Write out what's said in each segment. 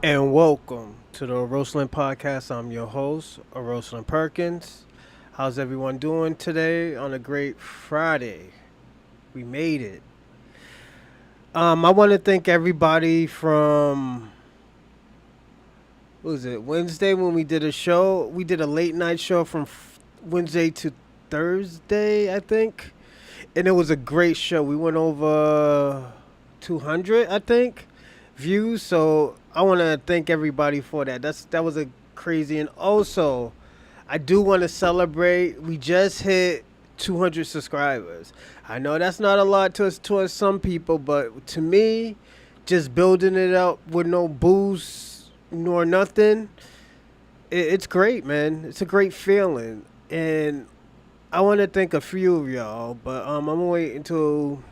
And welcome to the Roseland Podcast. I'm your host, Roseland Perkins. How's everyone doing today on a great Friday? We made it. I want to thank everybody from, what was it, Wednesday when we did a show? We did a late night show from Wednesday to Thursday, I think. And it was a great show. We went over 200, I think, views. So I want to thank everybody for that. That was a crazy. And also, I do want to celebrate. We just hit 200 subscribers. I know that's not a lot to some people, but to me, just building it up with no boost nor nothing, it's great, man. It's a great feeling, and I want to thank a few of y'all, but I'm gonna wait until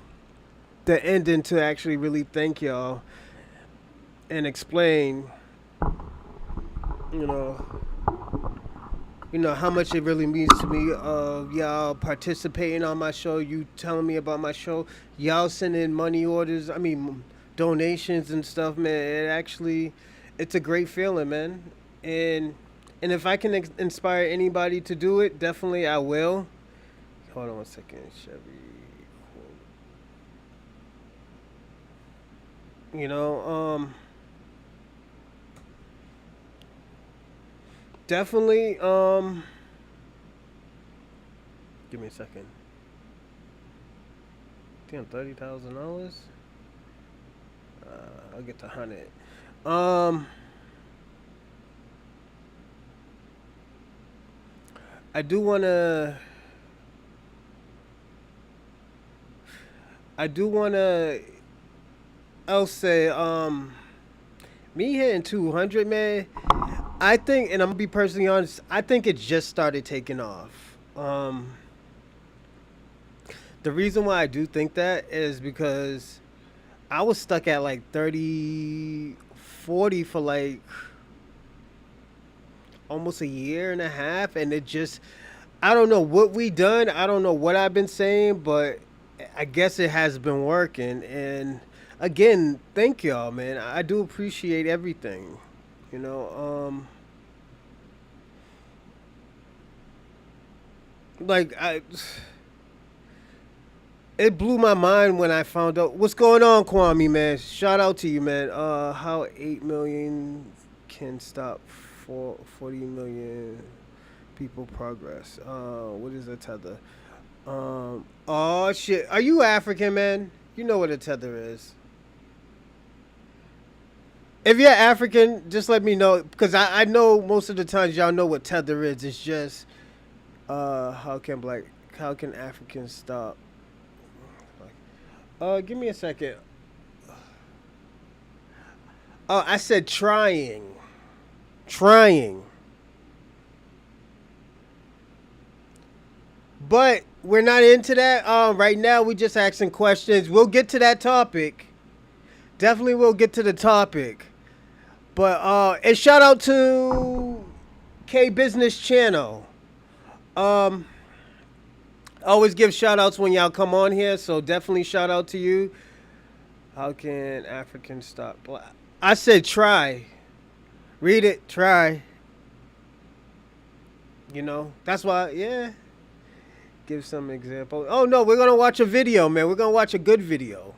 the ending to actually really thank y'all and explain, you know, how much it really means to me of y'all participating on my show, you telling me about my show, y'all sending money orders, I mean donations and stuff, man. It's a great feeling, man. And and if I can inspire anybody to do it, definitely I will. Hold on one second, Chevy. You know, definitely. Give me a second. Damn, $30,000. I'll get to 100. Um, I do wanna. I do wanna. I'll say, me hitting 200, man. I think, and I'm gonna be personally honest. I think it just started taking off. The reason why I do think that is because I was stuck at like 30, 40 for like almost a year and a half, and it just, I don't know what we done. I don't know what I've been saying, but I guess it has been working. And again, thank y'all, man. I do appreciate everything. You know, like I, it blew my mind when I found out what's going on, Kwame, man. Shout out to you, man. How 8 million can stop 40 million people progress. What is a tether? Oh shit. Are you African, man? You know what a tether is. If you're African, just let me know because I know most of the times y'all know what tether is. It's just how can Africans stop? Give me a second. Oh, I said trying, but we're not into that. Right now we just asking questions. We'll get to that topic. Definitely, we'll get to the topic. But and shout out to K Business Channel. Um, I always give shout outs when y'all come on here, so definitely shout out to you. How can Africans stop? I said try. Read it, try. That's why, yeah. Give some example. Oh no, we're gonna watch a video, man. We're gonna watch a good video.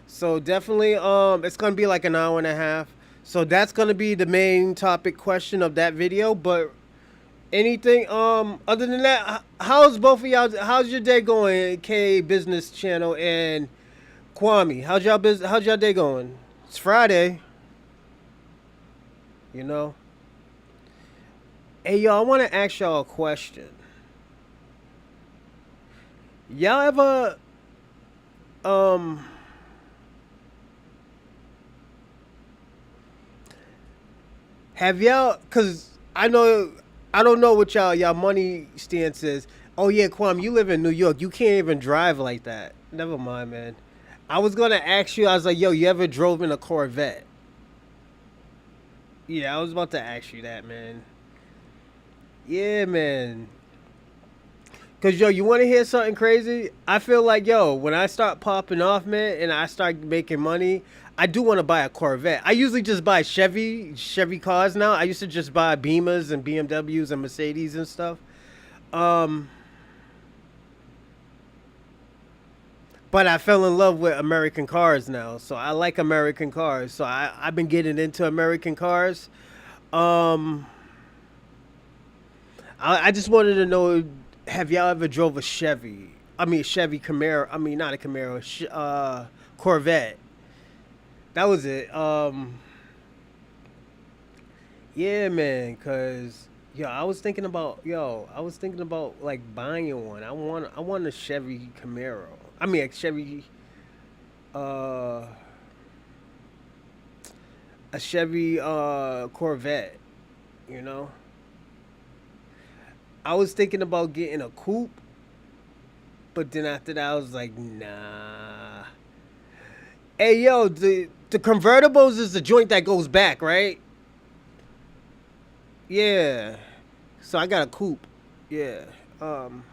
So definitely, it's gonna be like an hour and a half. So that's gonna be the main topic question of that video. But anything, other than that, how's both of y'all? How's your day going, K Business Channel and Kwame? How's y'all day going? It's Friday, you know. Hey, y'all, I want to ask y'all a question. Y'all ever, um, have y'all? Cause I don't know what y'all money stance is. Oh yeah, Kwame, you live in New York. You can't even drive like that. Never mind, man. I was gonna ask you. I was like, yo, you ever drove in a Corvette? Yeah, I was about to ask you that, man. Yeah, man. Cause yo, you want to hear something crazy? I feel like yo, when I start popping off, man, and I start making money, I do want to buy a Corvette. I usually just buy Chevy cars now. I used to just buy Beamers and BMWs and Mercedes and stuff. Um, but I fell in love with American cars now, so I like American cars. So I've been getting into American cars. Um, I just wanted to know, have y'all ever drove a Chevy? I mean, Chevy Camaro. I mean, not a Camaro. Corvette. That was it. Yeah, man. Cause I was thinking about like buying one. I want a Chevy Camaro. I mean, a uh, Chevy Corvette. You know, I was thinking about getting a coupe, but then after that, I was like, nah. Hey, yo, the convertibles is the joint that goes back, right? Yeah. So I got a coupe. Yeah. Um.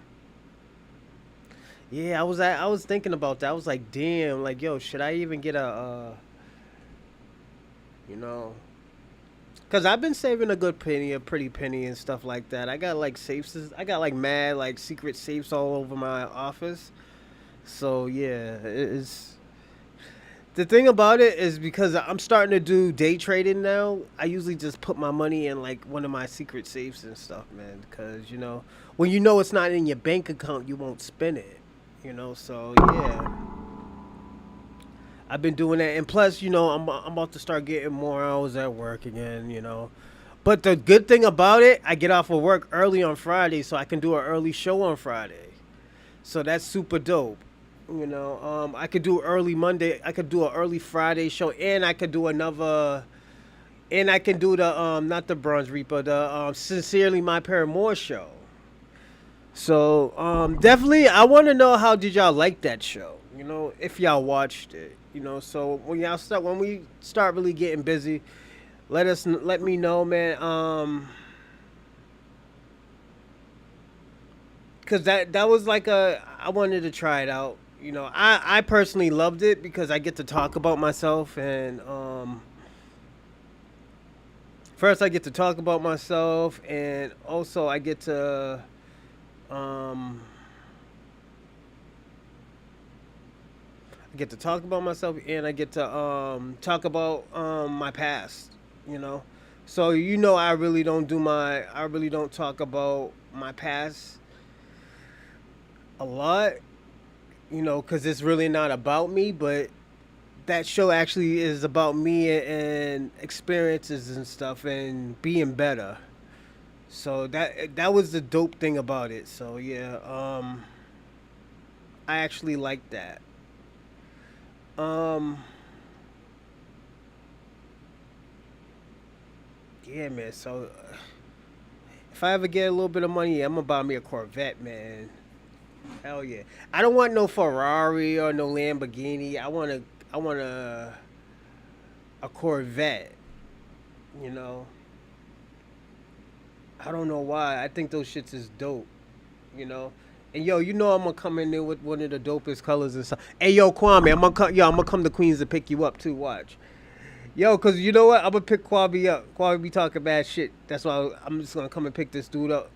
Yeah, I was thinking about that. I was like, damn, like, yo, should I even get you know, cause I've been saving a good penny, a pretty penny, and stuff like that. I got like safes. I got like mad like secret safes all over my office. So yeah, it's the thing about it is because I'm starting to do day trading now. I usually just put my money in like one of my secret safes and stuff, man. Because when you know it's not in your bank account, you won't spend it. So yeah, I've been doing that, and plus, I'm about to start getting more hours at work again. But the good thing about it, I get off of work early on Friday, so I can do an early show on Friday. So that's super dope. I could do early Monday. I could do an early Friday show, and I could do another. And I can do the not the Bronze Reaper, the Sincerely My Paramour show. So definitely, I want to know how did y'all like that show? If y'all watched it. So when we start really getting busy, let me know, man. Cause that was like I wanted to try it out. I personally loved it because I get to talk about myself and first I get to talk about myself and also I get to um talk about myself and I get to talk about my past, you know. So I really don't talk about my past a lot, cuz it's really not about me, but that show actually is about me and experiences and stuff and being better. So that was the dope thing about it. So yeah, I actually like that. Um, yeah, man. So if I ever get a little bit of money, I'm gonna buy me a Corvette, man. Hell yeah. I don't want no Ferrari or no Lamborghini. I want a Corvette. You know. I don't know why. I think those shits is dope. You know. And yo, I'm gonna come in there with one of the dopest colors and stuff. Hey, yo, Kwame, I'm gonna come to Queens to pick you up too. Watch, yo, cause you know what? I'm gonna pick Kwame up. Kwame be talking bad shit. That's why I'm just gonna come and pick this dude up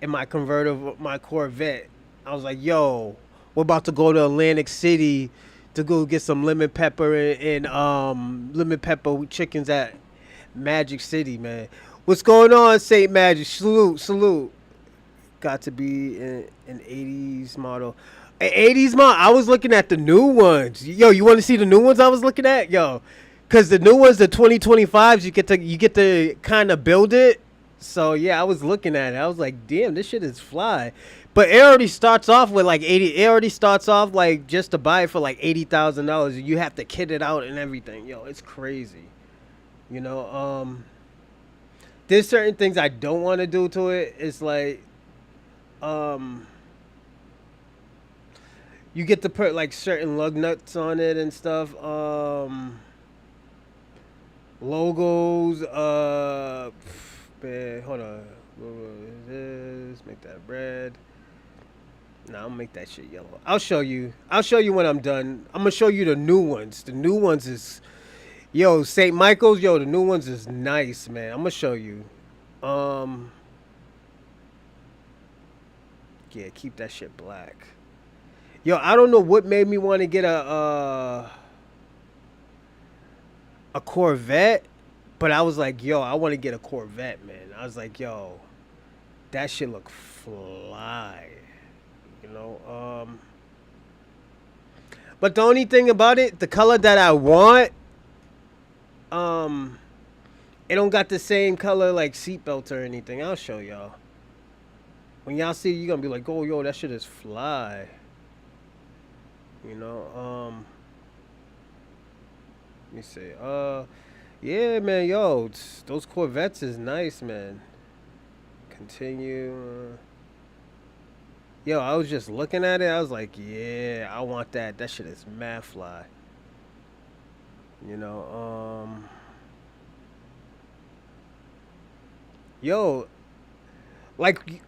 in my convertible, my Corvette. I was like, yo, we're about to go to Atlantic City to go get some lemon pepper and lemon pepper chickens at Magic City, man. What's going on, Saint Magic? Salute, salute. Got to be an 80s model. An 80s model? I was looking at the new ones. Yo, you want to see the new ones I was looking at? Yo, because the new ones, the 2025s, you get to kind of build it. So, yeah, I was looking at it. I was like, damn, this shit is fly. But it already starts off with like 80. It already starts off like just to buy it for like $80,000. You have to kit it out and everything. Yo, it's crazy. You know, there's certain things I don't want to do to it. It's like, um, you get to put like certain lug nuts on it and stuff. Logos. Man, hold on. What is this? Make that red. Nah, I'll make that shit yellow. I'll show you. I'll show you when I'm done. I'm gonna show you the new ones. The new ones is yo St. Michael's. Yo, the new ones is nice, man. I'm gonna show you. Um, yeah, keep that shit black. Yo, I don't know what made me want to get a Corvette, but I was like, yo, I want to get a Corvette, man. I was like, yo, that shit look fly, you know. But the only thing about it, the color that I want, um, it don't got the same color like seatbelt or anything. I'll show y'all. When y'all see it, you gonna be like, oh, yo, that shit is fly. You know, let me see. Yeah, man, yo, those Corvettes is nice, man. Continue. Yo, I was just looking at it. I was like, yeah, I want that. That shit is mad fly. You know, yo, like,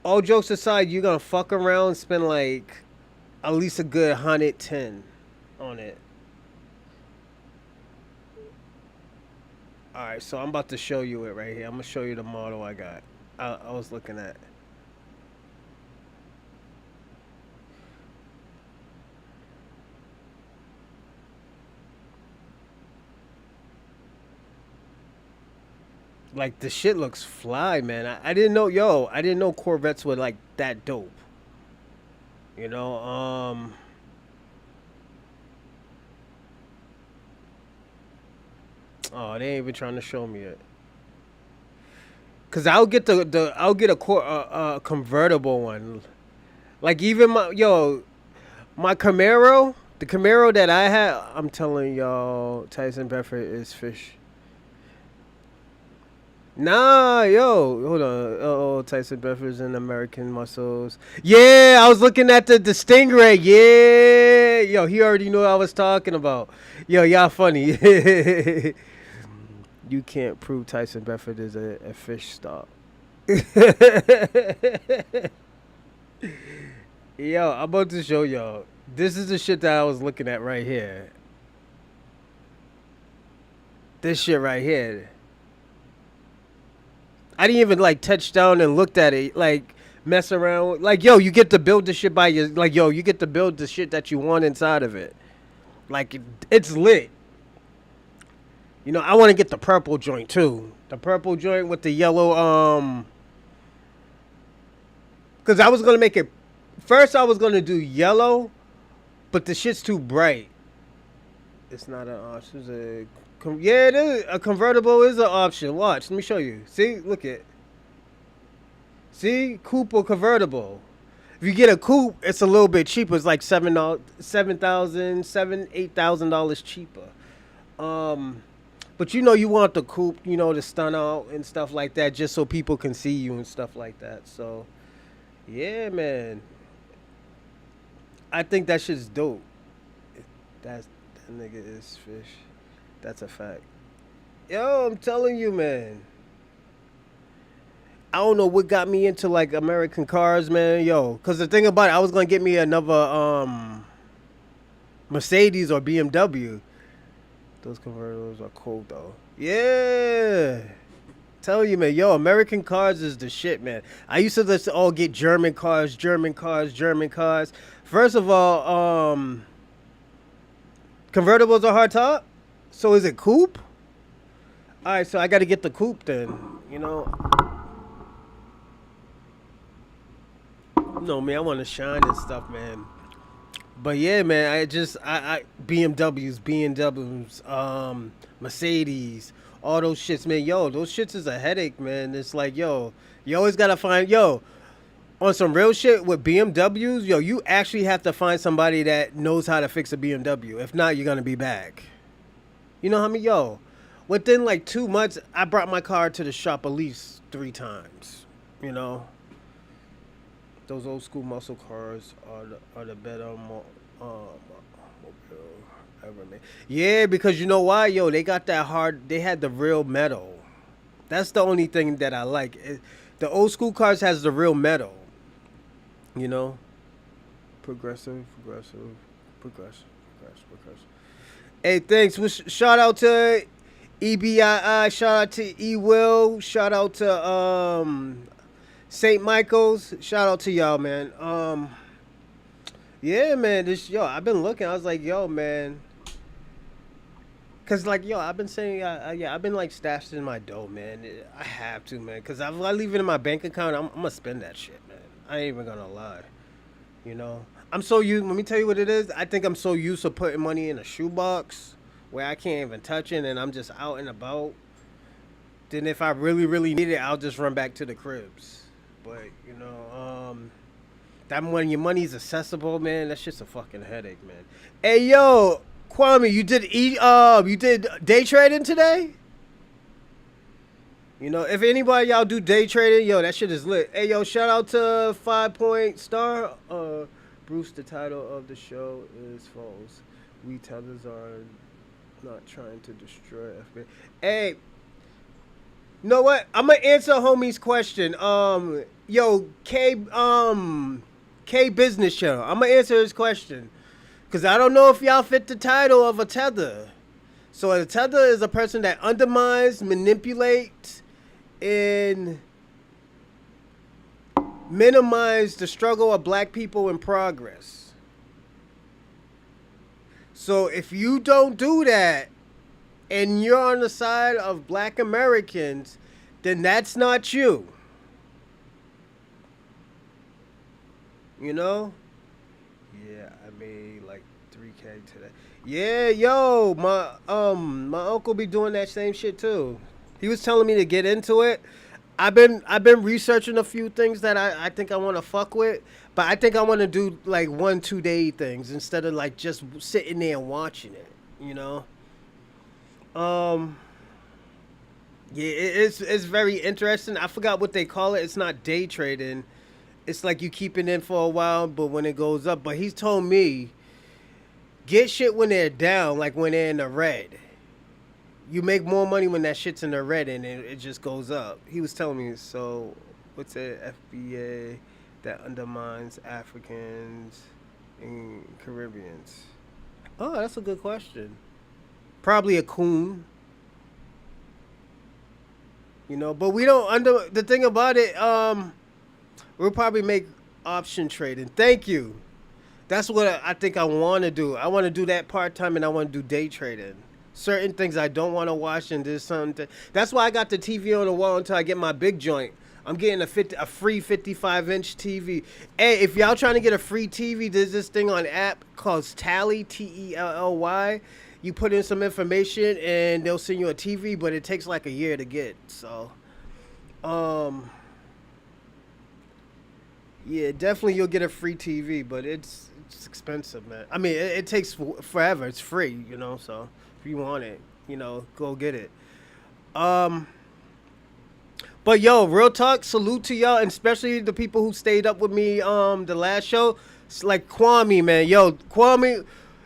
all jokes aside, you gonna fuck around and spend like at least a good 110 on it. All right, so I'm about to show you it right here. I'm gonna show you the model I got. I was looking at. Like the shit looks fly, man. I didn't know, yo. I didn't know Corvettes were like that dope. You know, oh, they ain't even trying to show me it. Cause I'll get I'll get a convertible one. Like even my Camaro, the Camaro that I had. I'm telling y'all, Tyson Bedford is fish. Nah, yo, hold on. Oh, Tyson Bedford's in American Muscles. Yeah, I was looking at the Stingray. Yeah, yo, he already knew what I was talking about. Yo, y'all funny. You can't prove Tyson Bedford is a fish stock. Yo, I'm about to show y'all. This is the shit that I was looking at right here. This shit right here. I didn't even like touch down and looked at it, like mess around. Like, yo, you get to build the shit by your, like, yo, you get to build the shit that you want inside of it. Like, it's lit. You know, I want to get the purple joint too. The purple joint with the yellow, because I was gonna make it. First, I was gonna do yellow, but the shit's too bright. It's not an option. Yeah, it is. A convertible is an option. Watch, let me show you. See, look at. See, coupe or convertible. If you get a coupe, it's a little bit cheaper. It's like $8,000 cheaper. But you know, you want the coupe, you know, to stun out and stuff like that, just so people can see you and stuff like that. So, yeah, man, I think that shit's dope. That nigga is fish. That's a fact. Yo, I'm telling you, man. I don't know what got me into like American cars, man. Yo, cause the thing about it, I was gonna get me another Mercedes or BMW. Those convertibles are cool though. Yeah. Tell you, man, yo, American cars is the shit, man. I used to just all get German cars, German cars, German cars. First of all, convertibles are hard top. So is it coupe? All right, so I got to get the coupe then. You know, no, man, I want to shine and stuff, man. But yeah, man, I BMWs, Mercedes, all those shits, man. Yo, those shits is a headache, man. It's like, yo, you always gotta find, yo, on some real shit with BMWs, yo, you actually have to find somebody that knows how to fix a BMW. If not, you're gonna be back. You know how many, yo, within like 2 months, I brought my car to the shop at least 3 times. You know. Those old school muscle cars are the better mobile ever made. Yeah, because you know why, yo? They got that hard. They had the real metal. That's the only thing that I like. The old school cars has the real metal. You know. Progressive. Hey, thanks. Shout out to EBII. Shout out to E Will. Shout out to St. Michael's. Shout out to y'all, man. Yeah, man. I've been looking. I was like, yo, man. Cause like yo, I've been saying, yeah, I've been like stashed in my dough, man. I have to, man. Cause if I leave it in my bank account, I'm gonna spend that shit, man. I ain't even gonna lie. You know, I'm so used. Let me tell you what it is. I think I'm so used to putting money in a shoebox where I can't even touch it, and I'm just out and about. Then if I really, really need it, I'll just run back to the cribs. But you know, that when your money's accessible, man, that's just a fucking headache, man. Hey, yo, Kwame, you did day trading today? You know, if anybody y'all do day trading, yo, that shit is lit. Hey, yo, shout out to 5 Point Star. Bruce, the title of the show is false. We tethers are not trying to destroy FBI. Hey, you know what? I'm gonna answer homie's question. Yo, K Business Show. I'm gonna answer his question. Cause I don't know if y'all fit the title of a tether. So a tether is a person that undermines, manipulates, and minimize the struggle of black people in progress. So if you don't do that and you're on the side of black Americans, then that's not you. You know? Yeah, I made like 3K today. Yeah, yo, my uncle be doing that same shit too. He was telling me to get into it. I've been researching a few things that I think I want to fuck with, but I think I want to do like 1-2 day things instead of like just sitting there and watching it, you know. Yeah, it's very interesting. I forgot what they call it. It's not day trading. It's like you keep it in for a while, but when it goes up. But he's told me get shit when they're down, like when they're in the red. You make more money when that shit's in the red and it just goes up. He was telling me, so what's it, FBA that undermines Africans and Caribbeans? Oh, that's a good question. Probably a coon. You know, but we don't the thing about it, we'll probably make option trading. Thank you. That's what I think I want to do. I want to do that part time and I want to do day trading. Certain things I don't want to watch and there's something. That's why I got the TV on the wall until I get my big joint. I'm getting a free 55-inch TV. Hey, if y'all trying to get a free TV, there's this thing on app called Tally, Tell. You put in some information and they'll send you a TV, but it takes like a year to get. So, yeah, definitely you'll get a free TV, but it's expensive, man. I mean, it takes forever. It's free, you know. So if you want it, you know, go get it. But yo, real talk, salute to y'all, and especially the people who stayed up with me the last show. It's like Kwame, man. Yo, Kwame,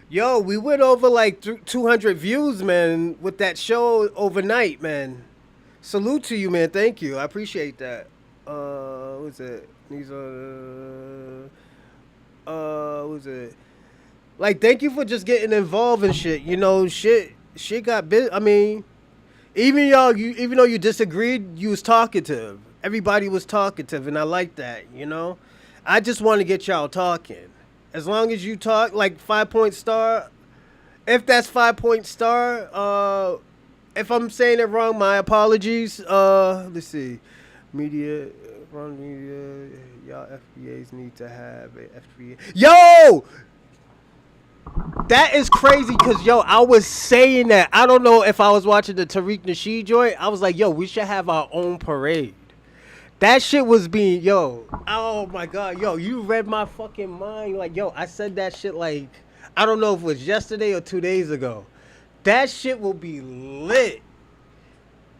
yo, we went over like 200 views, man, with that show overnight, man. Salute to you, man. Thank you. I appreciate that. What's it? These are what's it? Like, thank you for just getting involved and shit. You know, shit got bit. I mean, even though you disagreed, you was talkative. Everybody was talkative, and I like that. You know, I just want to get y'all talking. As long as you talk, like 5 Point Star. If that's 5 Point Star, if I'm saying it wrong, my apologies. Let's see, media. Run media, y'all FBAs need to have a FBA. Yo, that is crazy because yo, I was saying that. I don't know if I was watching the Tariq Nasheed joint. I was like, yo, we should have our own parade. That shit was being, yo, oh my god, yo, you read my fucking mind. Like, yo, I said that shit like, I don't know if it was yesterday or 2 days ago. That shit will be lit.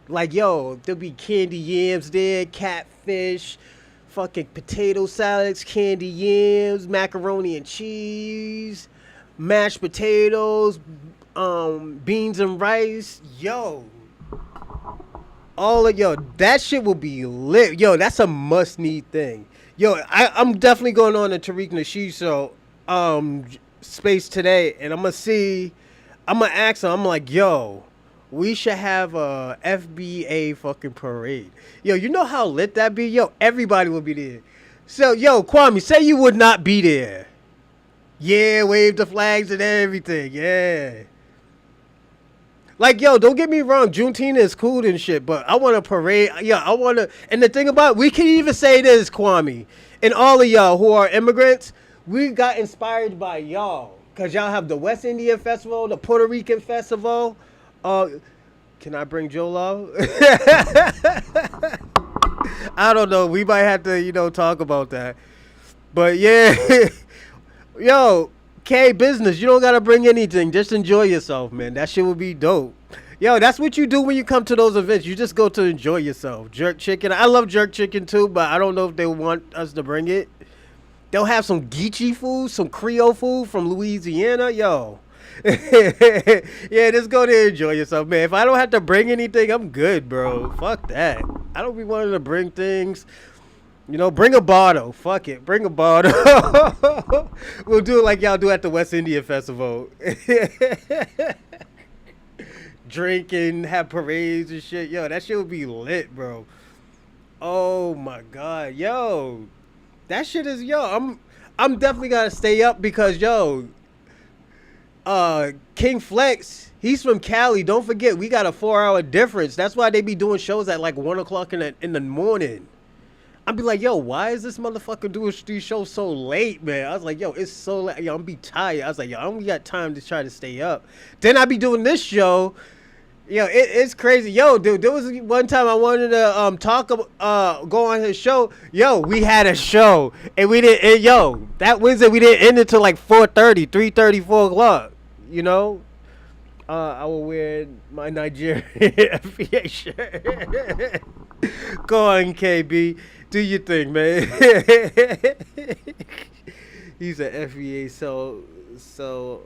Like, yo, there'll be candy yams there, catfish, fucking potato salads, candy yams, macaroni and cheese, mashed potatoes, beans and rice. Yo, that shit will be lit. Yo, that's a must-need thing. Yo, I'm definitely going on the Tariq Nasheed show. Space today, and I'm gonna ask them. I'm like, yo, we should have a FBA fucking parade. Yo, you know how lit that be? Yo, everybody will be there. So, yo, Kwame, say you would not be there. Yeah, wave the flags and everything. Yeah. Like, yo, don't get me wrong, Juneteenth is cool and shit, but I want a parade. Yeah, I want to. And the thing about, we can even say this, Kwame, and all of y'all who are immigrants, we got inspired by y'all. Because y'all have the West Indian Festival, the Puerto Rican Festival. Uh, can I bring Joe Love? I don't know. We might have to, talk about that. But yeah, yo, K business. You don't gotta bring anything. Just enjoy yourself, man. That shit would be dope. Yo, that's what you do when you come to those events. You just go to enjoy yourself. Jerk chicken. I love jerk chicken too, but I don't know if they want us to bring it. They'll have some Geechee food, some Creole food from Louisiana. Yo. Yeah, just go there and enjoy yourself, man. If I don't have to bring anything, I'm good, bro. Fuck that. I don't be wanting to bring things. Bring a bottle. Fuck it. Bring a bottle. We'll do it like y'all do at the West Indian Festival. Drinking, have parades and shit. Yo, that shit would be lit, bro. Oh my god. Yo. That shit is I'm definitely gotta stay up because King Flex, he's from Cali. Don't forget, we got a 4-hour difference. That's why they be doing shows at like 1 o'clock in the morning. I'd be like, yo, why is this motherfucker doing these shows so late, man? I was like, yo, it's so late. Yo, I'm be tired. I was like, yo, I don't got time to try to stay up. Then I be doing this show. Yo, it's crazy. Yo, dude, there was one time I wanted to go on his show. Yo, we had a show and we didn't. And yo, that Wednesday we didn't end until like 4:30, 3:30, 4 o'clock. I will wear my Nigerian FBA shirt. Go on, KB. Do your thing, man. He's an FBA sell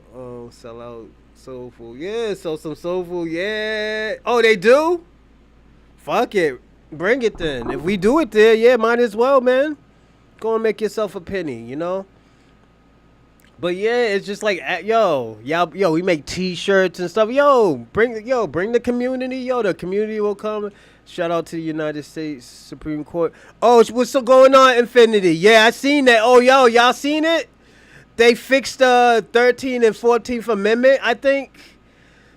out soul food. Yeah, sell some soul food. Yeah. Oh, they do? Fuck it. Bring it then. If we do it there, yeah, might as well, man. Go and make yourself a penny. But yeah, it's just like, yo, we make T-shirts and stuff. Bring the community. Yo, the community will come. Shout out to the United States Supreme Court. Oh, what's still going on, Infinity? Yeah, I seen that. Oh, yo, y'all seen it? They fixed the 13th and 14th Amendment, I think.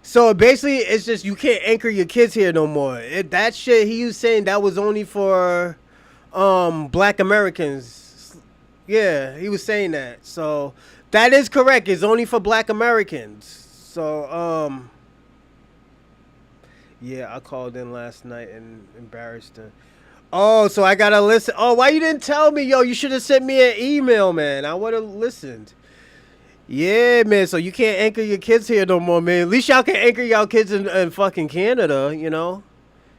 So basically, it's just you can't anchor your kids here no more. That shit he was saying that was only for Black Americans. Yeah, he was saying that. So that is correct. It's only for Black Americans. So yeah, I called in last night and embarrassed him. Oh, so I gotta listen. Oh, why you didn't tell me? Yo, you should have sent me an email, man. I would have listened. Yeah, man. So you can't anchor your kids here no more, man. At least y'all can anchor y'all kids in fucking Canada,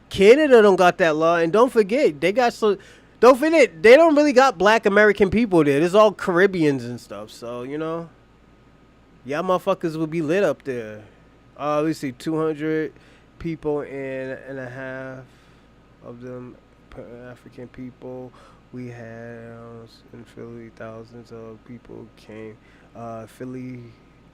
Canada don't got that law. And don't forget, don't forget, they don't really got Black American people there. There's all Caribbeans and stuff. So, y'all motherfuckers will be lit up there. Let's see, 200 people and a half of them African people. We had in Philly, thousands of people came. Philly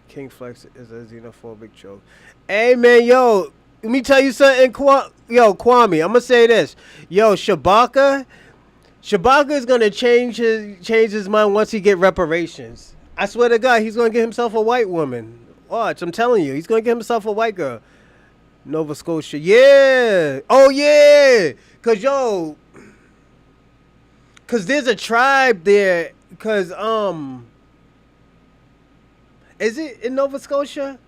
King Flex is a xenophobic joke. Hey man, yo, let me tell you something, Kwame. I'm gonna say this, yo, Shabaka is gonna change his mind once he get reparations. I swear to God, he's gonna get himself a white woman. Watch, I'm telling you, he's gonna get himself a white girl. Nova Scotia, yeah. Oh yeah, cause there's a tribe there. Cause is it in Nova Scotia?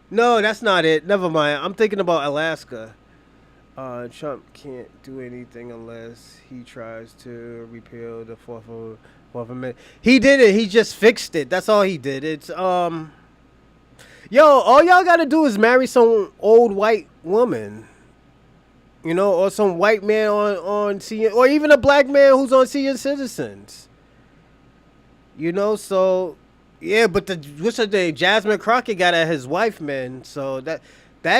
No, that's not it. Never mind. I'm thinking about Alaska. Trump can't do anything unless he tries to repeal the Fourth Amendment. He did it. He just fixed it. That's all he did. It's yo, all y'all gotta do is marry some old white woman, or some white man on CN, or even a black man who's on Senior Citizens. So yeah, but what's her name? Jasmine Crockett got at his wife, man. So that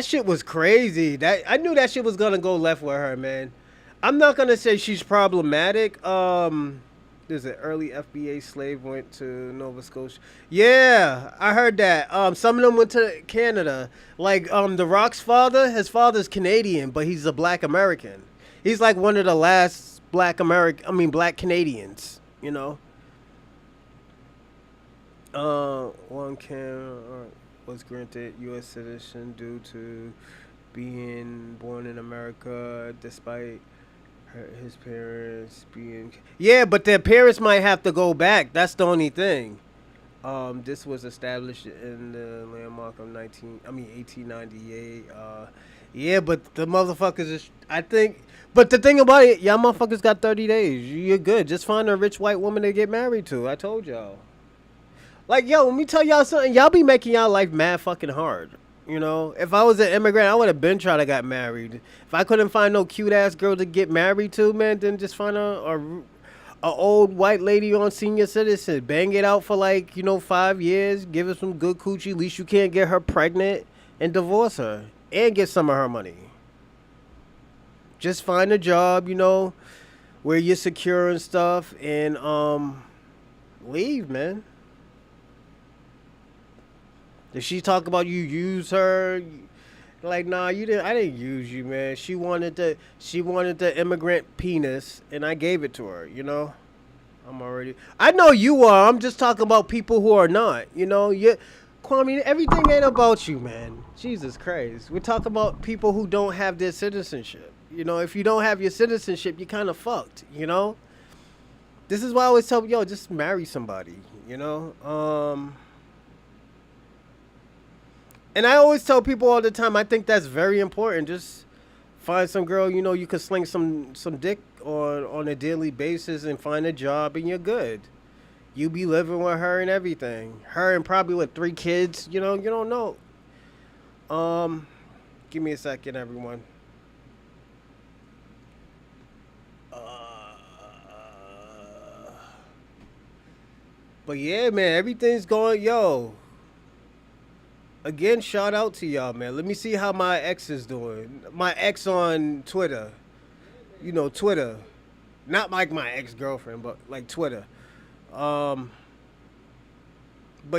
shit was crazy. That I knew that shit was gonna go left with her, man. I'm not gonna say she's problematic. There's an early FBA slave went to Nova Scotia. Yeah, I heard that. Some of them went to Canada. Like The Rock's father, his father's Canadian, but he's a Black American. He's like one of the last Black Canadians. One can was granted U.S. citizen due to being born in America, despite his parents being. Yeah, but their parents might have to go back. That's the only thing. This was established in the landmark of 1898. Yeah, but the motherfuckers is, I think. But the thing about it, y'all motherfuckers got 30 days. You're good. Just find a rich white woman to get married to. I told y'all. Like, yo, let me tell y'all something. Y'all be making y'all life mad fucking hard. If I was an immigrant, I would have been trying to got married. If I couldn't find no cute ass girl to get married to, man, then just find a old white lady on senior citizen. Bang it out for 5 years. Give her some good coochie. At least you can't get her pregnant and divorce her and get some of her money. Just find a job, where you're secure and stuff, and leave, man. If she talk about you use her, like, nah, you didn't. I didn't use you, man. She wanted the immigrant penis, and I gave it to her. I know you are. I'm just talking about people who are not. Kwame, everything ain't about you, man. Jesus Christ. We're talking about people who don't have their citizenship. If you don't have your citizenship, you're kind of fucked. This is why I always tell yo, just marry somebody. And I always tell people all the time, I think that's very important. Just find some girl, you can sling some dick on a daily basis and find a job and you're good. You be living with her and everything. Her and probably with 3 kids, you don't know. Give me a second, everyone. But yeah, man, everything's going, yo. Again, shout out to y'all, man. Let me see how my ex is doing. My ex on Twitter. Twitter. Not like my ex-girlfriend, but like Twitter. But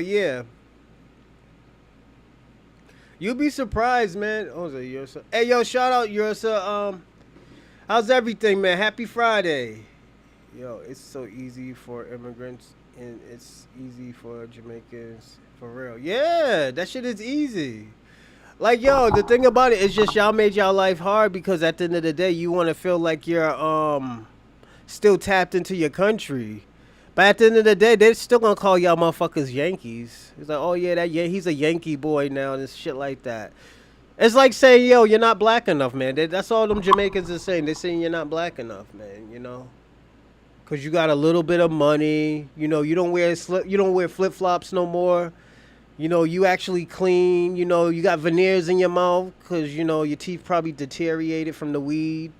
yeah. You'll be surprised, man. Oh, is it Ursa? Hey, yo, shout out Ursa. How's everything, man? Happy Friday. Yo, it's so easy for immigrants and it's easy for Jamaicans. For real. Yeah, that shit is easy. Like, yo, the thing about it is just y'all made y'all life hard because at the end of the day, you want to feel like you're still tapped into your country. But at the end of the day, they're still going to call y'all motherfuckers Yankees. It's like, oh, yeah, he's a Yankee boy now and shit like that. It's like saying, yo, you're not black enough, man. That's all them Jamaicans are saying. They're saying you're not black enough, man, Because you got a little bit of money. You don't wear flip-flops no more. You actually clean. You got veneers in your mouth because, your teeth probably deteriorated from the weed,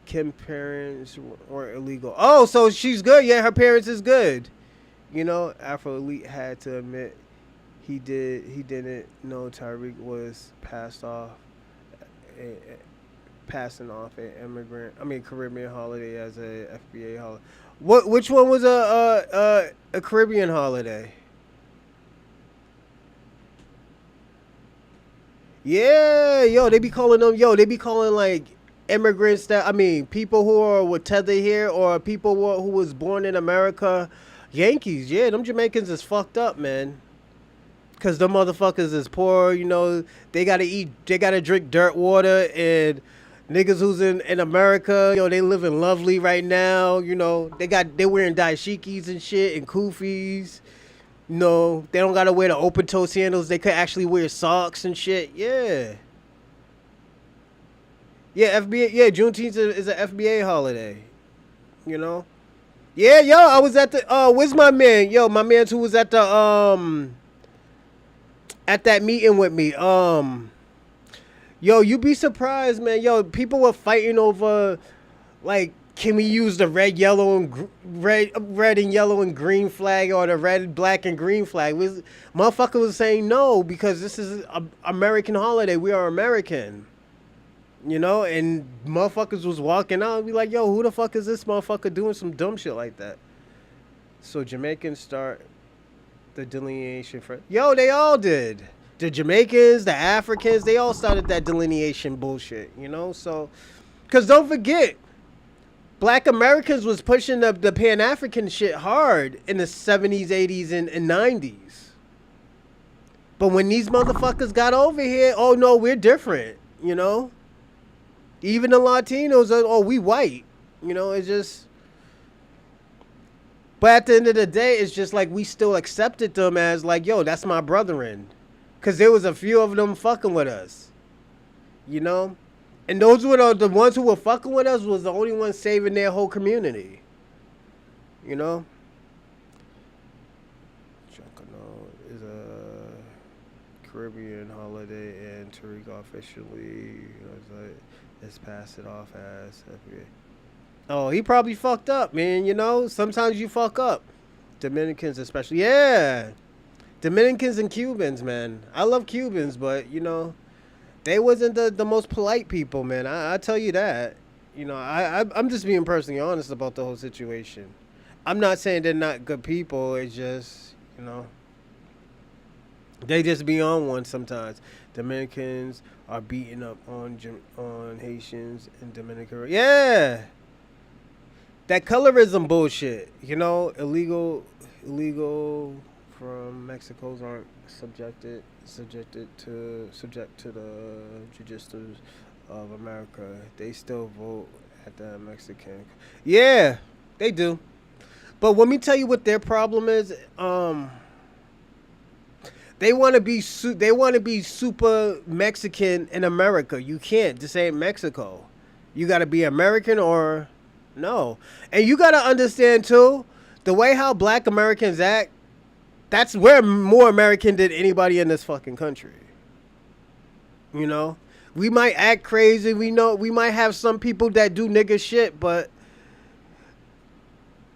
Kim parents were illegal. Oh, so she's good. Yeah, her parents is good. Afro Elite had to admit he didn't know Tariq was passing off an Caribbean holiday as a FBA holiday. Which one was a Caribbean holiday? Yeah, they be calling like immigrants people who are with tether here or people who was born in America, Yankees. Yeah, them Jamaicans is fucked up, man. Cause the motherfuckers is poor, they gotta drink dirt water and niggas who's in America, they living lovely right now, they wearing dashikis and shit and kufis. They don't gotta wear the open toe sandals. They could actually wear socks and shit. Yeah. Yeah, FBA. Yeah, Juneteenth is an FBA holiday. Yeah, yo, I was at the. Where's my man? Yo, my man who was at the at that meeting with me. Yo, you be surprised, man. Yo, people were fighting over, like, can we use the red, and yellow and green flag or the red, black, and green flag? Motherfucker was saying no because this is an American holiday. We are American. And motherfuckers was walking out and be like, yo, who the fuck is this motherfucker doing some dumb shit like that? So Jamaicans start the delineation for. Yo, they all did. The Jamaicans, the Africans, they all started that delineation bullshit. So because don't forget, Black Americans was pushing the Pan African shit hard in the 70s, 80s, and 90s. But when these motherfuckers got over here, oh no, we're different. Even the Latinos are, oh, we white. It's just. But at the end of the day, it's just like we still accepted them as like, yo, that's my brethren. Because there was a few of them fucking with us. And those were the ones who were fucking with us was the only ones saving their whole community. Chocano is a Caribbean holiday, and Tariq officially let's pass it off as. Oh, he probably fucked up, man. Sometimes you fuck up. Dominicans especially. Yeah. Dominicans and Cubans, man. I love Cubans, but, they wasn't the most polite people, man. I tell you that. I'm just being personally honest about the whole situation. I'm not saying they're not good people. It's just, they just be on one sometimes. Dominicans are beating up on Haitians and Dominican. Yeah. That colorism bullshit, illegal from Mexico's aren't subject to the judicial of America. They still vote at the Mexican. Yeah, they do. But let me tell you what their problem is. They want to be super Mexican in America. You can't. This ain't Mexico. You got to be American or. No. And you got to understand, too, the way how Black Americans act, we're more American than anybody in this fucking country. We might act crazy. We might have some people that do nigga shit, but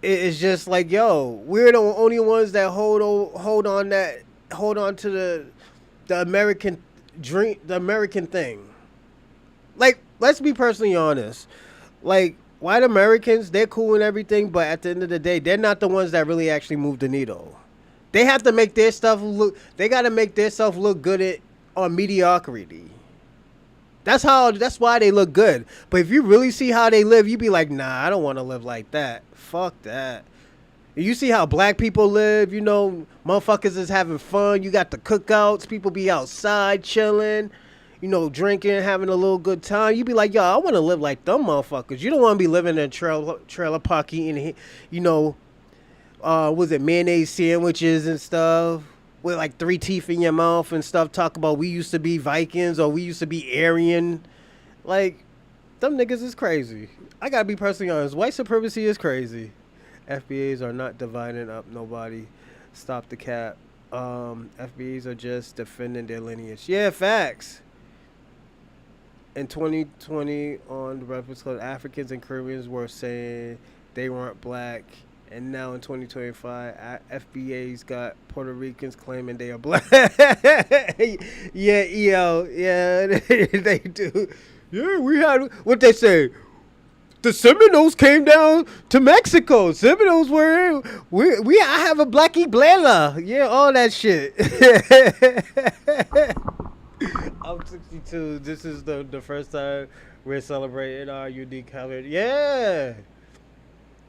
it's just like, yo, we're the only ones that hold on to the American dream, the American thing. Like, let's be personally honest. Like, white Americans, they're cool and everything, but at the end of the day, they're not the ones that really actually move the needle. They have to make their stuff look. They got to make their stuff look good on mediocrity. That's why they look good. But if you really see how they live, you be like, nah, I don't want to live like that. Fuck that. You see how black people live, motherfuckers is having fun. You got the cookouts. People be outside chilling. Drinking, having a little good time. You be like, yo, I want to live like them motherfuckers. You don't want to be living in a trailer park eating, was it mayonnaise sandwiches and stuff with like 3 teeth in your mouth and stuff. Talk about we used to be Vikings or we used to be Aryan. Like, them niggas is crazy. I gotta be personally honest. White supremacy is crazy. FBAs are not dividing up nobody. Stop the cap. FBAs are just defending their lineage. Yeah, facts. In 2020, on the Breakfast Club, Africans and Caribbeans were saying they weren't black. And now in 2025, FBA's got Puerto Ricans claiming they are black. Yeah, they do. Yeah, we had, what they say, the Seminoles came down to Mexico. Seminoles were, I have a blackie blela. Yeah, all that shit. I'm 62. This is the first time we're celebrating our unique holiday. Yeah.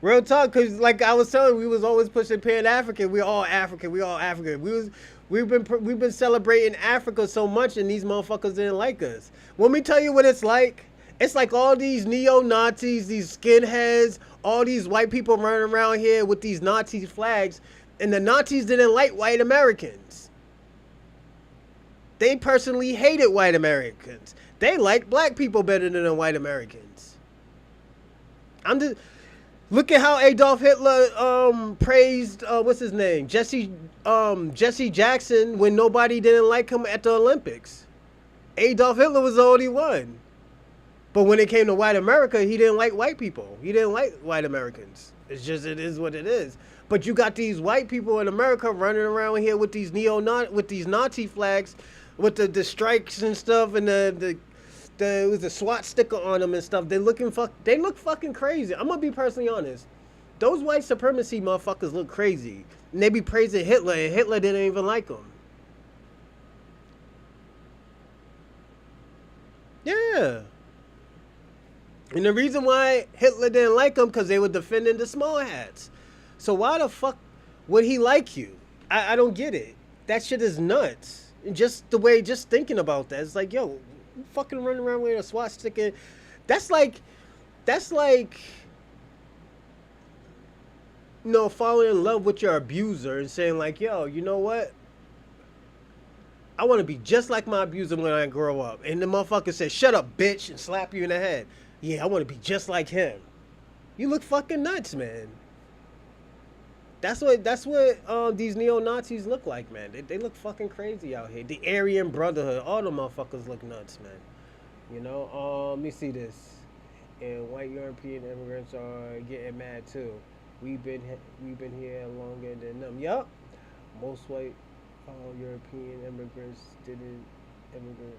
Real talk, because like I was telling you, we was always pushing Pan-African. We're all African. We've been celebrating Africa so much, and these motherfuckers didn't like us. Let me tell you what it's like. It's like all these neo-Nazis, these skinheads, all these white people running around here with these Nazi flags, and the Nazis didn't like white Americans. They personally hated white Americans. They liked black people better than the white Americans. Look at how Adolf Hitler praised what's his name, Jesse Jackson, when nobody didn't like him at the Olympics. Adolf Hitler was the only one. But when it came to white America, he didn't like white people. He didn't like white Americans. It is what it is. But you got these white people in America running around here with these Nazi flags, with the strikes and stuff, and the SWAT sticker on them and stuff. They look fucking crazy. I'm gonna be personally honest. Those white supremacy motherfuckers look crazy. And they be praising Hitler, and Hitler didn't even like them. Yeah. And the reason why Hitler didn't like them, because they were defending the small hats. So why the fuck would he like you? I don't get it. That shit is nuts. And just the way, just thinking about that, it's like, yo, you fucking running around with a swastika. That's like, that's like, falling in love with your abuser and saying like, yo, you know what? I want to be just like my abuser when I grow up. And the motherfucker says, shut up, bitch, and slap you in the head. Yeah, I want to be just like him. You look fucking nuts, man. That's what these neo-Nazis look like, man. They look fucking crazy out here. The Aryan Brotherhood, all the motherfuckers look nuts, man. Let me see this. And white European immigrants are getting mad too. We've been here longer than them. Yup. Most white European immigrants didn't immigrate.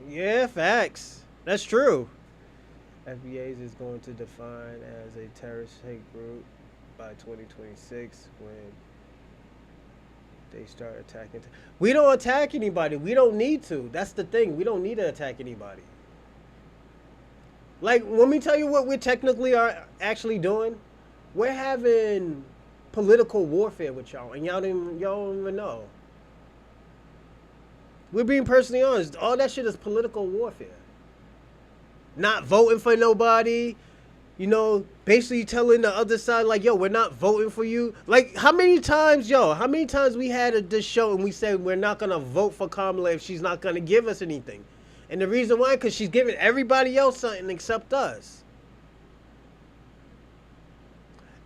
Yeah, facts. That's true. FBAs is going to define as a terrorist hate group by 2026 when they start attacking. We don't attack anybody. We don't need to. That's the thing. We don't need to attack anybody. Like, let me tell you what we technically are actually doing. We're having political warfare with y'all, and y'all don't even know. We're being personally honest. All that shit is political warfare. Not voting for nobody. Basically telling the other side, like, yo, we're not voting for you. Like, how many times we had this show and we said we're not going to vote for Kamala if she's not going to give us anything. And the reason why, because she's giving everybody else something except us.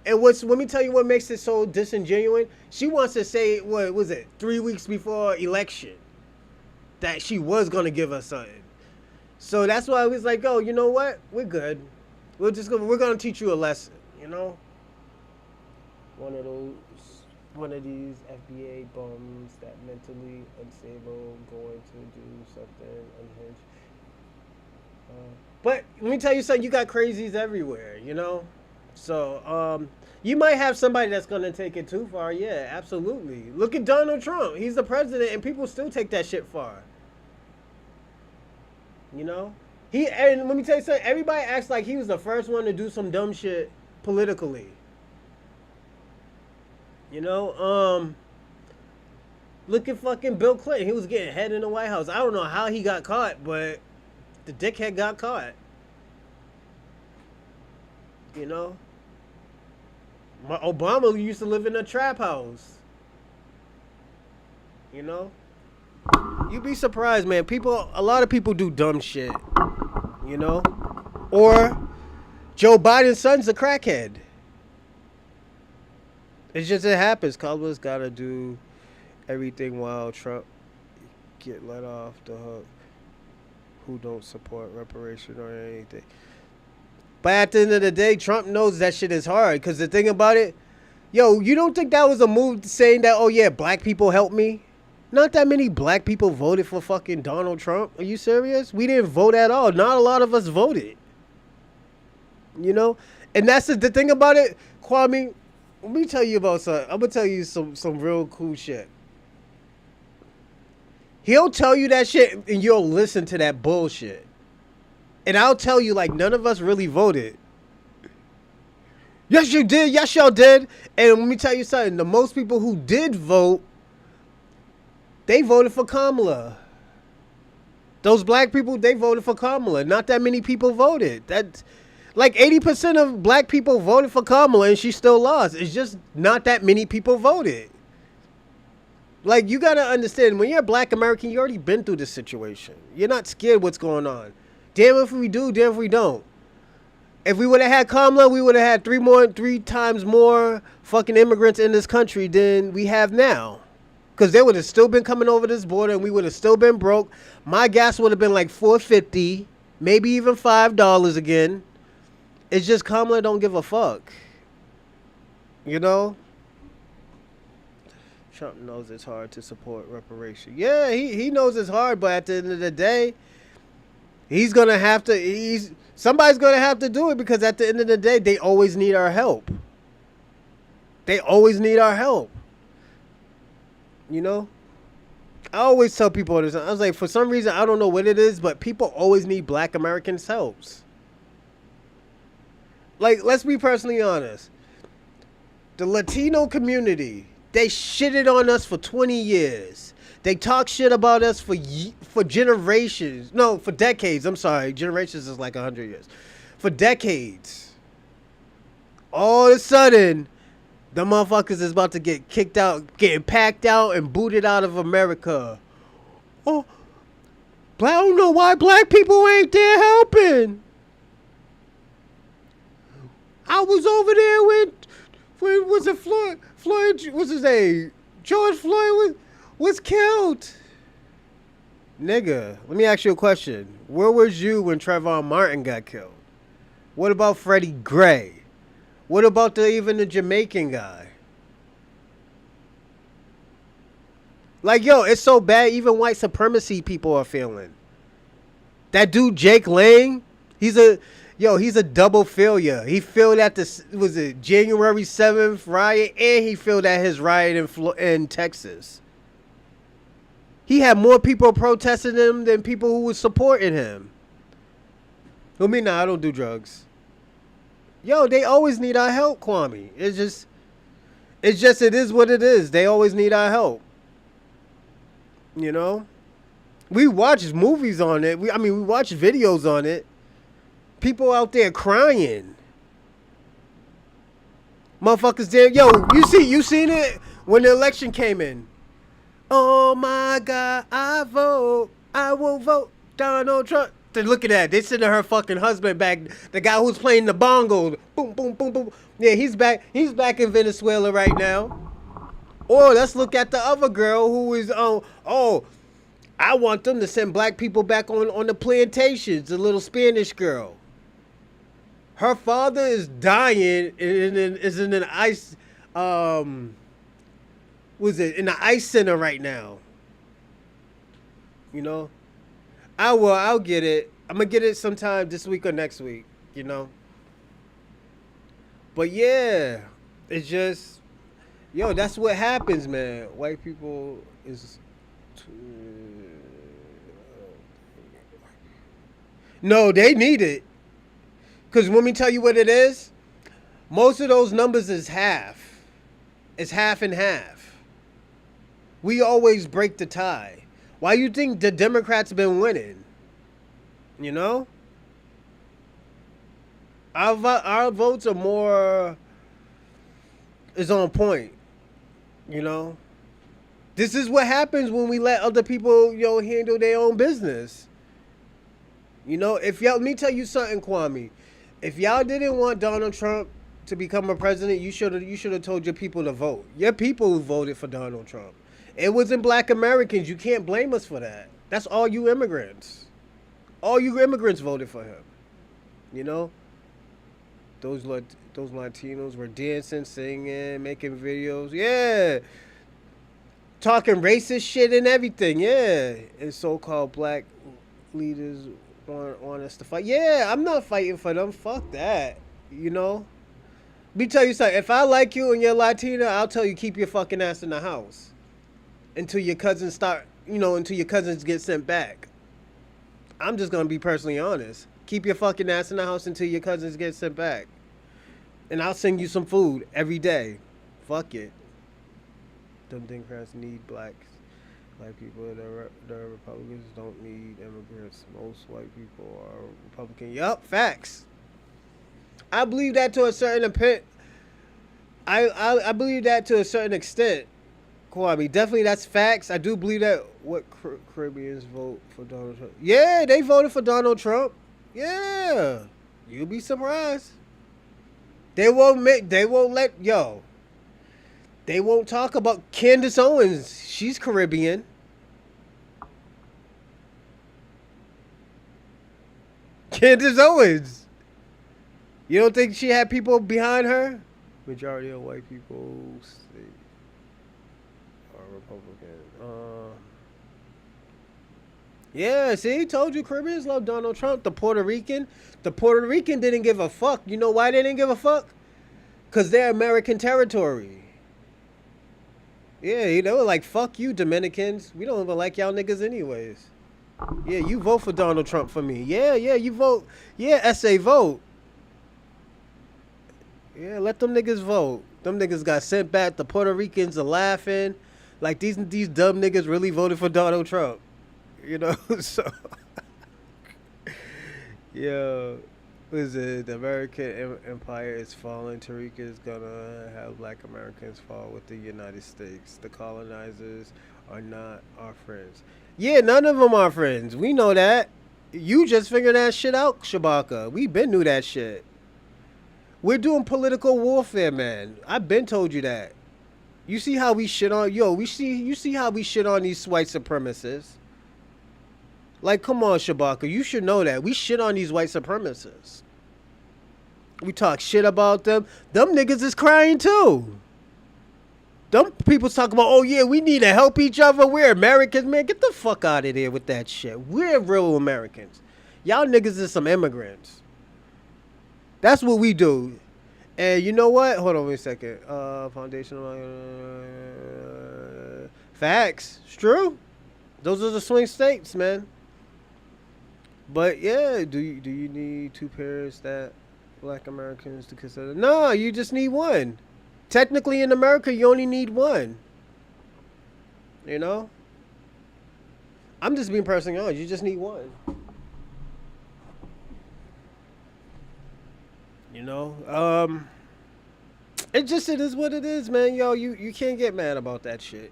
And let me tell you what makes it so disingenuous. She wants to say, what was it, 3 weeks before election, that she was going to give us something. So that's why I was like, oh, you know what? We're good. We're going to teach you a lesson, One of these FBA bums that mentally unstable going to do something unhinged. But let me tell you something. You got crazies everywhere, So you might have somebody that's going to take it too far. Yeah, absolutely. Look at Donald Trump. He's the president, and people still take that shit far. And let me tell you something. Everybody acts like he was the first one to do some dumb shit politically. Look at fucking Bill Clinton. He was getting head in the White House. I don't know how he got caught, but the dickhead got caught. Obama used to live in a trap house. You'd be surprised, man. A lot of people do dumb shit. Or Joe Biden's son's a crackhead. It happens. Kamala's got to do everything while Trump get let off the hook. Who don't support reparation or anything. But at the end of the day, Trump knows that shit is hard. Because the thing about it, you don't think that was a move saying that, oh yeah, black people help me? Not that many black people voted for fucking Donald Trump. Are you serious? We didn't vote at all. Not a lot of us voted. And that's the thing about it, Kwame. Let me tell you about something. I'm going to tell you some real cool shit. He'll tell you that shit and you'll listen to that bullshit. And I'll tell you, like, none of us really voted. Yes, you did. Yes, y'all did. And let me tell you something. The most people who did vote, they voted for Kamala. Those black people, they voted for Kamala. Not that many people voted. That's like 80% of black people voted for Kamala and she still lost. It's just not that many people voted. Like, you got to understand, when you're a black American, you already been through this situation. You're not scared what's going on. Damn if we do, damn if we don't. If we would have had Kamala, we would have had three times more fucking immigrants in this country than we have now. Because they would have still been coming over this border and we would have still been broke. My gas would have been like $4.50, maybe even $5 again. It's just Kamala don't give a fuck. Trump knows it's hard to support reparation. Yeah, he knows it's hard, but at the end of the day, He's gonna have to. Somebody's gonna have to do it because at the end of the day, they always need our help. They always need our help. You know. I always tell people this. I was like, for some reason, I don't know what it is, but people always need Black Americans' helps. Like, let's be personally honest. The Latino community, they shitted on us for 20 years. They talk shit about us for generations. No, for decades. I'm sorry. Generations is like 100 years. For decades. All of a sudden, the motherfuckers is about to get kicked out, getting packed out and booted out of America. Oh, I don't know why black people ain't there helping. I was over there when was it Floyd, what's his name? George Floyd was killed. Nigga, let me ask you a question. Where was you when Trayvon Martin got killed? What about Freddie Gray? What about even the Jamaican guy? Like, yo, it's so bad even white supremacy people are feeling. That dude Jake Lang, he's a double failure. He failed at was it January 7th riot, and he failed at his riot in Texas. He had more people protesting him than people who was supporting him. I mean, nah, I don't do drugs. Yo, they always need our help, Kwame. It is what it is. They always need our help. You know? We watch movies on it. We watch videos on it. People out there crying. Motherfuckers there. Yo, you seen it when the election came in. Oh my God, I will vote Donald Trump. Then look at that. They sending her fucking husband back. The guy who's playing the bongo. Boom, boom, boom, boom. Yeah, he's back. He's back in Venezuela right now. Or let's look at the other girl who is I want them to send black people back on the plantations. The little Spanish girl. Her father is dying and is in an ice in the ice center right now. You know? I'll get it. I'm gonna get it sometime this week or next week, you know. But yeah, it's just that's what happens, man. White people is no, they need it. Cause let me tell you what it is. Most of those numbers is half. It's half and half. We always break the tie. Why you think the Democrats been winning? You know? Our votes are more is on point. You know? This is what happens when we let other people, handle their own business. You know, let me tell you something, Kwame. If y'all didn't want Donald Trump to become a president, you should have told your people to vote. Your people who voted for Donald Trump. It wasn't black Americans. You can't blame us for that. That's all you immigrants. All you immigrants voted for him. You know? Those Latinos were dancing, singing, making videos. Yeah. Talking racist shit and everything. Yeah. And so-called black leaders want us to fight. Yeah, I'm not fighting for them. Fuck that. You know? Let me tell you something. If I like you and you're Latina, I'll tell you keep your fucking ass in the house. Until your cousins get sent back. I'm just going to be personally honest. Keep your fucking ass in the house until your cousins get sent back. And I'll send you some food every day. Fuck it. Them Democrats need blacks. Black people, the Republicans don't need immigrants. Most white people are Republican. Yup, facts. I believe that to a certain extent. I believe that to a certain extent. Kwame, definitely that's facts. I do believe that. What Caribbeans vote for Donald Trump? Yeah, they voted for Donald Trump. Yeah, you'll be surprised. They won't talk about Candace Owens. She's Caribbean. Candace Owens. You don't think she had people behind her? Majority of white people are Republican. Yeah, see, told you Caribbeans love Donald Trump. The Puerto Rican didn't give a fuck. You know why they didn't give a fuck? Cause they're American territory. Yeah, they were like, fuck you, Dominicans. We don't even like y'all niggas anyways. Yeah, you vote for Donald Trump for me. Yeah, you vote. Yeah, SA vote. Yeah, let them niggas vote. Them niggas got sent back. The Puerto Ricans are laughing. Like these dumb niggas really voted for Donald Trump. You know, so yeah. What is it? The American Empire is falling. Tariq is gonna have Black Americans fall with the United States. The colonizers are not our friends. Yeah, none of them are friends. We know that. You just figured that shit out, Shabaka. We been knew that shit. We're doing political warfare, man. I've been told you that. You see how we shit on you see how we shit on these white supremacists. Like, come on, Shabaka. You should know that. We shit on these white supremacists. We talk shit about them. Them niggas is crying too. Them people talk about, oh yeah, we need to help each other. We're Americans, man. Get the fuck out of there with that shit. We're real Americans. Y'all niggas is some immigrants. That's what we do. And you know what? Hold on a second. Foundational facts. It's true. Those are the swing states, man. But yeah, do you need two parents that Black Americans to consider? No, you just need one. Technically, in America, you only need one. You know. I'm just being personally honest. You just need one. You know. It is what it is, man. Yo, you can't get mad about that shit.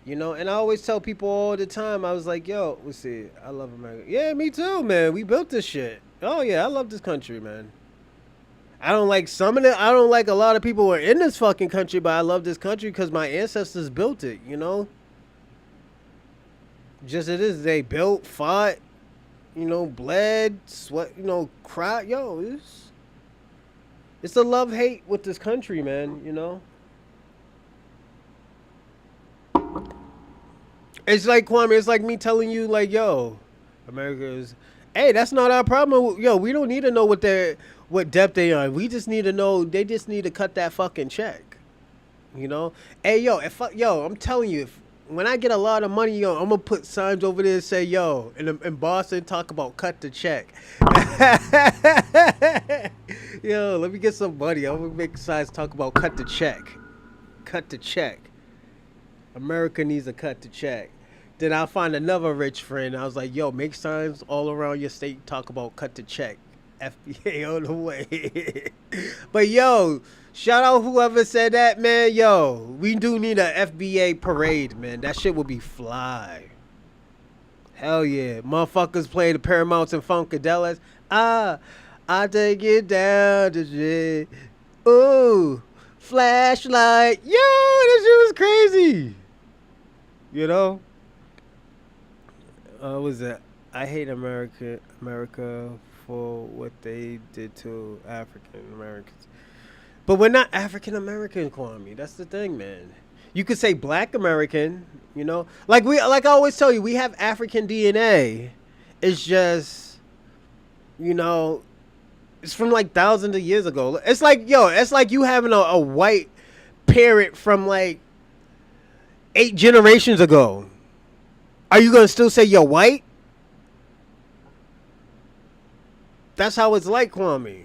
You know, and I always tell people all the time, I was like, yo, let's see, I love America. Yeah, me too, man. We built this shit. Oh, yeah, I love this country, man. I don't like some of it. I don't like a lot of people who are in this fucking country, but I love this country because my ancestors built it, you know? Just it is. They built, fought, you know, bled, sweat, you know, cried. Yo, it's a love-hate with this country, man, you know? It's like Kwame. It's like me telling you, like, yo, America is. Hey, that's not our problem. Yo, we don't need to know what depth they are. We just need to know. They just need to cut that fucking check. You know. Hey, yo, I'm telling you, when I get a lot of money, yo, I'm gonna put signs over there and say, yo, in Boston, talk about cut the check. Yo, let me get some money. I'm gonna make signs talk about cut the check. Cut the check. America needs a cut to check. Then I'll find another rich friend. I was like, yo, make signs all around your state talk about cut to check. FBA on the way. But yo, shout out whoever said that, man. Yo, we do need a FBA parade, man. That shit will be fly. Hell yeah. Motherfuckers play the Paramounts and Funkadelas. I take it down to shit. Ooh, flashlight. Yo, this shit was crazy. You know? What was that? I hate America for what they did to African Americans. But we're not African American, Kwame. That's the thing, man. You could say Black American, you know? Like I always tell you, we have African DNA. It's just, you know, it's from like thousands of years ago. It's like, yo, it's like you having a white parent from like 8 generations ago. Are you gonna still say you're white? That's how it's like, Kwame.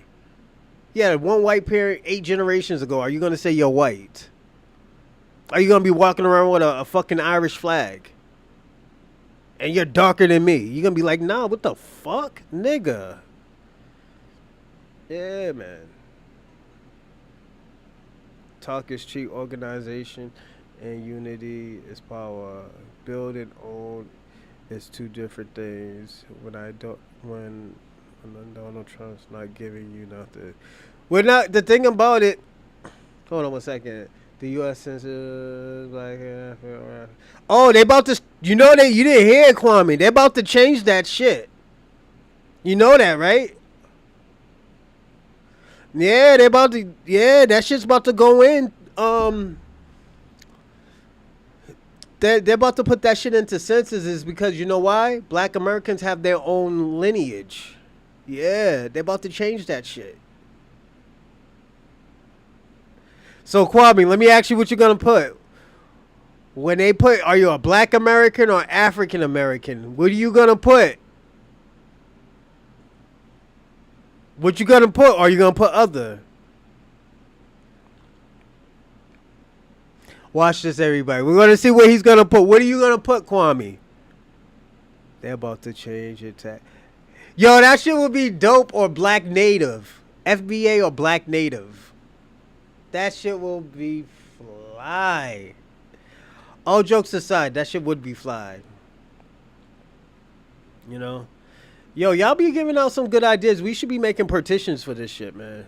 Yeah, one white parent 8 generations ago. Are you gonna say you're white? Are you gonna be walking around with a fucking Irish flag? And you're darker than me. You're gonna be like, nah, what the fuck? Nigga. Yeah, man. Talk is cheap, organization and unity is power. Build and own is 2 different things. When Donald Trump's not giving you nothing. We're not. The thing about it. Hold on 1 second. The U.S. censors black. Oh, they about to. You know that you didn't hear it, Kwame. They're about to change that shit. You know that, right? Yeah, they about to. Yeah, that shit's about to go in. They're about to put that shit into census is because you know why? Black Americans have their own lineage. Yeah, they're about to change that shit. So Kwame, let me ask you what you're gonna put. When they put, are you a Black American or African American? What are you gonna put? What you gonna put? Or are you gonna put other? Watch this, everybody. We're gonna see what he's gonna put. What are you gonna put, Kwame? They're about to change it. Yo, that shit would be dope. Or Black Native, FBA or Black Native. That shit will be fly. All jokes aside, that shit would be fly. You know? Yo, y'all be giving out some good ideas. We should be making petitions for this shit, man.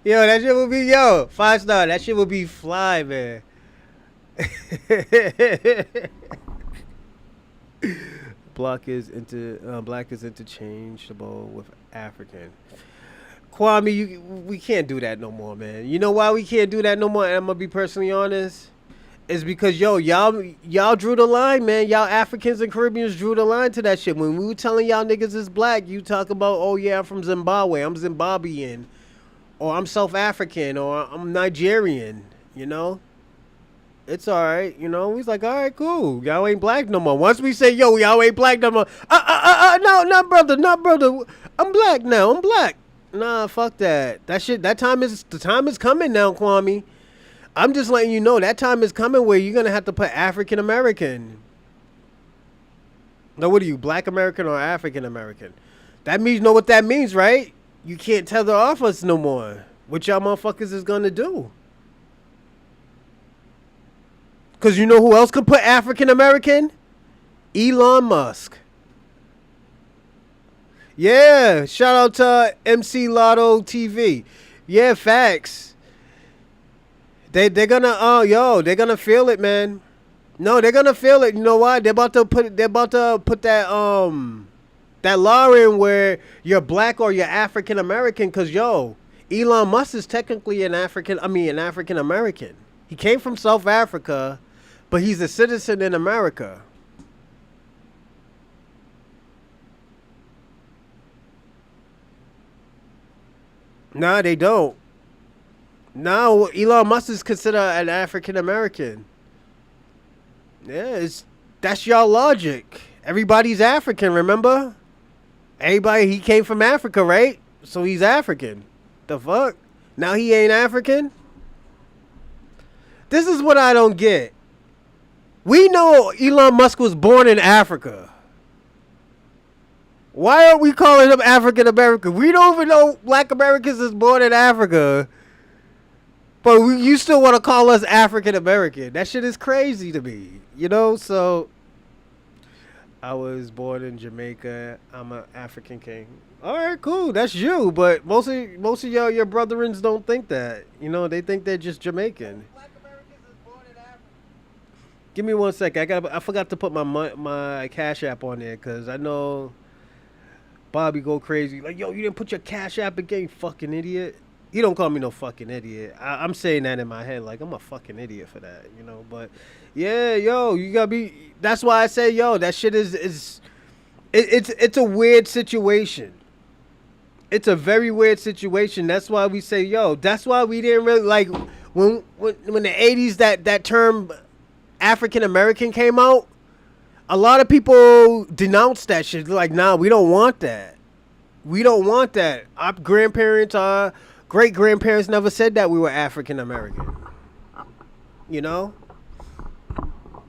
Yo, that shit would be, 5-star. That shit would be fly, man. Black is interchangeable with African. Kwame, we can't do that no more, man. You know why we can't do that no more? And I'm gonna be personally honest. Is because y'all drew the line, man. Y'all Africans and Caribbeans drew the line to that shit. When we were telling y'all niggas is black, you talk about, oh yeah, I'm from Zimbabwe, I'm Zimbabwean, or I'm South African, or I'm Nigerian. You know, it's all right. You know, he's like, all right, cool. Y'all ain't black no more. Once we say, yo, y'all ain't black no more. No, not brother, not brother. I'm black now. I'm black. Nah, fuck that. That shit. The time is coming now, Kwame. I'm just letting you know that time is coming where you're gonna have to put African American. Now, what are you, Black American or African American? That means, you know what that means, right? You can't tether off us no more. What y'all motherfuckers is gonna do? Cause you know who else could put African American? Elon Musk. Yeah, shout out to MC Lotto TV. Yeah, facts. They're gonna they're gonna feel it, man. No, they're gonna feel it. You know why? They're about to put that law in where you're black or you're African American. Cause Elon Musk is technically an African American. He came from South Africa, but he's a citizen in America. Nah, they don't. Now Elon Musk is considered an African American. Yeah, that's y'all logic. Everybody's African, remember? He came from Africa, right? So he's African. The fuck? Now he ain't African? This is what I don't get. We know Elon Musk was born in Africa. Why aren't we calling him African American? We don't even know Black Americans is born in Africa. But you still want to call us African American. That shit is crazy to me. You know, so I was born in Jamaica. I'm an African king. All right, cool. That's you. But most of your brethrens don't think that. You know, they think they're just Jamaican. Black Americans is born in Africa. Give me 1 second. I forgot to put my Cash App on there because I know Bobby go crazy. Like, yo, you didn't put your Cash App again, you fucking idiot. He don't call me no fucking idiot. I'm saying that in my head like I'm a fucking idiot for that, you know. But yeah, you gotta be. That's why I say, that shit it's a weird situation. It's a very weird situation. That's why we say, that's why we didn't really like when the '80s that term African American came out. A lot of people denounced that shit. Like, nah, we don't want that. We don't want that. Our grandparents are. Great grandparents never said that we were African American. You know?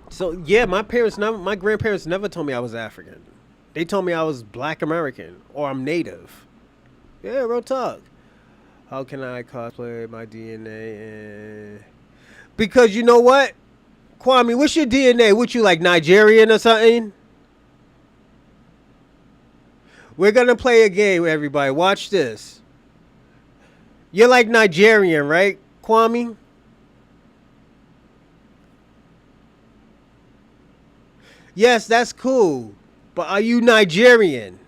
So yeah, my grandparents never told me I was African. They told me I was Black American or I'm Native. Yeah, real talk. How can I cosplay my DNA? Because you know what? Kwame, what's your DNA? What you like, Nigerian or something? We're gonna play a game, everybody. Watch this. You're like Nigerian, right, Kwame? Yes, that's cool. But are you Nigerian?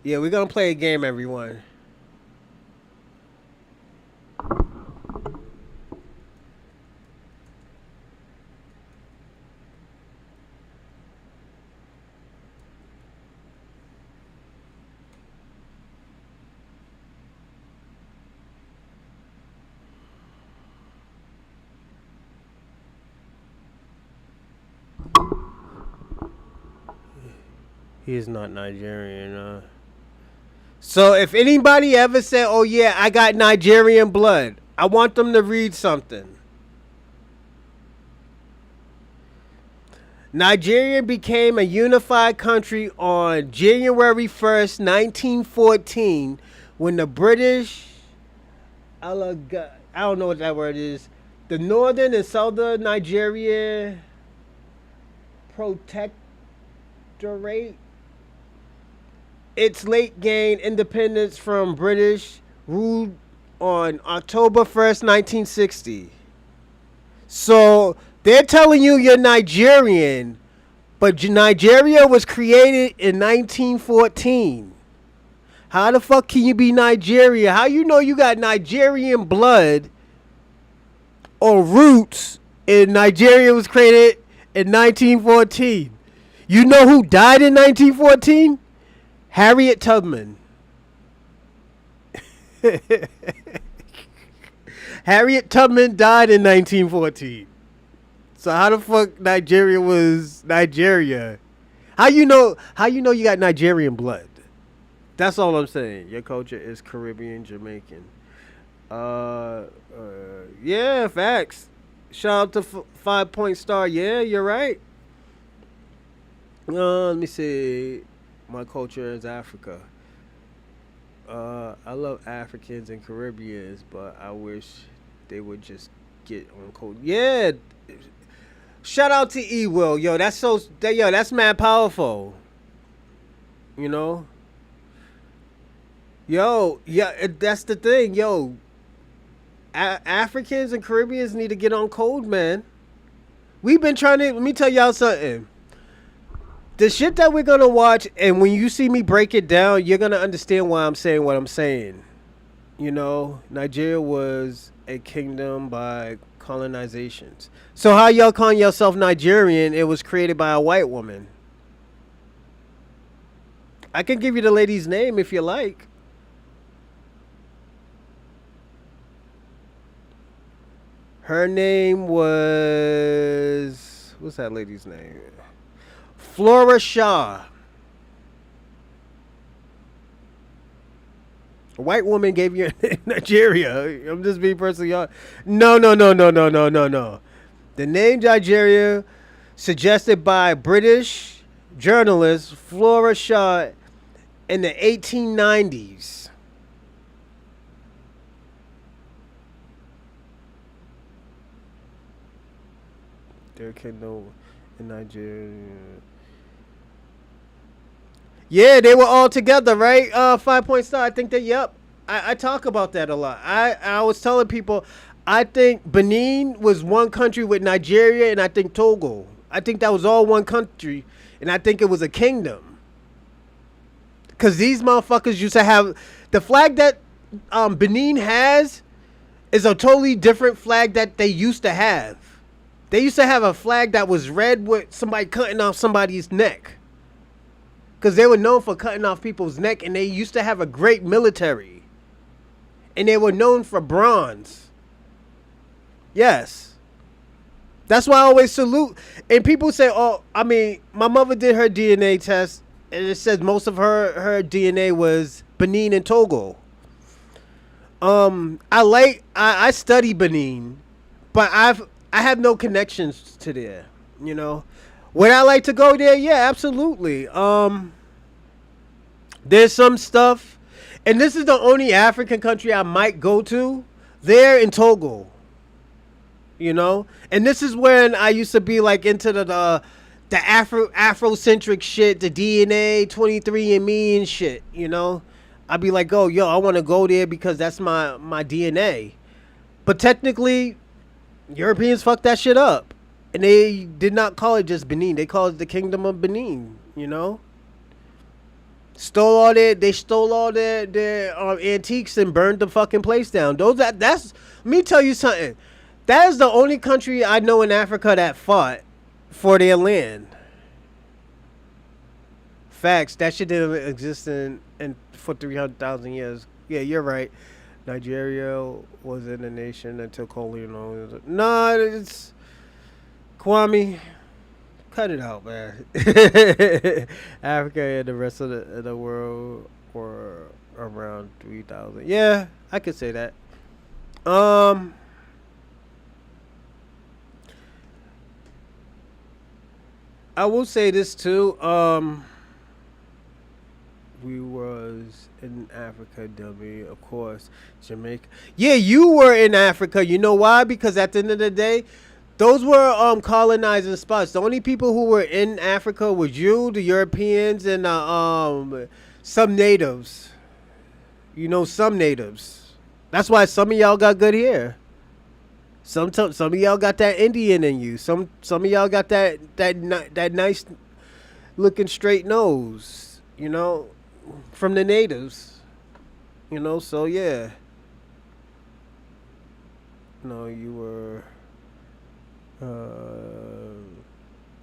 Yeah, we're going to play a game, everyone. He is not Nigerian. So if anybody ever said, "Oh yeah, I got Nigerian blood," I want them to read something. Nigeria became a unified country on January 1st, 1914, when the British, I don't know what that word is, the northern and southern Nigeria protectorate, its late gained independence from British rule on October 1st, 1960. So they're telling you you're Nigerian, but Nigeria was created in 1914. How the fuck can you be Nigeria? How you know you got Nigerian blood or roots and Nigeria was created in 1914? You know who died in 1914? Harriet Tubman. Harriet Tubman died in 1914. So how the fuck Nigeria was Nigeria? How you know you got Nigerian blood? That's all I'm saying. Your culture is Caribbean Jamaican. Uh, yeah, facts. Shout out to 5 Point Star. Yeah, you're right. Let me see. My culture is Africa. I love Africans and Caribbeans, but I wish they would just get on code. Yeah. Shout out to E Will. Yo, that's mad powerful. You know? Yo, yeah, that's the thing. Yo, Africans and Caribbeans need to get on code, man. We've been trying to, let me tell y'all something. The shit that we're gonna watch, and when you see me break it down, you're gonna understand why I'm saying what I'm saying. You know, Nigeria was a kingdom by colonizations. So how y'all calling yourself Nigerian? It was created by a white woman. I can give you the lady's name if you like. Her name was, what's that lady's name? Flora Shaw. A white woman gave you Nigeria. I'm just being personally honest. No, no, no, no, no, no, no, no. The name Nigeria, suggested by British journalist Flora Shaw in the 1890s. There can no in Nigeria. Yeah, they were all together, right? 5 Point Star. I think that. Yep. I talk about that a lot. I was telling people, I think Benin was one country with Nigeria, and I think Togo. I think that was all one country, and I think it was a kingdom. Cause these motherfuckers used to have the flag that Benin has is a totally different flag that they used to have. They used to have a flag that was red with somebody cutting off somebody's neck. Because they were known for cutting off people's neck, and they used to have a great military. And they were known for bronze. Yes. That's why I always salute. And people say, oh, I mean, my mother did her DNA test, and it says most of her DNA was Benin and Togo. I study Benin, but I have no connections to there, you know. Would I like to go there? Yeah, absolutely. There's some stuff, and this is the only African country I might go to. There in Togo, you know. And this is when I used to be like into the Afrocentric shit, the DNA, 23andMe and shit, you know. I'd be like, oh, yo, I want to go there because that's my DNA. But technically, Europeans fucked that shit up. And they did not call it just Benin. They called it the Kingdom of Benin, you know? They stole all their antiques and burned the fucking place down. That's, let me tell you something. That is the only country I know in Africa that fought for their land. Facts. That shit didn't exist in for 300,000 years. Yeah, you're right. Nigeria wasn't a nation until colonialism. No, it's Kwame. Cut it out, man. Africa and the rest of the world were around 3,000. Yeah, I could say that. Um, I will say this too. We was in Africa, dummy, of course. Jamaica. Yeah, you were in Africa. You know why? Because at the end of the day, those were colonizing spots. The only people who were in Africa was you, the Europeans, and some natives. You know, some natives. That's why some of y'all got good hair. Some of y'all got that Indian in you. Some of y'all got that nice looking straight nose. You know, from the natives. You know, so yeah. No, uh,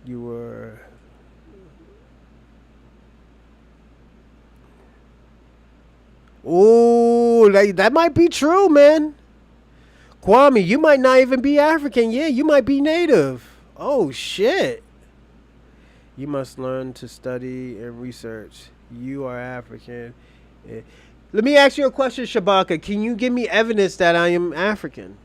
you were. Ooh, that might be true, man. Kwame, you might not even be African. Yeah, you might be native. Oh shit. You must learn to study and research. You are African. Eh. Let me ask you a question, Shabaka. Can you give me evidence that I am African?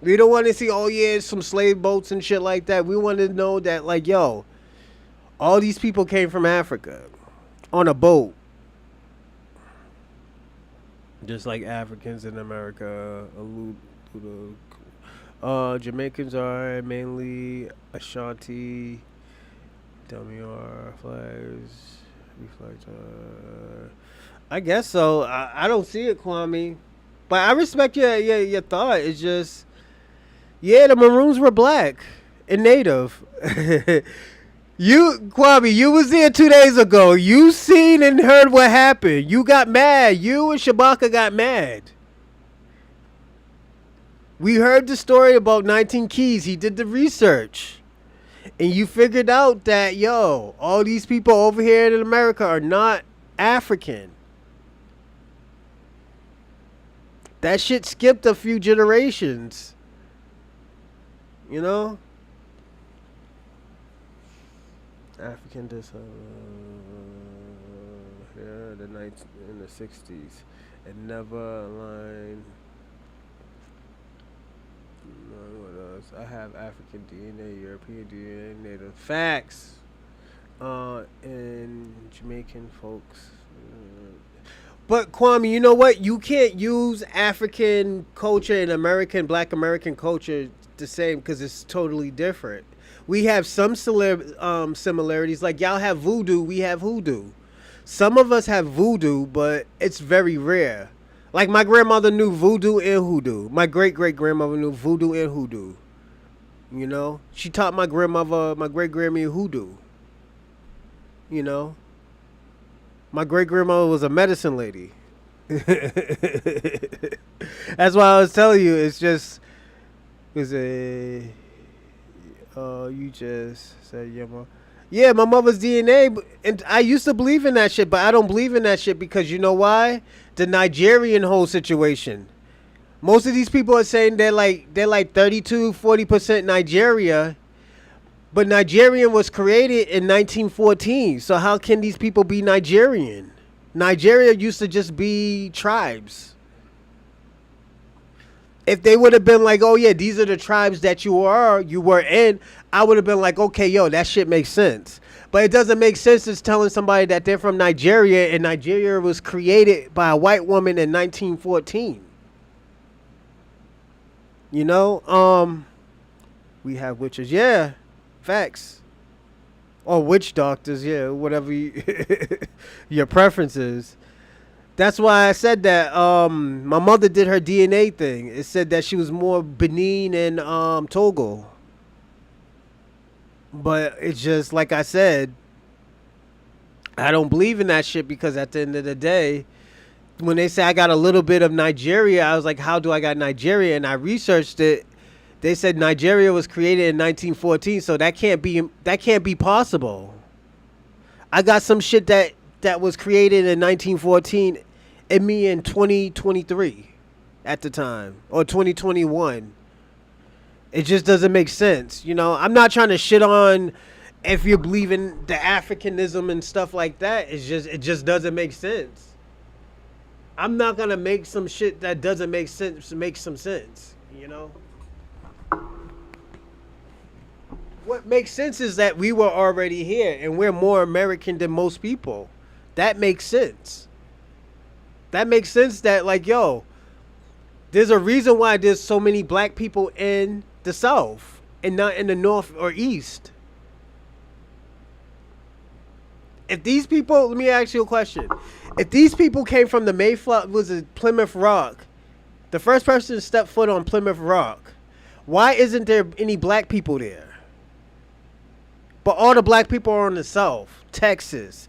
We don't want to see, oh yeah, some slave boats and shit like that. We want to know that, like, yo, all these people came from Africa on a boat. Just like Africans in America allude to Jamaicans are mainly Ashanti, Damiar flags, reflect. I guess so. I don't see it, Kwame, but I respect your thought. It's just, yeah, the Maroons were black and native. You, Kwame, you was there 2 days ago. You seen and heard what happened. You got mad. You and Shabaka got mad. We heard the story about 19 Keys. He did the research. And you figured out that, yo, all these people over here in America are not African. That shit skipped a few generations. You know? African yeah, the night in the 60s. And never aligned. What else? I have African DNA, European DNA, Native facts. And Jamaican folks. But Kwame, you know what? You can't use African culture and Black American culture the same because it's totally different. We have some similarities. Like y'all have voodoo, we have hoodoo. Some of us have voodoo, but it's very rare. Like my grandmother knew voodoo and hoodoo. My great grandmother knew voodoo and hoodoo. You know, she taught my great grandmother hoodoo. You know, my great grandmother was a medicine lady. That's why I was telling you. It's just was a. You just said yeah, mom. Yeah, my mother's DNA, and I used to believe in that shit, but I don't believe in that shit because you know why? The Nigerian whole situation. Most of these people are saying they're like 32-40% Nigeria, but Nigerian was created in 1914. So how can these people be Nigerian? Nigeria used to just be tribes. If they would have been like, oh yeah, these are the tribes that you were in, I would have been like, okay, yo, that shit makes sense. But it doesn't make sense as telling somebody that they're from Nigeria and Nigeria was created by a white woman in 1914. You know, we have witches, yeah, facts, or witch doctors, yeah, whatever your preference is. That's why I said that my mother did her DNA thing. It said that she was more Benin and Togo. But it's just like I said, I don't believe in that shit because at the end of the day, when they say I got a little bit of Nigeria, I was like, how do I got Nigeria? And I researched it. They said Nigeria was created in 1914, so that can't be possible. I got some shit that was created in 1914 and me in 2023. at the time, or 2021. It just doesn't make sense. I'm not trying to shit on if you believe in the Africanism and stuff like that. It just doesn't make sense. I'm not gonna make some shit that doesn't make sense make some sense. What makes sense is that we were already here and we're more American than most people. That makes sense. That makes sense that, like, yo, there's a reason why there's so many black people in the South and not in the North or East. If these people, let me ask you a question. If these people came from the Mayflower, was it Plymouth Rock, the first person to step foot on Plymouth Rock, why isn't there any black people there? But all the black people are in the South, Texas,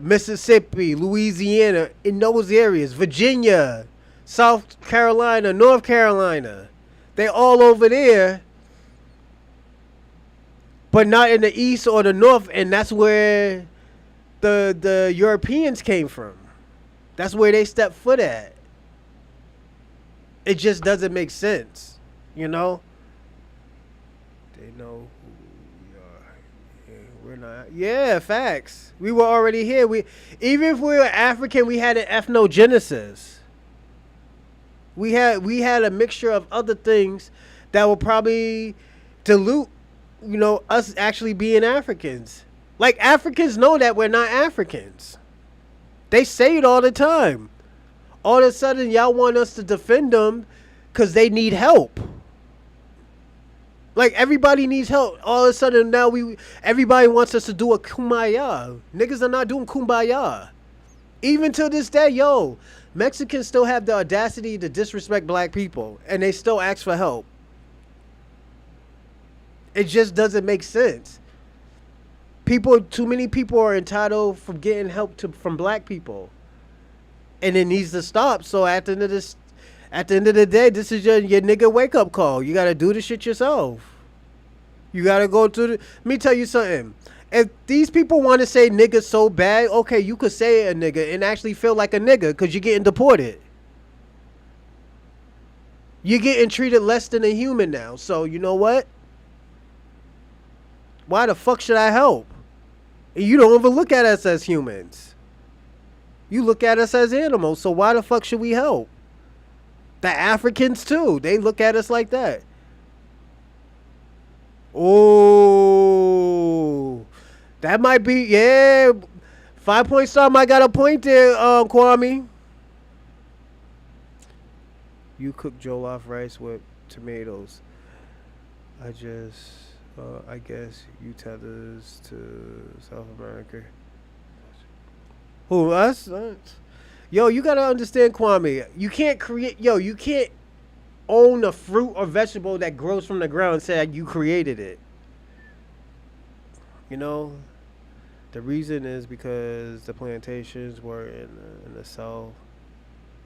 Mississippi, Louisiana, in those areas, Virginia, South Carolina, North Carolina. They all over there, but not in the East or the North, and that's where the Europeans came from. That's where they stepped foot at. It just doesn't make sense, They know who we are. Yeah, we're not. Yeah, facts. We were already here. Even if we were African, we had an ethnogenesis. We had a mixture of other things that will probably dilute, us actually being Africans. Like, Africans know that we're not Africans. They say it all the time. All of a sudden, y'all want us to defend them because they need help. Like, everybody needs help. All of a sudden, now everybody wants us to do a kumbaya. Niggas are not doing kumbaya. Even to this day, yo, Mexicans still have the audacity to disrespect black people, and they still ask for help. It just doesn't make sense. Too many people are entitled from getting help from black people, and it needs to stop. So at the end of the day, this is your nigga wake up call. You gotta do the shit yourself. You gotta go to let me tell you something. If these people want to say nigga so bad, okay, you could say a nigga and actually feel like a nigga because you're getting deported. You're getting treated less than a human now. So you know what? Why the fuck should I help? And you don't even look at us as humans. You look at us as animals. So why the fuck should we help? The Africans too. They look at us like that. Oh, that might be, yeah. 5 Point Star might got a point there, Kwame. You cook jollof rice with tomatoes. I guess you tethers to South America. Who, us? Yo, you gotta understand, Kwame. You can't own a fruit or vegetable that grows from the ground and say you created it. The reason is because the plantations were in the South.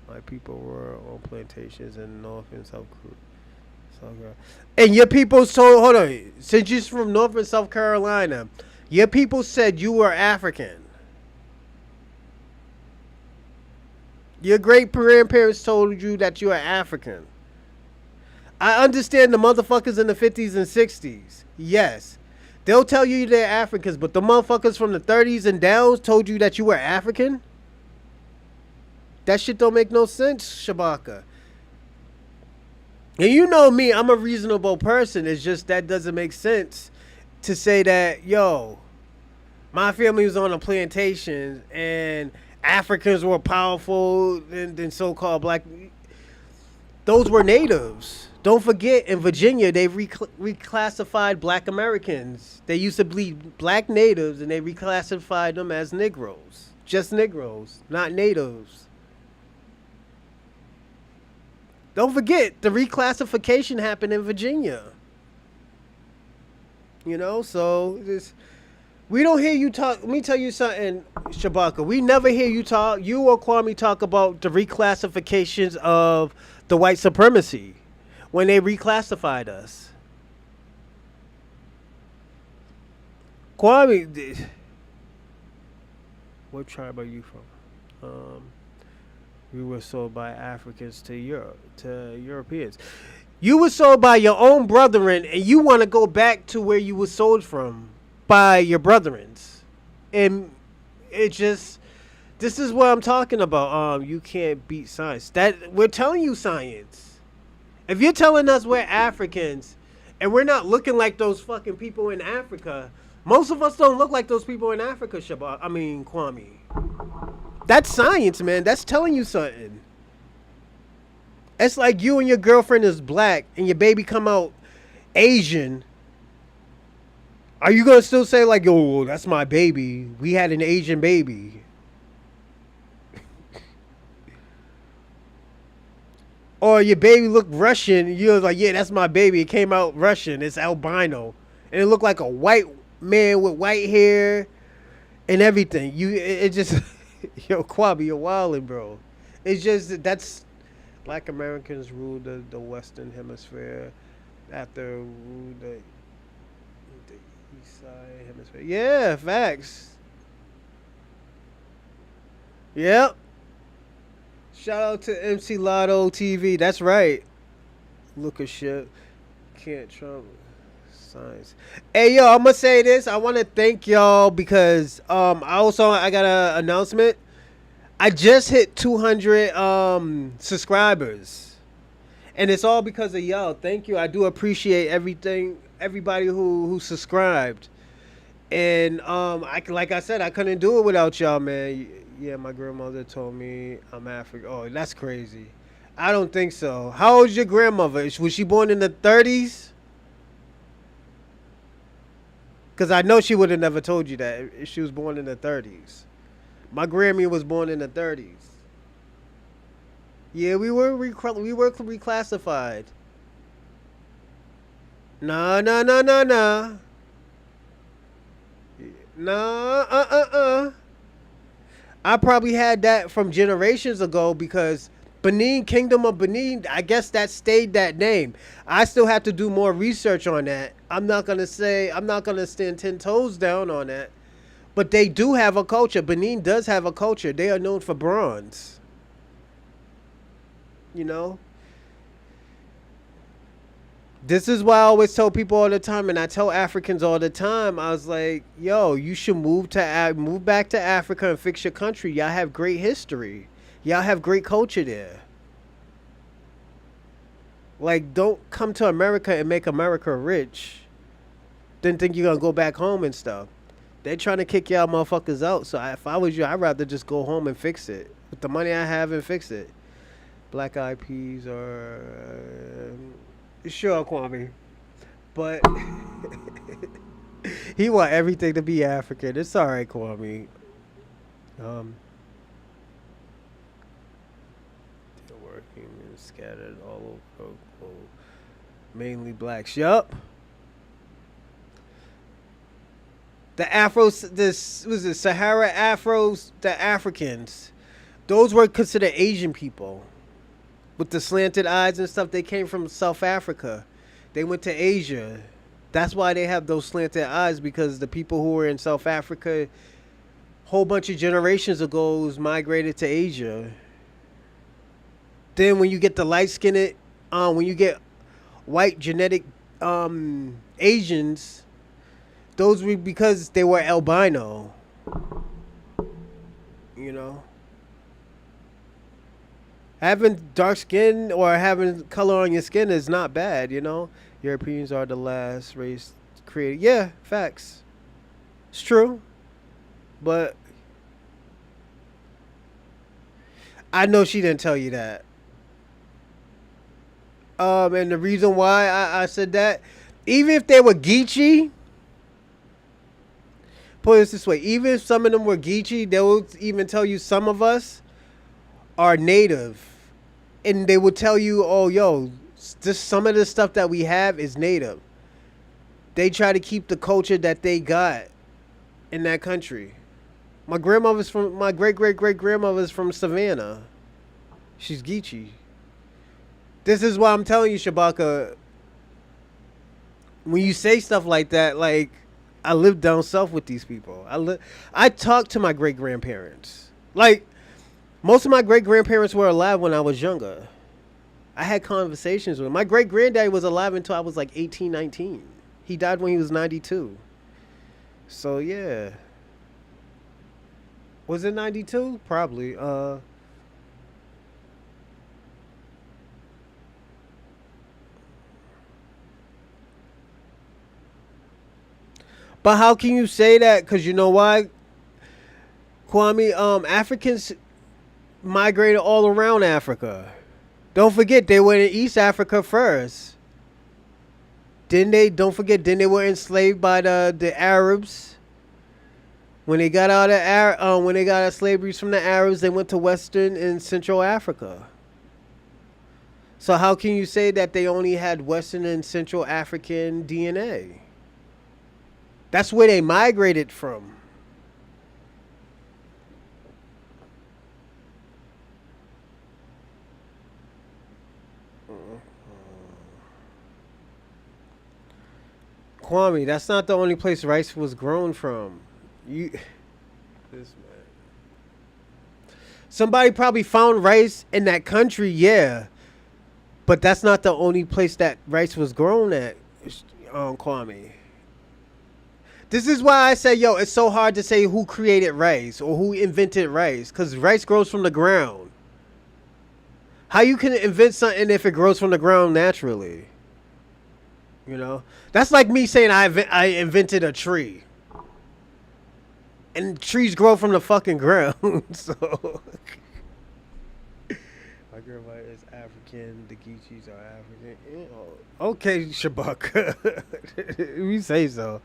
My people were on plantations in North and South Carolina. And your people told, hold on, since you're from North and South Carolina, your people said you were African. Your great grandparents told you that you are African. I understand the motherfuckers in the 50s and 60s. Yes. They'll tell you they're Africans, but the motherfuckers from the 30s and down told you that you were African? That shit don't make no sense, Shabaka. And you know me, I'm a reasonable person. It's just that doesn't make sense to say that, yo, my family was on a plantation and Africans were powerful than so-called black. Those were natives. Don't forget, in Virginia, they reclassified black Americans. They used to be black natives, and they reclassified them as Negroes. Just Negroes, not natives. Don't forget, the reclassification happened in Virginia. So we don't hear you talk. Let me tell you something, Shabaka. We never hear you or Kwame talk about the reclassifications of the white supremacy when they reclassified us. Kwame, what tribe are you from? We were sold by Africans to Europeans. You were sold by your own brethren, and you want to go back to where you were sold from by your brethrens. And it just, this is what I'm talking about. You can't beat science. That we're telling you science. If you're telling us we're Africans and we're not looking like those fucking people in Africa, most of us don't look like those people in Africa, Kwame. That's science, man. That's telling you something. It's like you and your girlfriend is black and your baby come out Asian. Are you gonna still say like, "Oh, that's my baby. We had an Asian baby"? Or your baby looked Russian, you're like, "Yeah, that's my baby. It came out Russian. It's albino, and it looked like a white man with white hair and everything." It just, yo, Kwabi, you're wildin', bro. It's just that's Black Americans ruled the Western Hemisphere after ruled the East Side Hemisphere. Yeah, facts. Yep. Shout out to MC Lotto TV. That's right. Look at shit. Can't Trump science. Hey yo, I'm gonna say this. I want to thank y'all because I got an announcement. I just hit 200 subscribers, and it's all because of y'all. Thank you. I do appreciate everybody who subscribed. And like I said, I couldn't do it without y'all, man. Yeah, my grandmother told me I'm African. Oh, that's crazy. I don't think so. How old's your grandmother? Was she born in the 30s? Because I know she would have never told you that if she was born in the 30s. My Grammy was born in the 30s. Yeah, we were reclassified. Nah, nah, nah, nah, nah. Nah, I probably had that from generations ago because Benin, Kingdom of Benin, I guess that stayed that name. I still have to do more research on that. I'm not going to stand 10 toes down on that. But they do have a culture. Benin does have a culture. They are known for bronze. You know? This is why I always tell people all the time, and I tell Africans all the time, I was like, yo, you should move back to Africa and fix your country. Y'all have great history. Y'all have great culture there. Like, don't come to America and make America rich. Then think you're going to go back home and stuff. They're trying to kick y'all motherfuckers out. So if I was you, I'd rather just go home and fix it. With the money I have and fix it. Black Eyed Peas are... sure, Kwame. But he want everything to be African. It's all right, Kwame. They're working and scattered all over the globe. Mainly blacks. Yup. The Afros, this was it, Sahara Afros, the Africans. Those were considered Asian people. With the slanted eyes and stuff, they came from South Africa. They went to Asia. That's why they have those slanted eyes, because the people who were in South Africa, whole bunch of generations ago, migrated to Asia. Then when you get the light-skinned, when you get white genetic Asians, those were because they were albino. You know? Having dark skin or having color on your skin is not bad, you know? Europeans are the last race created. Yeah, facts. It's true. But I know she didn't tell you that. And the reason why I said that, even if they were Geechee, put it this way, even if some of them were Geechee, they will even tell you some of us are native, and they would tell you, oh, yo, this, some of the stuff that we have is native. They try to keep the culture that they got in that country. My great-great-great-grandmother's from Savannah. She's Geechee. This is why I'm telling you, Shabaka, when you say stuff like that, like, I lived down south with these people. I talked to my great-grandparents. Like, Most of my great grandparents were alive when I was younger. I had conversations with them. My great granddaddy was alive until I was like 18, 19. He died when he was 92. So yeah. Was it 92? Probably. But how can you say that? Because you know why, Kwame? Africans migrated all around Africa. Don't forget they were in East Africa first. Didn't they? Don't forget, then they were enslaved by the Arabs. When they got out of when they got out of slavery from the Arabs, they went to Western and Central Africa. So how can you say that they only had Western and Central African DNA? That's where they migrated from. Kwame, that's not the only place rice was grown from. You, this man. Somebody probably found rice in that country, yeah, but that's not the only place that rice was grown at. Kwame. This is why I say, yo, it's so hard to say who created rice or who invented rice, because rice grows from the ground. How you can invent something if it grows from the ground naturally? You know, that's like me saying I invented a tree, and trees grow from the fucking ground. So my grandma is African. The Geechees are African. Okay, Shabaka. We say so.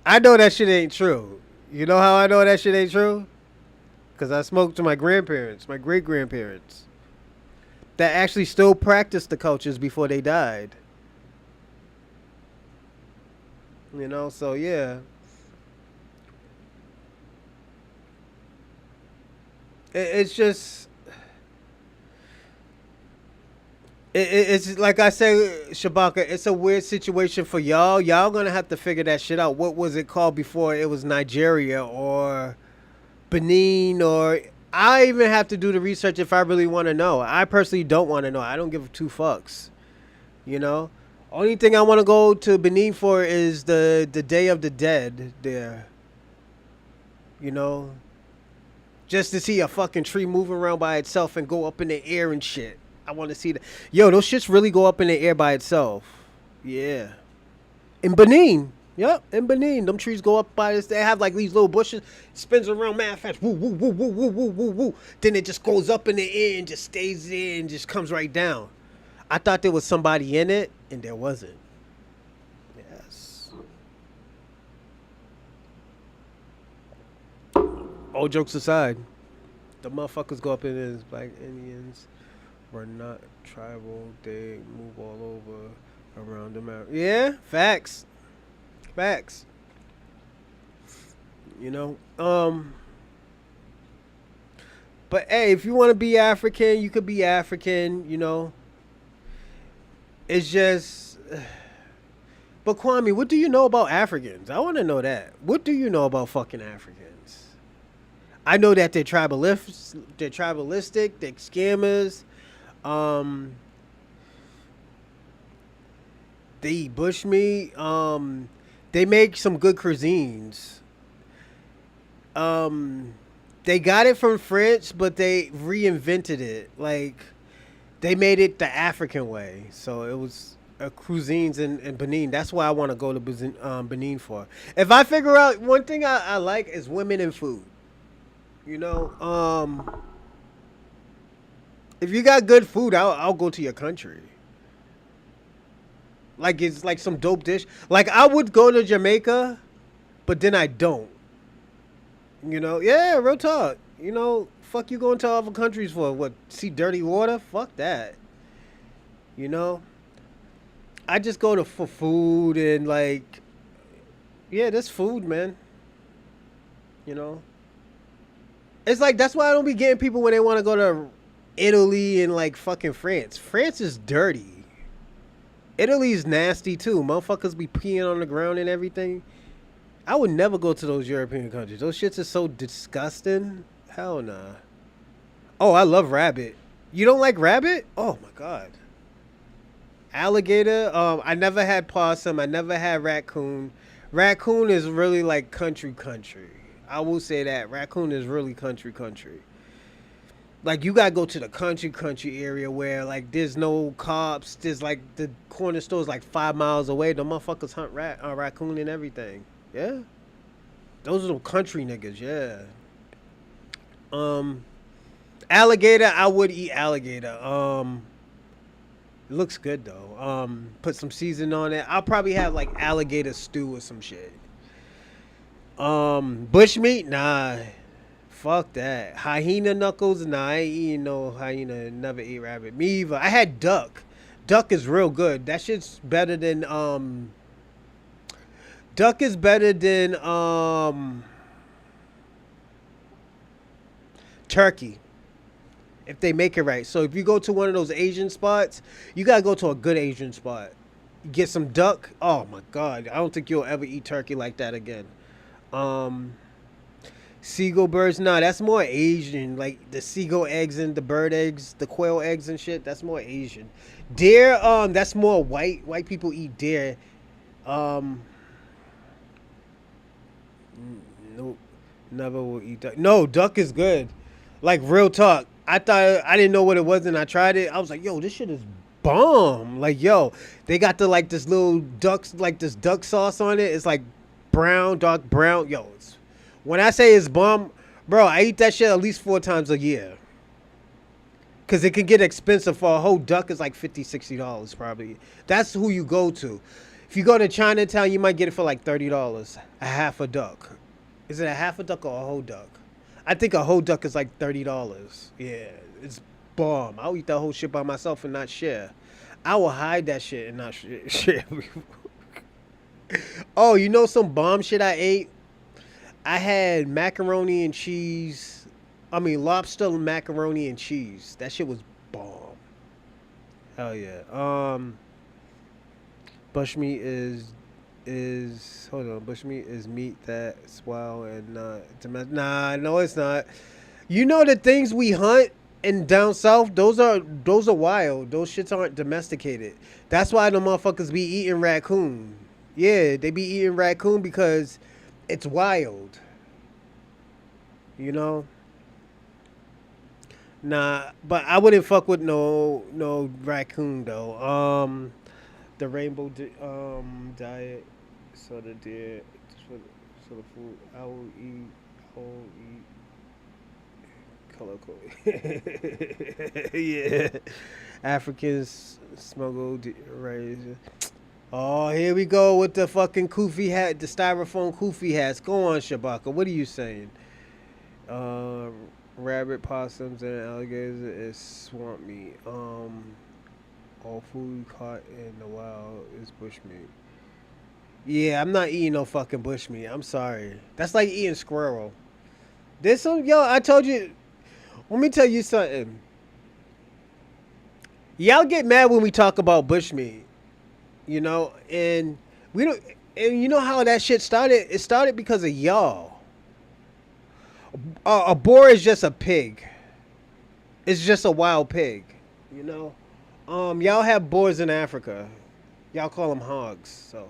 I know that shit ain't true. You know how I know that shit ain't true? Because I spoke to my grandparents, my great grandparents, that actually still practiced the cultures before they died. You know, so yeah. It's just it's like I say, Shabaka. It's a weird situation for y'all. Y'all gonna have to figure that shit out. What was it called before it was Nigeria or Benin? Or I even have to do the research if I really want to know. I personally don't want to know. I don't give two fucks. You know. Only thing I want to go to Benin for is the Day of the Dead there. You know, just to see a fucking tree move around by itself and go up in the air and shit. I want to see that. Yo, those shits really go up in the air by itself. Yeah. In Benin. Yep, in Benin. Them trees go up by this. They have like these little bushes. Spins around mad fast. Woo, woo, woo, woo, woo, woo, woo, woo. Then it just goes up in the air and just stays there and just comes right down. I thought there was somebody in it, and there wasn't. Yes. All jokes aside, the motherfuckers go up in there as black Indians. We're not tribal. They move all over around the map. Yeah, facts. Facts. You know. But hey, if you want to be African, you could be African, you know. It's just but Kwame, what do you know about Africans? I want to know that. What do you know about fucking Africans? I know that they're tribalistic, they're scammers. Um, they eat bushmeat. They make some good cuisines. Um, they got it from French, but they reinvented it. Like they made it the African way. So it was cuisines in Benin. That's why I want to go to Benin for. If I figure out one thing I like is women and food. You know, if you got good food, I'll go to your country. Like it's like some dope dish. Like I would go to Jamaica, but then I don't. You know, yeah, real talk. You know, fuck you going to other countries for what? See dirty water? Fuck that. You know, I just go to for food and like, yeah, that's food, man. You know, it's like that's why I don't be getting people when they want to go to Italy and like fucking France. France is dirty. Italy's nasty too. Motherfuckers be peeing on the ground and everything. I would never go to those European countries. Those shits are so disgusting. Hell nah. Oh, I love rabbit. You don't like rabbit? Oh my god. Alligator. I never had possum. I never had raccoon. Raccoon is really like country country. I will say that raccoon is really country country. Like you gotta go to the country area where like there's no cops. There's like the corner store is like 5 miles away. The motherfuckers hunt raccoon and everything. Yeah, those are the country niggas. Yeah. Um, Alligator. I would eat alligator. It looks good though. Put some seasoning on it. I'll probably have like alligator stew or some shit. Bushmeat, nah. Fuck that. Hyena knuckles, nah. I ain't eating no hyena. Never eat rabbit. Me either. I had duck. Duck is real good. That shit's better than Duck is better than turkey. If they make it right. So if you go to one of those Asian spots, you gotta go to a good Asian spot. Get some duck. Oh my god. I don't think you'll ever eat turkey like that again. Um Seagull birds, nah, that's more Asian. Like the seagull eggs and the bird eggs, the quail eggs and shit, that's more Asian. Deer, that's more white. White people eat deer. Um nope. Never will eat duck. No, duck is good. Like real talk. I thought I didn't know what it was and I tried it. I was like, yo, this shit is bomb. Like, yo, they got the like this little ducks like this duck sauce on it. It's like brown, dark brown. Yo, it's when I say it's bomb, bro, I eat that shit at least 4 times a year. Cause it can get expensive for a whole duck is like $50, $60 probably. That's who you go to. If you go to Chinatown, you might get it for like $30. A half a duck. Is it a half a duck or a whole duck? I think a whole duck is like $30. Yeah, it's bomb. I'll eat that whole shit by myself and not share. I will hide that shit and not share. Oh, you know some bomb shit I ate? I had macaroni and cheese. I mean, lobster macaroni and cheese. That shit was bomb. Hell yeah. Bushmeat is hold on. Bushmeat is meat that's wild and not domestic. Nah, no, it's not. You know the things we hunt in down south. Those are wild. Those shits aren't domesticated. That's why the motherfuckers be eating raccoon. Yeah, they be eating raccoon because it's wild. You know. Nah, but I wouldn't fuck with no raccoon though. The rainbow diet, so the deer, so the food I will eat, whole eat, color code. Yeah, Africans smuggle raise. Oh, here we go with the fucking kufi hat, the styrofoam kufi hats. Go on, Shabaka. What are you saying? Uh, Rabbit, possums, and alligators is swamp meat. All food caught in the wild is bushmeat. Yeah, I'm not eating no fucking bushmeat. I'm sorry. That's like eating squirrel. There's some yo. I told you. Let me tell you something. Y'all get mad when we talk about bushmeat, you know, and we don't. And you know how that shit started? It started because of y'all. A boar is just a pig. It's just a wild pig, you know. Y'all have boars in Africa. Y'all call them hogs. So,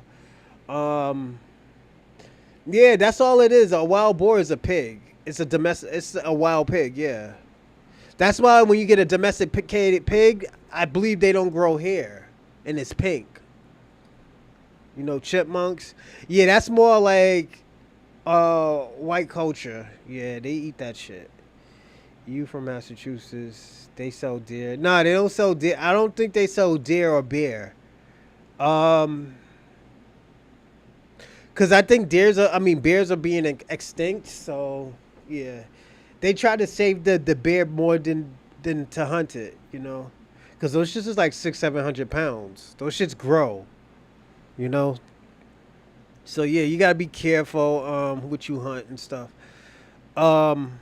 yeah, that's all it is. A wild boar is a pig. It's a domestic. It's a wild pig. Yeah, that's why when you get a domesticated pig, I believe they don't grow hair, and it's pink. You know, chipmunks. Yeah, that's more like white culture. Yeah, they eat that shit. You from Massachusetts? They sell deer. Nah, they don't sell deer. I don't think they sell deer or bear. Cause I think bears are being extinct. So yeah, they try to save the bear more than to hunt it. You know, cause those shits is like 600-700 pounds. Those shits grow. You know. So yeah, you gotta be careful what you hunt and stuff. Um,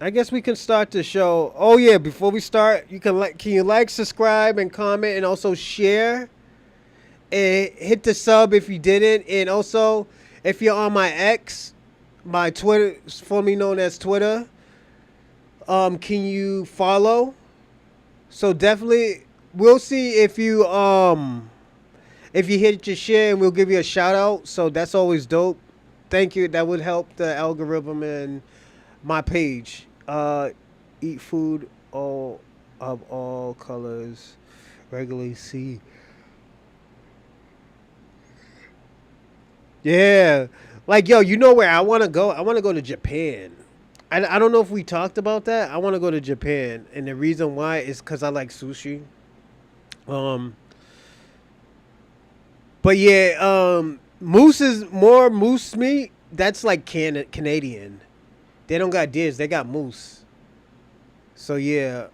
I guess we can start the show. Oh yeah, before we start, can you like, subscribe, and comment, and also share, and hit the sub if you didn't, and also if you're on my X, My Twitter, formerly known as Twitter. Can you follow? So definitely, we'll see if you hit your share and we'll give you a shout out. So that's always dope. Thank you. That would help the algorithm and my page. Eat food all of all colors. Regularly see. Yeah. Like, yo, you know where I want to go? I want to go to Japan. I don't know if we talked about that. I want to go to Japan. And the reason why is because I like sushi. Um, but yeah, moose is more moose meat. That's like Canadian. They don't got deers. They got moose. So yeah.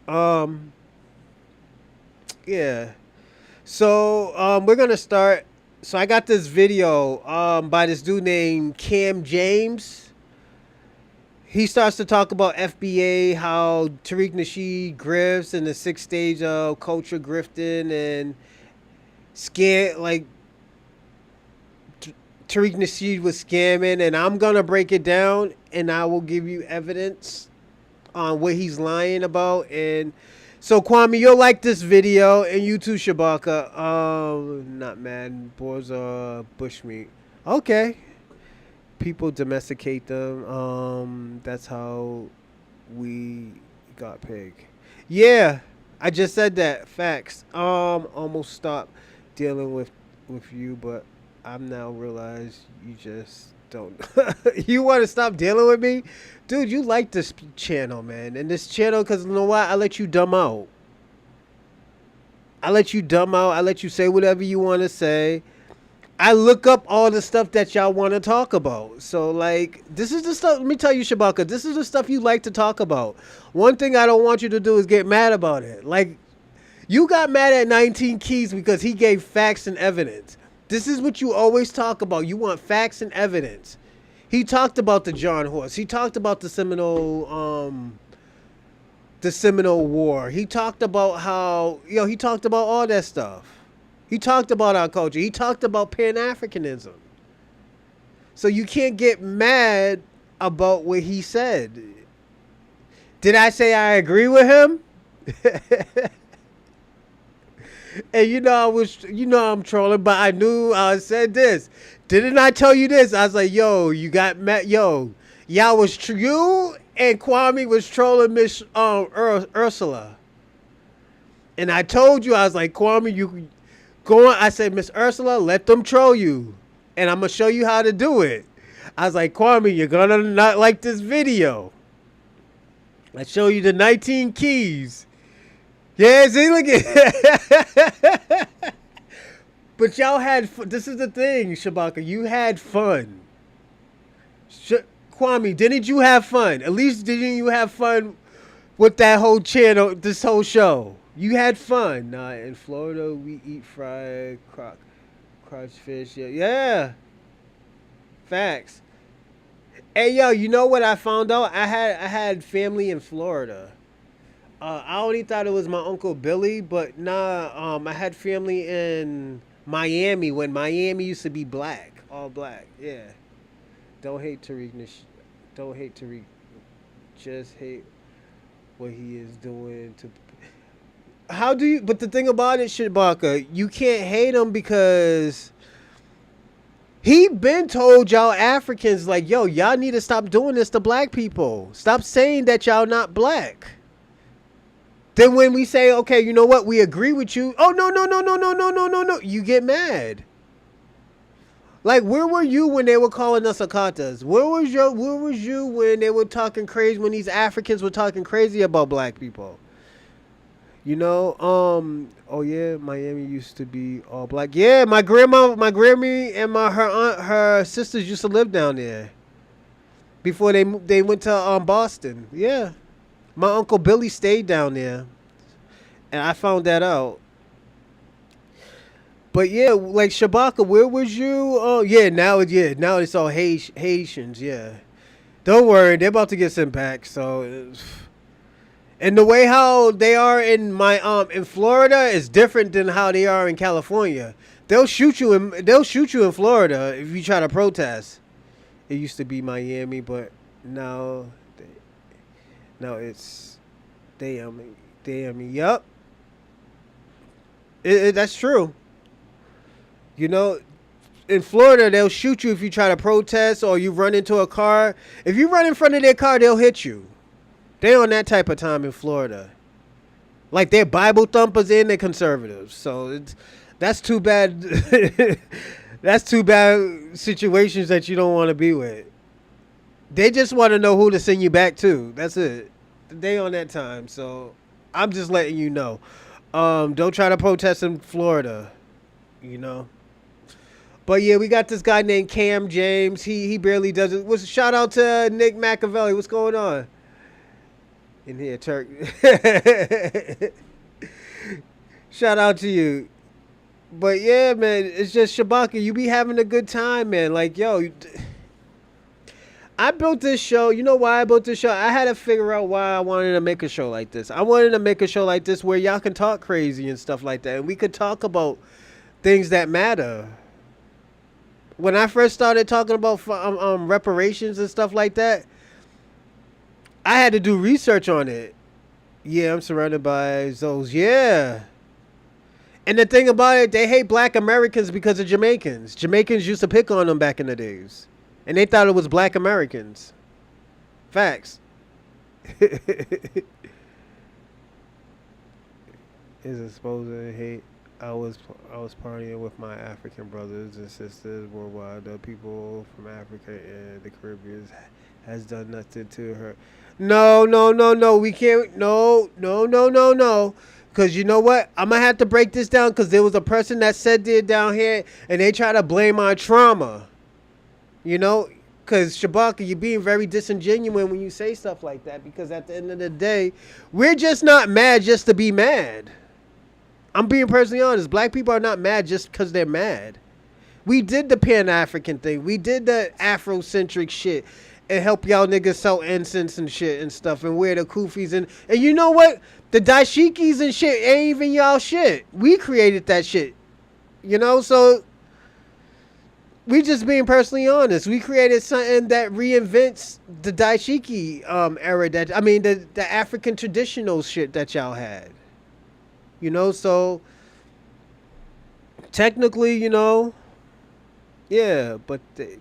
Yeah. So we're gonna start. So I got this video by this dude named Cam James. He starts to talk about FBA, how Tariq Nasheed grifts and the sixth stage of culture grifting and scam, like Tariq Nasheed was scamming, and I'm gonna break it down and I will give you evidence on what he's lying about. And so Kwame, you'll like this video, and you too, Shabaka. Not mad, boars are bushmeat. Okay, people domesticate them. That's how we got pig. Yeah, I just said that. Facts. Almost stopped dealing with you, but I'm now realize you just don't. You want to stop dealing with me, dude? You like this channel, man, and this channel because you know why? I let you dumb out. I let you dumb out. I let you say whatever you want to say. I look up all the stuff that y'all want to talk about. So, like, this is the stuff. Let me tell you, Shabaka, this is the stuff you like to talk about. One thing I don't want you to do is get mad about it. Like, you got mad at 19 Keys because he gave facts and evidence. This is what you always talk about. You want facts and evidence. He talked about the John Horse. He talked about the Seminole War. He talked about how, he talked about all that stuff. He talked about our culture. He talked about Pan-Africanism. So you can't get mad about what he said. Did I say I agree with him? And I'm trolling, but I knew I said this. Didn't I tell you this? I was like, yo, you got mad. Yo, y'all was you and Kwame was trolling Miss Ursula. And I told you, I was like, Kwame, you go on. I said, Miss Ursula, let them troll you. And I'm going to show you how to do it. I was like, Kwame, you're going to not like this video. I show you the 19 keys. Yeah, see, look at But y'all had fun. This is the thing, Shabaka. You had fun. Kwame, didn't you have fun? At least didn't you have fun with that whole channel, this whole show? You had fun. Nah, in Florida, we eat fried crotch fish. Yeah. Facts. Hey, yo, you know what I found out? I had family in Florida. I only thought it was my Uncle Billy, but nah, I had family in Miami when Miami used to be black. All black. Yeah. Don't hate Tariq. Don't hate Tariq. Just hate what he is doing to. How do you? But the thing about it, Shabaka, you can't hate him because he been told y'all Africans like, yo, y'all need to stop doing this to black people. Stop saying that y'all not black. Then when we say, okay, you know what, we agree with you. Oh no, you get mad. Like, where were you when they were calling us Akatas? Where was you when they were talking crazy, when these Africans were talking crazy about black people? Oh yeah, Miami used to be all black. Yeah, my Grammy and her sisters used to live down there before they went to Boston. Yeah. My Uncle Billy stayed down there, and I found that out. But yeah, like Shabaka, where was you? Oh yeah, now it's all Haitians. Yeah, don't worry, they're about to get sent back. So, and the way how they are in Florida is different than how they are in California. They'll shoot you in Florida if you try to protest. It used to be Miami, but now, now it's Miami. Miami. Yup, that's true. You know, in Florida, they'll shoot you if you try to protest or you run into a car. If you run in front of their car, they'll hit you. They on that type of time in Florida. Like they're Bible thumpers and they're conservatives. So that's too bad. That's too bad situations that you don't want to be with. They just want to know who to send you back to. That's it. They on that time. So I'm just letting you know. Don't try to protest in Florida. You know. But yeah, we got this guy named Cam James. He barely does it. Shout out to Nick Machiavelli. What's going on in here, Turk? Shout out to you. But yeah, man, it's just Shabaka. You be having a good time, man. Like, yo, I built this show. You know why I built this show? I had to figure out why I wanted to make a show like this. I wanted to make a show like this where y'all can talk crazy and stuff like that. And we could talk about things that matter. When I first started talking about reparations and stuff like that, I had to do research on it. Yeah, I'm surrounded by those. Yeah. And the thing about it, they hate black Americans because of Jamaicans. Jamaicans used to pick on them back in the days. And they thought it was black Americans. Facts. Is it supposed to hate? I was partying with my African brothers and sisters worldwide. The people from Africa and the Caribbean has done nothing to her. No. We can't. No. Because you know what? I'm going to have to break this down because there was a person that said it down here and they try to blame our trauma. You know? Because, Shabaka, you're being very disingenuous when you say stuff like that because at the end of the day, we're just not mad just to be mad. I'm being personally honest. Black people are not mad just because they're mad. We did the Pan-African thing. We did the Afrocentric shit and help y'all niggas sell incense and shit and stuff and wear the kufis. And you know what? The dashikis and shit ain't even y'all shit. We created that shit. You know? So, we just being personally honest. We created something that reinvents the dashiki era. The African traditional shit that y'all had. You know? So, technically, you know... Yeah, but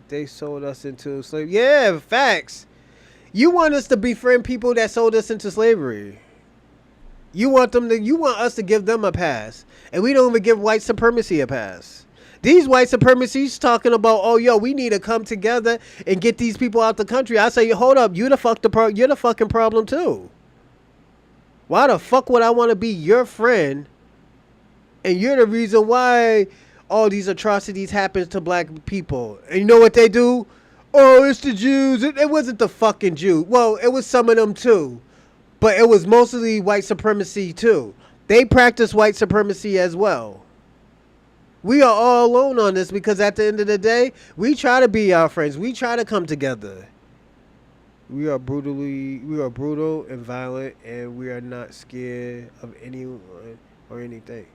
they sold us into slavery. Yeah, facts. You want us to befriend people that sold us into slavery. You want us to give them a pass. And we don't even give white supremacy a pass. These white supremacists talking about, oh, yo, we need to come together and get these people out the country. I say, hold up, you're the fucking problem too. Why the fuck would I want to be your friend and you're the reason why all these atrocities happen to black people? And you know what they do? Oh, it's the Jews. It wasn't the fucking Jews. Well, it was some of them too. But it was mostly white supremacy too. They practice white supremacy as well. We are all alone on this because at the end of the day, we try to be our friends. We try to come together. We are brutal and violent, and we are not scared of anyone or anything.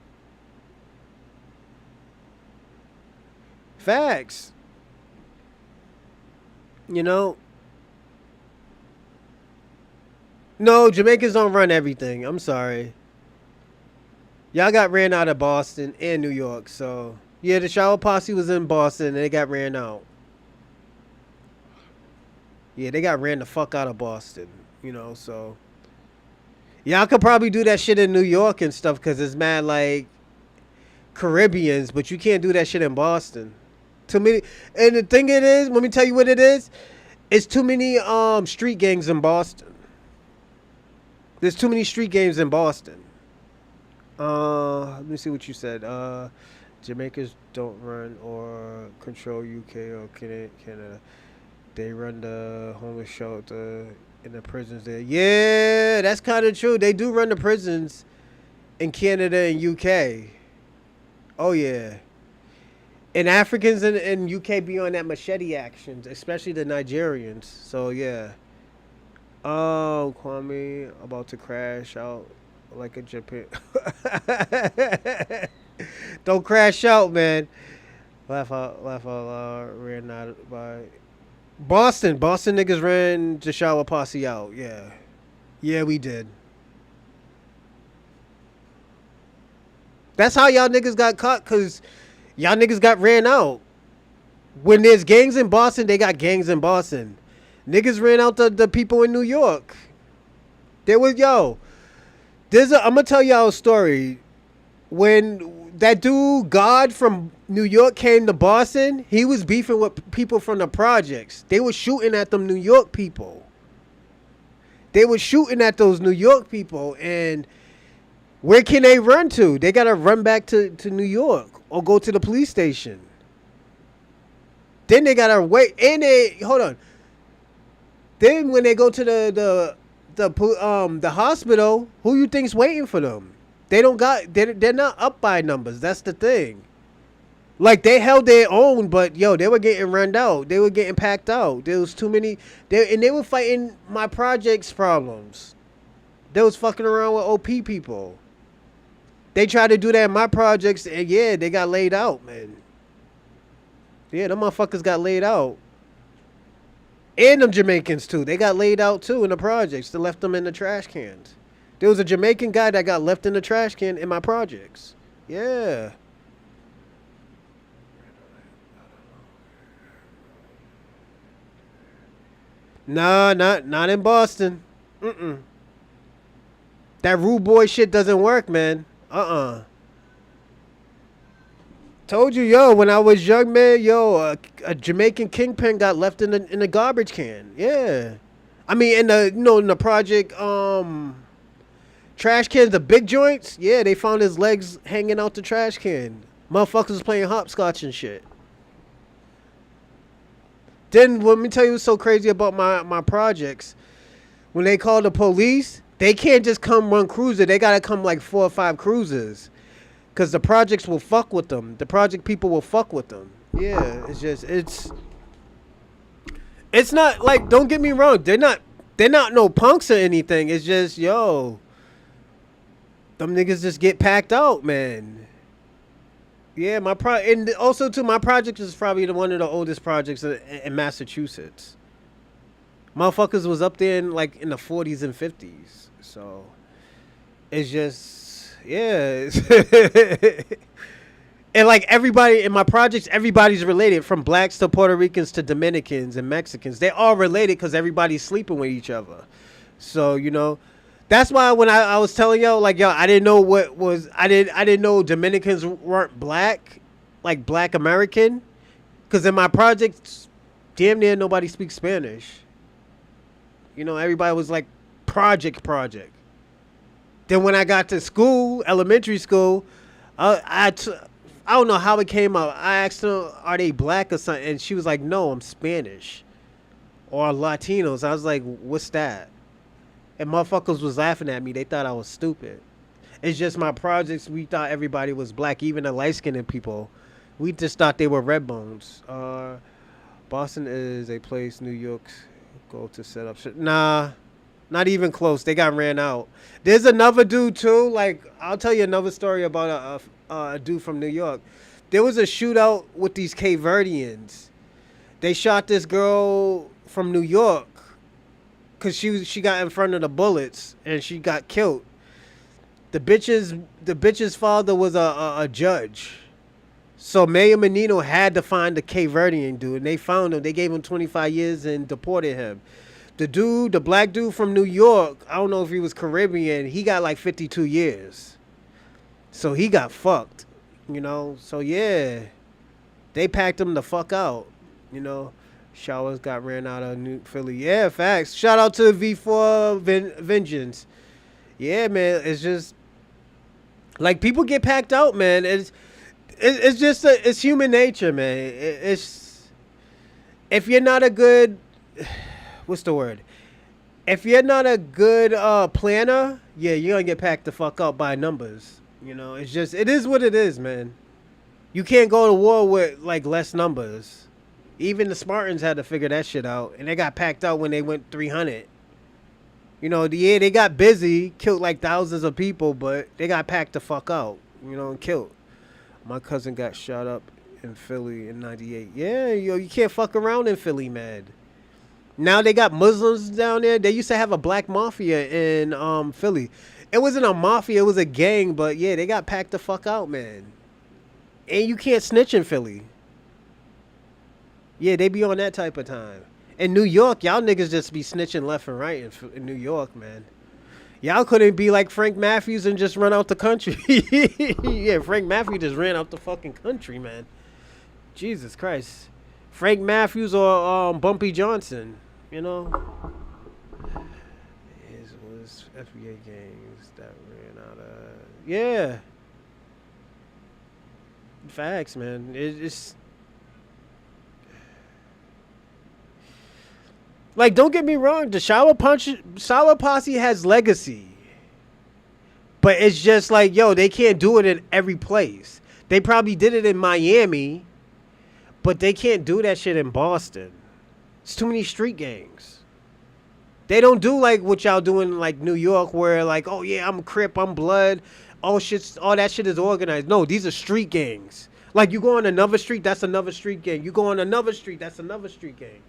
Facts. You know? No, Jamaicans don't run everything. I'm sorry. Y'all got ran out of Boston and New York, so... Yeah, the shower posse was in Boston, and they got ran out. Yeah, they got ran the fuck out of Boston, you know, so... Y'all could probably do that shit in New York and stuff, because it's mad, like, Caribbeans, but you can't do that shit in Boston. Too many... And the thing it is, let me tell you what it is. It's too many street gangs in Boston. There's too many street gangs in Boston. Let me see what you said. Jamaicans don't run or control UK or Canada. They run the homeless shelter in the prisons there. Yeah, that's kind of true. They do run the prisons in Canada and UK. Oh, yeah. And Africans in UK be on that machete actions, especially the Nigerians. So, yeah. Oh, Kwame about to crash out like a Japan. Don't crash out, man. Laugh out loud. Ran out by. Boston niggas ran the shower posse out. Yeah, yeah, we did. That's how y'all niggas got caught, cause y'all niggas got ran out. When there's gangs in Boston, they got gangs in Boston. Niggas ran out the people in New York. There was yo. I'm gonna tell y'all a story. When that dude God from New York came to Boston, he was beefing with people from the projects. They were shooting at them New York people. They were shooting at those New York people, and where can they run to? They gotta run back to New York or go to the police station. Then they gotta wait, and they hold on. Then when they go to the hospital, who you think's waiting for them? They don't got they're not up by numbers. That's the thing. Like they held their own, but yo, they were getting run out. They were getting packed out. There was too many. They were fighting my project's problems. They was fucking around with OP people. They tried to do that in my projects, and yeah, they got laid out, man. Yeah, them motherfuckers got laid out. And them Jamaicans too. They got laid out too in the projects. They left them in the trash cans. There was a Jamaican guy that got left in the trash can in my projects. Yeah. Nah, not in Boston. Mm-mm. That rude boy shit doesn't work, man. Told you, yo, when I was young, man, yo, a Jamaican kingpin got left in the garbage can. Yeah. I mean, in the project, trash cans, the big joints. Yeah, they found his legs hanging out the trash can. Motherfuckers was playing hopscotch and shit. Then let me tell you what's so crazy about my projects. When they call the police, they can't just come one cruiser. They gotta come like 4 or 5 cruisers, cause the projects will fuck with them. The project people will fuck with them. Yeah, it's not like, don't get me wrong. They're not no punks or anything. It's just yo, them niggas just get packed out, man. Yeah, and also too, my project is probably one of the oldest projects in Massachusetts. Motherfuckers was up there in the 40s and 50s. So it's just yeah. And like everybody in my projects, everybody's related, from blacks to Puerto Ricans to Dominicans and Mexicans. They all related because everybody's sleeping with each other. So that's why when I was telling y'all, like, yo, I didn't know I didn't know Dominicans weren't black, like black American, because in my projects, damn near nobody speaks Spanish. Everybody was like project. Then when I got to school, elementary school, I don't know how it came up. I asked her, are they black or something? And she was like, no, I'm Spanish or Latinos. I was like, what's that? And motherfuckers was laughing at me. They thought I was stupid. It's just my projects, we thought everybody was black, even the light-skinned people. We just thought they were red bones. Boston is a place New York go to set up shit. Nah, not even close. They got ran out. There's another dude too. Like, I'll tell you another story about a dude from New York. There was a shootout with these Cape Verdeans. They shot this girl from New York because she got in front of the bullets and she got killed. The bitch's father was a judge. So Mayor Menino had to find the Cape Verdean dude, and they found him. They gave him 25 years and deported him. The black dude from New York, I don't know if he was Caribbean, he got like 52 years. So he got fucked, So yeah, they packed him the fuck out, Showers got ran out of New Philly. Yeah, facts. Shout out to V4 Vengeance. Yeah, man, it's just like people get packed out, man. It's just it's human nature, man. It's if you're not a good, what's the word? If you're not a good planner, yeah, you're gonna get packed the fuck out by numbers. It's just, it is what it is, man. You can't go to war with like less numbers. Even the Spartans had to figure that shit out, and they got packed out when they went 300. Yeah, they got busy, killed like thousands of people, but they got packed the fuck out, and killed. My cousin got shot up in Philly in '98. Yeah, yo, you can't fuck around in Philly, man. Now they got Muslims down there. They used to have a black mafia in Philly. It wasn't a mafia, it was a gang, but yeah, they got packed the fuck out, man. And you can't snitch in Philly. Yeah, they be on that type of time. In New York, y'all niggas just be snitching left and right in New York, man. Y'all couldn't be like Frank Matthews and just run out the country. Yeah, Frank Matthews just ran out the fucking country, man. Jesus Christ. Frank Matthews or Bumpy Johnson, you know? It was FBA games that ran out of... Yeah. Facts, man. It's... Like, don't get me wrong. The Shower Posse has legacy. But it's just like, yo, they can't do it in every place. They probably did it in Miami, but they can't do that shit in Boston. It's too many street gangs. They don't do like what y'all do in like New York, where like, oh yeah, I'm Crip, I'm Blood, all that shit is organized. No, these are street gangs. Like you go on another street, that's another street gang. You go on another street, that's another street gang.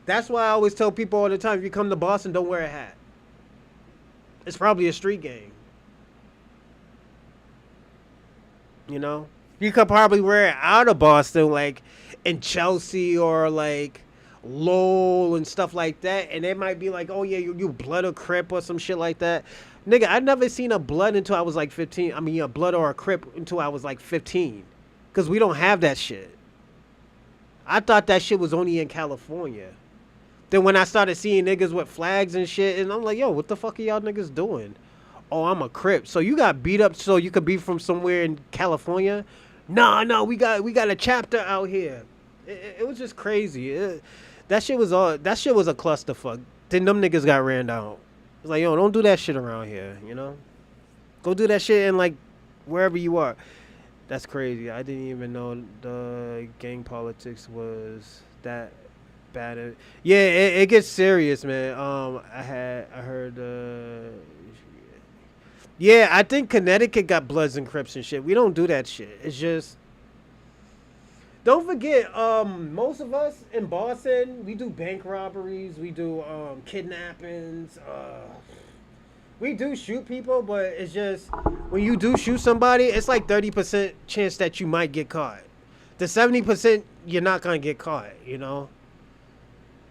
That's why I always tell people all the time, if you come to Boston, don't wear a hat. It's probably a street gang. You know? You could probably wear it out of Boston, like in Chelsea or like Lowell and stuff like that. And they might be like, oh yeah, you Blood or Crip or some shit like that. Nigga, I never seen a Blood until I was like 15. I mean, a Blood or a Crip until I was like 15. Because we don't have that shit. I thought that shit was only in California. Then when I started seeing niggas with flags and shit, and I'm like, yo, what the fuck are y'all niggas doing? Oh, I'm a Crip. So you got beat up so you could be from somewhere in California? No, we got a chapter out here. It was just crazy. That shit was a clusterfuck. Then them niggas got ran out. It's like, yo, don't do that shit around here, you know? Go do that shit in like wherever you are. That's crazy. I didn't even know the gang politics was that bad. Yeah, it gets serious, man. I heard. Yeah, I think Connecticut got Bloods and Crips and shit. We don't do that shit. It's just. Don't forget, most of us in Boston, we do bank robberies, we do kidnappings. We do shoot people, but it's just when you do shoot somebody, it's like 30% chance that you might get caught. The 70% you're not gonna get caught. You know.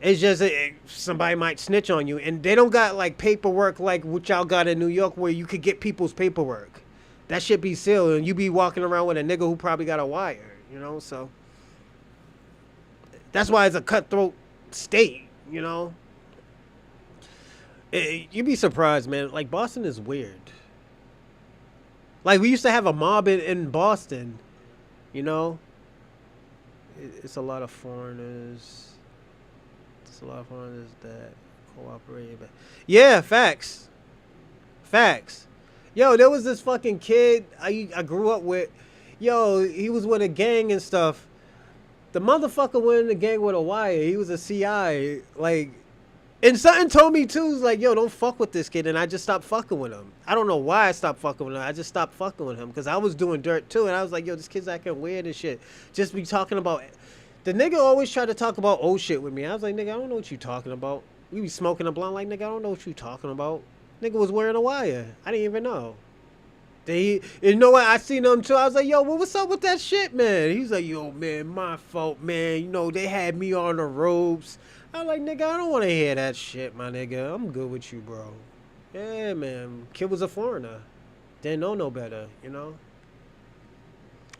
It's just somebody might snitch on you, and they don't got like paperwork like what y'all got in New York, where you could get people's paperwork. That shit be sealed, and you be walking around with a nigga who probably got a wire. You know, so that's why it's a cutthroat state. You know. You'd be surprised, man. Like, Boston is weird. Like, we used to have a mob in Boston, you know? It's a lot of foreigners. It's a lot of foreigners that cooperate. Yeah, facts. Facts. Yo, there was this fucking kid I grew up with. Yo, he was with a gang and stuff. The motherfucker went in the gang with a wire. He was a CI. Like... And something told me too, was like, yo, don't fuck with this kid. And I just stopped fucking with him. I don't know why I stopped fucking with him. I just stopped fucking with him because I was doing dirt too. And I was like, yo, this kid's acting weird and shit. Just be talking about... The nigga always tried to talk about old shit with me. I was like, nigga, I don't know what you talking about. We be smoking a blunt like, nigga, I don't know what you talking about. Nigga was wearing a wire. I didn't even know. You know what? I seen him too. I was like, yo, what's up with that shit, man? He's like, yo, man, my fault, man. You know, they had me on the ropes. I'm like, nigga, I don't want to hear that shit, my nigga. I'm good with you, bro. Yeah, man. Kid was a foreigner. Didn't know no better, you know?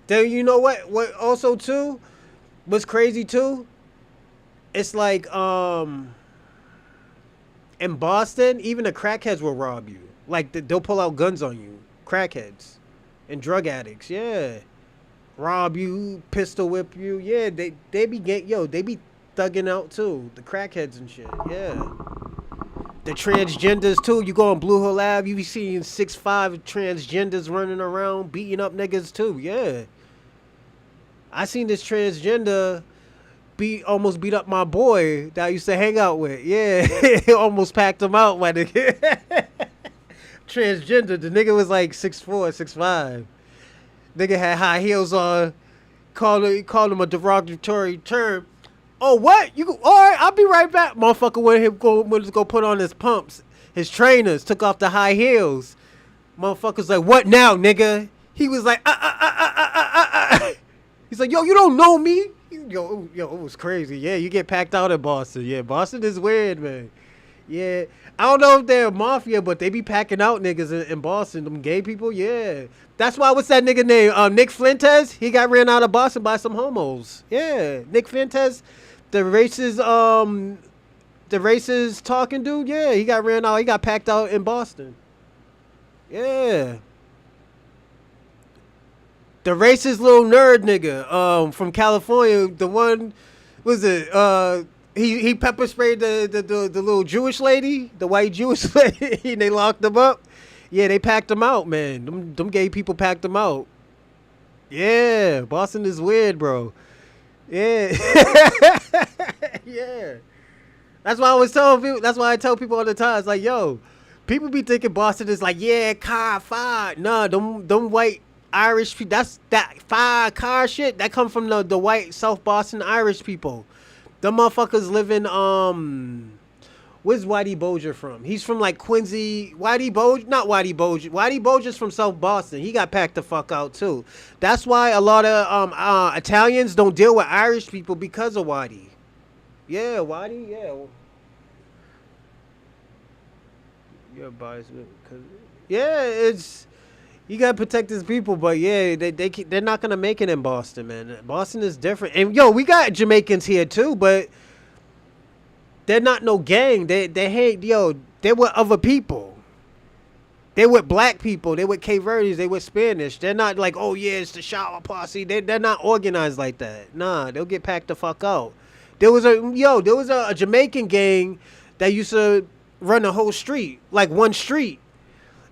Then, you know what? What also, too, was crazy, too? It's like, in Boston, even the crackheads will rob you. Like, they'll pull out guns on you. Crackheads. And drug addicts, yeah. Rob you, pistol whip you. Yeah, they be thugging out too. The crackheads and shit. Yeah. The transgenders too. You go on Blue Hill Ave, you be seeing 6'5" transgenders running around beating up niggas too. Yeah. I seen this transgender almost beat up my boy that I used to hang out with. Yeah. Almost packed him out, my nigga. Transgender. The nigga was like 6'4", 6'5". Nigga had high heels on. Called him a derogatory term. Oh, what? You go, all right, I'll be right back. Motherfucker went to go put on his pumps, his trainers, took off the high heels. Motherfucker's like, what now, nigga? He was like, He's like, yo, you don't know me. Yo, it was crazy. Yeah, you get packed out in Boston. Yeah, Boston is weird, man. Yeah, I don't know if they're mafia, but they be packing out niggas in Boston. Them gay people, yeah. That's why. What's that nigga name? Nick Fuentes. He got ran out of Boston by some homos. Yeah, Nick Fuentes, the racist talking dude. Yeah, he got ran out. He got packed out in Boston. Yeah, the racist little nerd nigga. From California. The one was it? He pepper sprayed the little Jewish lady, the white Jewish lady, and they locked him up. Yeah, they packed him out, man. Them gay people packed him out. Yeah, Boston is weird, bro. Yeah, yeah. That's why I was telling people. That's why I tell people all the time. It's like, yo, people be thinking Boston is like, yeah, car fire. Nah, them white Irish people. That's that fire car shit. That come from the white South Boston Irish people. Them motherfuckers live in where's Whitey Bulger from? He's from like Quincy. Whitey Bulger, not Whitey Bulger. Whitey Bulger's from South Boston. He got packed the fuck out too. That's why a lot of Italians don't deal with Irish people because of Whitey. Yeah, Whitey. Yeah, you're biased because yeah, it's you gotta protect his people, but yeah, they're not gonna make it in Boston, man. Boston is different, and yo, we got Jamaicans here too, but they're not no gang. They hate yo. They're with other people. They with black people. They with Cape Verdes. They with Spanish. They're not like, oh yeah, it's the shower posse. They're not organized like that. Nah, they'll get packed the fuck out. There was a Jamaican gang that used to run the whole street, like one street.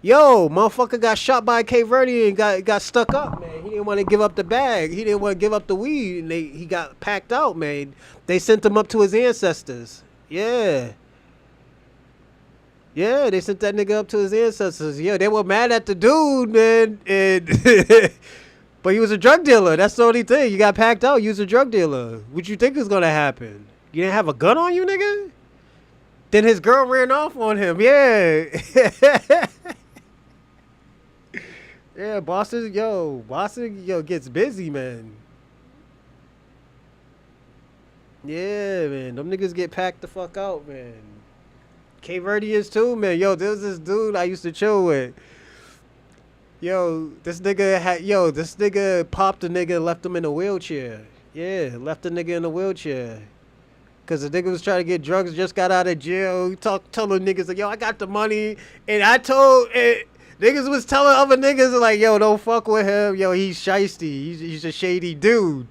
Yo, motherfucker got shot by Cape Verde and got stuck up, man. He didn't want to give up the bag. He didn't want to give up the weed, and he got packed out, man. They sent him up to his ancestors. Yeah. Yeah, they sent that nigga up to his ancestors. Yeah, they were mad at the dude, man. And but he was a drug dealer. That's the only thing. You got packed out. You was a drug dealer. What you think is going to happen? You didn't have a gun on you, nigga? Then his girl ran off on him. Yeah. Yeah, Boston, yo, gets busy, man. Yeah, man. Them niggas get packed the fuck out, man. Cape Verde is too, man. Yo, there was this dude I used to chill with. This nigga popped a nigga and left him in a wheelchair. Yeah, left the nigga in a wheelchair. Cause the nigga was trying to get drugs, just got out of jail. He telling niggas like, yo, I got the money. And I told niggas was telling other niggas like, yo, don't fuck with him. Yo, he's shiesty. He's a shady dude.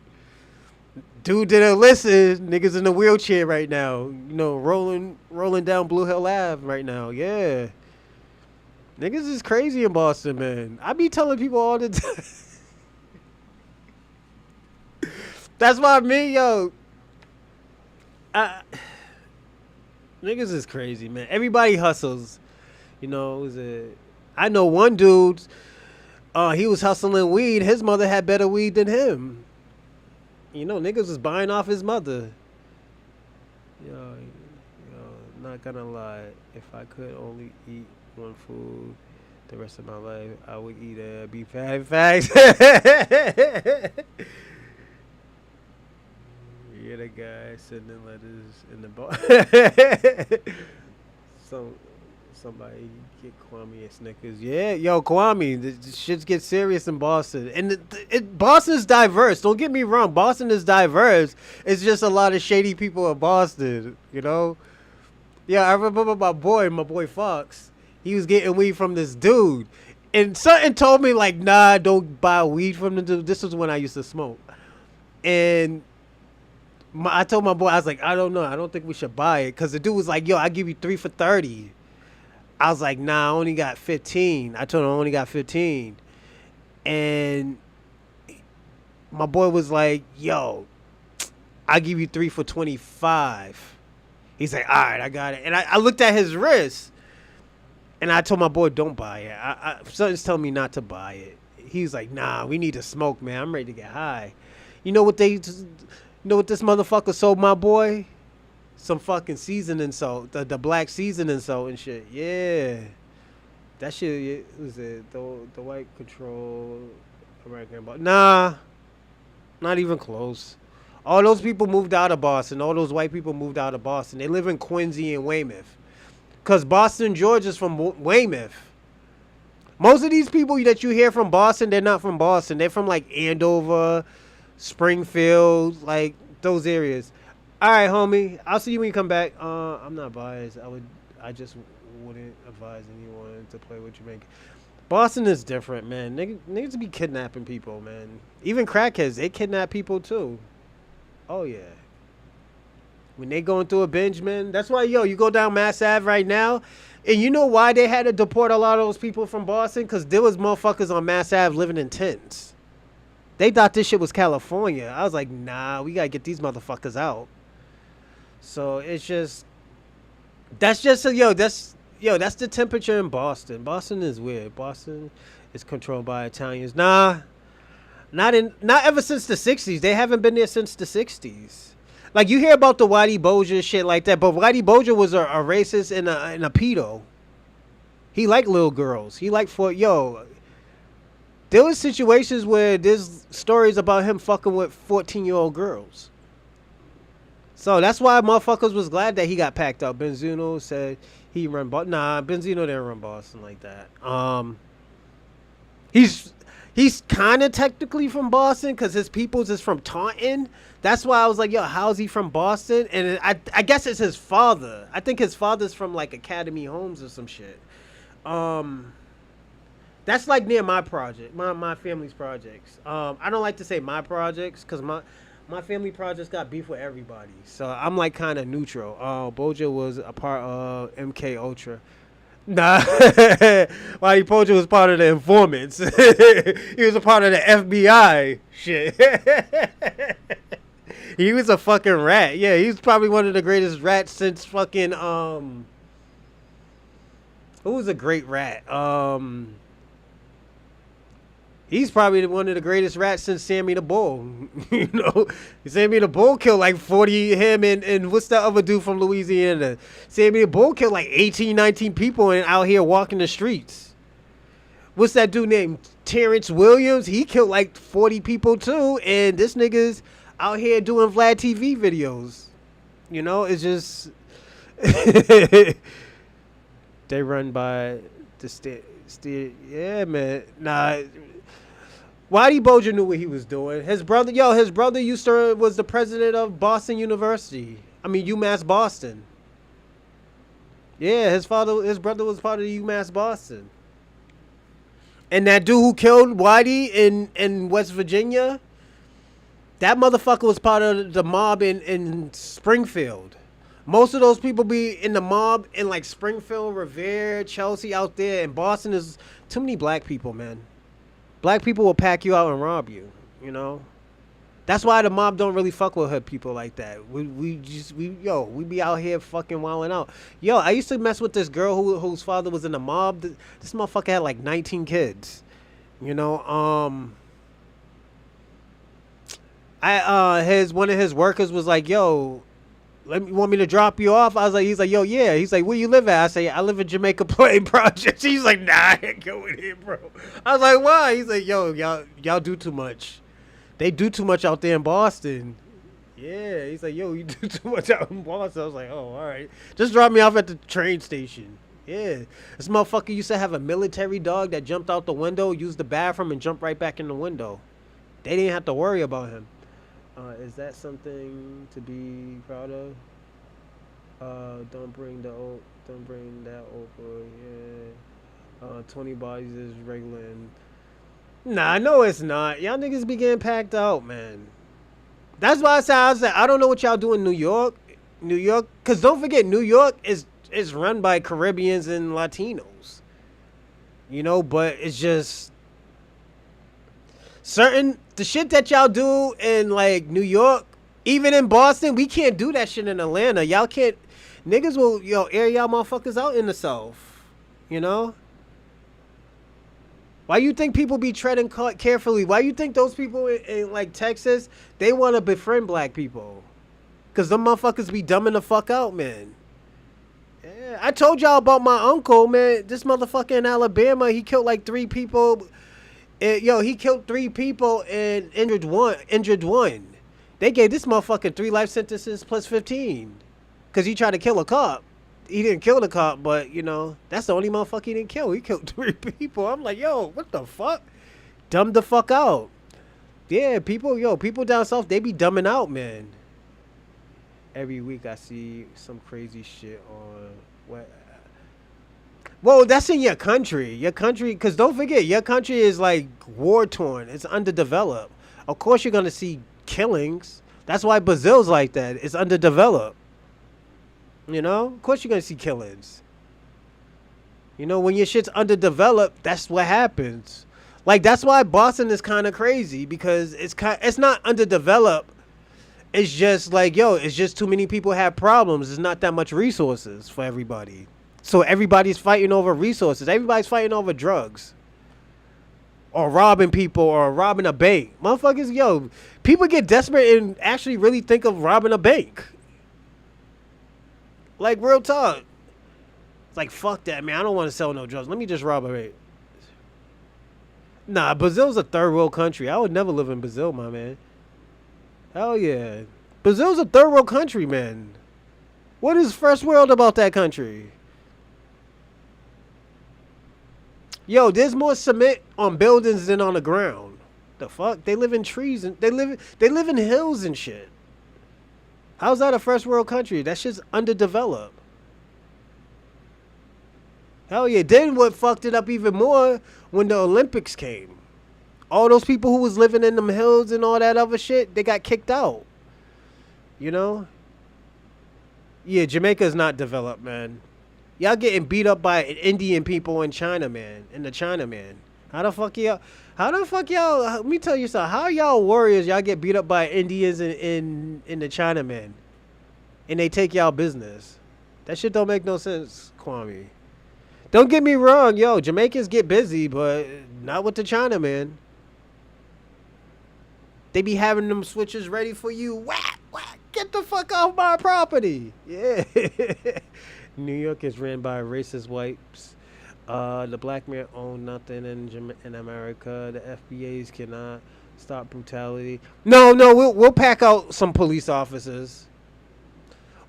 Dude didn't listen. Niggas in the wheelchair right now. You know, rolling down Blue Hill Ave right now. Yeah. Niggas is crazy in Boston, man. I be telling people all the time. That's why niggas is crazy, man. Everybody hustles. You know, I know one dude, he was hustling weed. His mother had better weed than him. You know, niggas was buying off his mother. Yo, not gonna lie. If I could only eat one food the rest of my life, I would eat beef facts. You're the guy sending letters in the bar. Somebody get Kwame and Snickers. Yeah, yo, Kwame, the shit gets serious in Boston. And Boston's diverse. Don't get me wrong. Boston is diverse. It's just a lot of shady people in Boston, you know? Yeah, I remember my boy Fox. He was getting weed from this dude. And something told me, like, nah, don't buy weed from the dude. This was when I used to smoke. And I told my boy, I was like, I don't know. I don't think we should buy it. Because the dude was like, yo, I give you 3 for 30. I was like, nah, I only got 15. I told him I only got 15. And my boy was like, yo, I'll give you 3 for 25. He's like, all right, I got it. And I looked at his wrist. And I told my boy, don't buy it. Something's telling me not to buy it. He's like, nah, we need to smoke, man. I'm ready to get high. You know what You know what this motherfucker sold my boy? Some fucking seasoning salt, the black seasoning salt and shit. Yeah, that shit was it. The white control American, but nah, not even close. All those people moved out of Boston. All those white people moved out of Boston. They live in Quincy and Weymouth. Cause Boston, Georgia's from Weymouth. Most of these people that you hear from Boston, they're not from Boston. They're from like Andover, Springfield, like those areas. All right, homie. I'll see you when you come back. I'm not biased. I just wouldn't advise anyone to play what you make. Boston is different, man. Niggas be kidnapping people, man. Even crackheads, they kidnap people too. Oh yeah. When they going through a binge, man. That's why, you go down Mass Ave right now. And you know why they had to deport a lot of those people from Boston? Because there was motherfuckers on Mass Ave living in tents. They thought this shit was California. I was like, nah, we got to get these motherfuckers out. So it's just, that's the temperature in Boston. Boston is weird. Boston is controlled by Italians. Nah, not ever since the 60s. They haven't been there since the 60s. Like, you hear about the Whitey Bulger shit like that, but Whitey Bulger was a racist and a pedo. He liked little girls. He liked there was situations where there's stories about him fucking with 14-year-old girls. So that's why motherfuckers was glad that he got packed up. Benzino said he run Boston. Nah, Benzino didn't run Boston like that. He's kind of technically from Boston because his peoples is from Taunton. That's why I was like, yo, how's he from Boston? And I guess it's his father. I think his father's from like Academy Homes or some shit. That's like near my project, my family's projects. I don't like to say my projects because my family projects got beef with everybody. So I'm like kind of neutral. Boja was a part of MK Ultra. Nah, Whitey Bulger was part of the informants. He was a part of the FBI shit. He was a fucking rat. Yeah, he was probably one of the greatest rats since fucking who was a great rat? He's probably one of the greatest rats since Sammy the Bull. You know, Sammy the Bull killed like 40, him and what's that other dude from Louisiana? Sammy the Bull killed like 18, 19 people and out here walking the streets. What's that dude named Terrence Williams? He killed like 40 people too. And this nigga's out here doing Vlad TV videos. You know, it's just... They run by the yeah, man. Nah... Whitey Bulger knew what he was doing. His brother was the president of Boston University. I mean, UMass Boston. Yeah, his brother was part of the UMass Boston. And that dude who killed Whitey in West Virginia, that motherfucker was part of the mob in Springfield. Most of those people be in the mob in like Springfield, Revere, Chelsea, out there. In Boston, there's too many black people, man. Black people will pack you out and rob you, you know? That's why the mob don't really fuck with hood people like that. We be out here fucking wilding out. Yo, I used to mess with this girl whose father was in the mob. This motherfucker had like 19 kids. You know, one of his workers was like, yo, want me to drop you off? He's like, yo, yeah. He's like, where you live at? I say, I live in Jamaica Plain Projects. He's like, nah, I ain't going here, bro. I was like, why? He's like, yo, y'all do too much. They do too much out there in Boston. Yeah. He's like, yo, you do too much out in Boston. I was like, oh, all right. Just drop me off at the train station. Yeah. This motherfucker used to have a military dog that jumped out the window, used the bathroom, and jumped right back in the window. They didn't have to worry about him. Is that something to be proud of? Don't bring that over. Yeah. 20 bodies is regular. Nah, no, it's not. Y'all niggas be getting packed out, man. That's why I said I don't know what y'all do in New York. Because don't forget, New York is run by Caribbeans and Latinos. You know, but it's just... the shit that y'all do in like New York, even in Boston, we can't do that shit in Atlanta. Y'all can't, niggas will air y'all motherfuckers out in the South, you know? Why you think people be treading carefully? Why you think those people in like Texas, they want to befriend black people? Because them motherfuckers be dumbing the fuck out, man. Yeah, I told y'all about my uncle, man. This motherfucker in Alabama, he killed like 3 people. He killed 3 people and injured one. They gave this motherfucker 3 life sentences plus 15. Because he tried to kill a cop. He didn't kill the cop, but, that's the only motherfucker he didn't kill. He killed 3 people. I'm like, yo, what the fuck? Dumb the fuck out. Yeah, people down south, they be dumbing out, man. Every week I see some crazy shit on what. Well, that's in your country. Your country, because don't forget, your country is like war-torn. It's underdeveloped. Of course you're going to see killings. That's why Brazil's like that. It's underdeveloped. Of course you're going to see killings. When your shit's underdeveloped, that's what happens. Like, that's why Boston is kind of crazy, because it's not underdeveloped. It's just like, it's just too many people have problems. There's not that much resources for everybody. So everybody's fighting over resources. Everybody's fighting over drugs. Or robbing people or robbing a bank. Motherfuckers, people get desperate and actually really think of robbing a bank. Like, real talk. It's like, fuck that, man. I don't want to sell no drugs. Let me just rob a bank. Nah, Brazil's a third world country. I would never live in Brazil, my man. Hell yeah. Brazil's a third world country, man. What is first world about that country? There's more cement on buildings than on the ground. The fuck? They live in trees and they live in hills and shit. How's that a first world country? That shit's underdeveloped. Hell yeah. Then what fucked it up even more when the Olympics came. All those people who was living in them hills and all that other shit, they got kicked out. Yeah, Jamaica's not developed, man. Y'all getting beat up by Indian people in China, man. In the China, man. How the fuck y'all, let me tell you something. How y'all warriors, y'all get beat up by Indians in the China, man. And they take y'all business. That shit don't make no sense, Kwame. Don't get me wrong, Jamaicans get busy, but not with the China, man. They be having them switches ready for you. Whack, whack. Get the fuck off my property. Yeah. New York is ran by racist whites. The black man own nothing in America. The FBAs cannot stop brutality. No, we'll pack out some police officers.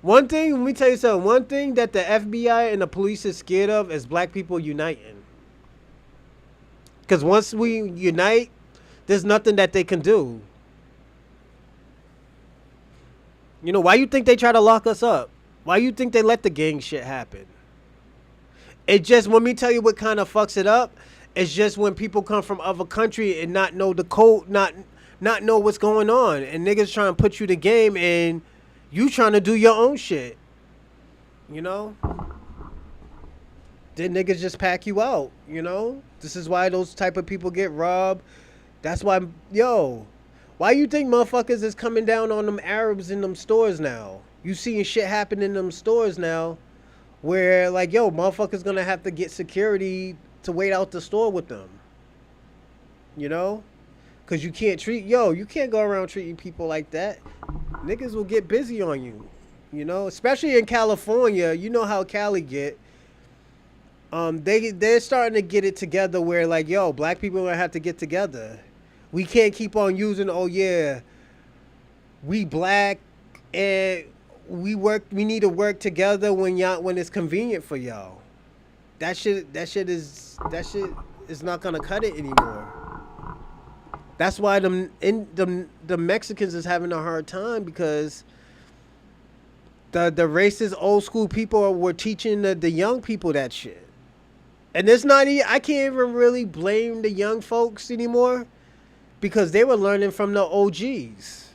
One thing, let me tell you something. One thing that the FBI and the police is scared of is black people uniting. Because once we unite, there's nothing that they can do. Why you think they try to lock us up? Why you think they let the gang shit happen? It just, let me tell you what kind of fucks it up. It's just when people come from other country and not know the code, not know what's going on. And niggas trying to put you the game and you trying to do your own shit. Then niggas just pack you out, This is why those type of people get robbed. That's why, why you think motherfuckers is coming down on them Arabs in them stores now? You seeing shit happen in them stores now where, like, motherfuckers gonna have to get security to wait out the store with them. Because you can't you can't go around treating people like that. Niggas will get busy on you, especially in California. You know how Cali get. They're starting to get it together where, like, black people are gonna have to get together. We can't keep on using, we black and we need to work together when it's convenient for y'all. That shit is not gonna cut it anymore. That's why the Mexicans is having a hard time, because the racist old school people were teaching the young people that shit. And it's not I can't even really blame the young folks anymore, because they were learning from the OGs.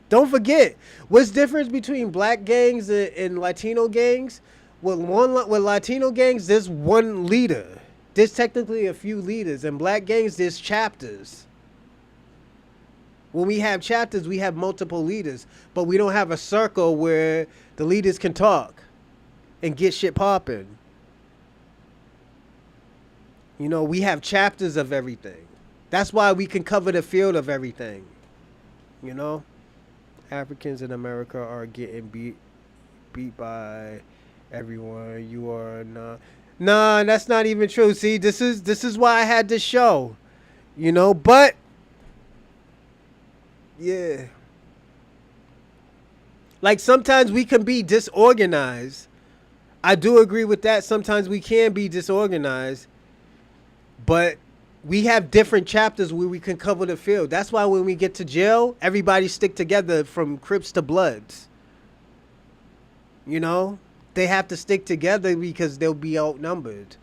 Don't forget, what's the difference between black gangs and Latino gangs? With Latino gangs, there's one leader. There's technically a few leaders. In black gangs, there's chapters. When we have chapters, we have multiple leaders. But we don't have a circle where the leaders can talk and get shit popping. You know, we have chapters of everything. That's why we can cover the field of everything. You know, Africans in America are getting beat by everyone. You are not. Nah, that's not even true. See, this is why I had this show. You know, but yeah. Like sometimes we can be disorganized. I do agree with that. Sometimes we can be disorganized, but we have different chapters where we can cover the field. That's why when we get to jail, everybody stick together from Crips to Bloods. You know, they have to stick together because they'll be outnumbered.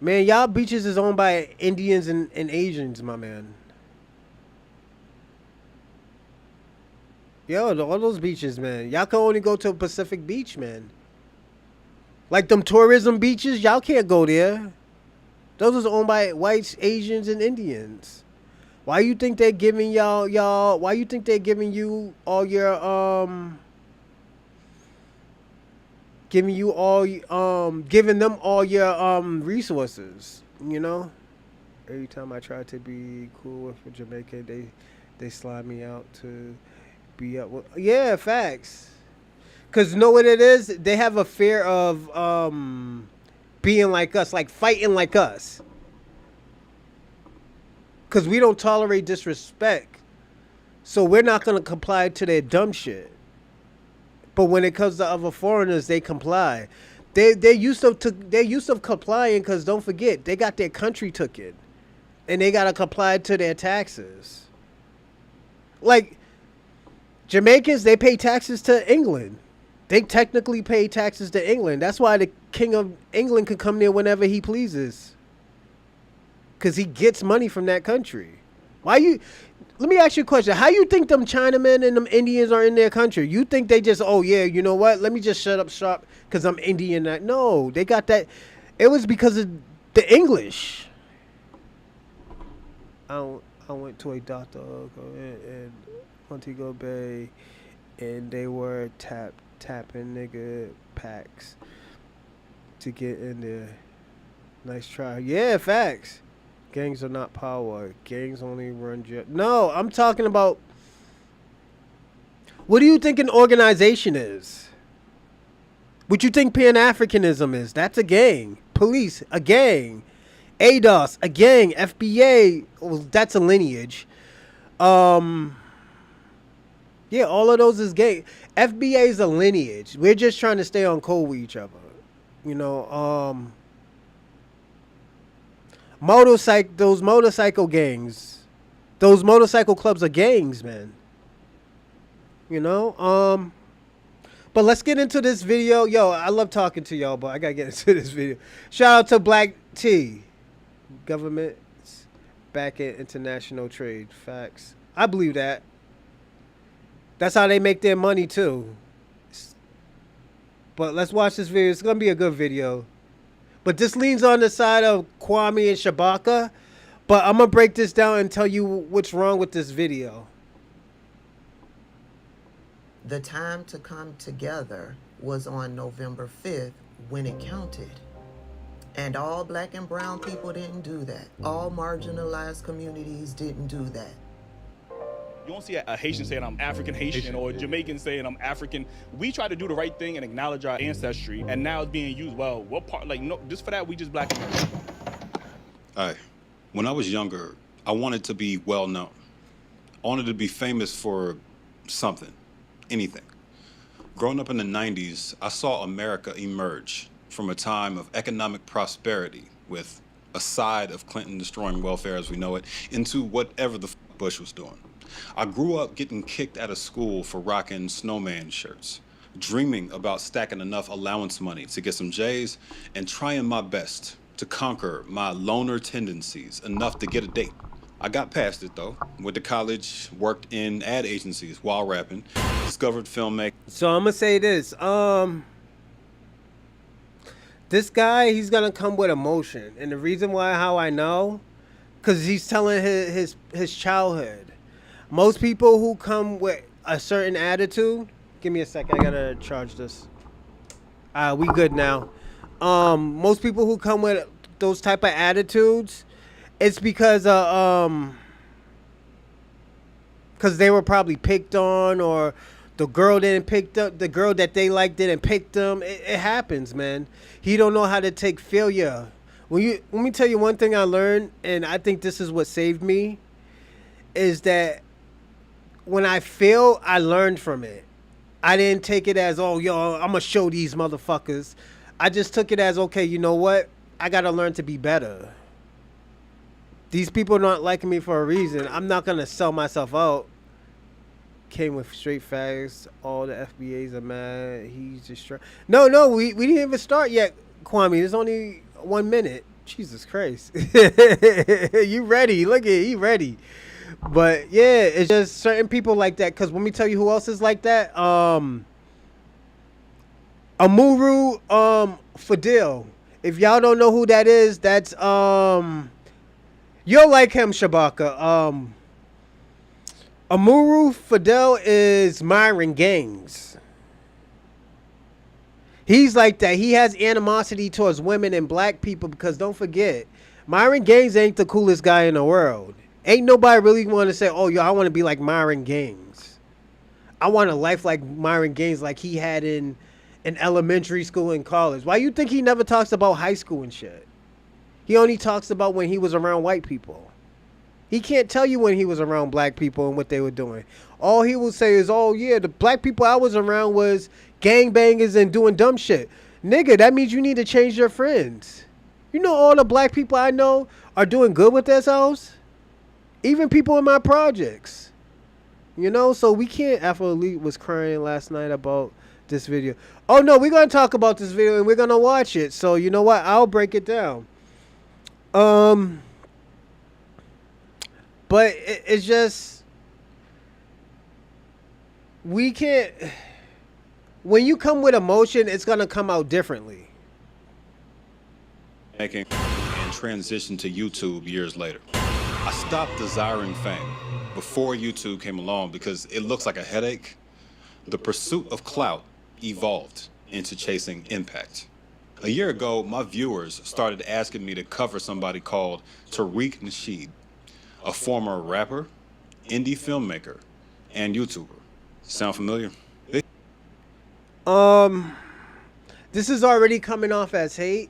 Man, y'all beaches is owned by Indians and Asians, my man. Yo, all those beaches, man. Y'all can only go to Pacific Beach, man. Like them tourism beaches, y'all can't go there. Those are owned by whites, Asians, and Indians. Why you think they're giving y'all? Why you think they're giving you all your giving them all your resources? You know. Every time I try to be cool with a Jamaican, they slide me out to be up. Yeah, facts. Cause know what it is? They have a fear of being like us, like fighting like us. Cause we don't tolerate disrespect, so we're not gonna comply to their dumb shit. But when it comes to other foreigners, they comply. They're used to complying because don't forget they got their country taken, and they gotta comply to their taxes. Like Jamaicans, they pay taxes to England. They technically pay taxes to England. That's why the King of England can come there whenever he pleases. Because he gets money from that country. Why you... Let me ask you a question. How you think them Chinamen and them Indians are in their country? You think they just, oh yeah, you know what? Let me just shut up shop because I'm Indian. No, they got that. It was because of the English. I went to a doctor in Montego Bay, and they were tapping nigga packs to get in there. Nice try. Yeah, facts. Gangs are not power. Gangs only run jail. No, I'm talking about. What do you think an organization is? What you think Pan-Africanism is? That's a gang. Police, a gang. ADOS, a gang. FBA, well, that's a lineage. Yeah, all of those is gang. FBA is a lineage. We're just trying to stay on code with each other. You know, those motorcycle gangs, those motorcycle clubs are gangs, man. You know, but let's get into this video. Yo, I love talking to y'all, but I gotta get into this video. Shout out to Black T. Government's back in international trade. Facts. I believe that. That's how they make their money too. But let's watch this video. It's gonna be a good video. But this leans on the side of Kwame and Shabaka. But I'm going to break this down and tell you what's wrong with this video. The time to come together was on November 5th when it counted. And all black and brown people didn't do that. All marginalized communities didn't do that. You don't see a Haitian saying I'm African Haitian or a Jamaican saying I'm African. We try to do the right thing and acknowledge our ancestry, and now it's being used. Well, what part? Like, no, just for that, we just black Americans. When I was younger, I wanted to be well known. I wanted to be famous for something, anything. Growing up in the 90s, I saw America emerge from a time of economic prosperity with a side of Clinton destroying welfare as we know it into whatever the Bush was doing. I grew up getting kicked out of school for rocking snowman shirts, dreaming about stacking enough allowance money to get some J's, and trying my best to conquer my loner tendencies enough to get a date. I got past it though, went to college, worked in ad agencies while rapping, discovered filmmaking. So I'm gonna say this. This guy, he's gonna come with emotion, and the reason why, how I know, because he's telling his childhood. Most people who come with a certain attitude, Give me a second. I gotta charge this. We good now. Most people who come with those type of attitudes, it's because because they were probably picked on, or the girl didn't pick up the girl that they like didn't pick them. It happens, man. He don't know how to take failure. Let me tell you one thing I learned, and I think this is what saved me, is that when I failed, I learned from it. I didn't take it as, oh, yo, I'm gonna show these motherfuckers. I just took it as, okay, you know what? I gotta learn to be better. These people are not liking me for a reason. I'm not gonna sell myself out. Came with straight facts. All the FBAs are mad. He's just No, we didn't even start yet, Kwame. There's only 1 minute. Jesus Christ. You ready? Look at he ready. But yeah, it's just certain people like that. Cause let me tell you who else is like that. Amuru Fadil. If y'all don't know who that is, that's you'll like him, Shabaka. Amuru Fidel is Myron Gaines. He's like that. He has animosity towards women and black people because don't forget, Myron Gaines ain't the coolest guy in the world. Ain't nobody really want to say, oh, yo, I want to be like Myron Gaines. I want a life like Myron Gaines like he had in elementary school and college. Why you think he never talks about high school and shit? He only talks about when he was around white people. He can't tell you when he was around black people and what they were doing. All he will say is, oh, yeah, the black people I was around was gangbangers and doing dumb shit. Nigga, that means you need to change your friends. You know all the black people I know are doing good with themselves? Even people in my projects. You know, so we can't. Afro Elite was crying last night about this video. Oh, no, we're going to talk about this video and we're going to watch it. So, you know what? I'll break it down. But it's just, we can't, when you come with emotion, it's going to come out differently. Making and transition to YouTube years later. I stopped desiring fame before YouTube came along because it looks like a headache. The pursuit of clout evolved into chasing impact. A year ago, my viewers started asking me to cover somebody called Tariq Nasheed, a former rapper, indie filmmaker, and YouTuber. Sound familiar? This is already coming off as hate.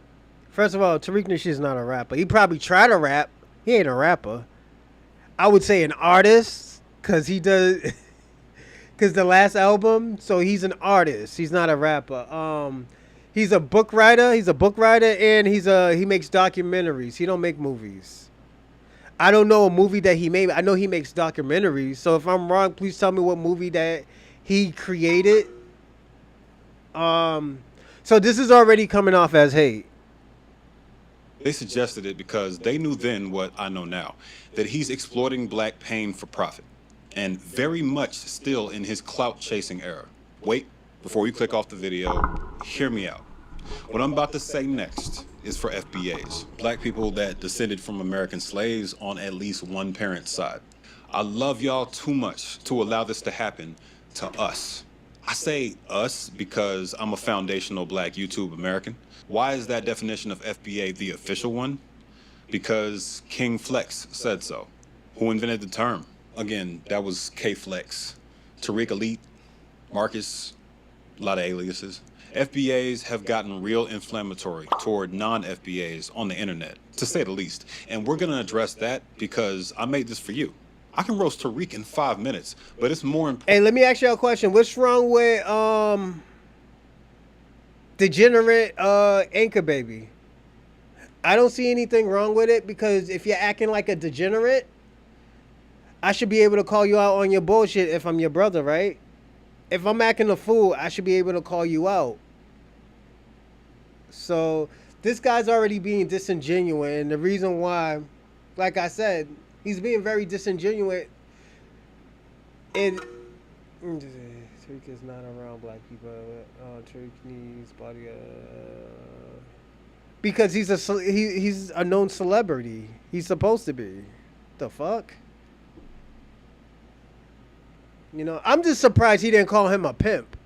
First of all, Tariq Nasheed is not a rapper. He probably tried to rap. He ain't a rapper. I would say an artist, because he does, because the last album, so he's an artist. He's not a rapper. He's a book writer. And he makes documentaries. He don't make movies. I don't know a movie that he made. I know he makes documentaries. So if I'm wrong, please tell me what movie that he created. So this is already coming off as hate. They suggested it because they knew then what I know now, that he's exploiting black pain for profit, and very much still in his clout-chasing era. Wait, before you click off the video, hear me out. What I'm about to say next is for FBAs, black people that descended from American slaves on at least one parent's side. I love y'all too much to allow this to happen to us. I say us because I'm a foundational black YouTube American. Why is that definition of FBA the official one? Because King Flex said so. Who invented the term? Again, that was K-Flex. Tariq Elite, Marcus, a lot of aliases. FBAs have gotten real inflammatory toward non-FBAs on the internet, to say the least. And we're gonna address that because I made this for you. I can roast Tariq in 5 minutes, but it's more important. Hey, let me ask you a question. What's wrong with degenerate Anchor Baby? I don't see anything wrong with it, because if you're acting like a degenerate, I should be able to call you out on your bullshit if I'm your brother, right? If I'm acting a fool, I should be able to call you out. So this guy's already being disingenuous, and the reason why, like I said, he's being very disingenuous. And Tariq is not around black people. Tariq needs body. Because he's a known celebrity. He's supposed to be. The fuck? You know, I'm just surprised he didn't call him a pimp.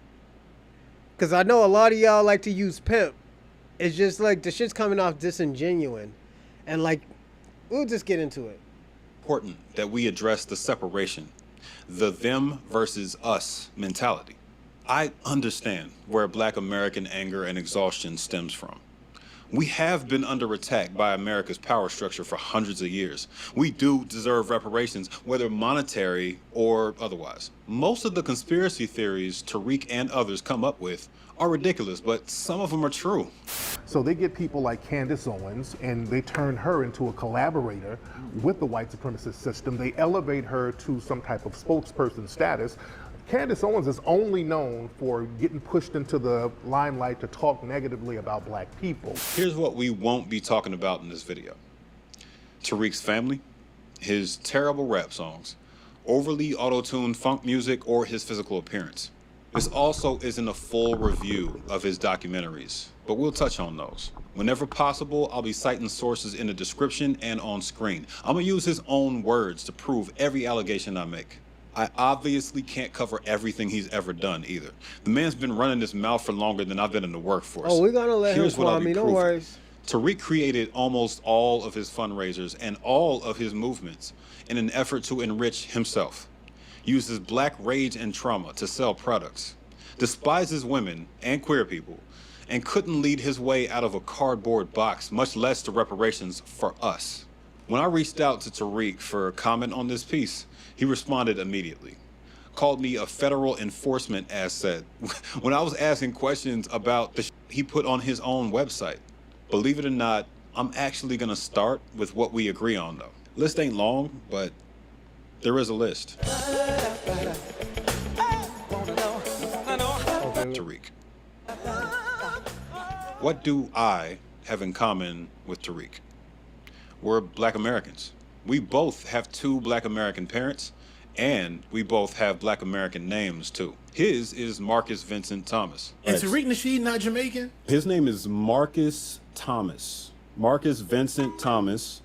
Because I know a lot of y'all like to use pimp. It's just like the shit's coming off disingenuine. And like, we'll just get into it. Important that we address the separation, the them versus us mentality. I understand where Black American anger and exhaustion stems from. We have been under attack by America's power structure for hundreds of years. We do deserve reparations, whether monetary or otherwise. Most of the conspiracy theories Tariq and others come up with are ridiculous, but some of them are true. So they get people like Candace Owens and they turn her into a collaborator with the white supremacist system. They elevate her to some type of spokesperson status. Candace Owens is only known for getting pushed into the limelight to talk negatively about Black people. Here's what we won't be talking about in this video. Tariq's family, his terrible rap songs, overly auto-tuned funk music, or his physical appearance. This also isn't a full review of his documentaries, but we'll touch on those. Whenever possible, I'll be citing sources in the description and on screen. I'm gonna use his own words to prove every allegation I make. I obviously can't cover everything he's ever done either. The man's been running his mouth for longer than I've been in the workforce. Oh, we're gonna let Here's him, what I'll be Kwame, no proving. worries. Tariq created almost all of his fundraisers and all of his movements in an effort to enrich himself. Uses Black rage and trauma to sell products. Despises women and queer people, and couldn't lead his way out of a cardboard box, much less to reparations for us. When I reached out to Tariq for a comment on this piece, he responded immediately. Called me a federal enforcement asset when I was asking questions about the he put on his own website. Believe it or not, I'm actually gonna start with what we agree on though. List ain't long, but there is a list. Tariq. What do I have in common with Tariq? We're Black Americans. We both have two Black American parents, and we both have Black American names too. His is Marcus Vincent Thomas. And Tariq Nasheed not Jamaican? His name is Marcus Thomas. Marcus Vincent Thomas.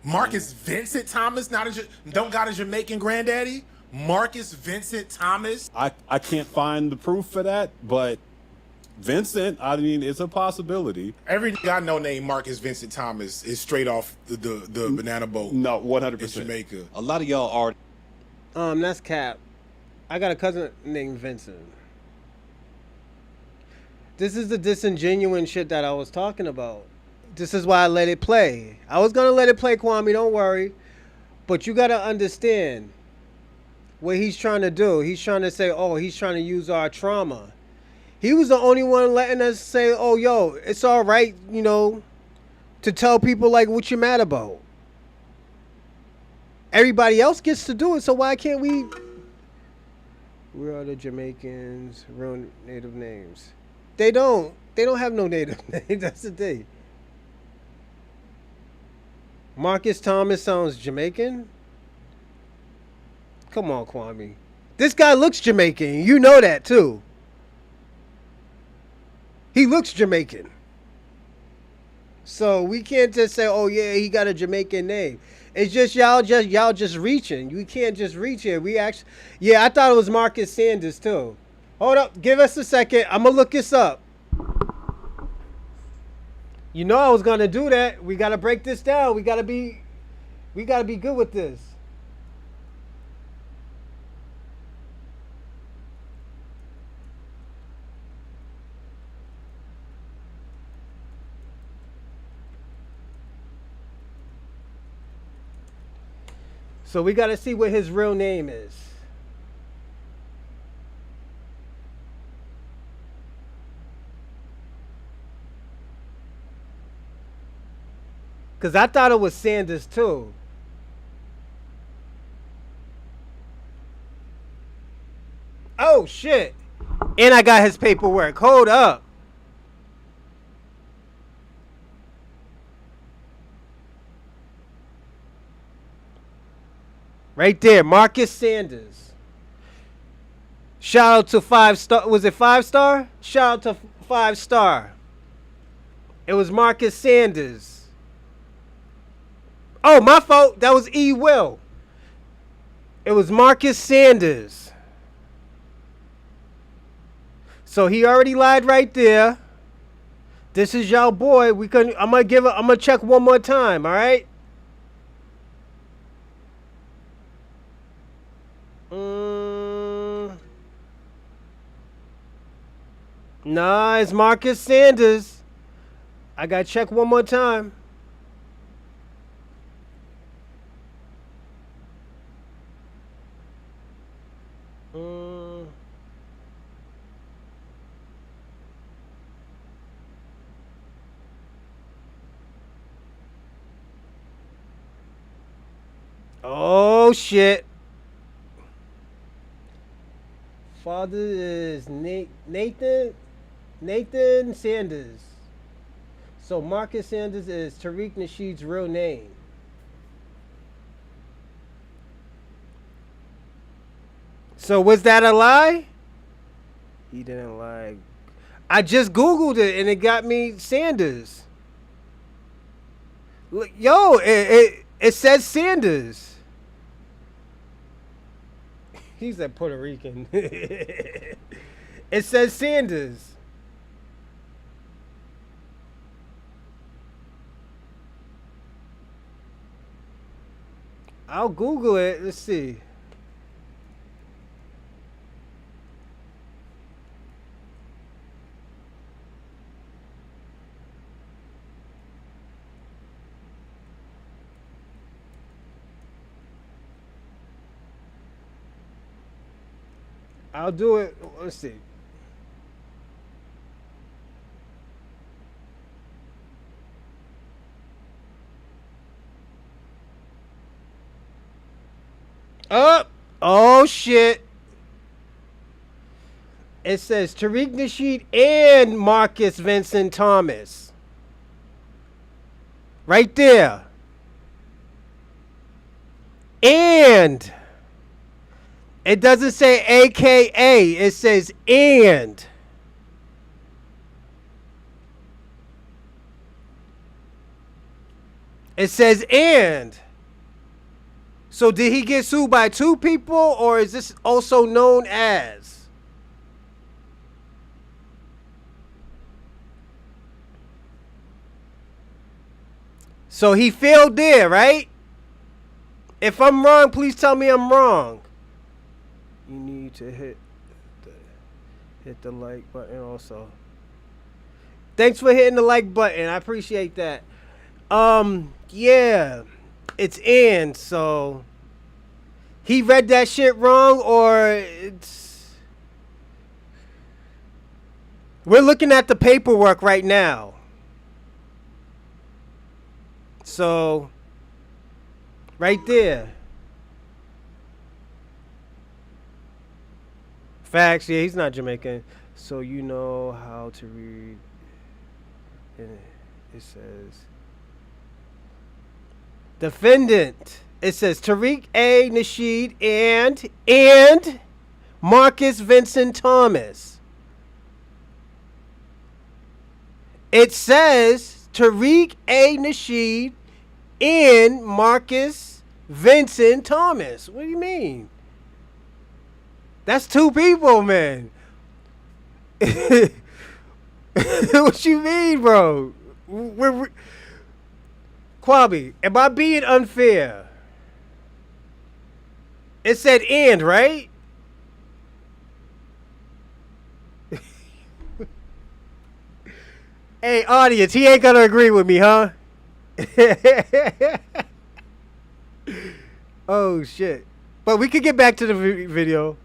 Marcus Vincent Thomas don't got a Jamaican granddaddy? Marcus Vincent Thomas? I can't find the proof for that, but Vincent, I mean, it's a possibility. Every guy I know named Marcus Vincent Thomas is straight off the banana boat. No, 100%. In Jamaica. A lot of y'all are. That's cap. I got a cousin named Vincent. This is the disingenuine shit that I was talking about. This is why I let it play. I was gonna let it play, Kwame, don't worry. But you gotta understand what he's trying to do. He's trying to say, oh, he's trying to use our trauma. He was the only one letting us say, oh, yo, it's all right, you know, to tell people, like, what you're mad about. Everybody else gets to do it, so why can't we? Where are the Jamaicans' real native names? They don't have no native name. That's the thing. Marcus Thomas sounds Jamaican? Come on, Kwame. This guy looks Jamaican. You know that, too. He looks Jamaican. So we can't just say, oh, yeah, he got a Jamaican name. It's just y'all just reaching. You can't just reach here. We actually, yeah, I thought it was Marcus Sanders, too. Hold up. Give us a second. I'm going to look this up. You know I was going to do that. We got to break this down. We got to be good with this. So we got to see what his real name is. Because I thought it was Sanders too. Oh, shit. And I got his paperwork. Hold up. Right there, Marcus Sanders. Shout out to 5 Star. Was it 5 Star? Shout out to 5 Star. It was Marcus Sanders. Oh, my fault. That was E. Will. It was Marcus Sanders. So he already lied right there. This is y'all boy. I'm gonna check one more time, all right? Nah, it's Marcus Sanders. I gotta check one more time. Oh shit. Father is Nathan Sanders. So Marcus Sanders is Tariq Nasheed's real name. So was that a lie? He didn't lie. I just Googled it and it got me Sanders. Look, yo, it says Sanders. He's a Puerto Rican. It says Sanders. I'll Google it. Let's see. I'll do it. Let's see. Oh shit. It says Tariq Nasheed and Marcus Vincent Thomas. Right there. And it doesn't say AKA, it says and. It says and. So did he get sued by two people, or is this also known as? So he failed there, right? If I'm wrong, please tell me I'm wrong. You need to hit the like button also. Thanks for hitting the like button. I appreciate that. Yeah. It's in, so he read that shit wrong, or it's... We're looking at the paperwork right now. So, right there. Facts, yeah, he's not Jamaican. So you know how to read. It says... Defendant. It says Tariq A. Nasheed and Marcus Vincent Thomas. It says Tariq A. Nasheed and Marcus Vincent Thomas. What do you mean? That's two people, man. What you mean, bro? Kwabi, am I being unfair? It said and, right? Hey, audience, he ain't gonna agree with me, huh? Oh, shit. But we could get back to the video.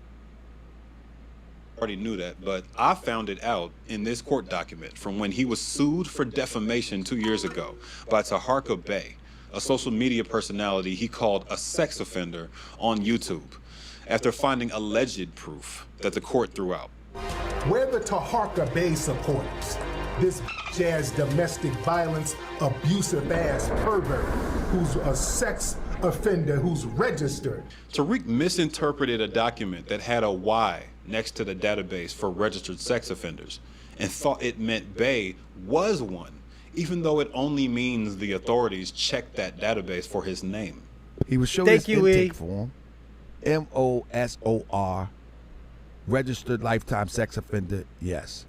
Already knew that, but I found it out in this court document from when he was sued for defamation 2 years ago by Taharka Bey, a social media personality he called a sex offender on YouTube, after finding alleged proof that the court threw out. We're the Taharka Bey supporters. This ass domestic violence, abusive ass pervert who's a sex offender who's registered. Tariq misinterpreted a document that had a Y next to the database for registered sex offenders and thought it meant Bey was one, even though it only means the authorities checked that database for his name. He was showing Thank his you, intake form, MOSOR Registered lifetime sex offender, yes.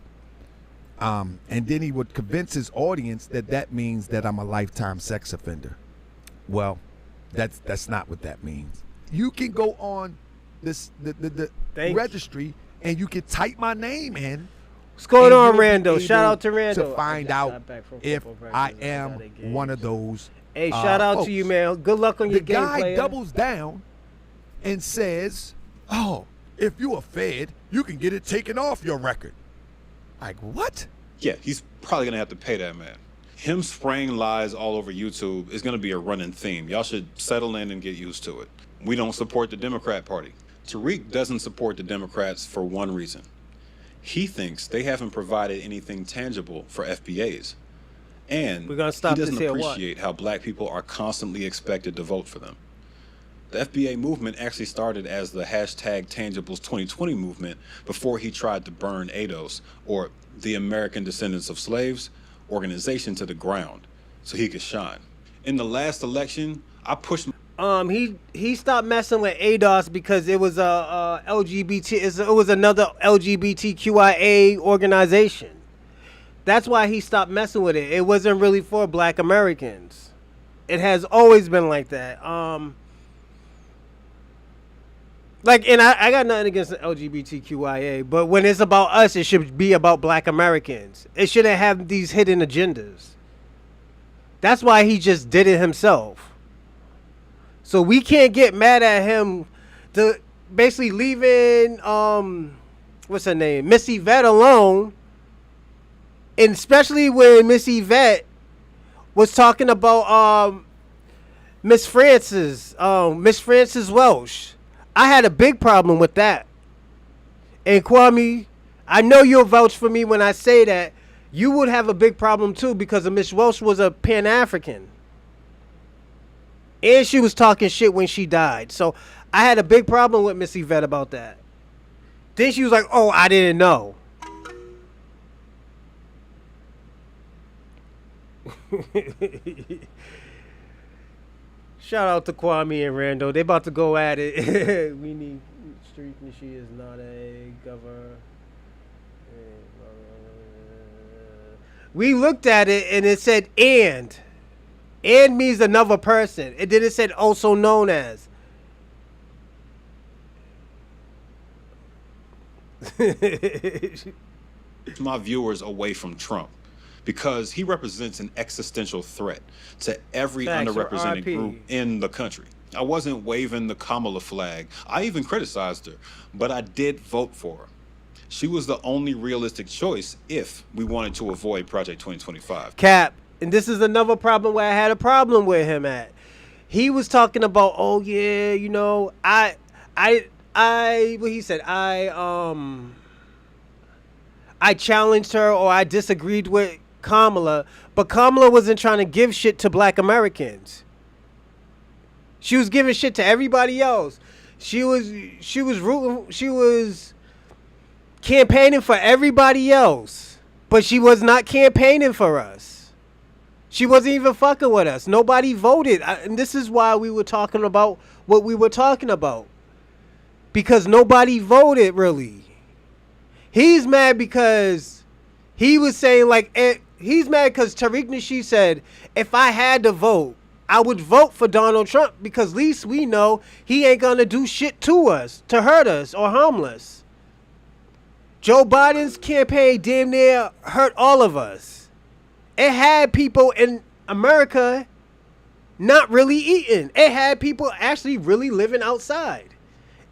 And then he would convince his audience that means that I'm a lifetime sex offender. Well, that's not what that means. You can go on the registry and you can type my name in. What's going on, you'll be Rando? Shout able out to Rando. to find out if I am one of those. Hey, shout out folks. to you, man. Good luck on your The game, guy player. doubles down and says, "Oh, if you are fed, you can get it taken off your record." Like, what? Yeah, he's probably gonna have to pay that man. Him spraying lies all over YouTube is gonna be a running theme. Y'all should settle in and get used to it. We don't support the Democrat Party. Tariq doesn't support the Democrats for one reason. He thinks they haven't provided anything tangible for FBAs. And We're gonna stop he doesn't this here, what? appreciate how black people are constantly expected to vote for them. The FBA movement actually started as the hashtag Tangibles 2020 movement before he tried to burn ADOS, or the American Descendants of Slaves, organization to the ground so he could shine. In the last election, I pushed... He stopped messing with ADOS because it was a LGBT. It was another LGBTQIA organization. That's why he stopped messing with it. It wasn't really for Black Americans. It has always been like that. And I got nothing against the LGBTQIA, but when it's about us, it should be about Black Americans. It shouldn't have these hidden agendas. That's why he just did it himself. So we can't get mad at him to basically leaving what's her name, Miss Yvette alone, and especially when Miss Yvette was talking about Miss Frances Welsh. I had a big problem with that. And Kwame, I know you'll vouch for me when I say that you would have a big problem too, because Miss Welsh was a Pan-African. And she was talking shit when she died. So I had a big problem with Miss Yvette about that. Then she was like, "Oh, I didn't know." Shout out to Kwame and Rando. They about to go at it. We need Tariq Nasheed is not a governor. We looked at it and it said and. And means another person. And then it said also known as. my viewers away from Trump because he represents an existential threat to every Thanks, underrepresented RIP. group in the country. I wasn't waving the Kamala flag. I even criticized her, but I did vote for her. She was the only realistic choice if we wanted to avoid Project 2025. Cap. And this is another problem where I had a problem with him at. He was talking about, oh yeah, you know, what he said, I challenged her or I disagreed with Kamala, but Kamala wasn't trying to give shit to Black Americans. She was giving shit to everybody else. She was campaigning for everybody else, but she was not campaigning for us. She wasn't even fucking with us. Nobody voted. And this is why we were talking about what we were talking about. Because nobody voted, really. He's mad because he was saying, he's mad because Tariq Nasheed said, if I had to vote, I would vote for Donald Trump because at least we know he ain't going to do shit to us, to hurt us or harm us. Joe Biden's campaign damn near hurt all of us. It had people in America not really eating. It had people actually really living outside.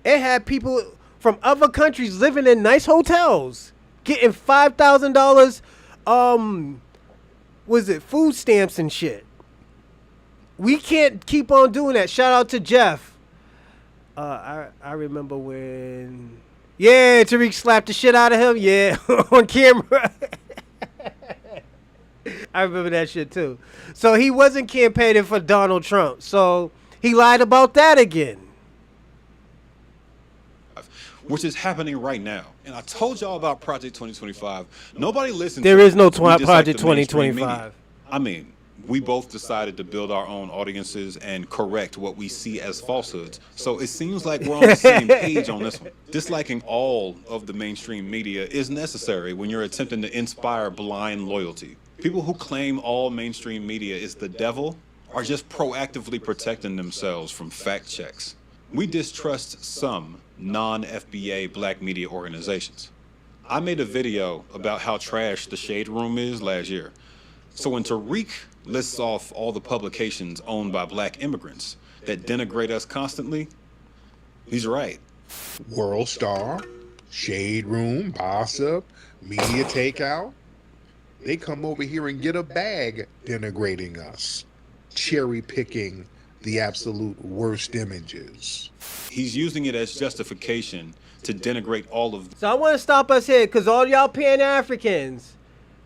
It had people from other countries living in nice hotels, getting $5,000, food stamps and shit. We can't keep on doing that. Shout out to Jeff. I remember when, yeah, Tariq slapped the shit out of him. Yeah, on camera. I remember that shit too. So he wasn't campaigning for Donald Trump. So he lied about that again. Which is happening right now. And I told y'all about Project 2025. Nobody listens. There to is no it. We just like Project the mainstream 2025. media. I mean, We both decided to build our own audiences and correct what we see as falsehoods. So it seems like we're on the same page on this one. Disliking all of the mainstream media is necessary when you're attempting to inspire blind loyalty. People who claim all mainstream media is the devil are just proactively protecting themselves from fact checks. We distrust some non-FBA black media organizations. I made a video about how trash the Shade Room is last year. So when Tariq lists off all the publications owned by black immigrants that denigrate us constantly, he's right. World Star, Shade Room, Gossip, Media Takeout. They come over here and get a bag denigrating us, cherry picking the absolute worst images. He's using it as justification to denigrate all of So I want to stop us here because all y'all Pan-Africans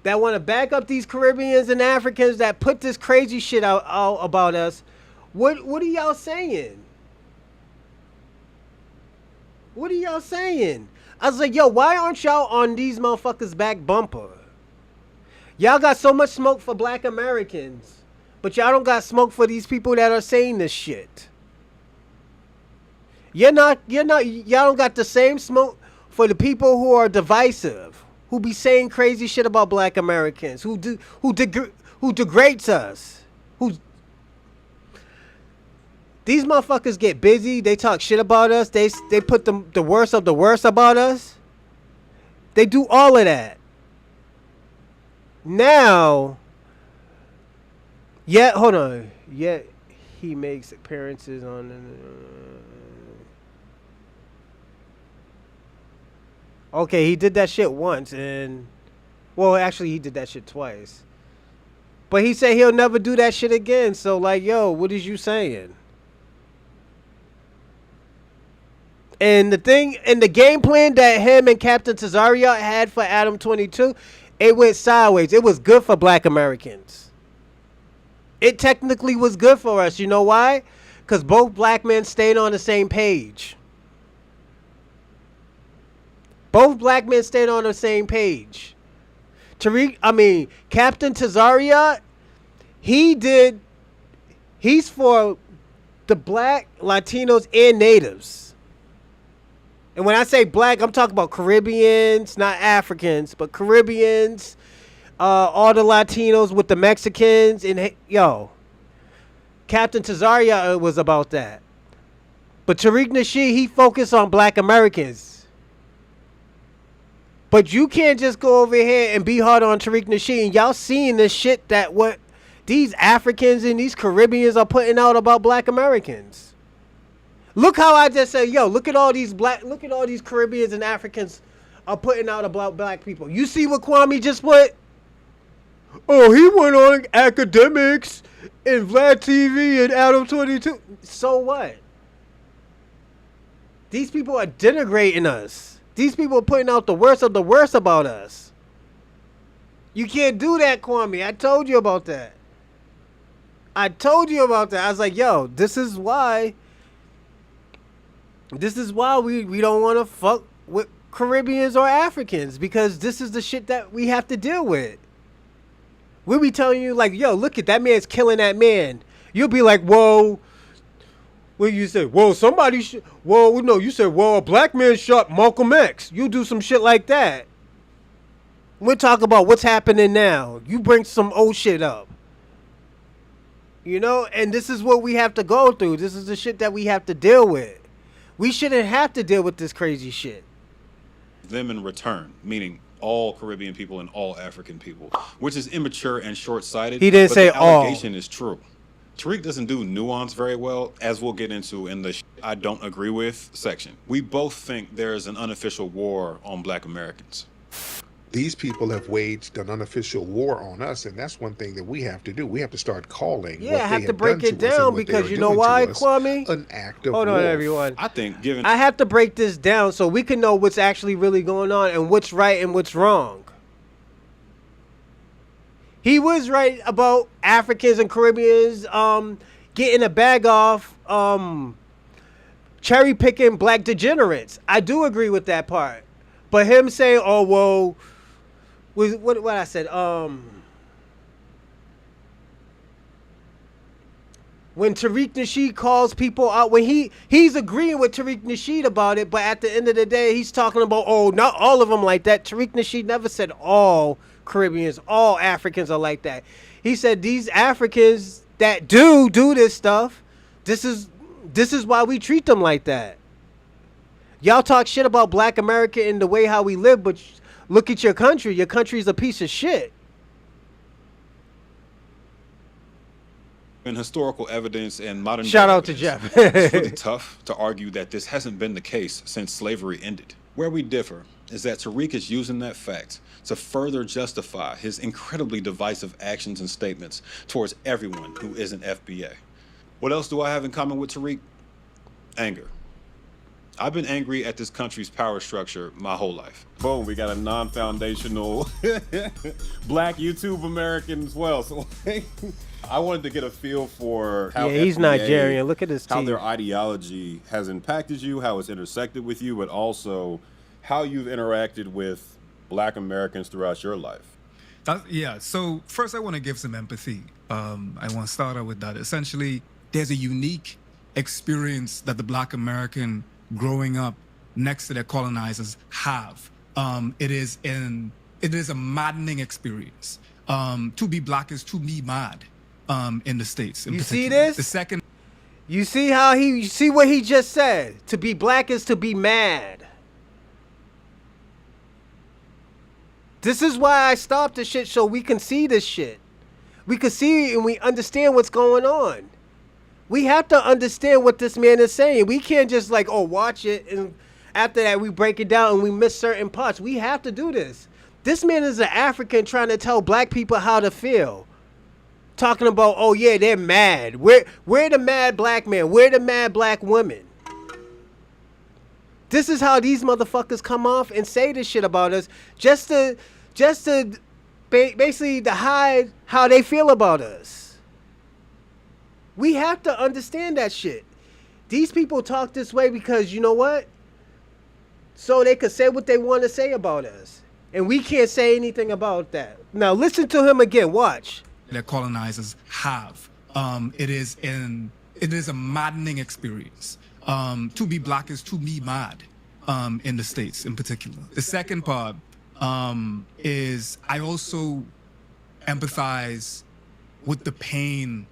that want to back up these Caribbeans and Africans that put this crazy shit out about us, what are y'all saying? What are y'all saying? I was like, yo, why aren't y'all on these motherfuckers' back bumper? Y'all got so much smoke for black Americans, but y'all don't got smoke for these people that are saying this shit. Y'all don't got the same smoke for the people who are divisive, who be saying crazy shit about black Americans, who degrades us, these motherfuckers get busy, they talk shit about us, they put the worst of the worst about us. They do all of that. Now, hold on. Yet he makes appearances on okay, he did that shit once, and well, actually he did that shit twice. But he said he'll never do that shit again. So like, yo, what is you saying? And the thing, and the game plan that him and Captain Tazaria had for Adam 22, it went sideways. It was good for black Americans. It technically was good for us. You know why? Because both black men stayed on the same page. Both black men stayed on the same page. Captain Tazaria, he's for the black, Latinos, and natives. And when I say black, I'm talking about Caribbeans, not Africans, but Caribbeans, all the Latinos with the Mexicans, and Captain Tazaria was about that. But Tariq Nasheed, he focused on black Americans. But you can't just go over here and be hard on Tariq Nasheed. And y'all seeing this shit that what these Africans and these Caribbeans are putting out about black Americans. Look how I just said, yo, look at all these Caribbeans and Africans are putting out about black people. You see what Kwame just put? Oh, he went on academics and Vlad TV and Adam 22. So what? These people are denigrating us. These people are putting out the worst of the worst about us. You can't do that, Kwame. I told you about that. I was like, yo, this is why we don't want to fuck with Caribbeans or Africans, because this is the shit that we have to deal with. We'll be telling you, like, yo, look at that man's killing that man. You'll be like, whoa. What you say? Whoa, you said, whoa, a black man shot Malcolm X. You do some shit like that. We're talking about what's happening now. You bring some old shit up. And this is what we have to go through. This is the shit that we have to deal with. We shouldn't have to deal with this crazy shit. them in return, meaning all Caribbean people and all African people, which is immature and short-sighted. He didn't say the all. allegation is true. Tariq doesn't do nuance very well, as we'll get into in the I don't agree with section. We both think there is an unofficial war on Black Americans. These people have waged an unofficial war on us, and that's one thing that we have to do. We have to start calling. Yeah, I have to break it down because you know why, Kwame? An act of Hold on, war. everyone. I think given I have to break this down so we can know what's actually really going on and what's right and what's wrong. He was right about Africans and Caribbeans getting a bag off cherry picking black degenerates. I do agree with that part. But him saying, oh, well, what I said, When Tariq Nasheed calls people out, when he's agreeing with Tariq Nasheed about it, but at the end of the day, he's talking about, oh, not all of them like that. Tariq Nasheed never said all Caribbeans, all Africans are like that. He said these Africans that do this stuff, this is why we treat them like that. Y'all talk shit about Black America and the way how we live, but look at your country. Your country's a piece of shit. In historical evidence and modern Shout day out to evidence, Jeff. it's really tough to argue that this hasn't been the case since slavery ended. Where we differ is that Tariq is using that fact to further justify his incredibly divisive actions and statements towards everyone who isn't FBA. What else do I have in common with Tariq? Anger. I've been angry at this country's power structure my whole life. Boom, we got a non-foundational Black YouTube American as well. So I wanted to get a feel for how Yeah, he's FBA, Nigerian. Look at his how teeth. their ideology has impacted you, how it's intersected with you, but also how you've interacted with Black Americans throughout your life. So first I want to give some empathy. I want to start out with that. Essentially, there's a unique experience that the Black American growing up next to their colonizers have. It is a maddening experience. To be Black is to be mad in the States. You see this? The second. You see what he just said? To be Black is to be mad. This is why I stopped the shit, so we can see this shit. We can see and we understand what's going on. We have to understand what this man is saying. We can't just like, oh, watch it, and after that we break it down and we miss certain parts. We have to do this. This man is an African trying to tell Black people how to feel. Talking about, oh yeah, they're mad. We're the mad Black man. We're the mad Black women. This is how these motherfuckers come off and say this shit about us just to basically to hide how they feel about us. We have to understand that shit. These people talk this way because, you know what? So they could say what they want to say about us. And we can't say anything about that. Now listen to him again. Watch. Their colonizers have. It is a maddening experience. To be Black is to be mad in the States in particular. The second part is I also empathize with the pain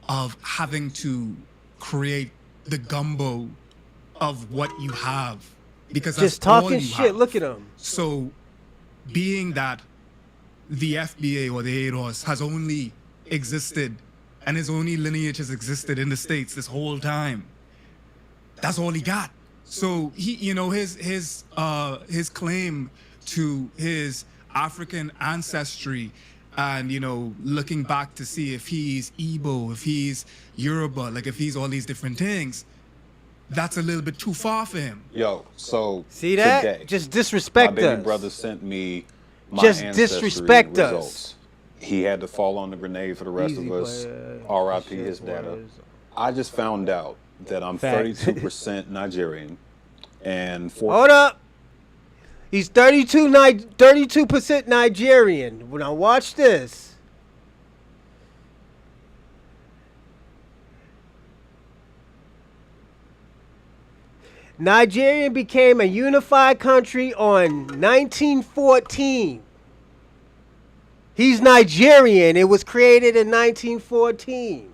of having to create the gumbo of what you have. Because just that's all talking you shit. have. Look at him. So being that the FBA or the ADOS has only existed and his only lineage has existed in the States this whole time, that's all he got. So he, his claim to his African ancestry and, looking back to see if he's Igbo, if he's Yoruba, like if he's all these different things, that's a little bit too far for him. Yo, so see that? Today, just disrespect my baby us. brother sent me my just ancestry disrespect results. us. He had to fall on the grenade for the rest Easy of us. play, R.I.P. his data. I just found out that I'm Facts. 32% Nigerian and Hold up. He's 32% Nigerian. Now watch this. Nigeria became a unified country on 1914. He's Nigerian. It was created in 1914.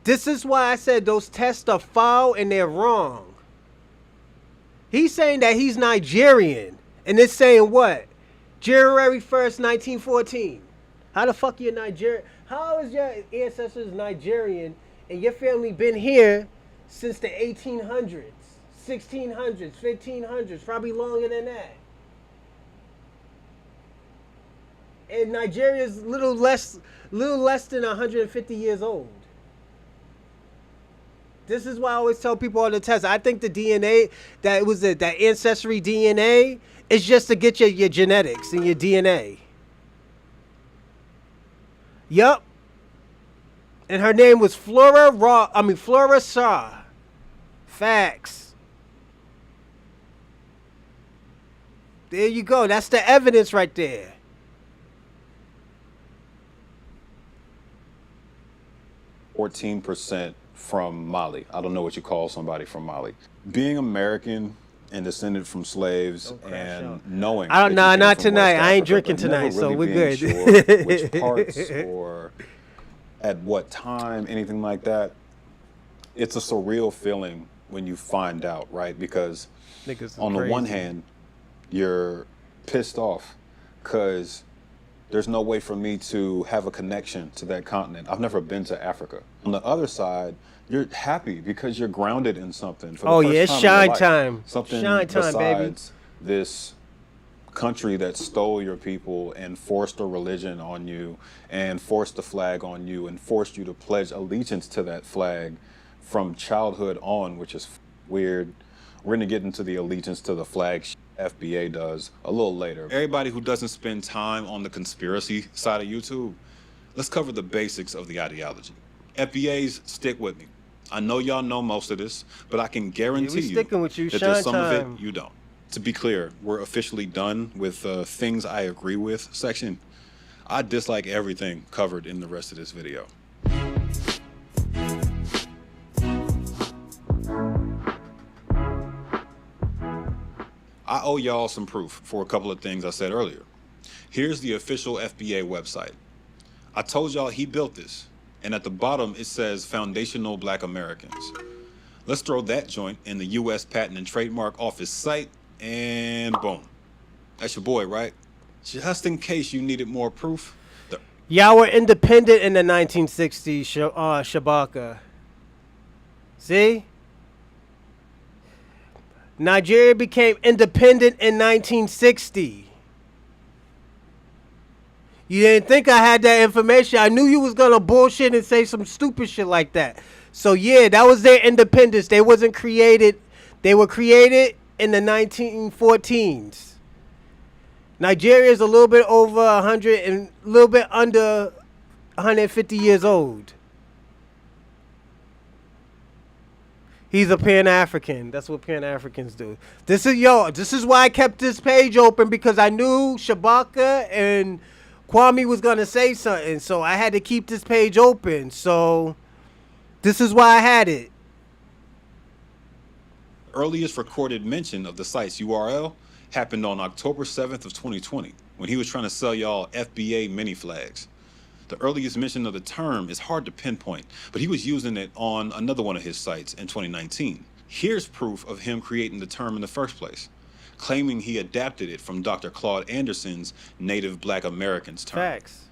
This is why I said those tests are foul and they're wrong. He's saying that he's Nigerian. And it's saying what? January 1st, 1914. How the fuck you Nigerian? How is your ancestors Nigerian and your family been here since the 1800s, 1600s, 1500s, probably longer than that? And Nigeria's little less than 150 years old. This is why I always tell people on the test. I think the DNA, that ancestry DNA, is just to get your genetics and your DNA. Yup. And her name was Flora Shaw. Facts. There you go. That's the evidence right there. 14% from Mali. I don't know what you call somebody from Mali. Being American and descended from slaves and knowing I don't that you know, came not from tonight. West I ain't Africa, drinking but never tonight, so really we're being good. sure which parts or at what time, anything like that. It's a surreal feeling when you find out, right? Because Niggas is on the one crazy. hand, you're pissed off because there's no way for me to have a connection to that continent. I've never been to Africa. On the other side, you're happy because you're grounded in something for the Oh first yeah, it's time in your shine life. time. Something Shine time, baby. besides this country that stole your people and forced a religion on you and forced the flag on you and forced you to pledge allegiance to that flag from childhood on, which is weird. We're gonna get into the allegiance to the flag FBA does a little later. Everybody who doesn't spend time on the conspiracy side of YouTube, let's cover the basics of the ideology. FBAs, stick with me. I know y'all know most of this, but I can guarantee you sticking with you. that Shine there's some of time. it you don't. To be clear, we're officially done with things I agree with section. I dislike everything covered in the rest of this video. I owe y'all some proof for a couple of things I said earlier. Here's the official FBA website. I told y'all he built this, and at the bottom it says Foundational Black Americans. Let's throw that joint in the U.S. Patent and Trademark Office site, and boom. That's your boy, right? Just in case you needed more proof. Y'all were independent in the 1960s, Shabaka. See? Nigeria became independent in 1960. You didn't think I had that information. I knew you was going to bullshit and say some stupid shit like that. So yeah, that was their independence. They wasn't created. They were created in the 1914s. Nigeria is a little bit over 100 and a little bit under 150 years old. He's a Pan-African. That's what Pan-Africans do. This is why I kept this page open, because I knew Shabaka and Kwame was going to say something. So I had to keep this page open. So this is why I had it. Earliest recorded mention of the site's URL happened on October 7th of 2020 when he was trying to sell y'all FBA mini flags. The earliest mention of the term is hard to pinpoint, but he was using it on another one of his sites in 2019. Here's proof of him creating the term in the first place, claiming he adapted it from Dr. Claude Anderson's Native Black Americans term. Facts.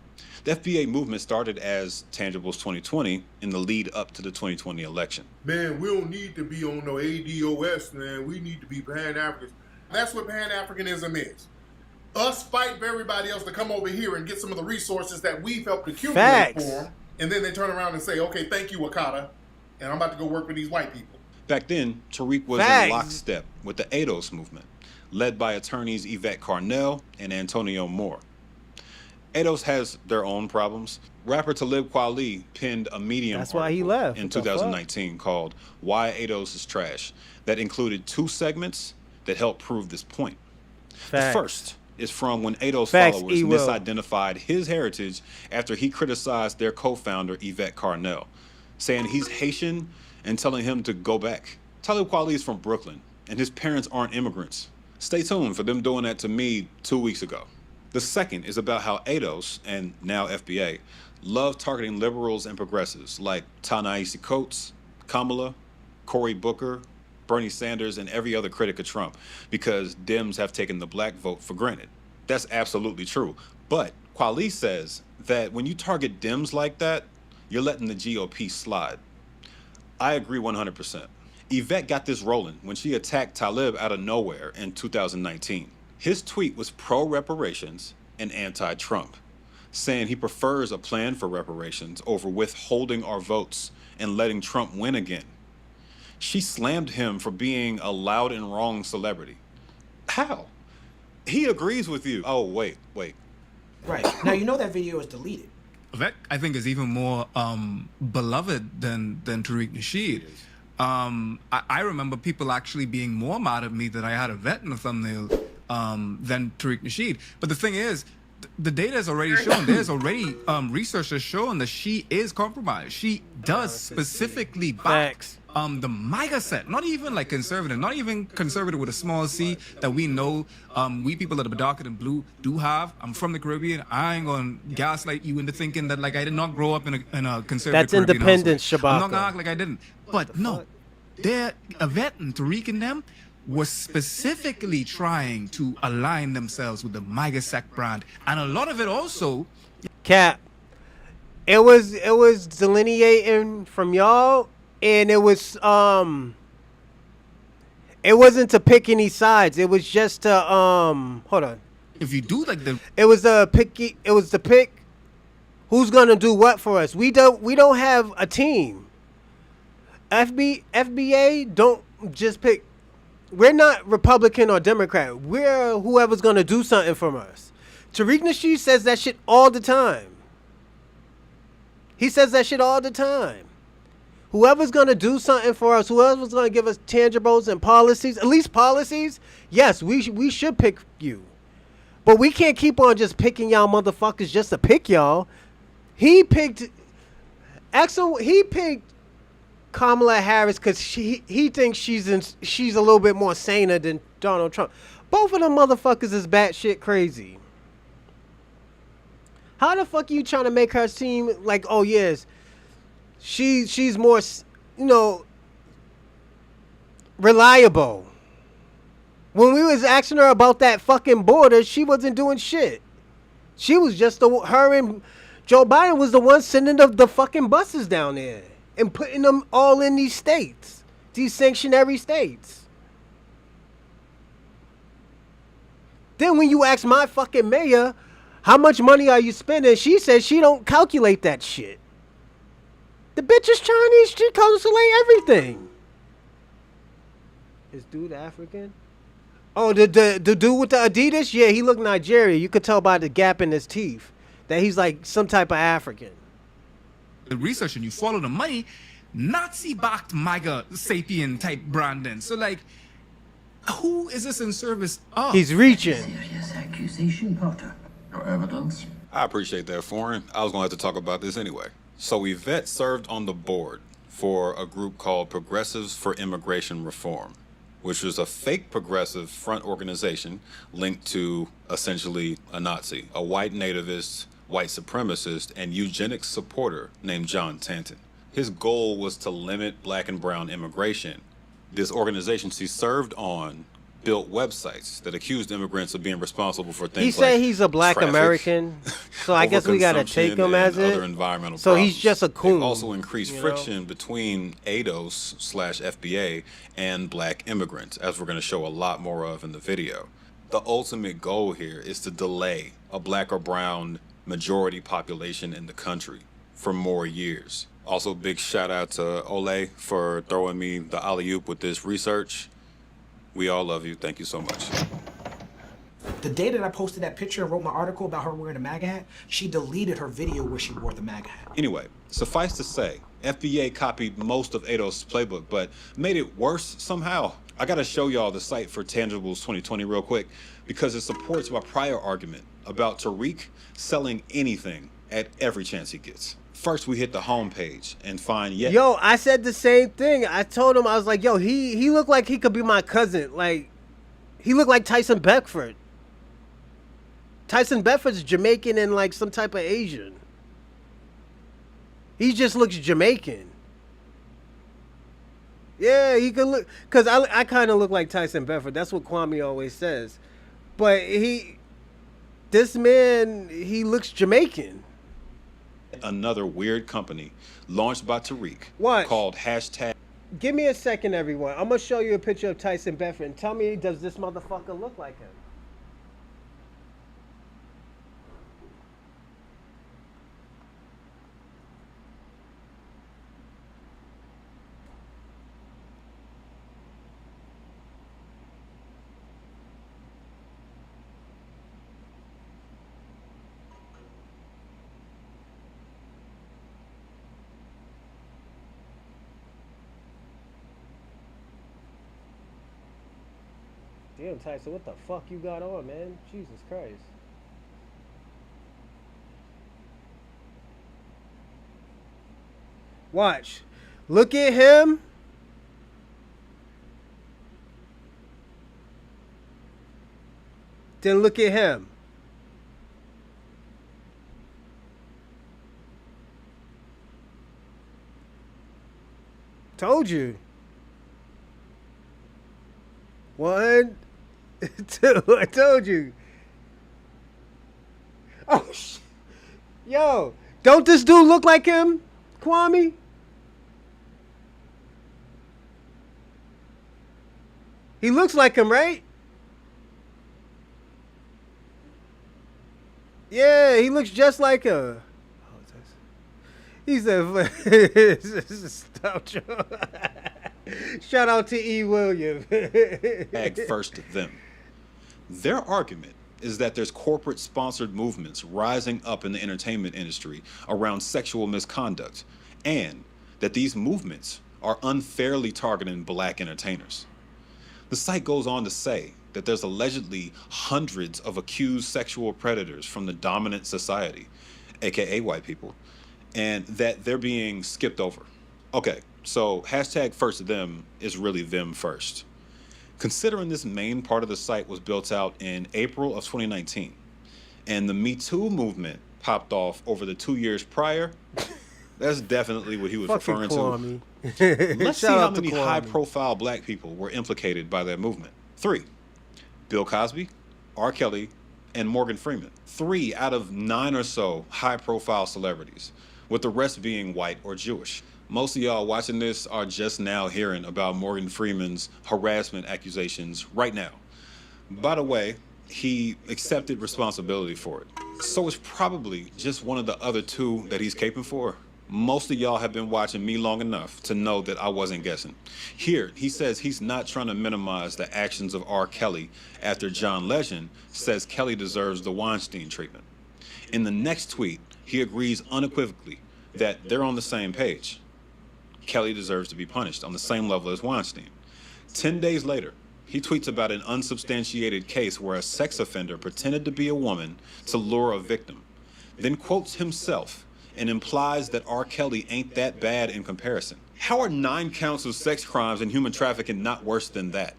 The FBA movement started as Tangibles 2020 in the lead up to the 2020 election. Man, we don't need to be on no ADOS, man. We need to be Pan-Africans. That's what Pan-Africanism is. Us fight for everybody else to come over here and get some of the resources that we've helped accumulate Facts. for them. And then they turn around and say, okay, thank you, Wakata. And I'm about to go work with these white people. Back then, Tariq was Facts. in lockstep with the ADOS movement, led by attorneys Yvette Carnell and Antonio Moore. ADOS has their own problems. Rapper Talib Kweli penned a Medium That's why he article left. in What the 2019 called Why ADOS is Trash that included 2 segments that help prove this point. Facts. The first is from when ADOS Facts, followers E-Will. misidentified his heritage after he criticized their co-founder Yvette Carnell, saying he's Haitian and telling him to go back. Talib Kweli is from Brooklyn, and his parents aren't immigrants. Stay tuned for them doing that to me 2 weeks ago. The second is about how ADOS, and now FBA, love targeting liberals and progressives like Ta-Nehisi Coates, Kamala, Cory Booker, Bernie Sanders, and every other critic of Trump because Dems have taken the black vote for granted. That's absolutely true. But Kweli says that when you target Dems like that, you're letting the GOP slide. I agree 100%. Yvette got this rolling when she attacked Talib out of nowhere in 2019. His tweet was pro-reparations and anti-Trump, saying he prefers a plan for reparations over withholding our votes and letting Trump win again. She slammed him for being a loud and wrong celebrity. How? He agrees with you. Oh, wait. Right. Now, you know that video is deleted. That I think is even more beloved than Tariq Nasheed. I remember people actually being more mad at me that I had a vet in the thumbnail than Tariq Nasheed. But the thing is, the data is already shown. There's already research has shown that she is compromised. She does specifically back Facts. the MAGA set, not even like conservative, not even conservative with a small c that we know we people that are darker than blue do have. I'm from the Caribbean. I ain't gonna gaslight you into thinking that like I did not grow up in a conservative That's Caribbean independence, household. I'm not gonna Shabaka. act like I didn't. But no, they're Yvette and Tariq and them was specifically trying to align themselves with the MAGA sect brand, and a lot of it also. Cap. It was delineating from y'all, and it wasn't to pick any sides. It was just to hold on. If you do like the, It was to pick who's gonna do what for us. We don't have a team. FBA don't just pick. We're not Republican or Democrat. We're whoever's gonna do something from us. Tariq Nasheed says that shit all the time. He says that shit all the time. Whoever's gonna do something for us, whoever's gonna give us tangibles and policies, at least policies, yes, we should pick you. But we can't keep on just picking y'all motherfuckers just to pick y'all. He picked Kamala Harris because he thinks she's a little bit more saner than Donald Trump. Both of them motherfuckers is batshit crazy. How the fuck are you trying to make her seem like, oh yes, she's more, reliable? When we was asking her about that fucking border, she wasn't doing shit. She was just her and Joe Biden was the one sending the fucking buses down there and putting them all in these states, these sanctuary states. Then when you ask my fucking mayor, how much money are you spending? She says she don't calculate that shit. The bitch is Chinese. She calculate everything. Is dude African? Oh, the dude with the Adidas? Yeah, he looked Nigerian. You could tell by the gap in his teeth that he's like some type of African. The research and you follow the money, Nazi-backed MAGA sapien type branding. So like, who is this in service of? He's reaching. Serious accusation, Potter. Your evidence? I appreciate that, Foreign. I was going to have to talk about this anyway. So Yvette served on the board for a group called Progressives for Immigration Reform, which was a fake progressive front organization linked to essentially a Nazi, a white nativist, white supremacist, and eugenics supporter named John Tanton. His goal was to limit black and brown immigration. This organization she served on built websites that accused immigrants of being responsible for things He said like he's a black traffic, American, so I guess we gotta take him as other it. environmental So problems. he's just a coon. It also increased you know? friction between ADOS/FBA and black immigrants, as we're going to show a lot more of in the video. The ultimate goal here is to delay a black or brown majority population in the country for more years. Also, big shout out to Ole for throwing me the alley-oop with this research. We all love you. Thank you so much. The day that I posted that picture and wrote my article about her wearing a MAGA hat, she deleted her video where she wore the MAGA hat. Anyway, suffice to say, FBA copied most of ADOS' playbook, but made it worse somehow. I gotta show y'all the site for Tangibles 2020 real quick, because it supports my prior argument about Tariq selling anything at every chance he gets. First, we hit the homepage and find yet. Yo, I said the same thing. I told him, I was like, yo, he looked like he could be my cousin. Like, he looked like Tyson Beckford. Tyson Beckford's Jamaican and like some type of Asian. He just looks Jamaican. Yeah, he could look, cause I kind of look like Tyson Beckford. That's what Kwame always says. But this man, he looks Jamaican. Another weird company launched by Tariq What? called hashtag. Give me a second, everyone. I'm gonna show you a picture of Tyson Beckford and tell me, does this motherfucker look like him? Damn, Tyson, what the fuck you got on, man? Jesus Christ. Watch. Look at him. Then look at him. Told you. 1, 2. I told you. Oh, yo. Don't this dude look like him, Kwame? He looks like him, right? Yeah, he looks just like him. He said, shout out to E. William. First them. Their argument is that there's corporate sponsored movements rising up in the entertainment industry around sexual misconduct, and that these movements are unfairly targeting black entertainers. The site goes on to say that there's allegedly hundreds of accused sexual predators from the dominant society, aka white people, and that they're being skipped over. Okay, so hashtag first them is really them first. Considering this main part of the site was built out in April of 2019, and the Me Too movement popped off over the 2 years prior, that's definitely what he was referring to. Let's see how many high-profile black people were implicated by that movement. 3, Bill Cosby, R. Kelly, and Morgan Freeman. 3 out of 9 or so high-profile celebrities, with the rest being white or Jewish. Most of y'all watching this are just now hearing about Morgan Freeman's harassment accusations right now. By the way, he accepted responsibility for it. So it's probably just one of the other 2 that he's caping for. Most of y'all have been watching me long enough to know that I wasn't guessing. Here, he says he's not trying to minimize the actions of R. Kelly after John Legend says Kelly deserves the Weinstein treatment. In the next tweet, he agrees unequivocally that they're on the same page. Kelly deserves to be punished on the same level as Weinstein. 10 days later, he tweets about an unsubstantiated case where a sex offender pretended to be a woman to lure a victim, then quotes himself and implies that R. Kelly ain't that bad in comparison. How are 9 counts of sex crimes and human trafficking not worse than that?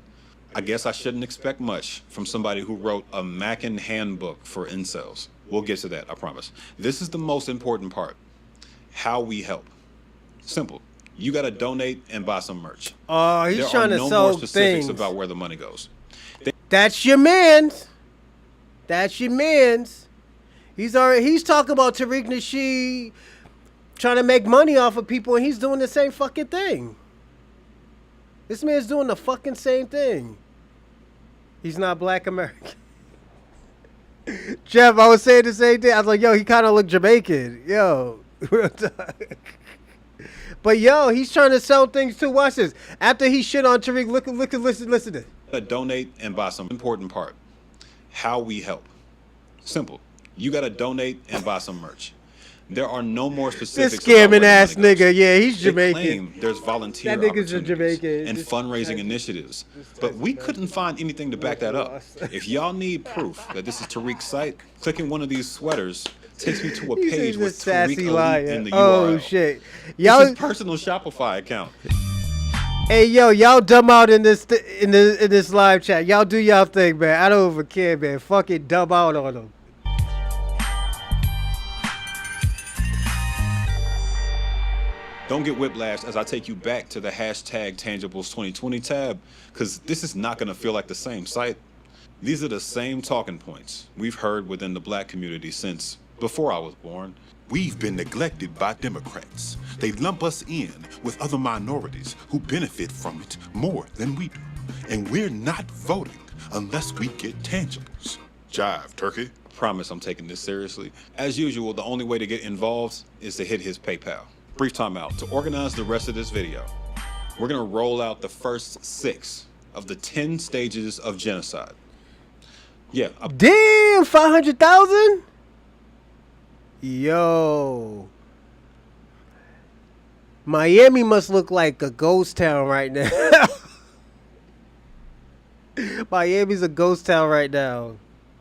I guess I shouldn't expect much from somebody who wrote a Mackin handbook for incels. We'll get to that, I promise. This is the most important part. How we help. Simple. You gotta donate and buy some merch. Oh, he's trying to sell things. There are no more specifics about where the money goes. That's your man's. That's your man's. He's talking about Tariq Nasheed trying to make money off of people, and he's doing the same fucking thing. This man's doing the fucking same thing. He's not black American. Jeff, I was saying the same thing. I was like, yo, he kind of look Jamaican. Yo, real talk. But yo, he's trying to sell things too. Watch this. After he shit on Tariq, listen to this. Donate and buy some. Important part. How we help. Simple. You gotta donate and buy some merch. There are no more specifics. This scamming ass nigga, yeah, he's Jamaican. They claim there's volunteer opportunities and fundraising initiatives, but we couldn't find anything to back that up. If y'all need proof that this is Tariq's site, clicking one of these sweaters takes me to a page with Tariq Elite in the URL. Oh shit, y'all! This is personal Shopify account. Hey yo, y'all dumb out in this live chat. Y'all do y'all thing, man. I don't even care, man. Fucking dumb out on them. Don't get whiplashed as I take you back to the hashtag Tangibles 2020 tab, because this is not going to feel like the same site. These are the same talking points we've heard within the black community since before I was born. We've been neglected by Democrats. They lump us in with other minorities who benefit from it more than we do. And we're not voting unless we get tangibles. Jive, turkey. Promise I'm taking this seriously. As usual, the only way to get involved is to hit his PayPal. Brief timeout. To organize the rest of this video, we're gonna roll out the first 6 of the 10 stages of genocide. Yeah. Damn, 500,000? Yo. Miami must look like a ghost town right now. Miami's a ghost town right now.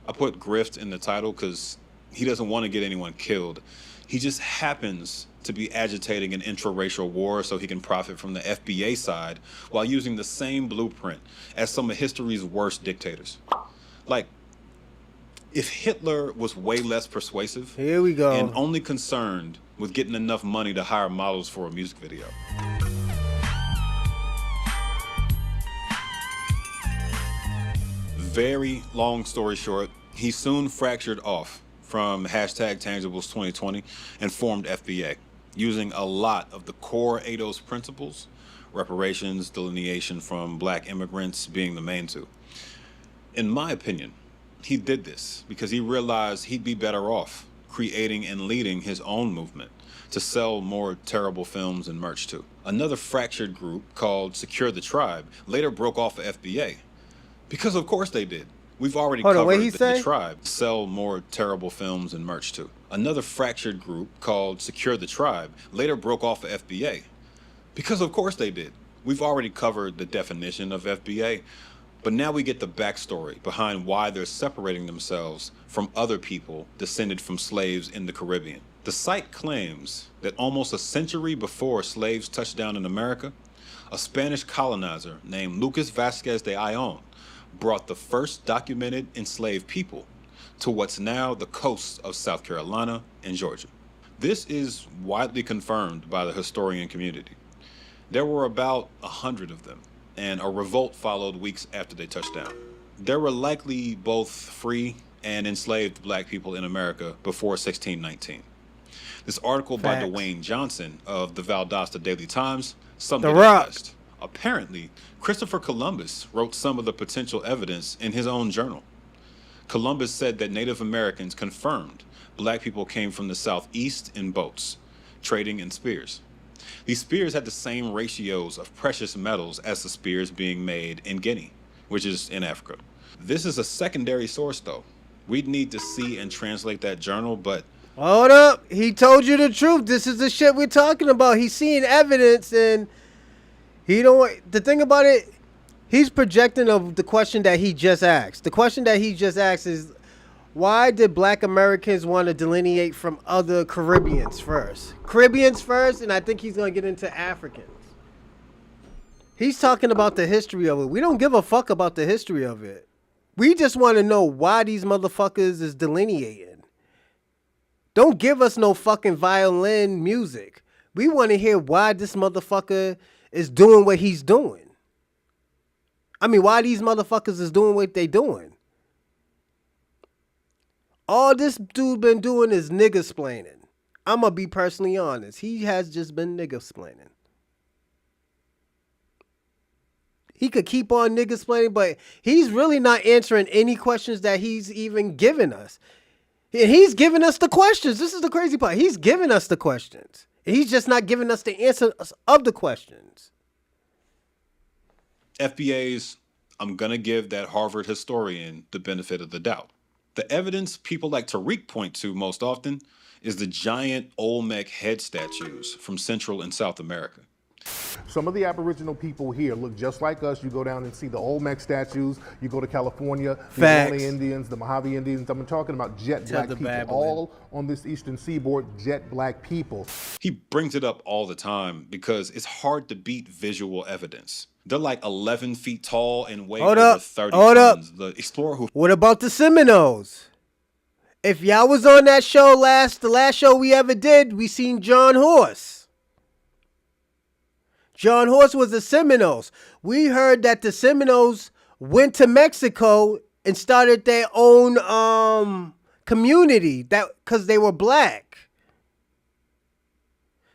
I put grift in the title because he doesn't want to get anyone killed. He just happens to be agitating an intraracial war so he can profit from the FBA side while using the same blueprint as some of history's worst dictators. Like, if Hitler was way less persuasive Here we go. and only concerned with getting enough money to hire models for a music video. Very long story short, he soon fractured off from #Tangibles2020 and formed FBA, using a lot of the core ADOS principles, reparations, delineation from black immigrants being the main two. In my opinion, he did this because he realized he'd be better off creating and leading his own movement to sell more terrible films and merch too. Another fractured group called Secure the Tribe later broke off of FBA because of course they did. We've already covered the tribe sell more terrible films and merch too. Another fractured group called Secure the Tribe later broke off of FBA because of course they did. We've already covered the definition of FBA, but now we get the backstory behind why they're separating themselves from other people descended from slaves in the Caribbean. The site claims that almost a century before slaves touched down in America, a Spanish colonizer named Lucas Vasquez de Ayllón brought the first documented enslaved people to what's now the coasts of South Carolina and Georgia. This is widely confirmed by the historian community. There were about 100 of them, and a revolt followed weeks after they touched down. There were likely both free and enslaved black people in America before 1619. This article by Dwayne Johnson of the Valdosta Daily Times summed it up best. Apparently, Christopher Columbus wrote some of the potential evidence in his own journal. Columbus said that Native Americans confirmed black people came from the southeast in boats, trading in spears. These spears had the same ratios of precious metals as the spears being made in Guinea, which is in Africa. This is a secondary source though. We'd need to see and translate that journal, but hold up. He told you the truth. This is the shit we're talking about. He's seeing evidence and he don't. The thing about it, he's projecting of the question that he just asked. The question that he just asked is, why did black Americans want to delineate from other Caribbeans first? Caribbeans first, and I think he's going to get into Africans. He's talking about the history of it. We don't give a fuck about the history of it. We just want to know why these motherfuckers is delineating. Don't give us no fucking violin music. We want to hear why this motherfucker is doing what he's doing. I mean, why these motherfuckers is doing what they doing. All this dude been doing is nigga-splaining. I'm going to be personally honest. He has just been nigga-splaining. He could keep on nigga-splaining, but he's really not answering any questions that he's even giving us. And he's giving us the questions. This is the crazy part. He's giving us the questions. And he's just not giving us the answers of the questions. FBA's, I'm going to give that Harvard historian the benefit of the doubt. The evidence people like Tariq point to most often is the giant Olmec head statues from Central and South America. Some of the Aboriginal people here look just like us. You go down and see the Olmec statues. You go to California, the Ohlone Indians, the Mojave Indians. I'm talking about jet black people, all on this eastern seaboard, jet black people. He brings it up all the time because it's hard to beat visual evidence. They're like 11 feet tall and weigh over 30 tons. The explorer who... What about the Seminoles? If y'all was on that show the last show we ever did, we seen John Horse. John Horse was the Seminoles. We heard that the Seminoles went to Mexico and started their own community because they were black.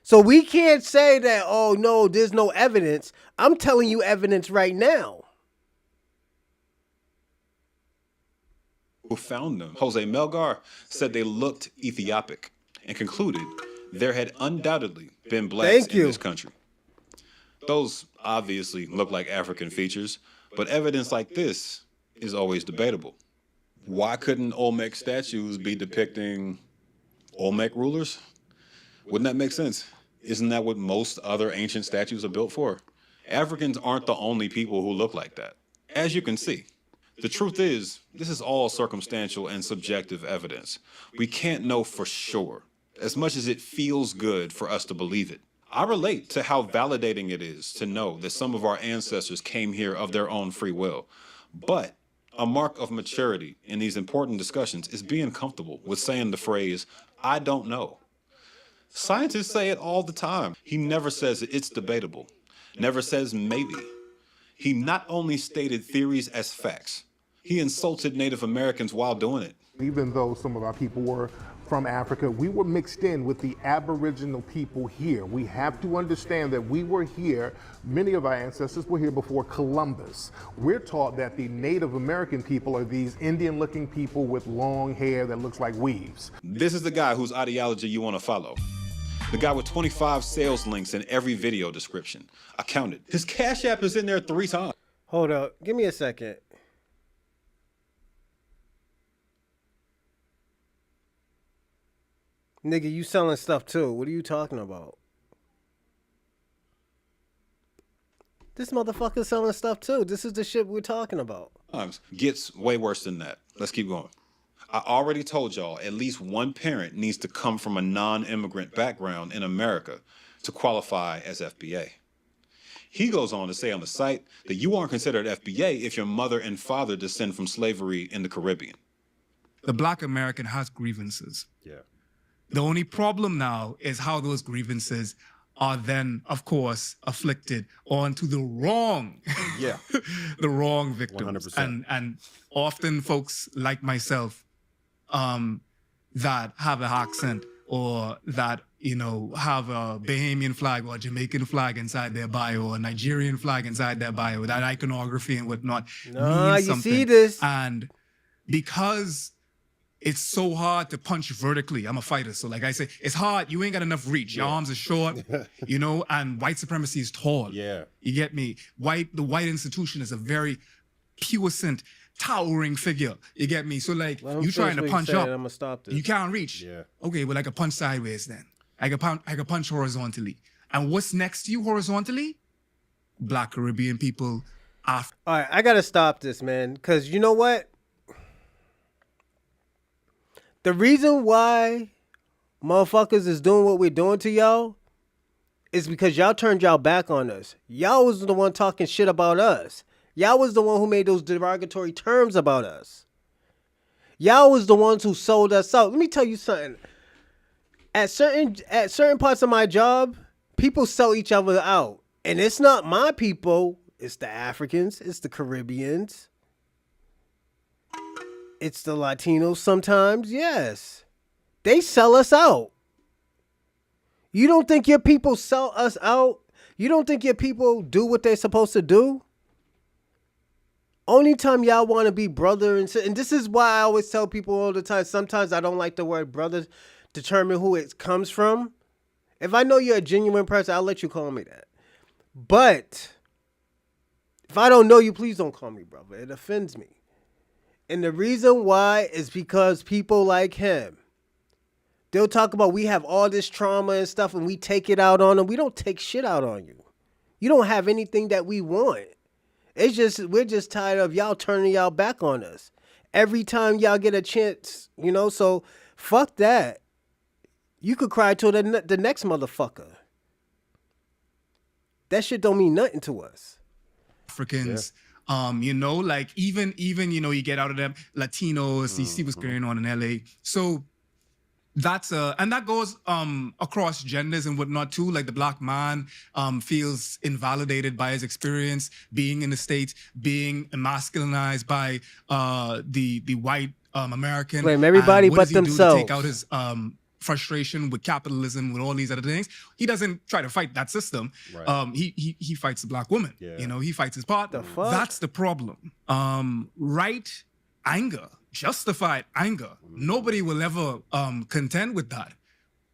So we can't say that, oh no, there's no evidence. I'm telling you evidence right now. Who found them? Jose Melgar said they looked Ethiopic and concluded there had undoubtedly been blacks in this country. Those obviously look like African features, but evidence like this is always debatable. Why couldn't Olmec statues be depicting Olmec rulers? Wouldn't that make sense? Isn't that what most other ancient statues are built for? Africans aren't the only people who look like that. As you can see, the truth is, this is all circumstantial and subjective evidence. We can't know for sure. as much as it feels good for us to believe it. I relate to how validating it is to know that some of our ancestors came here of their own free will. But a mark of maturity in these important discussions is being comfortable with saying the phrase, I don't know. Scientists say it all the time. He never says it's debatable, never says maybe. He not only stated theories as facts, he insulted Native Americans while doing it. Even though some of our people were from Africa, we were mixed in with the Aboriginal people here. We have to understand that we were here, many of our ancestors were here before Columbus. We're taught that the Native American people are these Indian-looking people with long hair that looks like weaves. This is the guy whose ideology you want to follow. The guy with 25 sales links in every video description. I counted. His Cash App is in there 3 times. Hold up. Give me a second. Nigga, you selling stuff too. What are you talking about? This motherfucker's selling stuff too. This is the shit we're talking about. Gets way worse than that. Let's keep going. I already told y'all at least one parent needs to come from a non-immigrant background in America to qualify as FBA. He goes on to say on the site that you aren't considered FBA if your mother and father descend from slavery in the Caribbean. The Black American has grievances. Yeah. The only problem now is how those grievances are then, of course, afflicted onto the wrong, the wrong victims. 100%. And often folks like myself that have an accent or that, you know, have a Bahamian flag or a Jamaican flag inside their bio or a Nigerian flag inside their bio, that iconography and whatnot means something. You see this. And because it's so hard to punch vertically. I'm a fighter, so like I say, it's hard. You ain't got enough reach. Your arms are short, you know, and white supremacy is tall. Yeah. You get me? The white institution is a very puissant, towering figure. You get me? So like, you trying to punch up, I'm gonna stop this. you can't reach. Yeah. Okay, well I can punch sideways then. I can punch horizontally. And what's next to you horizontally? Black Caribbean people. All right, I gotta stop this, man, because you know what? The reason why motherfuckers is doing what we're doing to y'all is because y'all turned y'all back on us. Y'all was the one talking shit about us. Y'all was the one who made those derogatory terms about us. Y'all was the ones who sold us out. Let me tell you something. At certain parts of my job, people sell each other out. And it's not my people. It's the Africans. It's the Caribbeans. It's the Latinos sometimes, yes. They sell us out. You don't think your people sell us out? You don't think your people do what they're supposed to do? Only time y'all want to be brother and this is why I always tell people all the time, sometimes I don't like the word brother, determine who it comes from. If I know you're a genuine person, I'll let you call me that. But if I don't know you, please don't call me brother. It offends me. And the reason why is because people like him, they'll talk about we have all this trauma and stuff and we take it out on them. We don't take shit out on you. You don't have anything that we want. It's just, we're just tired of y'all turning y'all back on us. Every time y'all get a chance, you know, so fuck that. You could cry to the next motherfucker. That shit don't mean nothing to us. Africans. You know, like even, you know, you get out of them Latinos, you see what's going on in LA. So that's and that goes across genders and whatnot too. Like the black man feels invalidated by his experience being in the States, being emasculinized by the white American. Blame everybody but but themselves. themselves. To take out his frustration with capitalism, with all these other things. He doesn't try to fight that system. Right. He fights the black woman. Yeah. You know, he fights his partner. The fuck? That's the problem. Right anger, justified anger. Nobody will ever contend with that.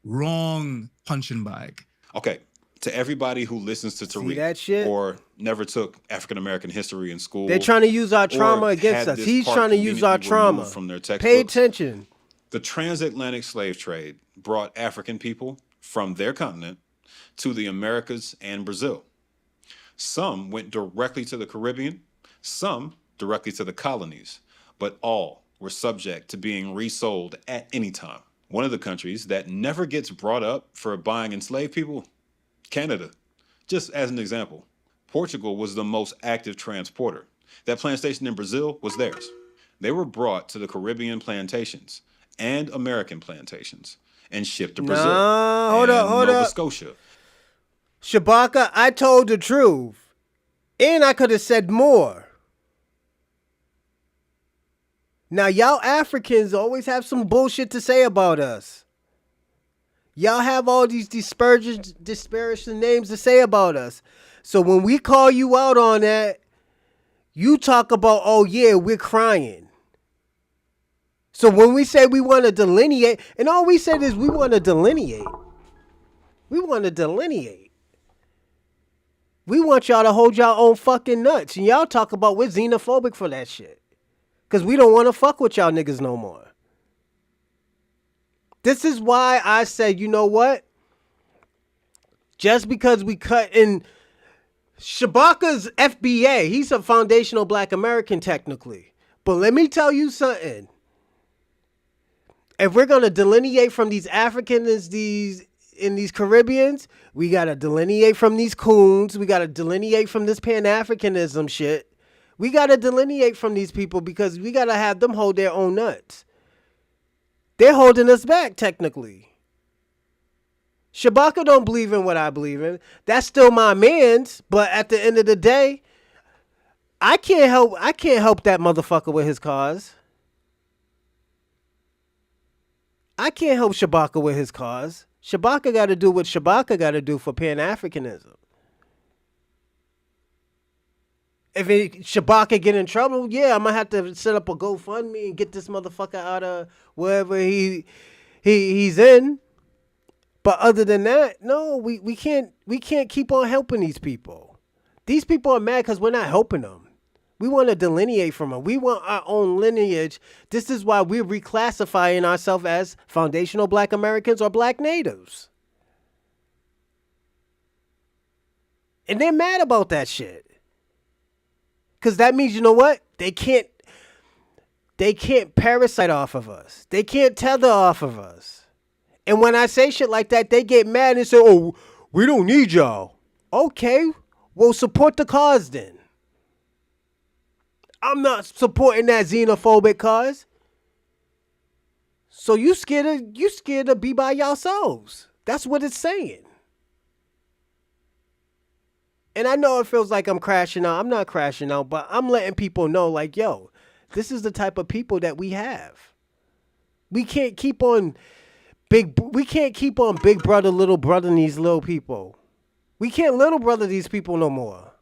Wrong punching bag. Okay, to everybody who listens to See Tariq that shit? or never took African American history in school, They're trying to use our trauma or against had us. this He's part trying to use our conveniently removed trauma. from their Pay textbooks. attention. The transatlantic slave trade brought African people from their continent to the Americas and Brazil. Some went directly to the Caribbean, some directly to the colonies, but all were subject to being resold at any time. One of the countries that never gets brought up for buying enslaved people, Canada. Just as an example, Portugal was the most active transporter. That plantation in Brazil was theirs. They were brought to the Caribbean plantations and American plantations and shipped to Brazil Hold and Nova up. Scotia. Shabaka, I told the truth. And I could have said more. Now, y'all Africans always have some bullshit to say about us. Y'all have all these disparaging names to say about us. So when we call you out on that, you talk about, oh yeah, we're crying. So when we say we want to delineate, and all we said is we want to delineate. We want to delineate. We want y'all to hold y'all own fucking nuts. And y'all talk about we're xenophobic for that shit. Because we don't want to fuck with y'all niggas no more. This is why I said, you know what? Just because we cut in Shabaka's FBA, he's a foundational black American technically. But let me tell you something. If we're going to delineate from these Africans, these Caribbeans, we got to delineate from these coons. We got to delineate from this Pan-Africanism shit. We got to delineate from these people because we got to have them hold their own nuts. They're holding us back, technically. Shabaka don't believe in what I believe in. That's still my man's, but at the end of the day, I can't help that motherfucker with his cause. I can't help Shabaka with his cause. Shabaka got to do what Shabaka got to do for Pan-Africanism. If Shabaka get in trouble, yeah, I'm going to have to set up a GoFundMe and get this motherfucker out of wherever he's in. But other than that, no, we can't keep on helping these people. These people are mad because we're not helping them. We want to delineate from them. We want our own lineage. This is why we're reclassifying ourselves as foundational black Americans or black natives. And they're mad about that shit. Because that means, you know what? They can't parasite off of us. They can't tether off of us. And when I say shit like that, they get mad and say, oh, we don't need y'all. Okay, well, support the cause then. I'm not supporting that xenophobic cause. So you scared to be by yourselves. That's what it's saying. And I know it feels like I'm crashing out. I'm not crashing out, but I'm letting people know, like, yo, this is the type of people that we have. We can't keep on big brother, little brother these little people. We can't little brother these people no more.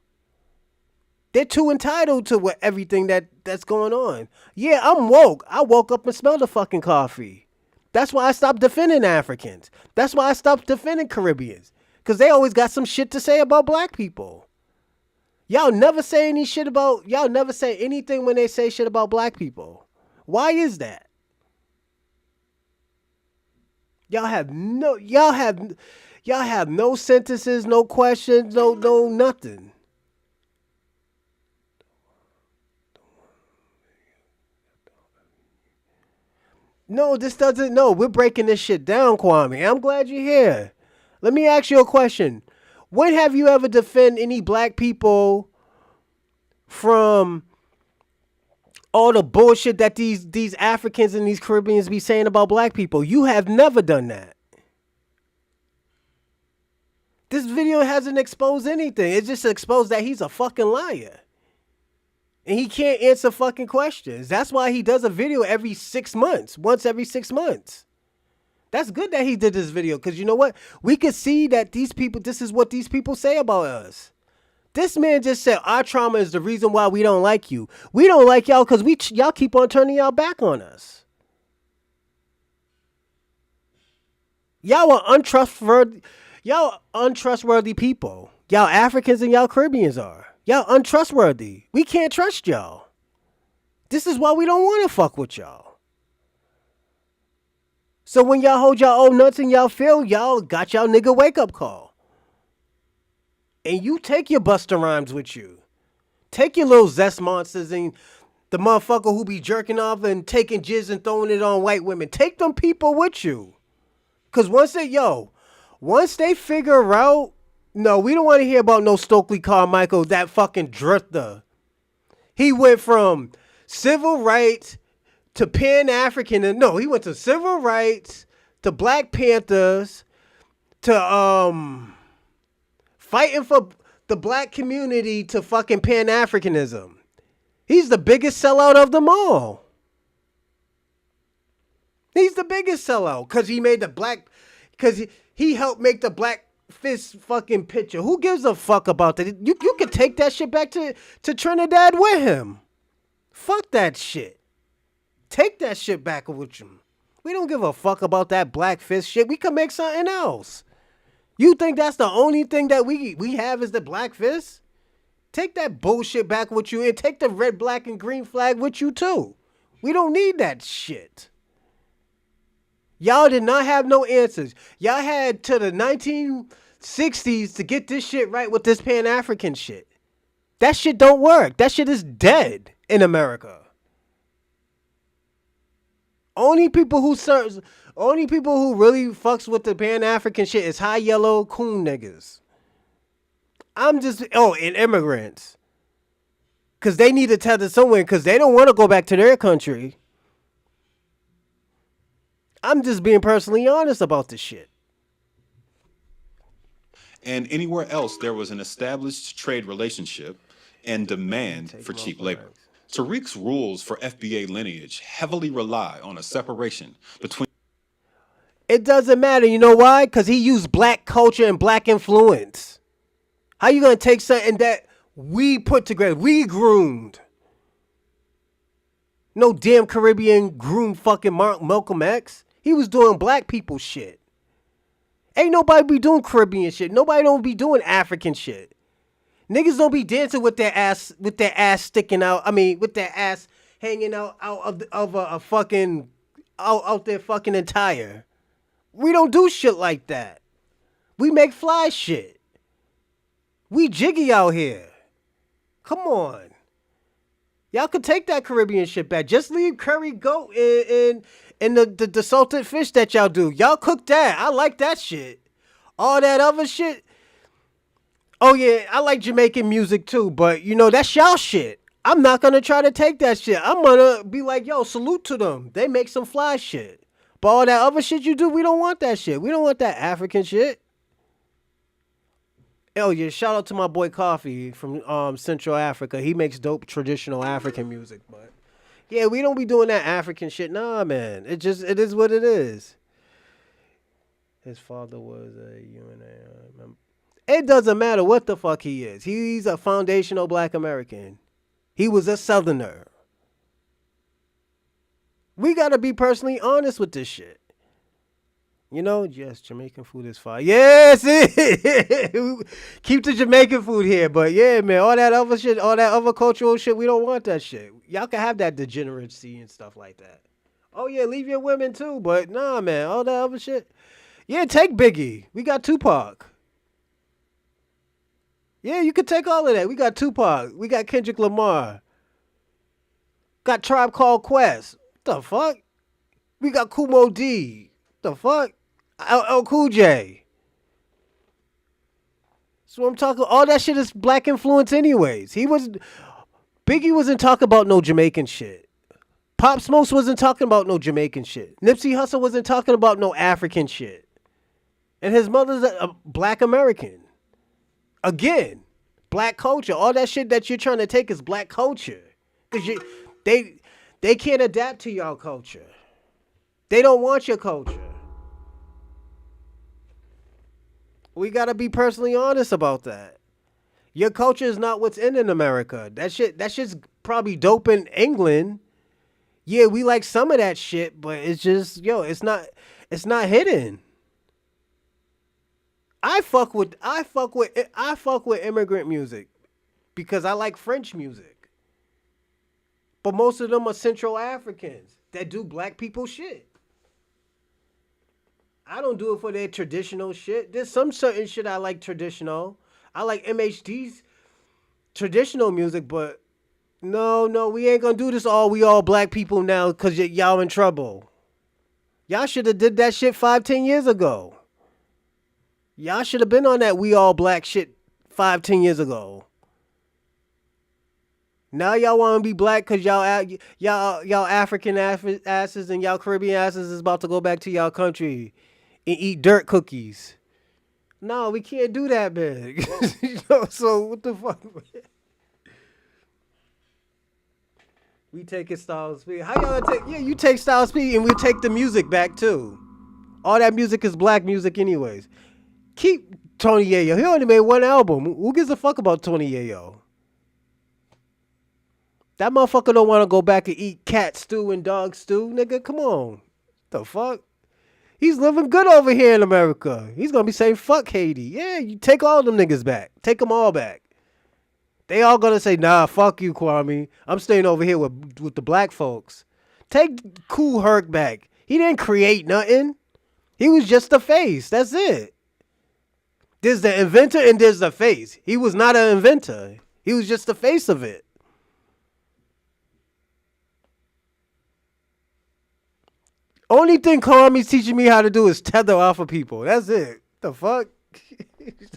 They're too entitled to everything that's going on. Yeah, I'm woke. I woke up and smelled the fucking coffee. That's why I stopped defending Africans. That's why I stopped defending Caribbeans. Because they always got some shit to say about black people. Y'all never say anything when they say shit about black people. Why is that? Y'all have no sentences, no questions, no nothing. No, we're breaking this shit down, Kwame. I'm glad you're here. Let me ask you a question. When have you ever defended any black people from all the bullshit that these Africans and these Caribbeans be saying about black people? You have never done that. This video hasn't exposed anything. It just exposed that he's a fucking liar. And he can't answer fucking questions. That's why he does a video every 6 months. Once every 6 months. That's good that he did this video, because you know what? We could see that this is what these people say about us. This man just said our trauma is the reason why we don't like you. We don't like y'all because y'all keep on turning y'all back on us. Y'all are untrustworthy. Y'all untrustworthy people. Y'all Africans and y'all Caribbeans are. Y'all untrustworthy. We can't trust y'all. This is why we don't want to fuck with y'all. So when y'all hold y'all own nuts and y'all feel, y'all got y'all nigga wake up call. And you take your Busta Rhymes with you. Take your little Zest Monsters and The motherfucker who be jerking off and taking jizz and throwing it on white women. Take them people with you. Cause once they figure out, no, we don't want to hear about no Stokely Carmichael, that fucking drifter. He went from civil rights to Pan-African, and no, he went to civil rights to Black Panthers to fighting for the black community to fucking Pan-Africanism. He's the biggest sellout of them all. He's the biggest sellout because he made because he helped make the black fist fucking picture. Who gives a fuck about that? You can take that shit back to Trinidad with him. Fuck that shit. Take that shit back with him. We don't give a fuck about that black fist shit. We can make something else. You think that's the only thing that we have is the black fist? Take that bullshit back with you and take the red, black, and green flag with you too. We don't need that shit. Y'all did not have no answers. Y'all had to the 1960s to get this shit right with this Pan-African shit. That shit don't work. That shit is dead in America. Only people who really fucks with the Pan-African shit is high yellow coon niggas. And immigrants. Because they need to tether somewhere because they don't want to go back to their country. I'm just being personally honest about this shit. And anywhere else there was an established trade relationship and demand for cheap labor. Tariq's rules for FBA lineage heavily rely on a separation between... It doesn't matter. You know why? Because he used black culture and black influence. How you going to take something that we put together, we groomed? No damn Caribbean groomed fucking Malcolm X. He was doing black people shit. Ain't nobody be doing Caribbean shit. Nobody don't be doing African shit. Niggas don't be dancing with their ass sticking out. I mean, with their ass hanging out of a fucking out their fucking attire. We don't do shit like that. We make fly shit. We jiggy out here. Come on. Y'all could take that Caribbean shit back. Just leave curry goat and the salted fish that y'all do. Y'all cook that. I like that shit. All that other shit. Oh yeah, I like Jamaican music too, but you know, that's y'all shit. I'm not gonna try to take that shit. I'm gonna be like, yo, salute to them. They make some fly shit. But all that other shit you do, we don't want that shit. We don't want that African shit. Oh yeah, shout out to my boy Coffee from Central Africa. He makes dope traditional African music, but yeah, we don't be doing that African shit. Nah, man. It is what it is. His father was a UNA member. It doesn't matter what the fuck he is. He's a foundational black American. He was a Southerner. We gotta be personally honest with this shit. You know, yes, Jamaican food is fire. Yes, keep the Jamaican food here. But yeah, man, all that other shit, all that other cultural shit, we don't want that shit. Y'all can have that degeneracy and stuff like that. Oh yeah, leave your women too. But nah, man, all that other shit. Yeah, take Biggie. We got Tupac. Yeah, you could take all of that. We got Tupac. We got Kendrick Lamar. Got Tribe Called Quest. What the fuck? We got Kumo D. What the fuck? LL Cool J. So I'm talking. All that shit is black influence, anyways. Biggie wasn't talking about no Jamaican shit. Pop Smokes wasn't talking about no Jamaican shit. Nipsey Hussle wasn't talking about no African shit. And his mother's a black American. Again, black culture. All that shit that you're trying to take is black culture. Cause they can't adapt to y'all culture. They don't want your culture. We gotta be personally honest about that. Your culture is not what's in America. That shit's probably dope in England. Yeah, we like some of that shit, but it's just, it's not hidden. I fuck with immigrant music because I like French music. But most of them are Central Africans that do black people shit. I don't do it for their traditional shit. There's some certain shit I like traditional. I like MHD's traditional music, but No, we ain't gonna do this we all black people now because y'all in trouble. Y'all should have did that shit 5-10 years ago. Y'all should have been on that we all black shit 5-10 years ago. Now y'all want to be black because y'all African asses and y'all Caribbean asses is about to go back to y'all country and eat dirt cookies. No, we can't do that, man. So what the fuck? We taking Styles P. How y'all take? Yeah, you take Styles P and we'll take the music back too. All that music is black music anyways. Keep Tony Yayo. He only made one album. Who gives a fuck about Tony Yayo? That motherfucker don't want to go back and eat cat stew and dog stew. Nigga, come on. The fuck? He's living good over here in America. He's going to be saying, fuck Haiti. Yeah, you take all them niggas back. Take them all back. They all going to say, nah, fuck you, Kwame. I'm staying over here with the black folks. Take Kool Herc back. He didn't create nothing. He was just the face. That's it. There's the inventor and there's the face. He was not an inventor. He was just the face of it. Only thing Kwame's teaching me how to do is tether off of people. That's it. The fuck?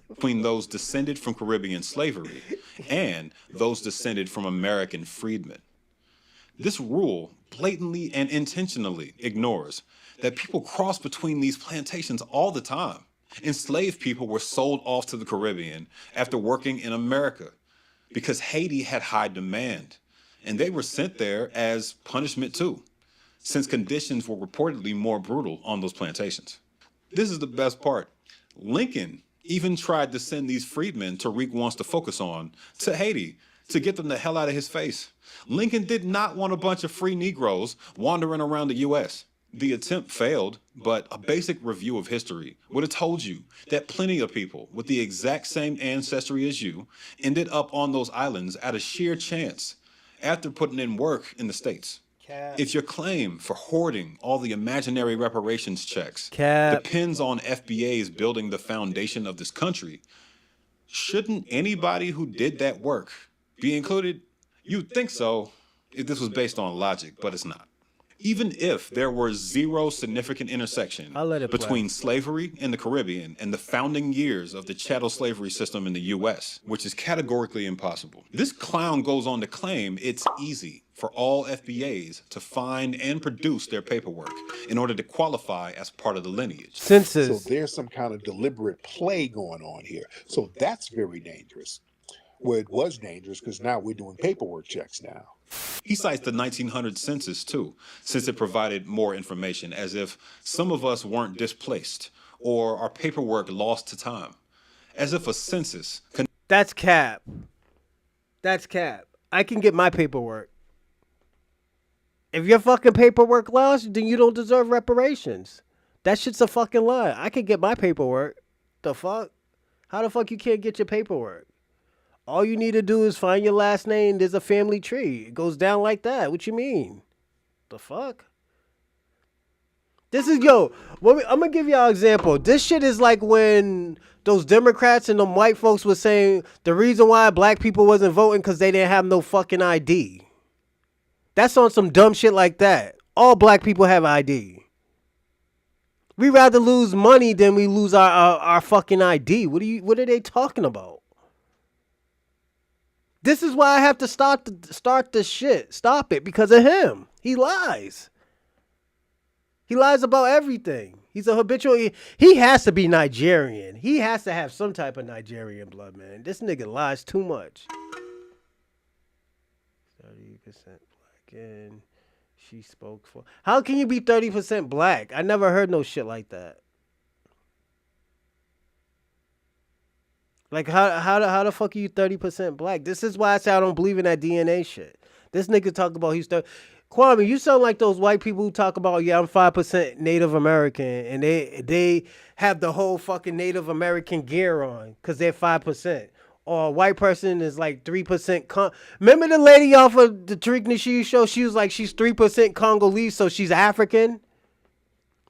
Between those descended from Caribbean slavery and those descended from American freedmen. This rule blatantly and intentionally ignores that people cross between these plantations all the time. Enslaved people were sold off to the Caribbean after working in America because Haiti had high demand, and they were sent there as punishment too, since conditions were reportedly more brutal on those plantations. This is the best part. Lincoln even tried to send these freedmen Tariq wants to focus on to Haiti to get them the hell out of his face. Lincoln did not want a bunch of free Negroes wandering around the U.S. The attempt failed, but a basic review of history would have told you that plenty of people with the exact same ancestry as you ended up on those islands at a sheer chance after putting in work in the States. If your claim for hoarding all the imaginary reparations checks depends on FBA's building the foundation of this country, shouldn't anybody who did that work be included? You'd think so if this was based on logic, but it's not. Even if there were zero significant intersection between slavery in the Caribbean and the founding years of the chattel slavery system in the U.S., which is categorically impossible, this clown goes on to claim it's easy for all FBAs to find and produce their paperwork in order to qualify as part of the lineage. So there's some kind of deliberate play going on here. So that's very dangerous. Well, it was dangerous because now we're doing paperwork checks now. He cites the 1900 census too, since it provided more information, as if some of us weren't displaced or our paperwork lost to time. As if a census... That's cap. That's cap. I can get my paperwork. If your fucking paperwork lost, then you don't deserve reparations. That shit's a fucking lie. I can get my paperwork. The fuck? How the fuck you can't get your paperwork? All you need to do is find your last name. There's a family tree. It goes down like that. What you mean? The fuck? This is, I'm going to give y'all an example. This shit is like when those Democrats and them white folks were saying the reason why black people wasn't voting because they didn't have no fucking ID. That's on some dumb shit like that. All black people have ID. We rather lose money than we lose our fucking ID. What are they talking about? This is why I have to start the shit. Stop it because of him. He lies. He lies about everything. He's a habitual. He has to be Nigerian. He has to have some type of Nigerian blood, man. This nigga lies too much. 30% black and she spoke for. How can you be 30% black? I never heard no shit like that. Like, how the fuck are you 30% black? This is why I say I don't believe in that DNA shit. This nigga talk about he's 30. Kwame, you sound like those white people who talk about, yeah, I'm 5% Native American, and they have the whole fucking Native American gear on because they're 5%. Or a white person is like 3%. Remember the lady off of the Tariq Nasheed show? She was like, she's 3% Congolese, so she's African.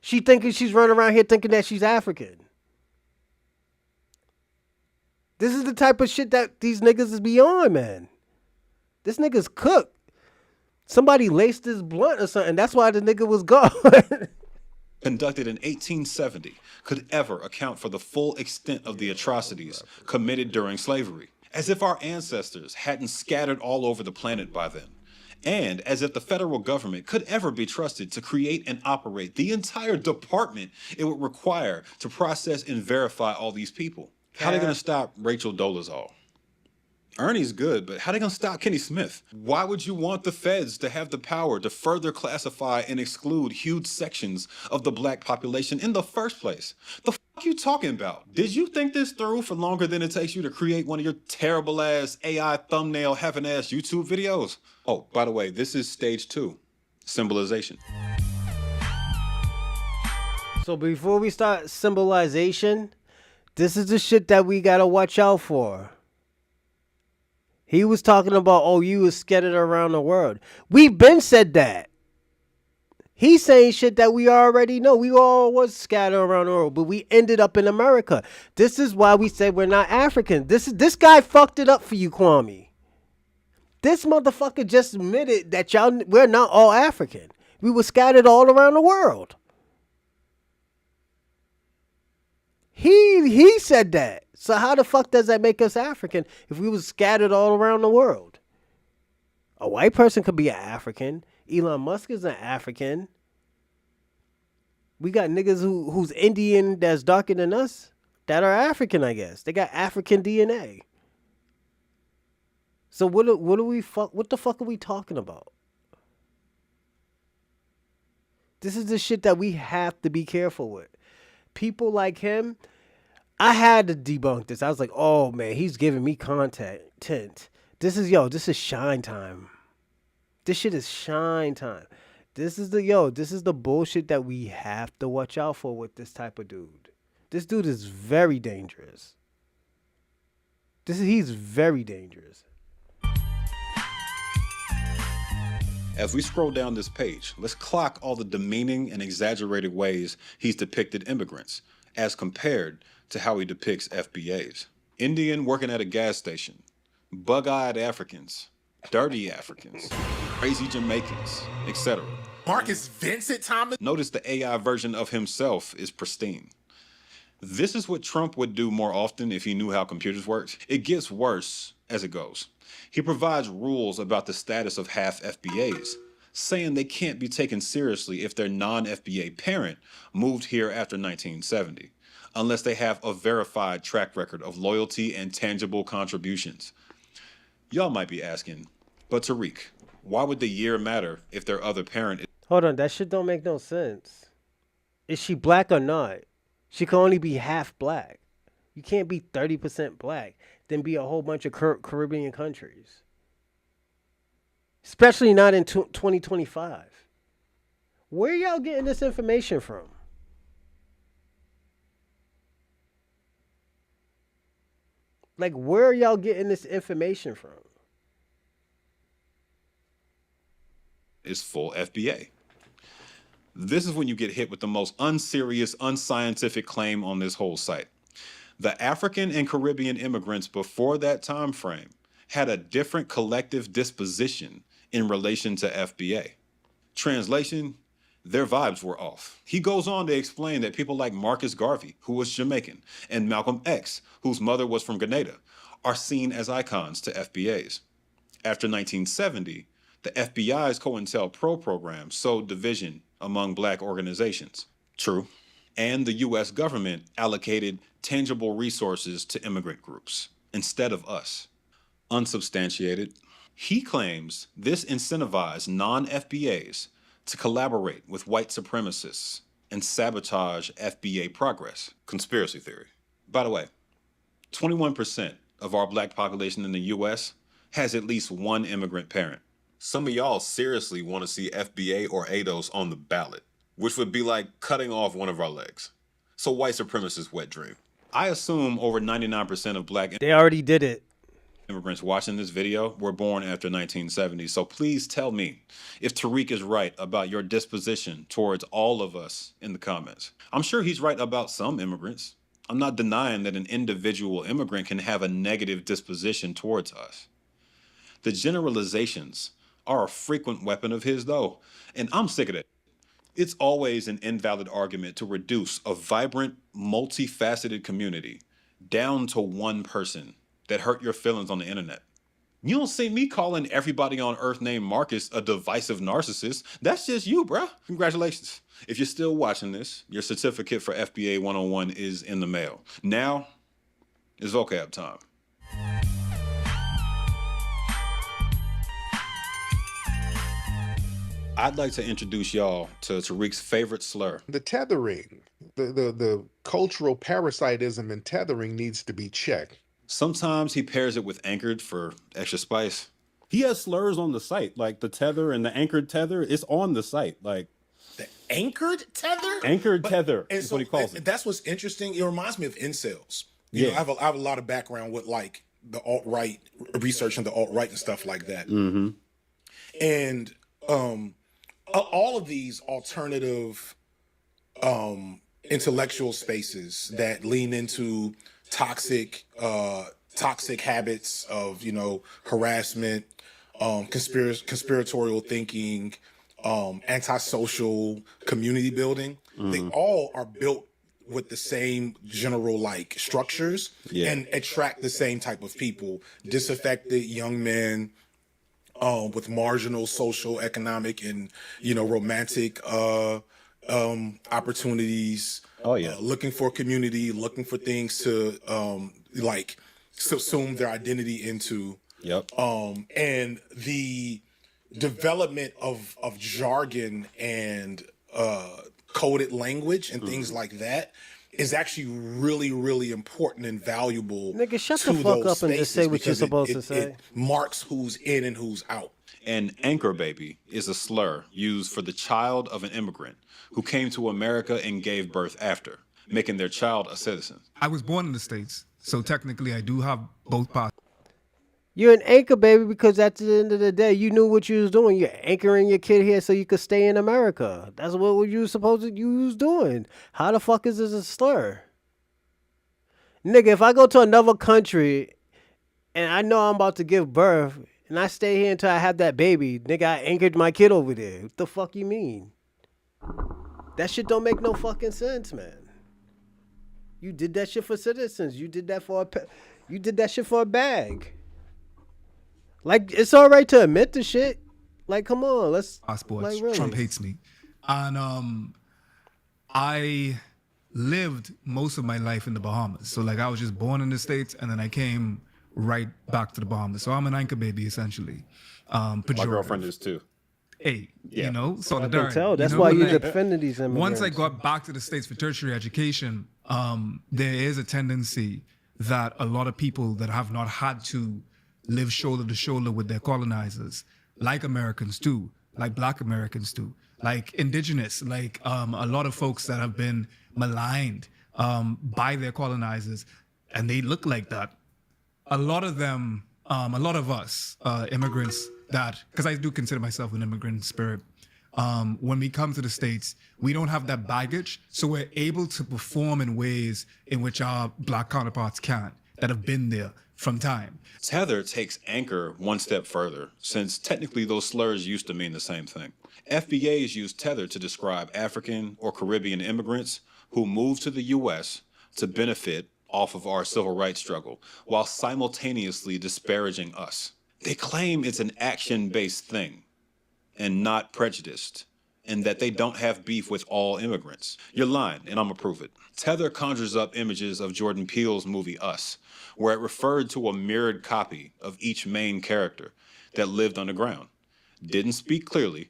She's running around here thinking that she's African. This is the type of shit that these niggas is beyond, man. This nigga's cooked. Somebody laced his blunt or something. That's why the nigga was gone. Conducted in 1870 could ever account for the full extent of the atrocities committed during slavery, as if our ancestors hadn't scattered all over the planet by then, and as if the federal government could ever be trusted to create and operate the entire department it would require to process and verify all these people. How are they going to stop Rachel Dolezal? Ernie's good, but how are they going to stop Kenny Smith? Why would you want the feds to have the power to further classify and exclude huge sections of the black population in the first place? The fuck you talking about? Did you think this through for longer than it takes you to create one of your terrible ass AI thumbnail having ass YouTube videos? Oh, by the way, this is stage 2, symbolization. So before we start symbolization, this is the shit that we gotta watch out for. He was talking about, oh, you was scattered around the world. We've been said that. He's saying shit that we already know. We all was scattered around the world, but we ended up in America. This is why we said we're not African. This guy fucked it up for you, Kwame. This motherfucker just admitted that we're not all African. We were scattered all around the world. He said that. So how the fuck does that make us African if we was scattered all around the world? A white person could be an African. Elon Musk is an African. We got niggas who's Indian that's darker than us that are African, I guess. They got African DNA. So what the fuck are we talking about? This is the shit that we have to be careful with. People like him, I had to debunk this. I was like, oh man, he's giving me content. This is shine time. This shit is shine time. This is the bullshit that we have to watch out for with this type of dude. This dude is very dangerous. He's very dangerous. As we scroll down this page, let's clock all the demeaning and exaggerated ways he's depicted immigrants, as compared to how he depicts FBAs. Indian working at a gas station, bug-eyed Africans, dirty Africans, crazy Jamaicans, etc. Marcus Vincent Thomas. Notice the AI version of himself is pristine. This is what Trump would do more often if he knew how computers worked. It gets worse as it goes. He provides rules about the status of half FBAs, saying they can't be taken seriously if their non-FBA parent moved here after 1970, unless they have a verified track record of loyalty and tangible contributions. Y'all might be asking, but Tariq, why would the year matter if their other parent is... Hold on, that shit don't make no sense. Is she black or not? She can only be half black. You can't be 30% black, then be a whole bunch of Caribbean countries. Especially not in 2025. Where y'all getting this information from? Like, where are y'all getting this information from? is full FBA. This is when you get hit with the most unserious, unscientific claim on this whole site. The African and Caribbean immigrants before that time frame had a different collective disposition in relation to FBA. Translation, their vibes were off. He goes on to explain that people like Marcus Garvey, who was Jamaican, and Malcolm X, whose mother was from Grenada, are seen as icons to FBAs. After 1970, the FBI's COINTELPRO program sowed division among black organizations. True. And the US government allocated tangible resources to immigrant groups instead of us. Unsubstantiated. He claims this incentivized non-FBAs to collaborate with white supremacists and sabotage FBA progress. Conspiracy theory. By the way, 21% of our black population in the US has at least one immigrant parent. Some of y'all seriously want to see FBA or ADOS on the ballot, which would be like cutting off one of our legs. So white supremacist wet dream. I assume over 99% of black They already did it. immigrants watching this video were born after 1970. So please tell me if Tariq is right about your disposition towards all of us in the comments. I'm sure he's right about some immigrants. I'm not denying that an individual immigrant can have a negative disposition towards us. The generalizations are a frequent weapon of his, though, and I'm sick of it. It's always an invalid argument to reduce a vibrant, multifaceted community down to one person that hurt your feelings on the internet. You don't see me calling everybody on Earth named Marcus a divisive narcissist. That's just you, bruh. Congratulations. If you're still watching this, your certificate for FBA 101 is in the mail. Now is vocab time. I'd like to introduce y'all to Tariq's favorite slur. The tethering, the cultural parasitism in tethering needs to be checked. Sometimes he pairs it with anchored for extra spice. He has slurs on the site, like the tether and the anchored tether. It's on the site, like the anchored tether. Anchored tether is so, what he calls it. That's what's interesting. It reminds me of incels. You know, I have a lot of background with like the alt-right research and the alt-right and stuff like that. Mm-hmm. And all of these alternative intellectual spaces that lean into toxic habits of, you know, harassment, conspiratorial thinking, antisocial community building, they all are built with the same general like structures and attract the same type of people, disaffected young men, with marginal social, economic, and, you know, romantic opportunities. Looking for community, looking for things to like subsume their identity into. And the development of jargon and coded language and things like that is actually really, really important and valuable. Nigga, shut the fuck up and just say what you're supposed to say. It marks who's in and who's out. An anchor baby is a slur used for the child of an immigrant who came to America and gave birth after, making their child a citizen. I was born in the States, so technically I do have both parts. You're an anchor baby because at the end of the day, you knew what you was doing. You're anchoring your kid here so you could stay in America. That's what you was doing. How the fuck is this a slur? Nigga, if I go to another country and I know I'm about to give birth and I stay here until I have that baby, nigga, I anchored my kid over there. What the fuck you mean? That shit don't make no fucking sense, man. You did that shit for citizens. You did that for shit for a bag. Like, it's all right to admit the shit. Like, come on, let's. Passports. Like, really. Trump hates me, and I lived most of my life in the Bahamas. So like, I was just born in the States, and then I came right back to the Bahamas. So I'm an anchor baby essentially. My girlfriend is too. Hey, you know, I can tell. That's why you defended these immigrants. Once I got back to the States for tertiary education, there is a tendency that a lot of people that have not had to live shoulder to shoulder with their colonizers, like Americans do, like Black Americans do, like indigenous, like a lot of folks that have been maligned by their colonizers, and they look like that. A lot of them, a lot of us immigrants that, because I do consider myself an immigrant spirit, when we come to the States, we don't have that baggage, so we're able to perform in ways in which our Black counterparts can't, that have been there from time. Tether takes anchor one step further, since technically those slurs used to mean the same thing. FBAs use tether to describe African or Caribbean immigrants who moved to the U.S. to benefit off of our civil rights struggle, while simultaneously disparaging us. They claim it's an action-based thing and not prejudiced, and that they don't have beef with all immigrants. You're lying, and I'm gonna prove it. Tether conjures up images of Jordan Peele's movie Us, where it referred to a mirrored copy of each main character that lived underground, didn't speak clearly,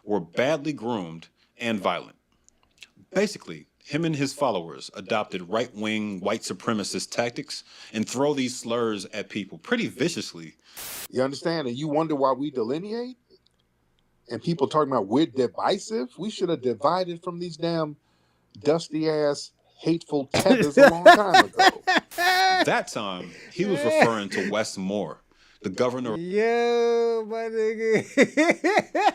were badly groomed, and violent. Basically, him and his followers adopted right-wing white supremacist tactics and throw these slurs at people pretty viciously. You understand? And you wonder why we delineate? And people talking about we're divisive? We should have divided from these damn dusty-ass, hateful tethers a long time ago. That time, he was referring to Wes Moore, the governor. Yo, my nigga.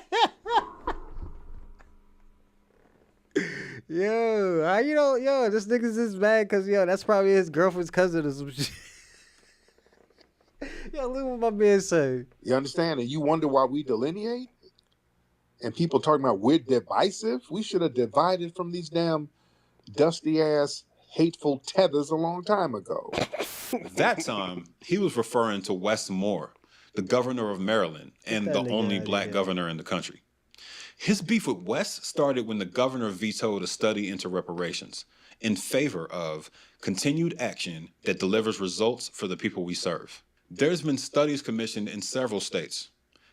Yo, how you know? Yo, this nigga's just mad because, yo, that's probably his girlfriend's cousin or some shit. Yo, look what my man say. You understand? And you wonder why we delineate? And people talking about we're divisive? We should have divided from these damn dusty-ass, hateful tethers a long time ago. That time, he was referring to Wes Moore, the governor of Maryland and that the nigga only outta black here. governor in the country. His beef with Wes started when the governor vetoed a study into reparations in favor of continued action that delivers results for the people we serve. There's been studies commissioned in several states.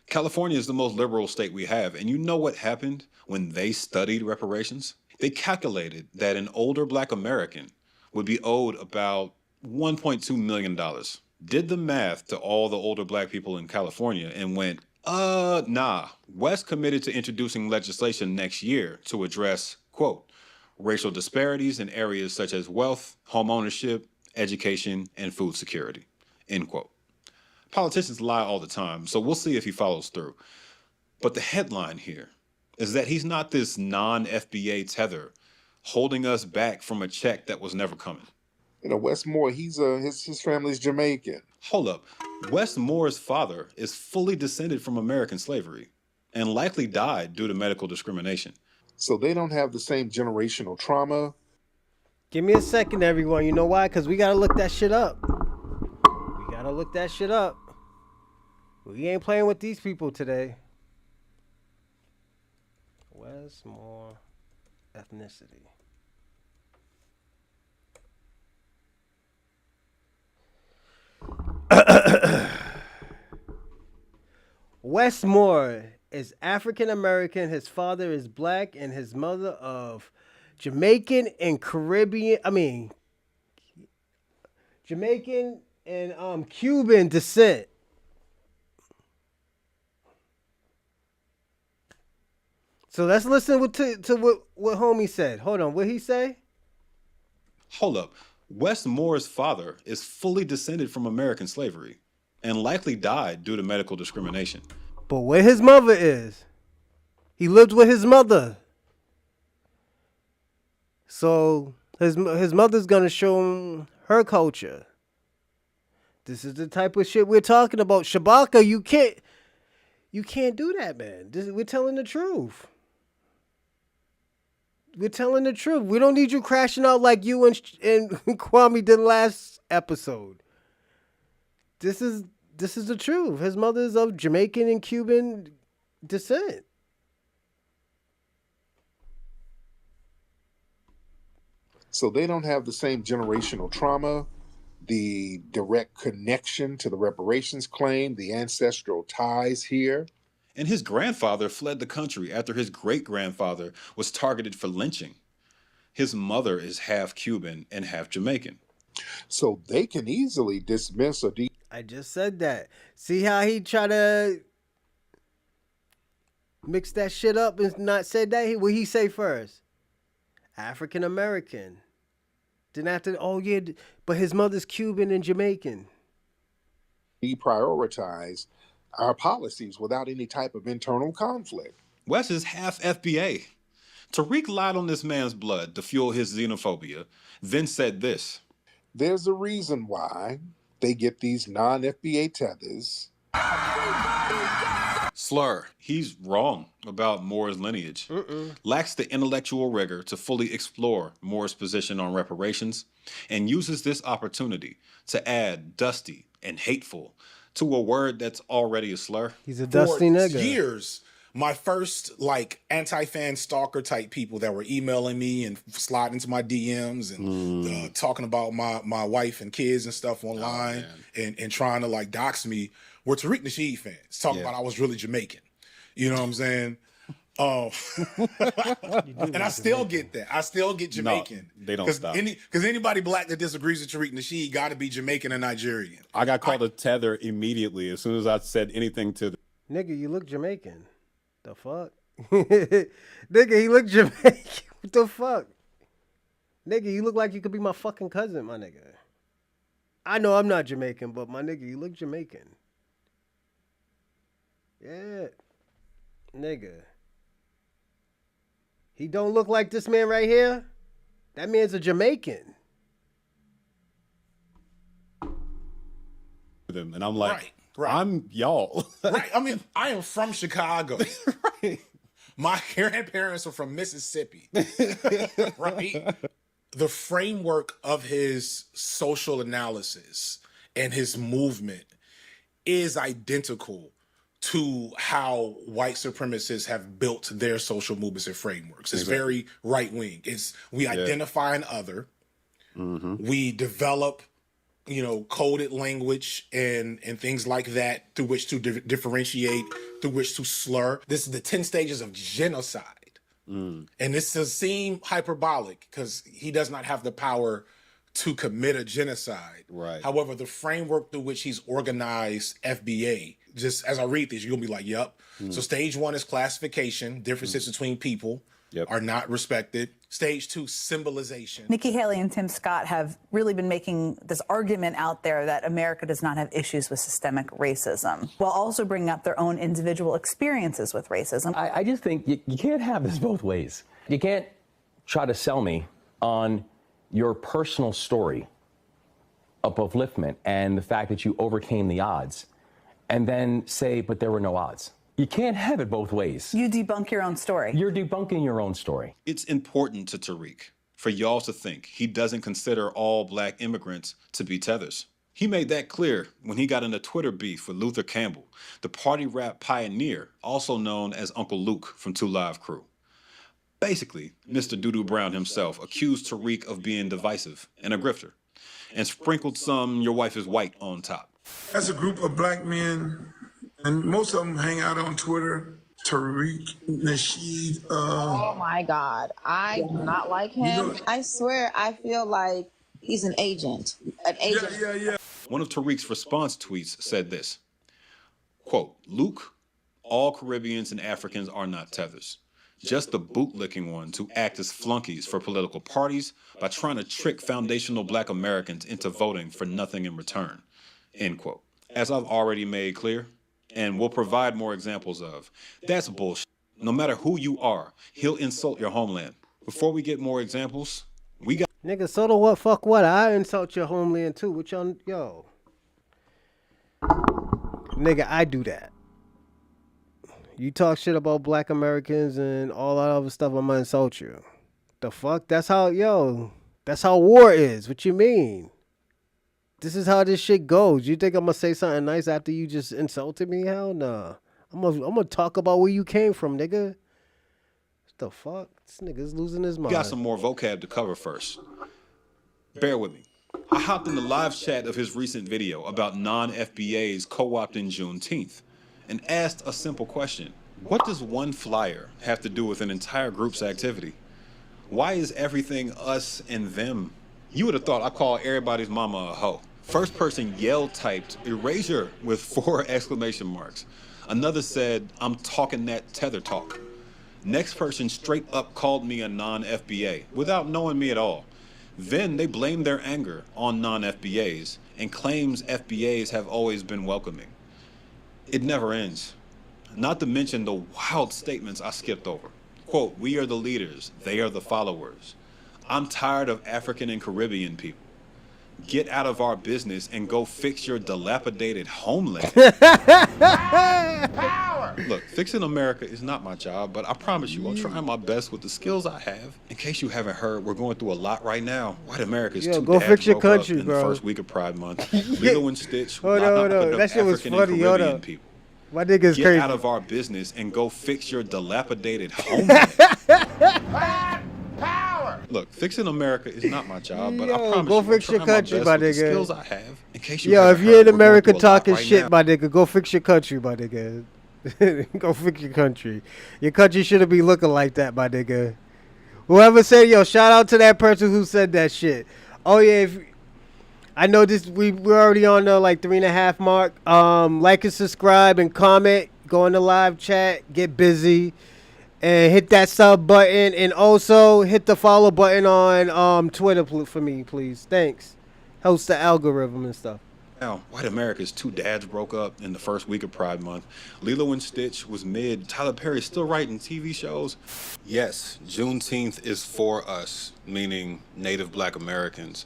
California is the most liberal state we have, and you know what happened when they studied reparations? They calculated that an older black American would be owed about $1.2 million. Did the math to all the older black people in California and went, nah. West committed to introducing legislation next year to address, quote, racial disparities in areas such as wealth, home ownership, education, and food security, end quote. Politicians lie all the time, so we'll see if he follows through. But the headline here is that he's not this non-FBA tether holding us back from a check that was never coming. You know, Wes Moore, his family's Jamaican. Hold up. Wes Moore's father is fully descended from American slavery and likely died due to medical discrimination. So they don't have the same generational trauma. Give me a second, everyone. You know why? Because we got to look that shit up. We got to look that shit up. We ain't playing with these people today. Wes Moore ethnicity. Wes Moore is African American. His father is black and his mother of Jamaican and Jamaican and Cuban descent. So let's listen to what homie said. Hold on, what he say? Hold up. Wes Moore's father is fully descended from American slavery and likely died due to medical discrimination. But where his mother is, he lived with his mother. So his mother's gonna show him her culture. This is the type of shit we're talking about. Shabaka, you can't do that, man. We're telling the truth. We're telling the truth. We don't need you crashing out like you and Kwame did last episode. This is the truth. His mother is of Jamaican and Cuban descent. So they don't have the same generational trauma, the direct connection to the reparations claim, the ancestral ties here. And his grandfather fled the country after his great-grandfather was targeted for lynching. His mother is half Cuban and half Jamaican. So they can easily dismiss or I just said that. See how he try to mix that shit up and not say that? What he say first? African American. Then after, but his mother's Cuban and Jamaican. deprioritize our policies without any type of internal conflict. Wes is half FBA. Tariq lied on this man's blood to fuel his xenophobia, then said this. There's a reason why they get these non-FBA tethers. Slur. He's wrong about Moore's lineage. Lacks the intellectual rigor to fully explore Moore's position on reparations, and uses this opportunity to add dusty and hateful to a word that's already a slur. He's a dusty nigga. Years, my first anti-fan stalker type people that were emailing me and sliding into my DMs and talking about my wife and kids and stuff online and trying to dox me were Tariq Nasheed fans talking about I was really Jamaican. You know what I'm saying? And I still get that. I still get Jamaican. No, they don't stop. Because anybody black that disagrees with Tariq Nasheed got to be Jamaican and Nigerian. I got called a tether immediately as soon as I said anything to them. Nigga, you look Jamaican. The fuck? Nigga, he look Jamaican. What the fuck? Nigga, you look like you could be my fucking cousin, my nigga. I know I'm not Jamaican, but my nigga, you look Jamaican. Yeah. Nigga. He don't look like this man right here. That man's a Jamaican. them, and I'm like, right. I'm y'all. Right. I mean, I am from Chicago. Right. My grandparents are from Mississippi. Right. The framework of his social analysis and his movement is identical to how white supremacists have built their social movements and frameworks. It's very right wing. It's we identify an other, we develop, coded language and things like that through which to differentiate, through which to slur. This is the 10 stages of genocide. And this does seem hyperbolic because he does not have the power to commit a genocide. Right. However, the framework through which he's organized FBA, just as I read this, you're going to be like, yep. So stage 1 is classification. Differences between people are not respected. Stage 2, symbolization. Nikki Haley and Tim Scott have really been making this argument out there that America does not have issues with systemic racism, while also bringing up their own individual experiences with racism. I just think you can't have this both ways. You can't try to sell me on your personal story of upliftment and the fact that you overcame the odds, and then say, but there were no odds. You can't have it both ways. You debunk your own story. You're debunking your own story. It's important to Tariq for y'all to think he doesn't consider all black immigrants to be tethers. He made that clear when he got in a Twitter beef with Luther Campbell, the party rap pioneer, also known as Uncle Luke from 2 Live Crew. Basically, Mr. Doodoo Brown himself accused Tariq of being divisive and a grifter, and sprinkled some "your wife is white" on top. As a group of black men, and most of them hang out on Twitter, Tariq Nasheed. Oh my God, I do not like him. I swear, I feel like he's an agent. Yeah. One of Tariq's response tweets said this, quote, "Luke, all Caribbeans and Africans are not tethers. Just the bootlicking ones who act as flunkies for political parties by trying to trick foundational black Americans into voting for nothing in return." End quote. As I've already made clear, and will provide more examples of, that's bullshit. No matter who you are, he'll insult your homeland. Before we get more examples, we got... Nigga, so the what, fuck what? I insult your homeland too. What y'all, yo. Nigga, I do that. You talk shit about black Americans and all that other stuff, I'm gonna insult you. The fuck? That's how war is. What you mean? This is how this shit goes. You think I'm gonna say something nice after you just insulted me? Hell nah. I'm gonna talk about where you came from, nigga. What the fuck? This nigga's losing his mind. We got some more vocab to cover first. Bear with me. I hopped in the live chat of his recent video about non-FBAs co-opting Juneteenth and asked a simple question. What does one flyer have to do with an entire group's activity? Why is everything us and them? You would have thought I called everybody's mama a hoe. First person yell typed erasure with 4 exclamation marks. Another said, "I'm talking that tether talk." Next person straight up called me a non-FBA without knowing me at all. Then they blamed their anger on non-FBAs and claims FBAs have always been welcoming. It never ends. Not to mention the wild statements I skipped over. Quote, "We are the leaders, they are the followers. I'm tired of African and Caribbean people. Get out of our business and go fix your dilapidated homeland." Power! Look, fixing America is not my job, but I promise you, I'm trying my best with the skills I have. In case you haven't heard, we're going through a lot right now. White America's Yo, two go dads fix your broke up country, in bro. the first week of Pride Month. Lilo and Stitch, Hold not on. putting up That shit was African funny. and Hold Caribbean up. people. My nigga's Get crazy. out of our business and go fix your dilapidated homeland. Power! Look, fixing America is not my job, but I Yo, promise go you, fix I'm your trying country, my my best with the nigga. skills I have. In case you Yo, haven't if you're in heard, we're going America through a lot talking right shit, now. my nigga, go fix your country, my nigga. Go fix your country. Your country shouldn't be looking like that, my nigga. Whoever said, yo, shout out to that person who said that shit. Oh yeah, I know this. We're already on the 3.5 mark. Like and subscribe and comment. Go in the live chat. Get busy. And hit that sub button. And also hit the follow button on Twitter for me, please. Thanks. Helps the algorithm and stuff. Now, white America's two dads broke up in the first week of Pride Month. Lilo and Stitch was mid. Tyler Perry's still writing TV shows. Yes, Juneteenth is for us, meaning Native Black Americans,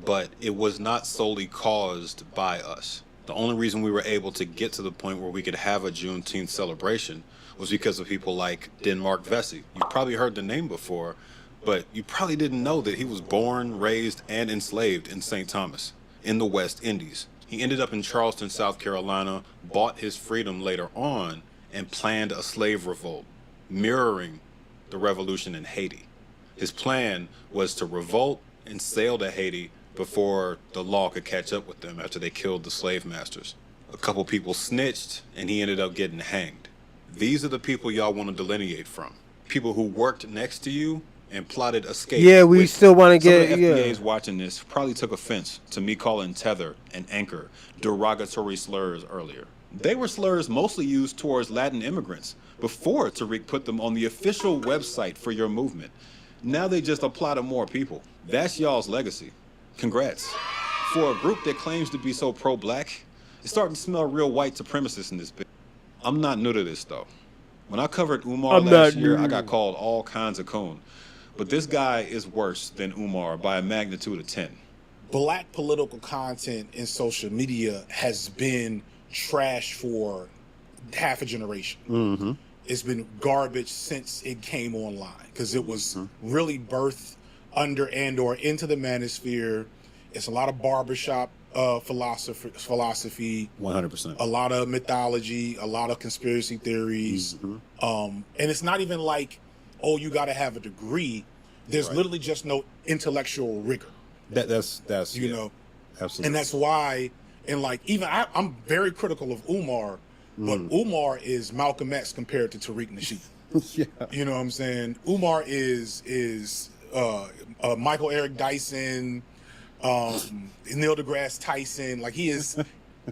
but it was not solely caused by us. The only reason we were able to get to the point where we could have a Juneteenth celebration was because of people like Denmark Vesey. You've probably heard the name before, but you probably didn't know that he was born, raised, and enslaved in St. Thomas in the West Indies. He ended up in Charleston, South Carolina, bought his freedom later on, and planned a slave revolt, mirroring the revolution in Haiti. His plan was to revolt and sail to Haiti before the law could catch up with them after they killed the slave masters. A couple people snitched, and he ended up getting hanged. These are the people y'all want to delineate from. People who worked next to you and plotted escape. Yeah, we still want to get. Some of the FBAs watching this probably took offense to me calling Tether and Anchor derogatory slurs earlier. They were slurs mostly used towards Latin immigrants before Tariq put them on the official website for your movement. Now they just apply to more people. That's y'all's legacy. Congrats. For a group that claims to be so pro-black, it's starting to smell real white supremacist in this bit. I'm not new to this, though. When I covered Umar last year, I got called all kinds of coon. But this guy is worse than Umar by a magnitude of 10. Black political content in social media has been trash for half a generation. Mm-hmm. It's been garbage since it came online because it was really birthed under and or into the manosphere. It's a lot of barbershop philosophy, 100%. a lot of mythology, a lot of conspiracy theories. And it's not even like, oh, you got to have a degree. There's literally just no intellectual rigor. That's you know, absolutely. And that's why, and like even I'm very critical of Umar, but Umar is Malcolm X compared to Tariq Nasheed. Yeah. You know what I'm saying? Umar is Michael Eric Dyson, Neil deGrasse Tyson. Like he is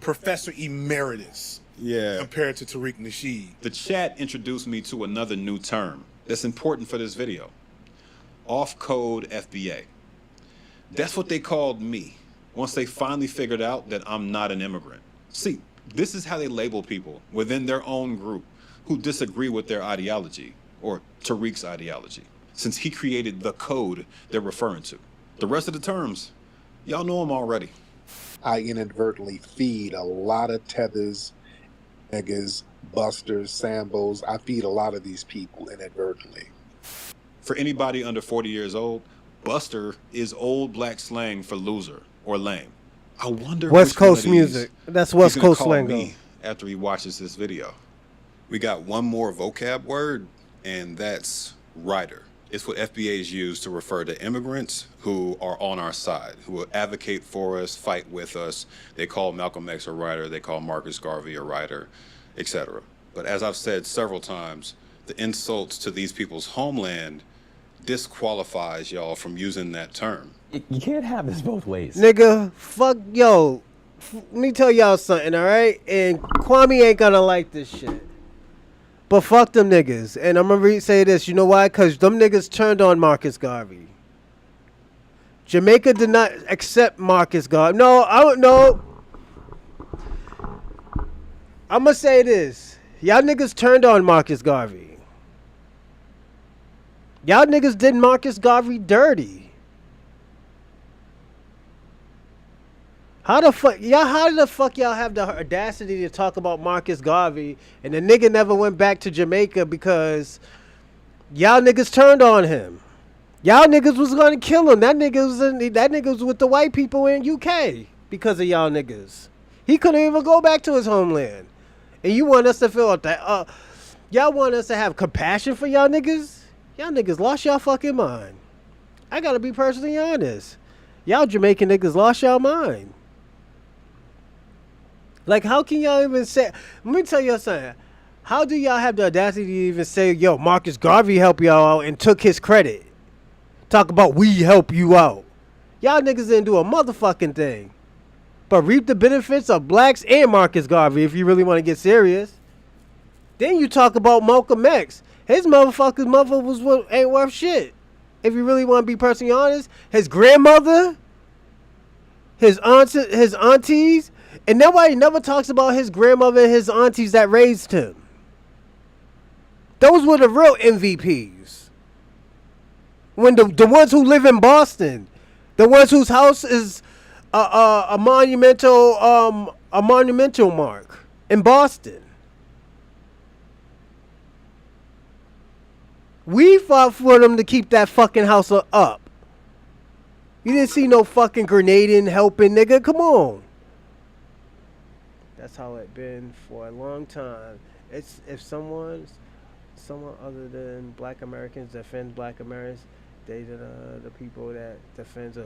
Professor Emeritus. Yeah. Compared to Tariq Nasheed. The chat introduced me to another new term that's important for this video. Off-code FBA. That's what they called me once they finally figured out that I'm not an immigrant. See, this is how they label people within their own group who disagree with their ideology, or Tariq's ideology, since he created the code they're referring to. The rest of the terms, y'all know them already. I inadvertently feed a lot of Tethers, niggas, busters, Sambos. I feed a lot of these people inadvertently. For anybody under 40 years old, Buster is old black slang for loser or lame. I wonder West which one Coast of these music. That's West he's gonna Coast call slang, me after he watches this video. We got one more vocab word, and that's rider. It's what FBAs use to refer to immigrants who are on our side, who will advocate for us, fight with us. They call Malcolm X a rider, they call Marcus Garvey a rider, etc. But as I've said several times, the insults to these people's homeland disqualifies y'all from using that term. You can't have this both ways. Nigga, fuck, yo. Let me tell y'all something, all right? And Kwame ain't gonna like this shit. But fuck them niggas. And I'm gonna say this. You know why? Because them niggas turned on Marcus Garvey. Jamaica did not accept Marcus Garvey. No, I don't know. I'm gonna say this. Y'all niggas turned on Marcus Garvey. Y'all niggas did Marcus Garvey dirty. How the fuck y'all have the audacity to talk about Marcus Garvey and the nigga never went back to Jamaica because y'all niggas turned on him. Y'all niggas was gonna kill him. That nigga was with the white people in UK because of y'all niggas. He couldn't even go back to his homeland. And you want us to feel that y'all want us to have compassion for y'all niggas? Y'all niggas lost y'all fucking mind. I gotta be personally honest. Y'all Jamaican niggas lost y'all mind. Like, how can y'all even say... Let me tell y'all something. How do y'all have the audacity to even say, yo, Marcus Garvey helped y'all out and took his credit? Talk about we help you out. Y'all niggas didn't do a motherfucking thing. But reap the benefits of blacks and Marcus Garvey if you really want to get serious. Then you talk about Malcolm X. His motherfucker's mother ain't worth shit. If you really want to be personally honest. His grandmother, his aunties, and nobody never talks about his grandmother and his aunties that raised him. Those were the real MVPs. When the ones who live in Boston, the ones whose house is a monumental a monumental mark in Boston. We fought for them to keep that fucking house up. You didn't see no fucking grenading helping, nigga. Come on. That's how it been for a long time. It's if someone other than Black Americans defends Black Americans, they the people that defends us.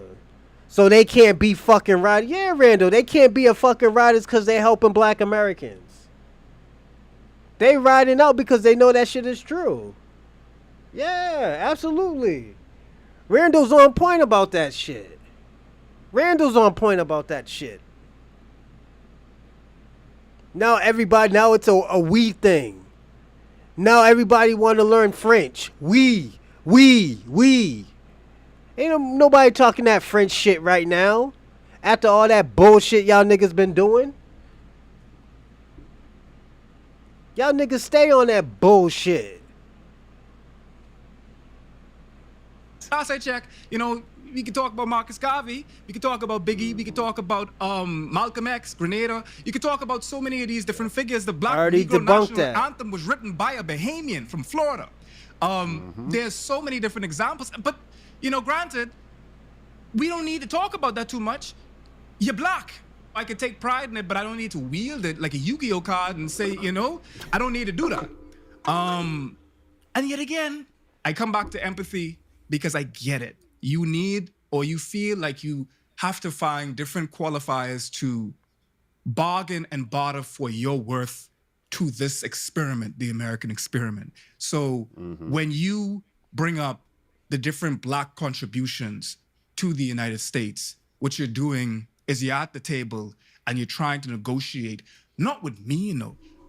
So they can't be fucking riders. Yeah, Randall, they can't be a fucking riders because they helping Black Americans. They riding out because they know that shit is true. Yeah, absolutely. Randall's on point about that shit. Randall's on point about that shit. Now it's a we thing. Now everybody want to learn French. We. Ain't nobody talking that French shit right now. After all that bullshit y'all niggas been doing. Y'all niggas stay on that bullshit. Last I check, we could talk about Marcus Garvey, we could talk about Biggie, we could talk about Malcolm X, Grenada. You could talk about so many of these different figures. The Black Negro National Anthem was written by a Bahamian from Florida. There's so many different examples. But, granted, we don't need to talk about that too much. You're Black. I could take pride in it, but I don't need to wield it like a Yu-Gi-Oh card and say, I don't need to do that. And yet again, I come back to empathy because I get it. You need or you feel like you have to find different qualifiers to bargain and barter for your worth to this experiment, the American experiment. So when you bring up the different Black contributions to the United States, what you're doing is you're at the table and you're trying to negotiate, not with me,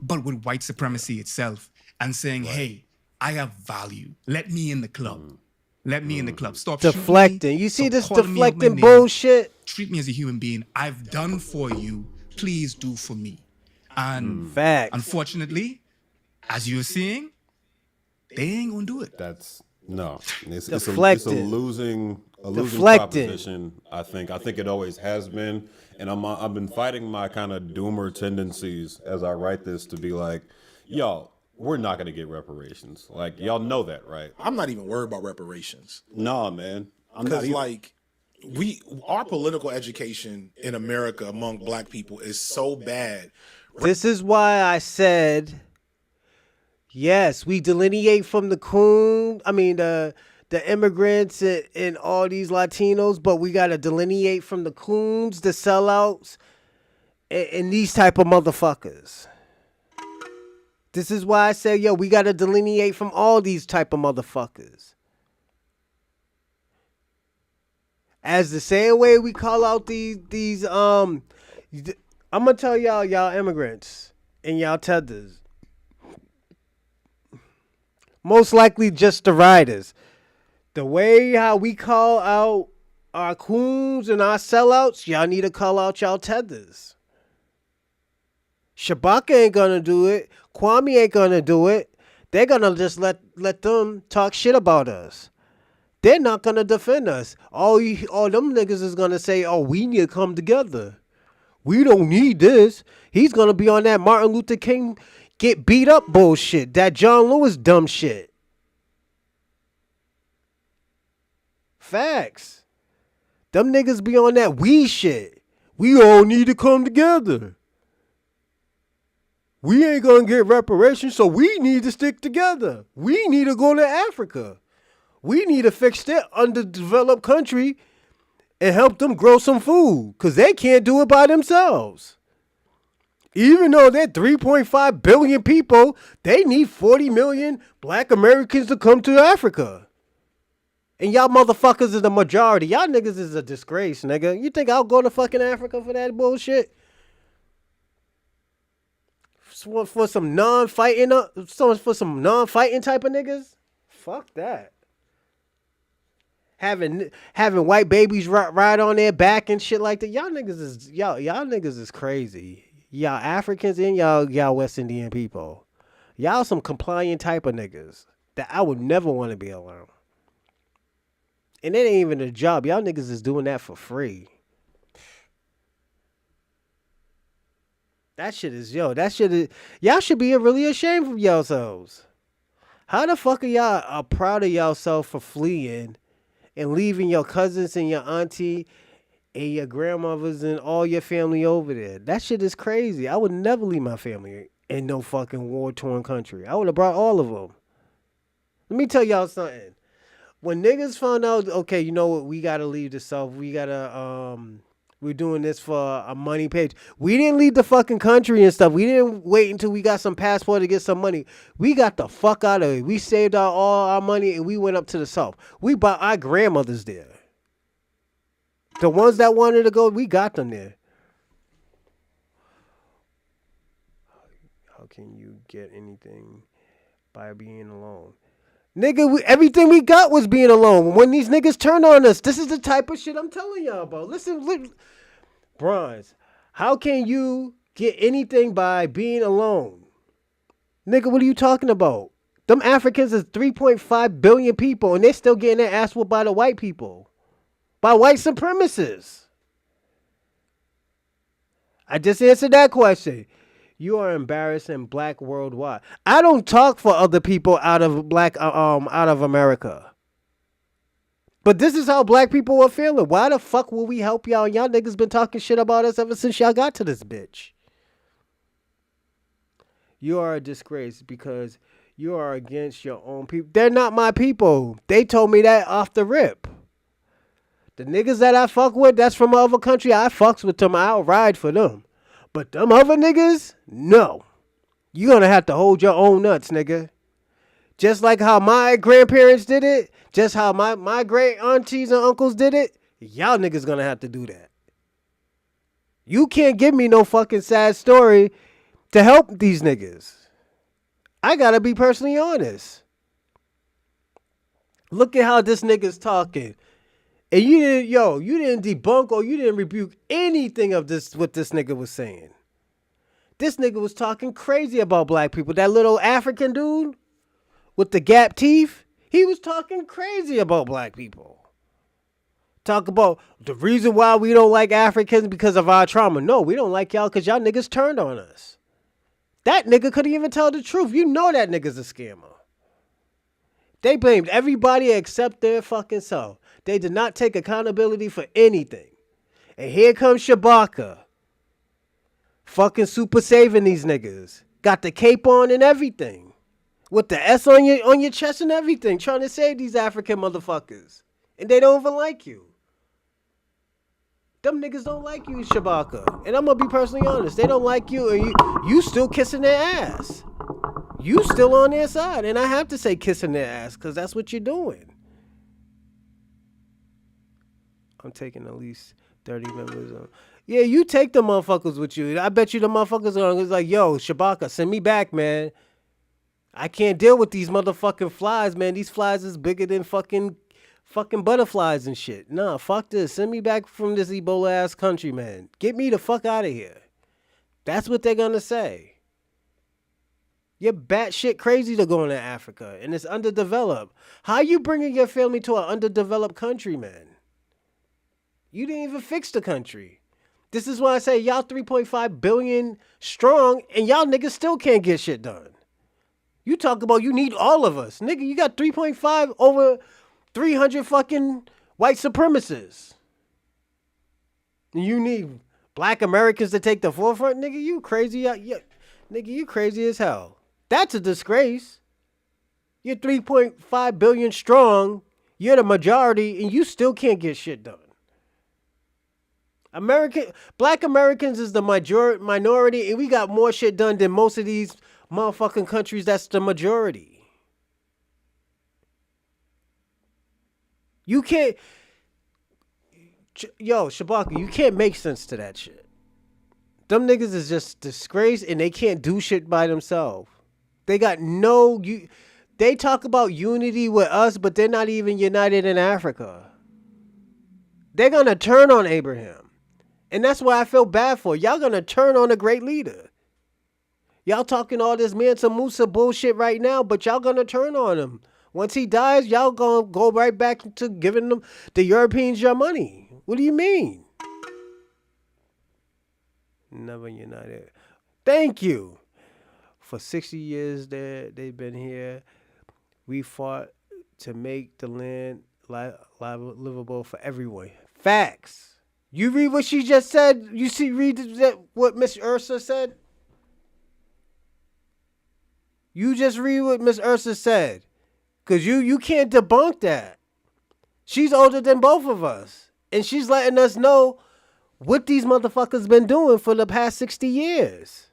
but with white supremacy itself and saying, hey, I have value. Let me in the club. Let me in the club. Stop deflecting. You see this deflecting bullshit? Treat me as a human being. I've done for you. Please do for me. And facts. Unfortunately, as you're seeing, they ain't gonna do it. It's a losing proposition. I think it always has been, and I've been fighting my kind of doomer tendencies as I write this to be like, y'all, we're not going to get reparations. Like, y'all know that, right? I'm not even worried about reparations. Nah, man. Because, our political education in America among Black people is so bad. This is why I said, yes, we delineate from the immigrants and all these Latinos, but we got to delineate from the coons, the sellouts, and these type of motherfuckers. This is why I say, we got to delineate from all these type of motherfuckers. As the same way we call out these I'm going to tell y'all immigrants and y'all tethers. Most likely just the riders. The way how we call out our coons and our sellouts, y'all need to call out y'all tethers. Shabaka ain't gonna do it. Kwame ain't gonna do it. They're gonna just let them talk shit about us. They're not gonna defend us. All them niggas is gonna say, oh, we need to come together. We don't need this. He's gonna be on that Martin Luther King get beat up bullshit. That John Lewis dumb shit. Facts. Them niggas be on that we shit. We all need to come together. We ain't gonna get reparations, so we need to stick together. We need to go to Africa. We need to fix that underdeveloped country and help them grow some food, because they can't do it by themselves. Even though they're 3.5 billion people, they need 40 million Black Americans to come to Africa. And y'all motherfuckers is the majority. Y'all niggas is a disgrace, nigga. You think I'll go to fucking Africa for that bullshit? For some non-fighting type of niggas? Fuck that. Having white babies ride on their back and shit like that. Y'all niggas is crazy. Y'all Africans and y'all West Indian people. Y'all some compliant type of niggas that I would never want to be around. And it ain't even a job. Y'all niggas is doing that for free. That shit is y'all should be really ashamed of yourselves. How the fuck are y'all proud of yourself for fleeing and leaving your cousins and your auntie and your grandmothers and all your family over there? That shit is crazy. I would never leave my family in no fucking war-torn country. I would have brought all of them. Let me tell y'all something. When niggas found out, okay, you know what, we gotta leave the South. We gotta, we're doing this for a money page. We didn't leave the fucking country and stuff. We didn't wait until we got some passport to get some money. We got the fuck out of it. We saved all our money and we went up to the South. We bought our grandmothers there. The ones that wanted to go, we got them there. How can you get anything by being alone? Nigga, everything we got was being alone. When these niggas turned on us, this is the type of shit I'm telling y'all about. Listen, Bronze, how can you get anything by being alone? Nigga, what are you talking about? Them Africans is 3.5 billion people, and they're still getting their ass whooped by the white people. By white supremacists. I just answered that question. You are embarrassing black worldwide. I don't talk for other people out of America. But this is how black people are feeling. Why the fuck will we help y'all? Y'all niggas been talking shit about us ever since y'all got to this bitch. You are a disgrace because you are against your own people. They're not my people. They told me that off the rip. The niggas that I fuck with, that's from other country. I fucks with them. I'll ride for them. But them other niggas, no. You gonna have to hold your own nuts, nigga. Just like how my grandparents did it, just how my great aunties and uncles did it, y'all niggas gonna have to do that. You can't give me no fucking sad story to help these niggas. I gotta be personally honest. Look at how this nigga's talking. And you didn't debunk or you didn't rebuke anything of this, what this nigga was saying. This nigga was talking crazy about black people. That little African dude with the gap teeth, he was talking crazy about black people. Talk about the reason why we don't like Africans because of our trauma. No, we don't like y'all because y'all niggas turned on us. That nigga couldn't even tell the truth. You know that nigga's a scammer. They blamed everybody except their fucking self. They did not take accountability for anything. And here comes Shabaka. Fucking super saving these niggas. Got the cape on and everything. With the S on your chest and everything. Trying to save these African motherfuckers. And they don't even like you. Them niggas don't like you, Shabaka. And I'm gonna be personally honest. They don't like you and you still kissing their ass. You still on their side. And I have to say kissing their ass because that's what you're doing. I'm taking at least 30 members on. Yeah, you take the motherfuckers with you. I bet you the motherfuckers are like, yo, Shabaka, send me back, man. I can't deal with these motherfucking flies, man. These flies is bigger than fucking butterflies and shit. Nah, fuck this. Send me back from this Ebola ass country, man. Get me the fuck out of here. That's what they're gonna say. You're batshit crazy to go into Africa, and it's underdeveloped. How you bringing your family to an underdeveloped country, man? You didn't even fix the country. This is why I say y'all 3.5 billion strong and y'all niggas still can't get shit done. You talk about you need all of us. Nigga, you got 3.5 over 300 fucking white supremacists. And you need black Americans to take the forefront? Nigga, you crazy. Nigga, you crazy as hell. That's a disgrace. You're 3.5 billion strong. You're the majority and you still can't get shit done. Black Americans is the minority, and we got more shit done than most of these motherfucking countries that's the majority. You can't... Yo, Shabaka, you can't make sense to that shit. Them niggas is just disgraced, and they can't do shit by themselves. They got no... They talk about unity with us, but they're not even united in Africa. They're gonna turn on Abraham. And that's why I feel bad for. Y'all gonna turn on a great leader. Y'all talking all this Mansa Musa bullshit right now, but y'all gonna turn on him. Once he dies, y'all gonna go right back to giving them the Europeans your money. What do you mean? Never united. Thank you. For 60 years they've been here. We fought to make the land livable for everyone. Facts. You read what she just said? Read what Miss Ursa said? You just read what Miss Ursa said. Because you can't debunk that. She's older than both of us. And she's letting us know what these motherfuckers been doing for the past 60 years.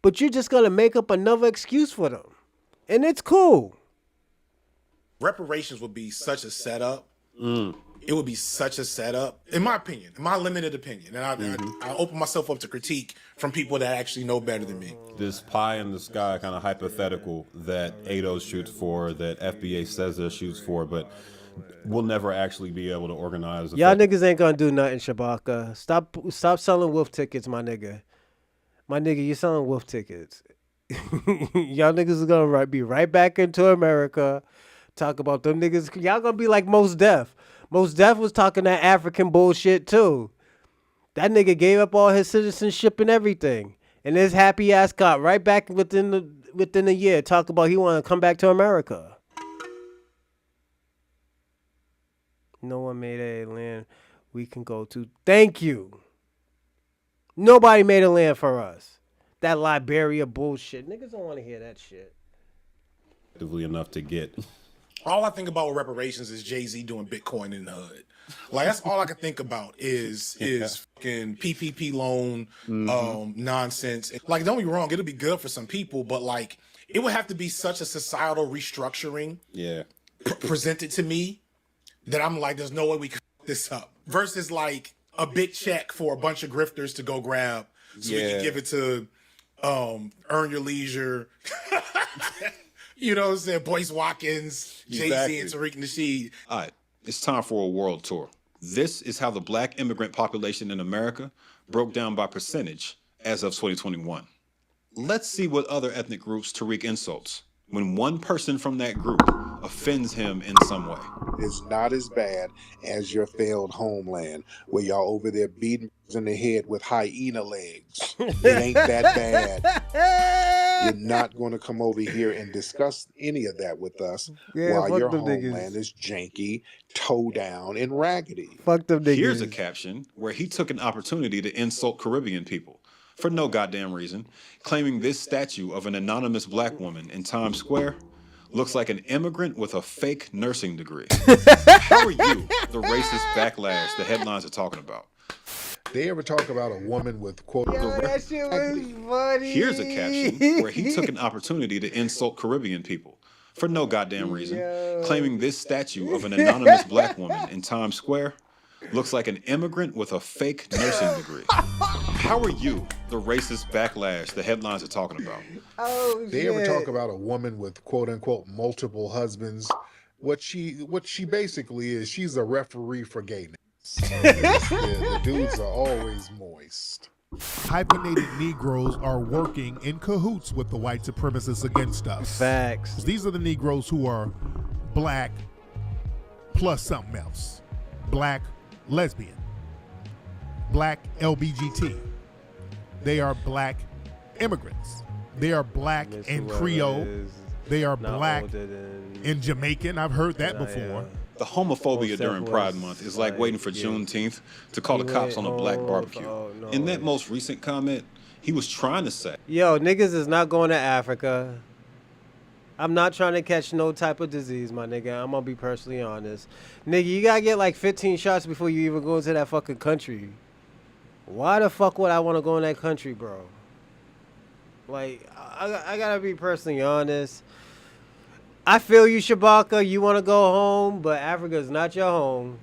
But you're just going to make up another excuse for them. And it's cool. Reparations would be such a setup. It would be such a setup, in my opinion, in my limited opinion. And I open myself up to critique from people that actually know better than me. This pie in the sky kind of hypothetical that ADO shoots for, that FBA says it shoots for, but we'll never actually be able to organize. Y'all niggas ain't going to do nothing, Shabaka. Stop selling wolf tickets, my nigga. My nigga, you're selling wolf tickets. Y'all niggas is going to be right back into America. Talk about them niggas. Y'all going to be like Mos Def. Mos Def was talking that African bullshit too. That nigga gave up all his citizenship and everything. And his happy ass got right back within a year. Talk about he want to come back to America. No one made a land we can go to. Thank you. Nobody made a land for us. That Liberia bullshit. Niggas don't want to hear that shit. Enough to get. All I think about with reparations is Jay-Z doing Bitcoin in the hood. Like, that's all I can think about is fucking PPP loan nonsense. Like, don't be wrong, it'll be good for some people, but like, it would have to be such a societal restructuring presented to me that I'm like, there's no way we can fuck this up. Versus like a big check for a bunch of grifters to go grab so we can give it to Earn Your Leisure. You know what I'm saying? Boyce Watkins, Jay-Z, and Tariq Nasheed. All right, it's time for a world tour. This is how the black immigrant population in America broke down by percentage as of 2021. Let's see what other ethnic groups Tariq insults when one person from that group offends him in some way. It's not as bad as your failed homeland, where y'all over there beating in the head with hyena legs. It ain't that bad. You're not going to come over here and discuss any of that with us while your homeland is janky, toe down, and raggedy. Fuck them niggas. Here's a caption where he took an opportunity to insult Caribbean people for no goddamn reason, claiming this statue of an anonymous black woman in Times Square looks like an immigrant with a fake nursing degree. How are you the racist backlash the headlines are talking about? They ever talk about a woman with quote? Yo, that shit was funny. Here's a caption where he took an opportunity to insult Caribbean people for no goddamn reason, claiming this statue of an anonymous black woman in Times Square looks like an immigrant with a fake nursing degree. How are you the racist backlash the headlines are talking about? Oh, they ever talk about a woman with quote unquote multiple husbands? What she basically is, she's a referee for gayness. The dudes are always moist. Hyphenated Negroes are working in cahoots with the white supremacists against us. Facts. These are the Negroes who are black plus something else. Black lesbian. Black LBGT. They are black immigrants. They are black and Creole. They are black and Jamaican. I've heard that before. The homophobia during Pride Month is like waiting for Juneteenth to call the cops on a black barbecue. In that most recent comment, he was trying to say, yo, niggas is not going to Africa. I'm not trying to catch no type of disease, my nigga. I'm going to be personally honest. Nigga, you got to get like 15 shots before you even go into that fucking country. Why the fuck would I want to go in that country, bro? Like, I got to be personally honest. I feel you, Shabaka. You want to go home, but Africa is not your home.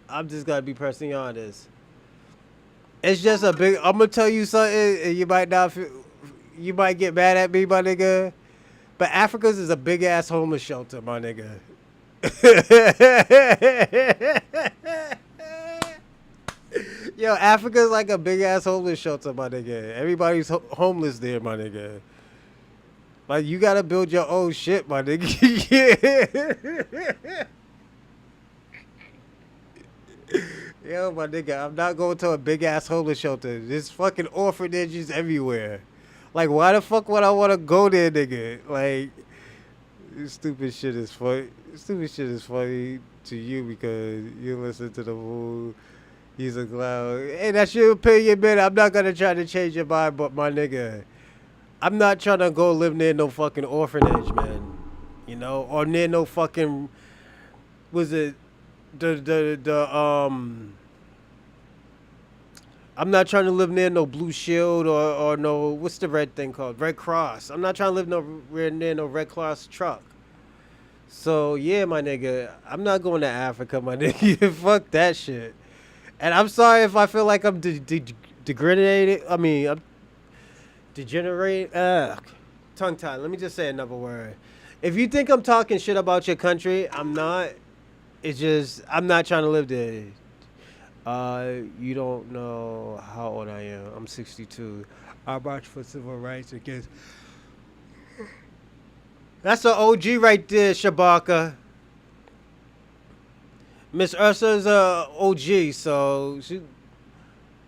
I'm just got to be personally honest. It's just a big... I'm going to tell you something, and you might not feel... You might get mad at me, my nigga. But Africa's is a big-ass homeless shelter, my nigga. Yo, Africa's like a big-ass homeless shelter, my nigga. Everybody's homeless there, my nigga. Like, you gotta build your own shit, my nigga. Yo, my nigga, I'm not going to a big ass homeless shelter. There's fucking orphanages everywhere. Like, why the fuck would I want to go there, nigga? Like, this stupid shit is funny. Stupid shit is funny to you because you listen to the fool. He's a clown. Hey, that's your opinion, man. I'm not gonna try to change your mind, but my nigga, I'm not trying to go live near no fucking orphanage, man. You know, or near no fucking. Was it I'm not trying to live near no Blue Shield or no, what's the red thing called? Red Cross. I'm not trying to live near no Red Cross truck. So, yeah, my nigga, I'm not going to Africa, my nigga. Fuck that shit. And I'm sorry if I feel like I'm degraded. I mean, I'm degenerate. Tongue-tied. Let me just say another word. If you think I'm talking shit about your country, I'm not. It's just, I'm not trying to live there. You don't know how old I am. I'm 62. I march for civil rights against. That's an OG right there, Shabaka. Miss Ursa's a OG, so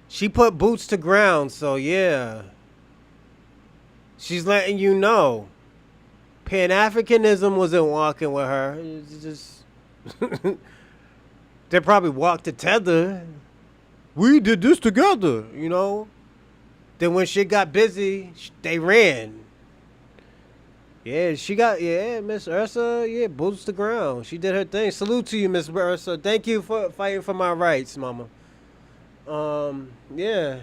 she put boots to ground, so yeah. She's letting you know. Pan-Africanism wasn't walking with her. It's just they probably walked to Tether. We did this together, you know. Then when shit got busy, they ran. Yeah, Miss Ursa, boots to ground. She did her thing. Salute to you, Miss Ursa. Thank you for fighting for my rights, mama. Yeah.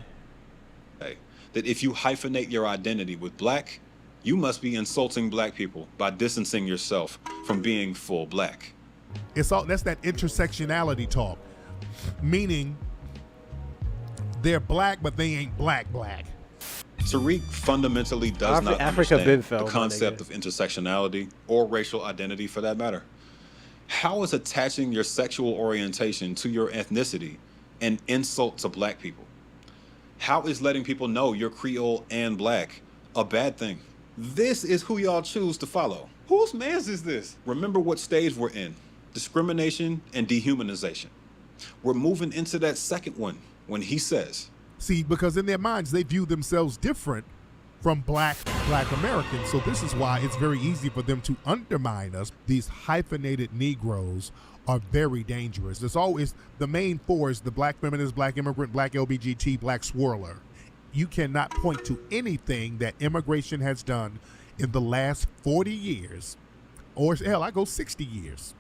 That if you hyphenate your identity with black, you must be insulting black people by distancing yourself from being full black. That's that intersectionality talk, meaning they're black, but they ain't black. Tariq fundamentally does not understand the concept of intersectionality or racial identity for that matter. How is attaching your sexual orientation to your ethnicity an insult to black people? How is letting people know you're Creole and black a bad thing? This is who y'all choose to follow. Whose mans is this? Remember what stage we're in. Discrimination and dehumanization. We're moving into that second one when he says, see, because in their minds, they view themselves different from black Americans. So this is why it's very easy for them to undermine us. These hyphenated Negroes are very dangerous. It's always the main four is the black feminist, black immigrant, black LBGT, black swirler. You cannot point to anything that immigration has done in the last 40 years, or hell, I go 60 years.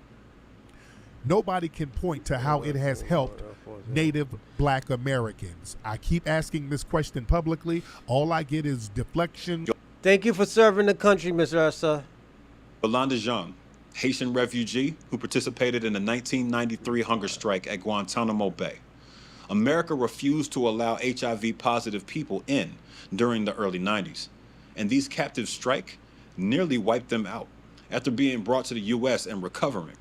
Nobody can point to how it has helped Native black Americans. I keep asking this question publicly. All I get is deflection. Thank you for serving the country, Ms. Ursa. Yolanda Jean, Haitian refugee who participated in the 1993 hunger strike at Guantanamo Bay. America refused to allow HIV-positive people in during the early 90s, and these captives strike nearly wiped them out. After being brought to the U.S. and recovering,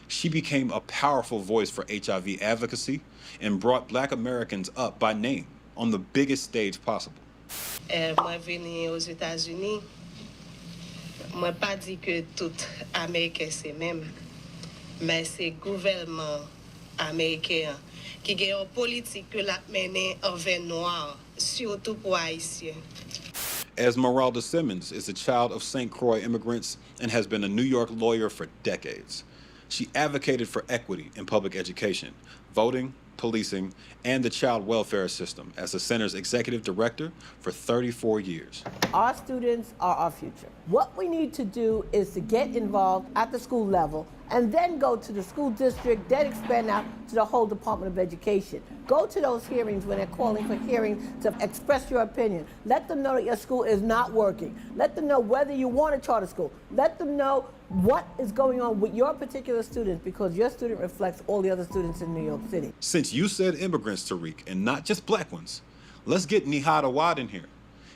she became a powerful voice for HIV advocacy and brought black Americans up by name on the biggest stage possible. Moi venu aux États-Unis, moi pas dit que tout Américain c'est même, mais c'est gouvernement américain qui gagne une politique que la mener envers noir, surtout pour haïtien. Esmeralda Simmons is a child of St. Croix immigrants and has been a New York lawyer for decades. She advocated for equity in public education, voting, policing, and the child welfare system as the center's executive director for 34 years. Our students are our future. What we need to do is to get involved at the school level and then go to the school district, then expand out to the whole Department of Education. Go to those hearings when they're calling for hearings to express your opinion. Let them know that your school is not working. Let them know whether you want a charter school. Let them know what is going on with your particular student, because your student reflects all the other students in New York City. Since you said immigrants, Tariq, and not just black ones, let's get Nihad Awad in here.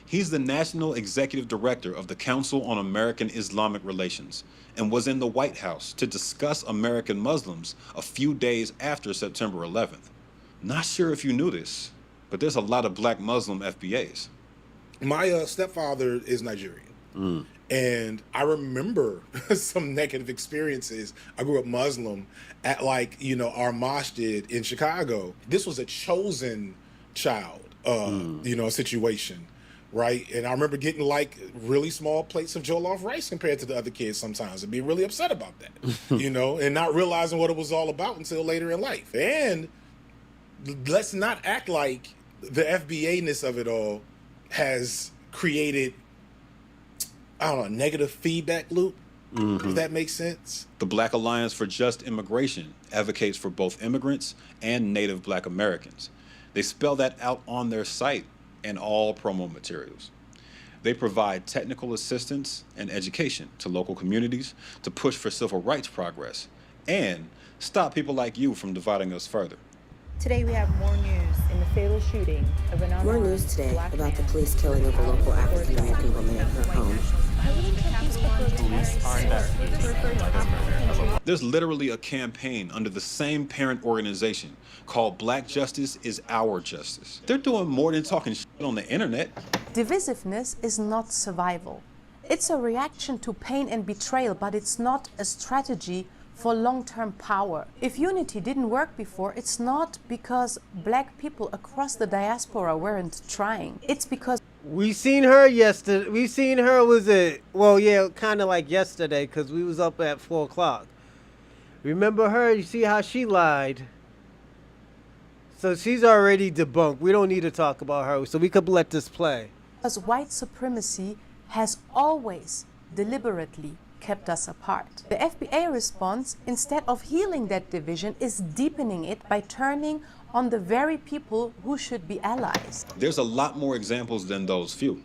He's the National Executive Director of the Council on American Islamic Relations and was in the White House to discuss American Muslims a few days after September 11th. Not sure if you knew this, but there's a lot of black Muslim FBAs. My stepfather is Nigerian. And I remember some negative experiences. I grew up Muslim at our mosque did in Chicago. This was a chosen child, situation, right? And I remember getting really small plates of jollof rice compared to the other kids sometimes and being really upset about that, and not realizing what it was all about until later in life. And let's not act like the FBA-ness of it all has created, I don't know, a negative feedback loop, if that makes sense. The Black Alliance for Just Immigration advocates for both immigrants and Native Black Americans. They spell that out on their site and all promo materials. They provide technical assistance and education to local communities to push for civil rights progress and stop people like you from dividing us further. Today we have more news in the fatal shooting of an More news today about the police killing of a local African American woman at her home. There's literally a campaign under the same parent organization called Black Justice is Our Justice. They're doing more than talking shit on the internet. Divisiveness is not survival. It's a reaction to pain and betrayal, but it's not a strategy for long-term power. If unity didn't work before, it's not because Black people across the diaspora weren't trying. It's because we seen her yesterday. We seen her, kind of like yesterday, because we was up at 4 o'clock. Remember her? You see how she lied? So she's already debunked. We don't need to talk about her, so we could let this play. Because white supremacy has always deliberately kept us apart. The FBA response, instead of healing that division, is deepening it by turning on the very people who should be allies. There's a lot more examples than those few.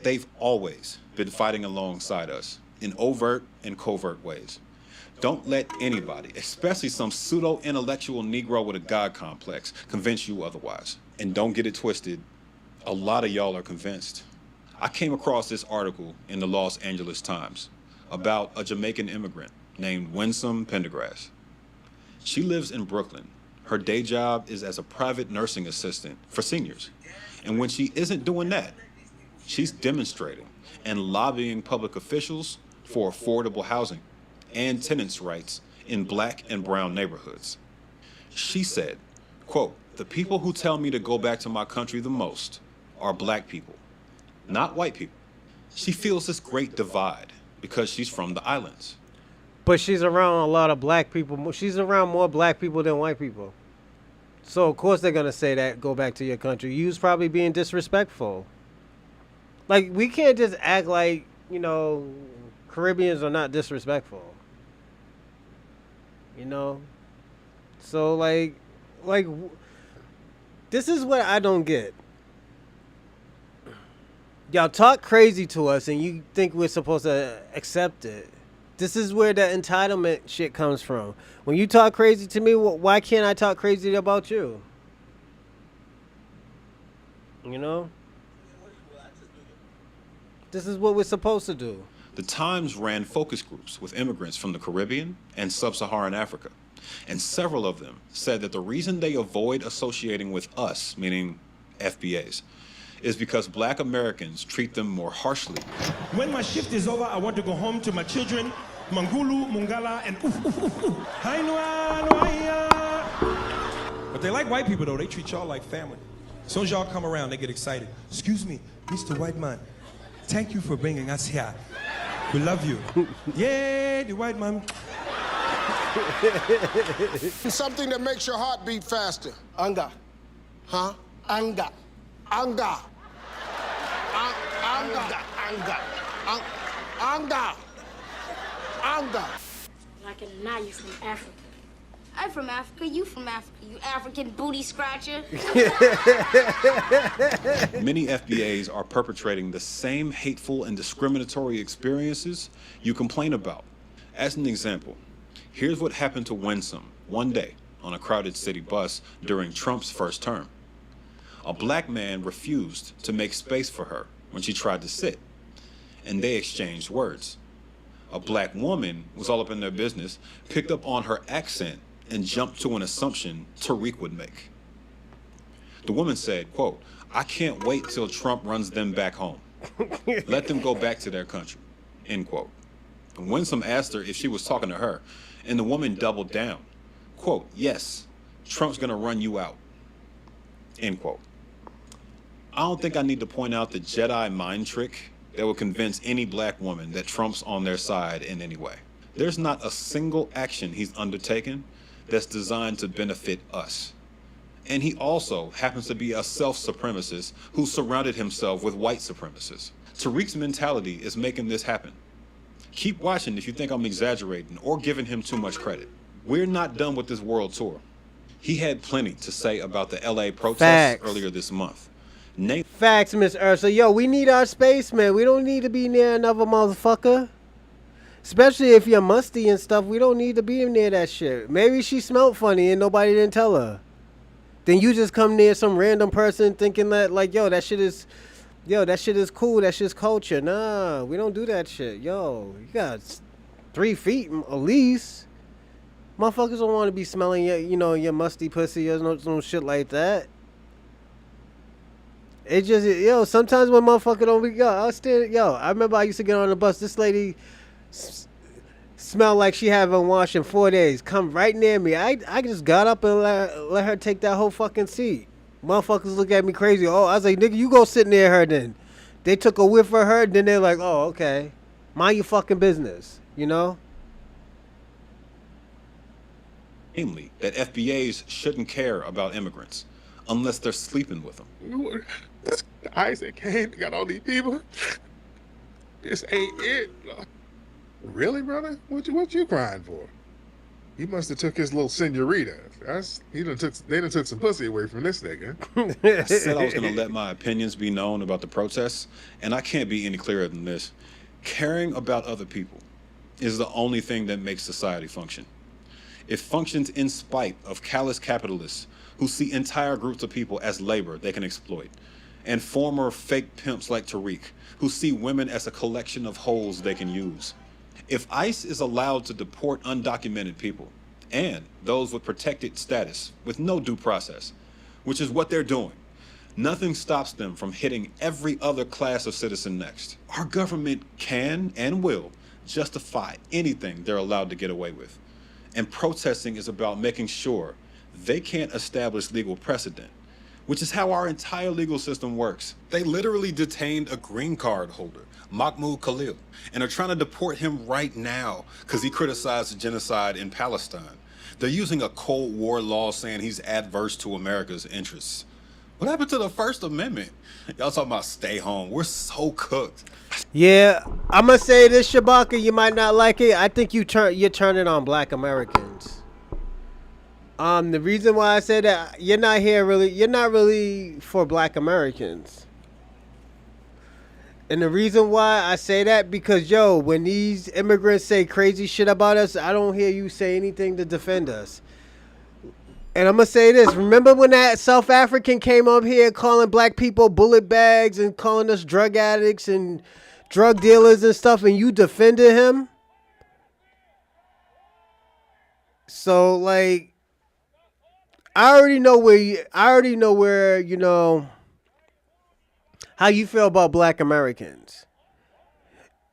They've always been fighting alongside us in overt and covert ways. Don't let anybody, especially some pseudo-intellectual Negro with a God complex, convince you otherwise. And don't get it twisted, a lot of y'all are convinced. I came across this article in the Los Angeles Times about a Jamaican immigrant named Winsome Pendergrass. She lives in Brooklyn. Her day job is as a private nursing assistant for seniors. And when she isn't doing that, she's demonstrating and lobbying public officials for affordable housing and tenants' rights in Black and brown neighborhoods. She said, quote, "The people who tell me to go back to my country the most are Black people, not white people." She feels this great divide because she's from the islands. But she's around a lot of Black people. She's around more Black people than white people. So, of course, they're going to say that, go back to your country. You was probably being disrespectful. Like, we can't just act like, Caribbeans are not disrespectful. So, like, this is what I don't get. Y'all talk crazy to us and you think we're supposed to accept it. This is where the entitlement shit comes from. When you talk crazy to me, why can't I talk crazy about you? This is what we're supposed to do. The Times ran focus groups with immigrants from the Caribbean and sub-Saharan Africa. And several of them said that the reason they avoid associating with us, meaning FBAs, is because Black Americans treat them more harshly. When my shift is over, I want to go home to my children, Mangulu, Mungala, and But they like white people, though. They treat y'all like family. As soon as y'all come around, they get excited. Excuse me, Mr. White Man, thank you for bringing us here. We love you. Yeah, the white man. Something that makes your heart beat faster. Anger. Huh? Anger. Anger. Anger. Anger. Anger. Anger. I can deny you from Africa. I'm from Africa. You from Africa. You African booty scratcher. Many FBAs are perpetrating the same hateful and discriminatory experiences you complain about. As an example, here's what happened to Winsome one day on a crowded city bus during Trump's first term. A Black man refused to make space for her when she tried to sit, and they exchanged words. A Black woman was all up in their business, picked up on her accent, and jumped to an assumption Tariq would make. The woman said, quote, "I can't wait till Trump runs them back home. Let them go back to their country." end quote. Winsome asked her if she was talking to her, and the woman doubled down. Quote, yes, Trump's gonna run you out, end quote. I don't think I need to point out the Jedi mind trick that will convince any black woman that Trump's on their side in any way. There's not a single action he's undertaken that's designed to benefit us. And he also happens to be a self-supremacist who surrounded himself with white supremacists. Tariq's mentality is making this happen. Keep watching if you think I'm exaggerating or giving him too much credit. We're not done with this world tour. He had plenty to say about the LA protests earlier this month. Facts, Miss Ursa. Yo, we need our space, man. We don't need to be near another motherfucker. Especially if you're musty and stuff. We don't need to be near that shit. Maybe she smelled funny and nobody didn't tell her. Then you just come near some random person thinking that, like, yo, that shit is cool. That shit's culture. Nah, we don't do that shit. Yo, you got 3 feet at least. Motherfuckers don't want to be smelling your musty pussy or no shit like that. It just, sometimes when motherfucker don't be, I remember I used to get on the bus. This lady smelled like she haven't washed in 4 days. Come right near me. I just got up and let her take that whole fucking seat. Motherfuckers look at me crazy. Oh, I was like, nigga, you go sit near her then. They took a whiff of her, then they're like, oh, okay. Mind your fucking business, Namely, that FBAs shouldn't care about immigrants unless they're sleeping with them. Isaac came, got all these people. This ain't it. Really, brother? What you crying for? He must have took his little senorita. They done took some pussy away from this nigga. I said I was going to let my opinions be known about the protests, and I can't be any clearer than this. Caring about other people is the only thing that makes society function. It functions in spite of callous capitalists who see entire groups of people as labor they can exploit, and former fake pimps like Tariq who see women as a collection of holes they can use. If ICE is allowed to deport undocumented people and those with protected status with no due process, which is what they're doing, nothing stops them from hitting every other class of citizen next. Our government can and will justify anything they're allowed to get away with. And protesting is about making sure they can't establish legal precedent, which is how our entire legal system works. They literally detained a green card holder, Mahmoud Khalil, and are trying to deport him right now because he criticized the genocide in Palestine. They're using a Cold War law saying he's adverse to America's interests. What happened to the First Amendment? Y'all talking about stay home. We're so cooked. Yeah, I'm going to say this, Shabaka, you might not like it. I think you're turning on black Americans. The reason why I say that, you're not really for black Americans. And the reason why I say that, because, when these immigrants say crazy shit about us, I don't hear you say anything to defend us. And I'm going to say this. Remember when that South African came up here calling black people bullet bags and calling us drug addicts and drug dealers and stuff, and you defended him? So, like, I already know where, how you feel about black Americans.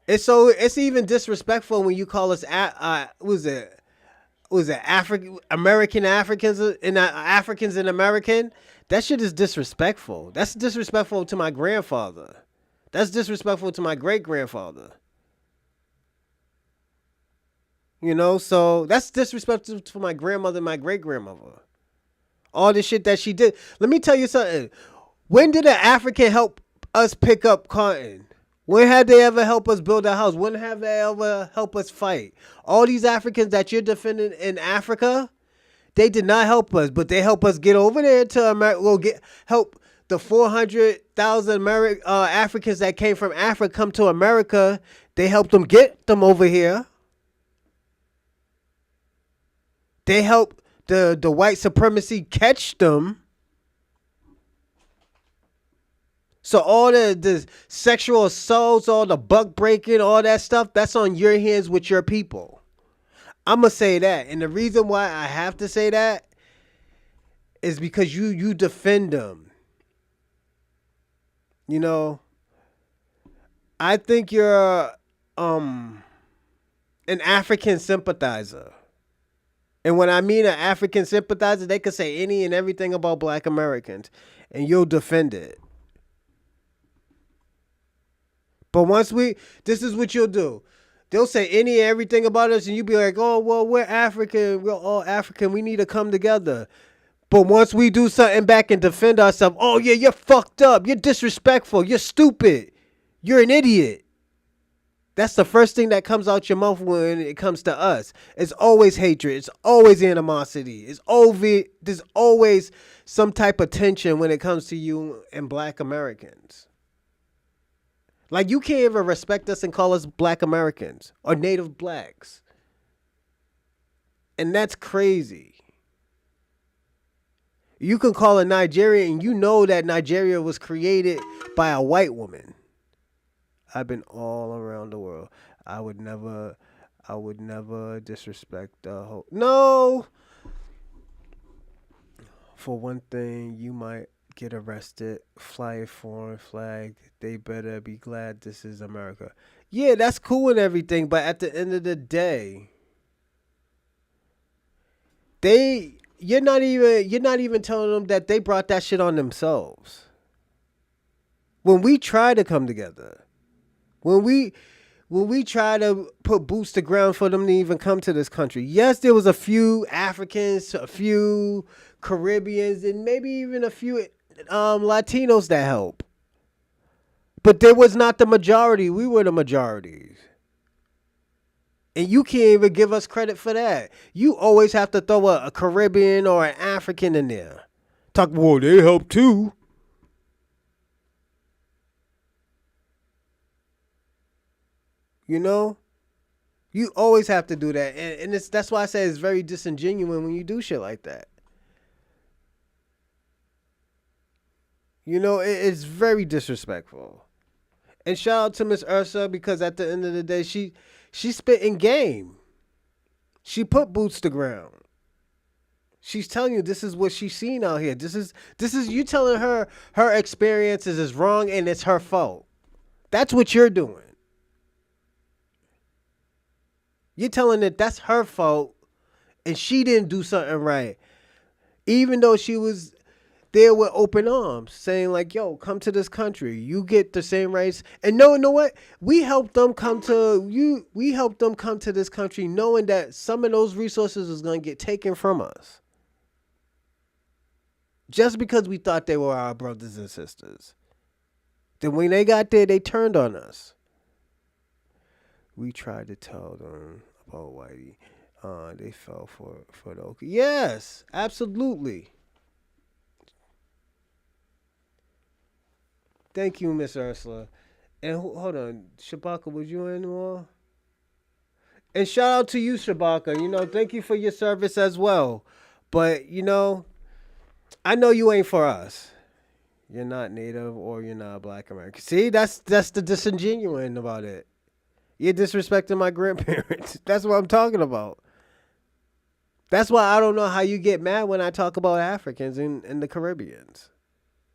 It's even disrespectful when you call us American Africans and Africans and American. That shit is disrespectful. That's disrespectful to my grandfather. That's disrespectful to my great grandfather. So that's disrespectful to my grandmother and my great grandmother. All the shit that she did. Let me tell you something. When did an African help us pick up cotton? When have they ever helped us build a house? When have they ever helped us fight? All these Africans that you're defending in Africa, they did not help us, but they help us get over there to America. Help the 400,000 Africans that came from Africa come to America. They helped them get them over here. They helped the white supremacy catch them. So all the sexual assaults, all the buck breaking, all that stuff, that's on your hands with your people. I'm going to say that. And the reason why I have to say that is because you defend them. I think you're an African sympathizer. And when I mean an African sympathizer, they could say any and everything about Black Americans, and you'll defend it. But this is what you'll do. They'll say any and everything about us, and you'll be like, oh, well, we're African. We're all African. We need to come together. But once we do something back and defend ourselves, oh, yeah, you're fucked up. You're disrespectful. You're stupid. You're an idiot. That's the first thing that comes out your mouth when it comes to us. It's always hatred. It's always animosity. There's always some type of tension when it comes to you and Black Americans. Like, you can't even respect us and call us Black Americans or Native Blacks. And that's crazy. You can call a Nigerian, and you know that Nigeria was created by a white woman. I've been all around the world. I would never disrespect the whole. No. For one thing, you might get arrested, fly a foreign flag. They better be glad this is America. Yeah, that's cool and everything, but at the end of the day, you're not even telling them that they brought that shit on themselves. When we try to come together, when we try to put boots to ground for them to even come to this country, yes, there was a few Africans, a few Caribbeans, and maybe even a few Latinos that help. But there was not the majority. We were the majority. And you can't even give us credit for that. You always have to throw a Caribbean or an African in there. Talk, well, they help too. You know? You always have to do that. And that's why I say it's very disingenuous when you do shit like that. You know, it's very disrespectful. And shout out to Miss Ursa, because at the end of the day, she spit in game. She put boots to ground. She's telling you this is what she's seen out here. This is you telling her experiences is wrong and it's her fault. That's what you're doing. You're telling that that's her fault and she didn't do something right. Even though she was there with open arms, saying like, yo, come to this country. You get the same rights. And no, you know what? We helped them come to this country knowing that some of those resources was going to get taken from us. Just because we thought they were our brothers and sisters. Then when they got there, they turned on us. We tried to tell them about Whitey. They fell for the okay. Yes, absolutely. Thank you, Miss Ursula. And hold on, Shabaka, was you in more? And shout out to you, Shabaka. You know, thank you for your service as well. But, you know, I know you ain't for us. You're not Native or you're not Black American. See, that's the disingenuous about it. You're disrespecting my grandparents. That's what I'm talking about. That's why I don't know how you get mad when I talk about Africans and the Caribbeans.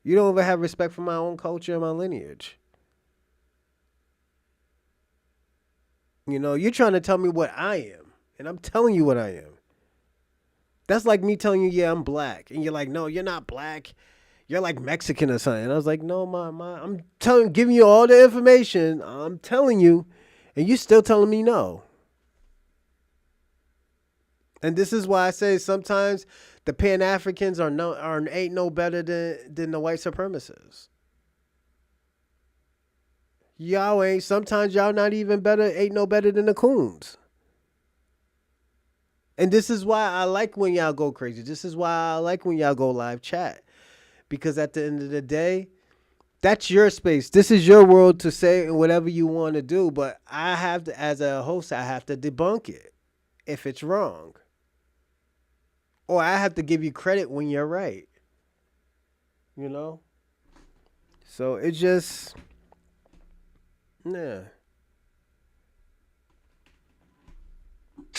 You don't even have respect for my own culture and my lineage. You know, you're trying to tell me what I am, and I'm telling you what I am. That's like me telling you, yeah, I'm black, and you're like, no, you're not black. You're like Mexican or something. And I was like, no, I'm giving you all the information. I'm telling you, and you're still telling me no. And this is why I say sometimes the Pan-Africans ain't no better than the white supremacists. Y'all ain't. Sometimes y'all not even better. Ain't no better than the coons. And this is why I like when y'all go crazy. This is why I like when y'all go live chat. Because at the end of the day, that's your space. This is your world to say whatever you want to do. But I have to, as a host, I have to debunk it if it's wrong. Or I have to give you credit when you're right. You know? So it just, yeah.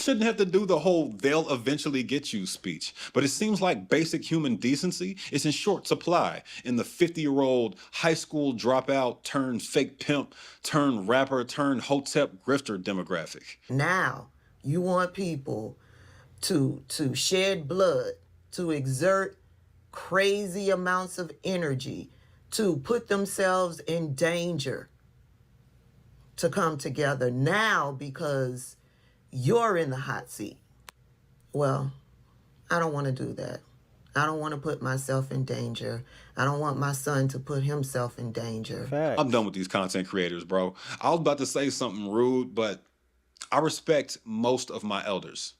Shouldn't have to do the whole "they'll eventually get you" speech. But it seems like basic human decency is in short supply in the 50-year-old high school dropout turned fake pimp turned rapper turned hotep grifter demographic. Now, you want people to shed blood, to exert crazy amounts of energy, to put themselves in danger, to come together now because you're in the hot seat. Well, I don't want to do that. I don't want to put myself in danger. I don't want my son to put himself in danger. I'm done with these content creators, bro. I was about to say something rude, but I respect most of my elders,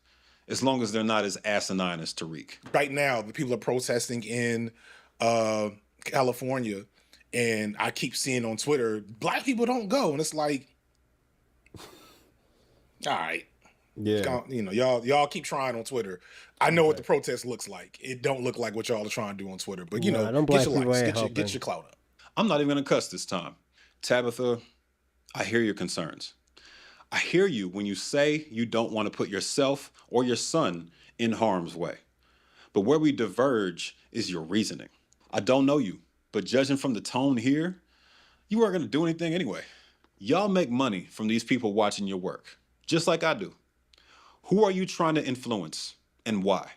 as long as they're not as asinine as Tariq. Right now, the people are protesting in California, and I keep seeing on Twitter, black people don't go. And it's like, all right. Yeah. You know, y'all keep trying on Twitter. I know what the protest looks like. It don't look like what y'all are trying to do on Twitter. But, you know, get your likes, get your clout up. I'm not even going to cuss this time. Tabitha, I hear your concerns. I hear you when you say you don't want to put yourself or your son in harm's way. But where we diverge is your reasoning. I don't know you, but judging from the tone here, you aren't going to do anything anyway. Y'all make money from these people watching your work, just like I do. Who are you trying to influence and why?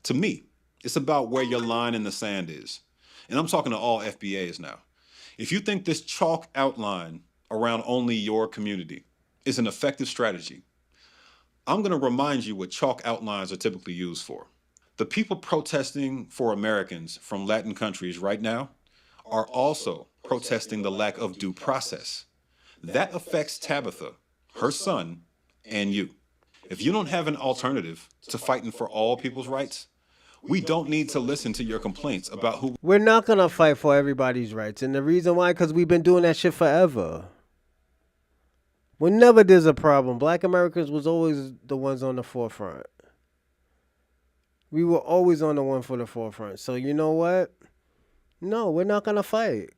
To me, it's about where your line in the sand is. And I'm talking to all FBAs now. If you think this chalk outline around only your community is an effective strategy, I'm going to remind you what chalk outlines are typically used for. The people protesting for Americans from Latin countries right now are also protesting the lack of due process. That affects Tabitha, her son, and you. If you don't have an alternative to fighting for all people's rights, we don't need to listen to your complaints about who. We're not going to fight for everybody's rights. And the reason why, because we've been doing that shit forever. Whenever there's a problem, black Americans was always the ones on the forefront. We were always on the one for the forefront. So you know what? No, we're not going to fight.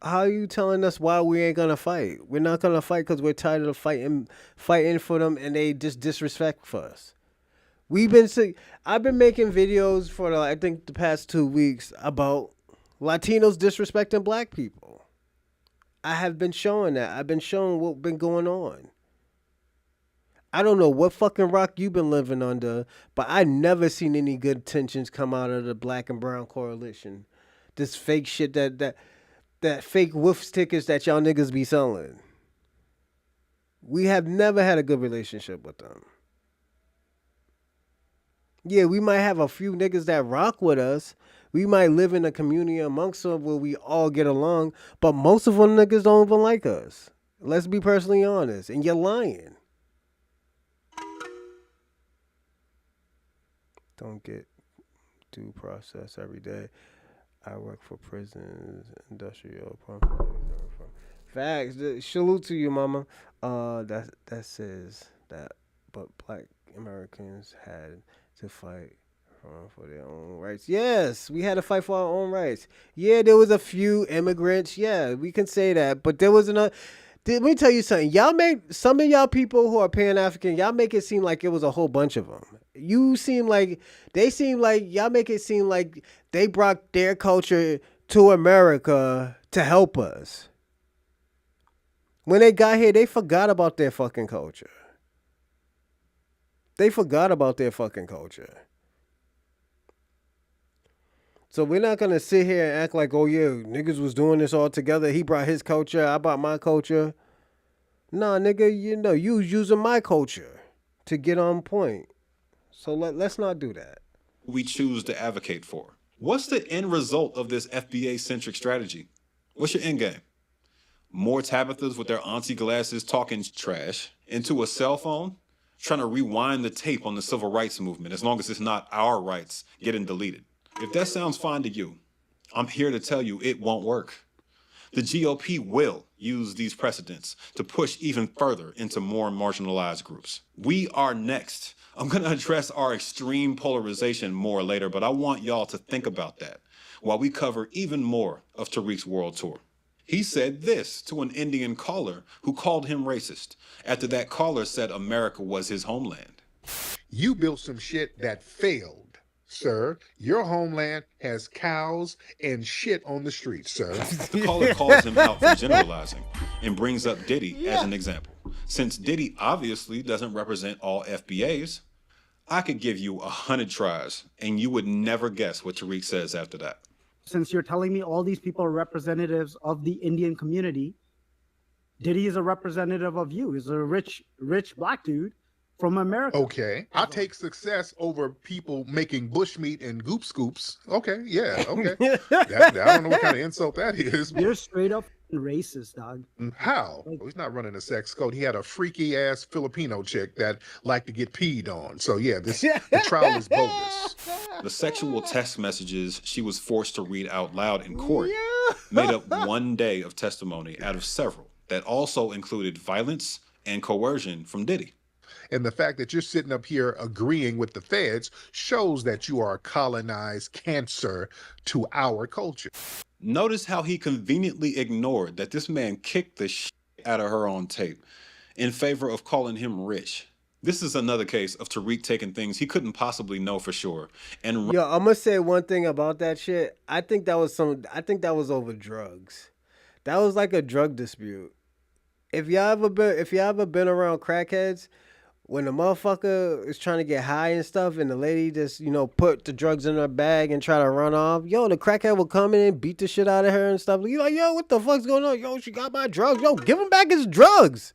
How are you telling us why we ain't going to fight? We're not going to fight because we're tired of fighting for them and they just disrespect for us. I've been making videos for I think the past 2 weeks about Latinos disrespecting black people. I have been showing that. I've been showing what's been going on. I don't know what fucking rock you've been living under, but I never seen any good tensions come out of the black and brown coalition. This fake shit that fake wolf tickets that y'all niggas be selling. We have never had a good relationship with them. Yeah, we might have a few niggas that rock with us. We might live in a community amongst them where we all get along, but most of them niggas don't even like us. Let's be personally honest, and you're lying. Don't get due process every day. I work for prisons, industrial. Facts. Salute to you, mama. That says that, but black Americans had to fight for their own rights. Yes, we had to fight for our own rights. Yeah, there was a few immigrants. Yeah, we can say that. But there was another. Let me tell you something. Y'all make some of y'all people who are Pan-African, y'all make it seem like it was a whole bunch of them. Y'all make it seem like they brought their culture to America to help us. When they got here, they forgot about their fucking culture. So we're not going to sit here and act like, oh yeah, niggas was doing this all together. He brought his culture, I brought my culture. Nah, nigga, you was using my culture to get on point. So let's not do that. We choose to advocate for. What's the end result of this FBA-centric strategy? What's your end game? More Tabithas with their auntie glasses talking trash into a cell phone? Trying to rewind the tape on the civil rights movement as long as it's not our rights getting deleted. If that sounds fine to you, I'm here to tell you it won't work. The GOP will use these precedents to push even further into more marginalized groups. We are next. I'm going to address our extreme polarization more later, but I want y'all to think about that while we cover even more of Tariq's world tour. He said this to an Indian caller who called him racist after that caller said America was his homeland. You built some shit that failed, sir. Your homeland has cows and shit on the streets, sir. The caller calls him out for generalizing and brings up Diddy as an example. Since Diddy obviously doesn't represent all FBAs, I could give you 100 tries and you would never guess what Tariq says after that. Since you're telling me all these people are representatives of the Indian community, Diddy is a representative of you. He's a rich black dude from America. Okay. I take success over people making bushmeat and goop scoops. Okay, yeah, okay. I don't know what kind of insult that is. You're straight up racist, dog. How? Well, he's not running a sex code. He had a freaky ass Filipino chick that liked to get peed on. So yeah, the trial is bogus. The sexual text messages she was forced to read out loud in court made up one day of testimony out of several that also included violence and coercion from Diddy. And the fact that you're sitting up here agreeing with the feds shows that you are a colonized cancer to our culture. Notice how he conveniently ignored that this man kicked the shit out of her on tape in favor of calling him rich. This is another case of Tariq taking things he couldn't possibly know for sure. And yo, I'm gonna say one thing about that shit. I think that was over drugs. That was like a drug dispute. If you ever been around crackheads, when the motherfucker is trying to get high and stuff and the lady just, put the drugs in her bag and try to run off, yo, the crackhead will come in and beat the shit out of her and stuff. You like, yo, what the fuck's going on? Yo, she got my drugs. Yo, give him back his drugs.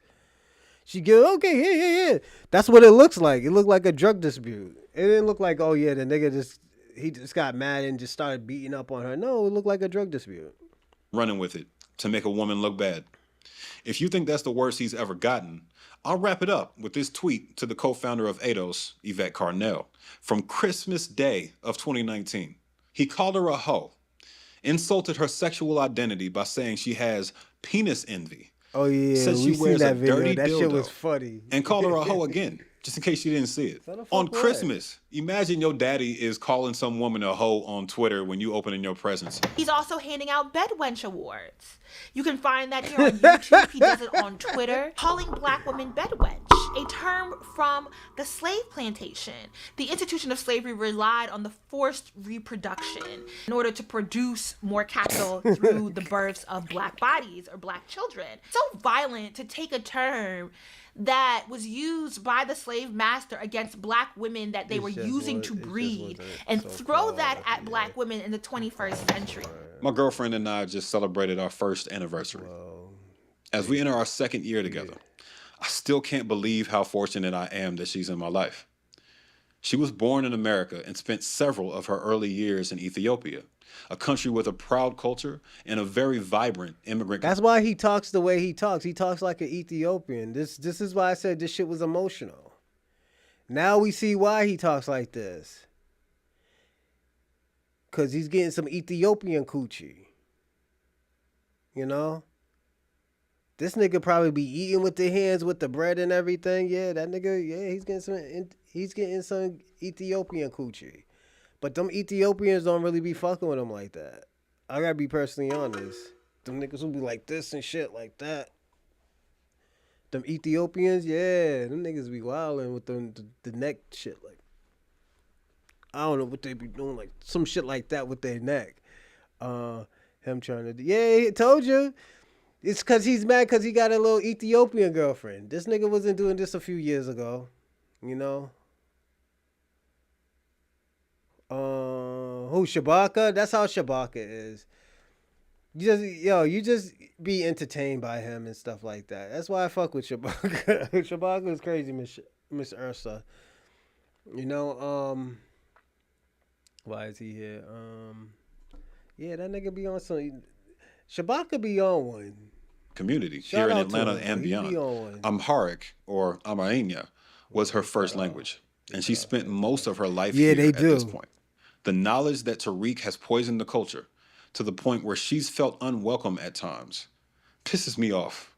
She give, okay, here. That's what it looks like. It looked like a drug dispute. It didn't look like, oh yeah, the nigga just got mad and just started beating up on her. No, it looked like a drug dispute. Running with it to make a woman look bad. If you think that's the worst he's ever gotten, I'll wrap it up with this tweet to the co-founder of ADOS, Yvette Carnell, from Christmas Day of 2019. He called her a hoe, insulted her sexual identity by saying she has penis envy. Oh yeah, said she wears a dirty that dildo, shit was funny. and called her a hoe again, just in case you didn't see it. On Christmas, imagine your daddy is calling some woman a hoe on Twitter when you open in your presents. He's also handing out bedwench awards. You can find that here on YouTube. He does it on Twitter, calling black women bedwench, a term from the slave plantation. The institution of slavery relied on the forced reproduction in order to produce more capital through the births of black bodies or black children. So violent to take a term that was used by the slave master against black women that they were using to breed and throw that at black women in the 21st century. My girlfriend and I just celebrated our first anniversary. As we enter our second year together, I still can't believe how fortunate I am that she's in my life. She was born in America and spent several of her early years in Ethiopia, a country with a proud culture and a very vibrant immigrant. That's why he talks the way he talks. He talks like an Ethiopian. This is why I said this shit was emotional. Now we see why he talks like this. Because he's getting some Ethiopian coochie. You know? This nigga probably be eating with the hands with the bread and everything. Yeah, that nigga, yeah, he's getting some Ethiopian coochie. But them Ethiopians don't really be fucking with him like that. I gotta be personally honest. Them niggas will be like this and shit like that. Them Ethiopians, yeah, them niggas be wilding with them the neck shit. Like, I don't know what they be doing, like some shit like that with their neck. Him trying to, yeah, he told you. It's because he's mad because he got a little Ethiopian girlfriend. This nigga wasn't doing this a few years ago, you know? Who, Shabaka? That's how Shabaka is. You just be entertained by him and stuff like that. That's why I fuck with Shabaka. Shabaka is crazy, Miss Ursa. You know, why is he here? Yeah, that nigga be on some. Shabaka be on one. Community here in Atlanta and beyond. Amharic, or Amharic, was her first language, and she spent most of her life here at this point. The knowledge that Tariq has poisoned the culture to the point where she's felt unwelcome at times pisses me off.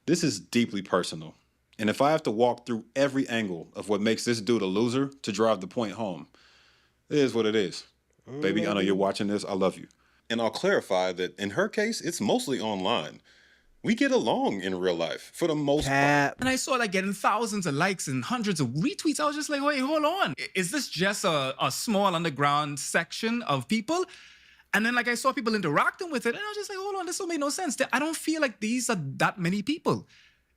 This is deeply personal, and if I have to walk through every angle of what makes this dude a loser to drive the point home, it is what it is. Baby, I know you're watching this. I love you. And I'll clarify that in her case, it's mostly online. We get along in real life for the most part. And I saw like getting thousands of likes and hundreds of retweets. I was just like, wait, hold on. Is this just a small underground section of people? And then like I saw people interacting with it, and I was just like, hold on, this don't make no sense. I don't feel like these are that many people.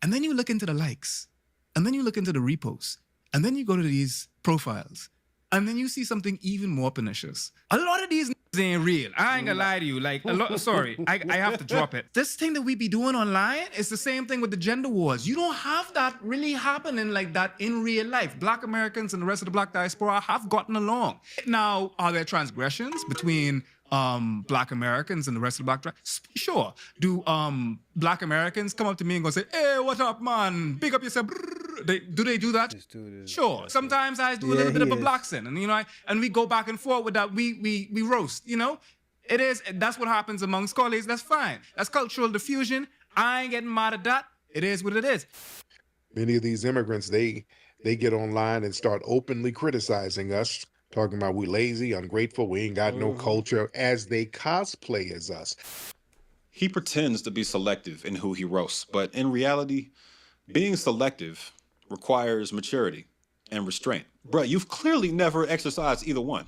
And then you look into the likes, and then you look into the reposts, and then you go to these profiles, and then you see something even more pernicious. A lot of these ain't real. I ain't gonna lie to you. Like, sorry, I have to drop it. This thing that we be doing online is the same thing with the gender wars. You don't have that really happening like that in real life. Black Americans and the rest of the Black diaspora have gotten along. Now, are there transgressions between Black Americans and the rest of the Black Sure. Do Black Americans come up to me and go say, hey, what up, man? Big up yourself. Do they do that? Sure. Sometimes I do a little bit of a black sin, and and we go back and forth with that. We roast, that's what happens amongst colleagues. That's fine. That's cultural diffusion. I ain't getting mad at that. It is what it is. Many of these immigrants, they get online and start openly criticizing us, talking about we lazy, ungrateful, we ain't got no culture, as they cosplay as us. He pretends to be selective in who he roasts, but in reality, being selective requires maturity and restraint. Bruh, you've clearly never exercised either one.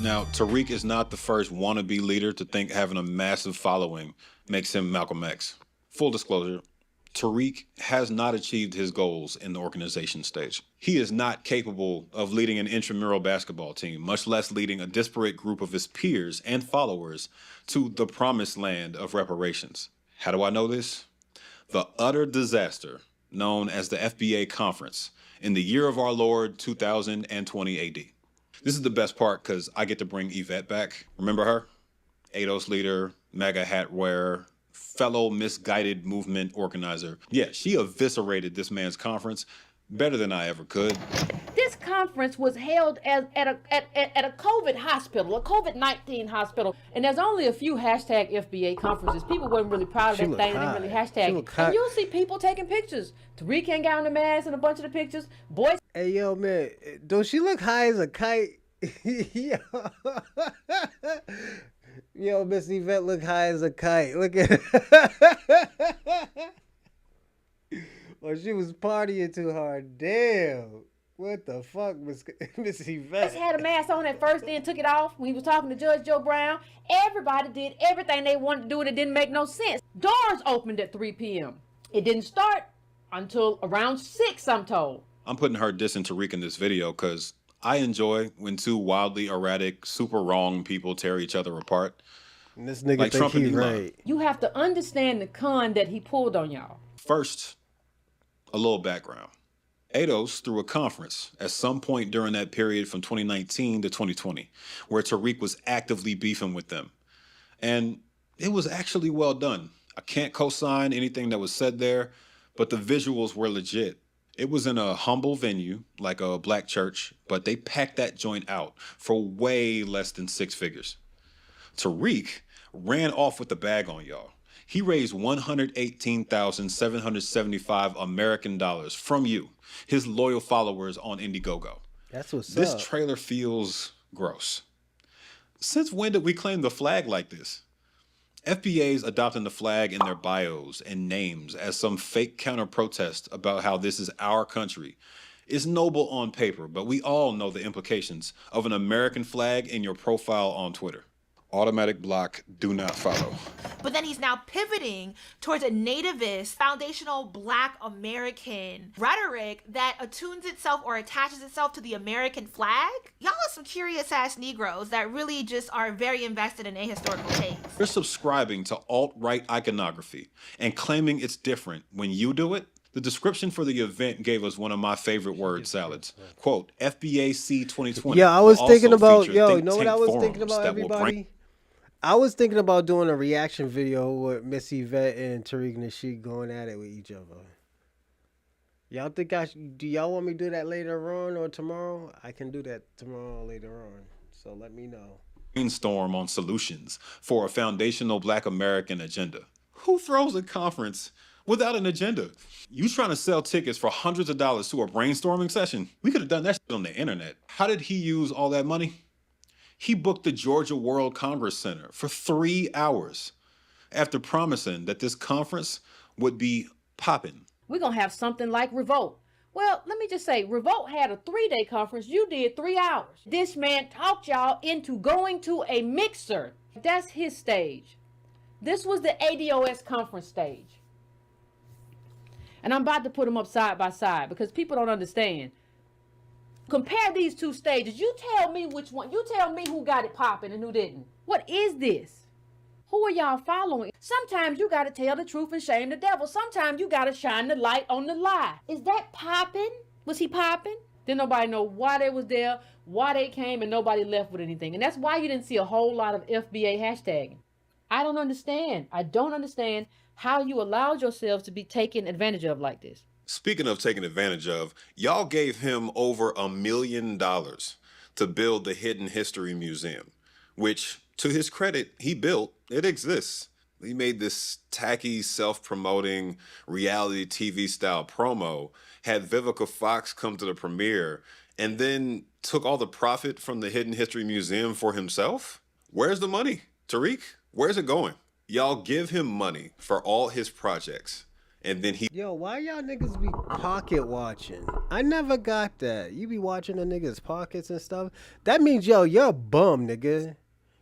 Now, Tariq is not the first wannabe leader to think having a massive following makes him Malcolm X. Full disclosure, Tariq has not achieved his goals in the organization stage. He is not capable of leading an intramural basketball team, much less leading a disparate group of his peers and followers to the promised land of reparations. How do I know this? The utter disaster known as the FBA conference in the year of our Lord 2020 AD. This is the best part because I get to bring Yvette back. Remember her? ADOS leader, MAGA hat wearer, fellow misguided movement organizer. Yeah, she eviscerated this man's conference better than I ever could. This conference was held at a COVID hospital, a COVID-19 hospital, and there's only a few hashtag FBA conferences. People weren't really proud of that thing, and they really hashtag it. And you'll see people taking pictures. Tariq ain't got on the mask and a bunch of the pictures. Boys. Hey, yo, man, don't she look high as a kite? Yo, Miss Yvette look high as a kite. Look at her. Well, she was partying too hard. Damn. What the fuck, Miss Yvette? Had a mask on at first, then took it off when he was talking to Judge Joe Brown. Everybody did everything they wanted to do, and it didn't make no sense. Doors opened at 3 p.m. It didn't start until around 6, I'm told. I'm putting her dissing Tariq in this video because I enjoy when two wildly erratic, super wrong people tear each other apart. And this nigga like think Trump and he Elon. right. You have to understand the con that he pulled on y'all. First, a little background. ADOS threw a conference at some point during that period from 2019 to 2020, where Tariq was actively beefing with them. And it was actually well done. I can't co-sign anything that was said there, but the visuals were legit. It was in a humble venue, like a black church, but they packed that joint out for way less than 6 figures. Tariq ran off with the bag on y'all. He raised $118,775 American dollars from you, his loyal followers on Indiegogo. That's what's This up. trailer feels gross. Since when did we claim the flag like this? FBA's adopting the flag in their bios and names as some fake counter-protest about how this is our country. It's noble on paper, but we all know the implications of an American flag in your profile on Twitter. Automatic block, do not follow. But then he's now pivoting towards a nativist, foundational Black American rhetoric that attunes itself or attaches itself to the American flag. Y'all are some curious ass Negroes that really just are very invested in ahistorical takes. You're subscribing to alt-right iconography and claiming it's different when you do it. The description for the event gave us one of my favorite word salads. Quote, FBAC 2020. Yeah, I was thinking about, you know what I was thinking about, everybody? I was thinking about doing a reaction video with Miss Yvette and Tariq Nasheed going at it with each other. Y'all think do y'all want me to do that later on or tomorrow? I can do that tomorrow or later on. So let me know. Brainstorm on solutions for a foundational Black American agenda. Who throws a conference without an agenda. You trying to sell tickets for hundreds of dollars to a brainstorming session? We could have done that shit on the internet. How did he use all that money? He booked the Georgia World Congress Center for 3 hours after promising that this conference would be popping. We're going to have something like Revolt. Well, let me just say, Revolt had a 3-day conference. You did 3 hours. This man talked y'all into going to a mixer. That's his stage. This was the ADOS conference stage. And I'm about to put them up side by side because people don't understand. Compare these two stages. You tell me which one. You tell me who got it popping and who didn't. What is this? Who are y'all following? Sometimes you got to tell the truth and shame the devil. Sometimes you got to shine the light on the lie. Is that popping? Was he popping? Then nobody know why they was there, why they came, and nobody left with anything. And that's why you didn't see a whole lot of FBA hashtagging. I don't understand. I don't understand how you allowed yourselves to be taken advantage of like this. Speaking of taking advantage of, y'all gave him over $1 million to build the Hidden History Museum, which, to his credit, he built. It exists. He made this tacky, self-promoting reality TV style promo, had Vivica Fox come to the premiere, and then took all the profit from the Hidden History Museum for himself? Where's the money, Tariq? Where's it going? Y'all give him money for all his projects, and then he... Yo, why y'all niggas be pocket watching? I never got that. You be watching the niggas' pockets and stuff? That means, yo, you're a bum, nigga.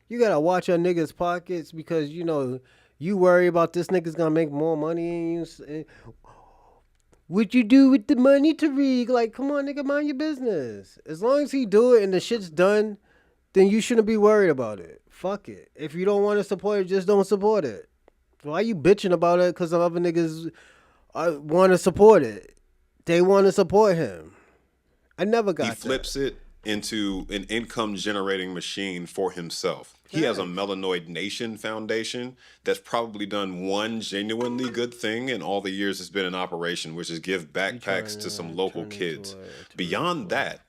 You gotta watch your niggas' pockets because, you know, you worry about this nigga's gonna make more money. What you do with the money, Tariq? Like, come on, nigga, mind your business. As long as he do it and the shit's done, then you shouldn't be worried about it. Fuck it. If you don't want to support it, just don't support it. Why you bitching about it? Because some other niggas want to support it. They want to support him. I never got that. He flips it into an income-generating machine for himself. He has a Melanoid Nation Foundation that's probably done one genuinely good thing in all the years it's been in operation, which is give backpacks to some local kids. Beyond that,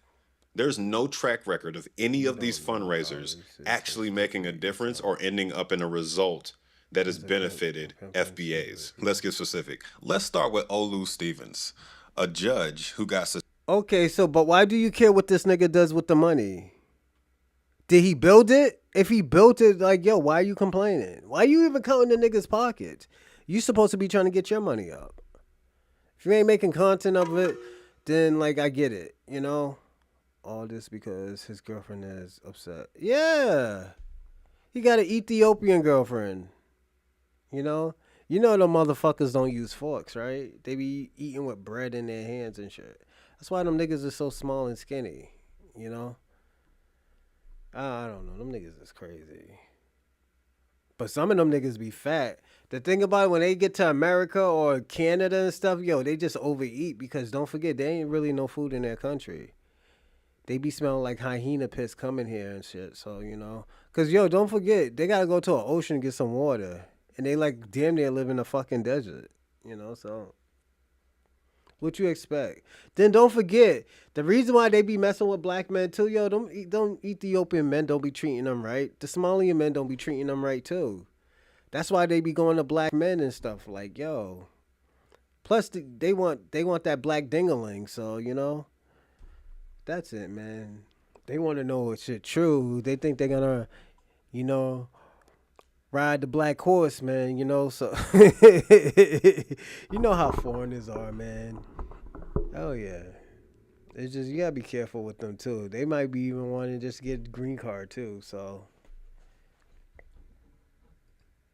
there's no track record of any of these fundraisers actually making a difference or ending up in a result that has benefited FBAs. Let's get specific. Let's start with Olu Stevens, a judge who got... Okay, so, but why do you care what this nigga does with the money? Did he build it? If he built it, like, yo, why are you complaining? Why are you even counting the nigga's pockets? You supposed to be trying to get your money up. If you ain't making content of it, then, like, I get it, you know? All this because his girlfriend is upset. Yeah. He got an Ethiopian girlfriend. You know? You know the motherfuckers don't use forks, right? They be eating with bread in their hands and shit. That's why them niggas are so small and skinny, you know? I don't know. Them niggas is crazy. But some of them niggas be fat. The thing about it, when they get to America or Canada and stuff, yo, they just overeat because don't forget, there ain't really no food in their country. They be smelling like hyena piss coming here and shit. So, you know. Because, yo, don't forget, they got to go to an ocean and get some water. And they, like, damn near live in a fucking desert. You know, so... What you expect? Then don't forget, the reason why they be messing with black men too, yo, them Ethiopian men don't be treating them right. The Somalian men don't be treating them right too. That's why they be going to black men and stuff. Like, yo. Plus, they want that black ding-a-ling. So, you know. That's it, man. They want to know if shit true. They think they're gonna, you know, ride the black horse, man, you know, so you know how foreigners are, man. Oh yeah. It's just, you gotta be careful with them too. They might be even wanting to just get a green card too, so.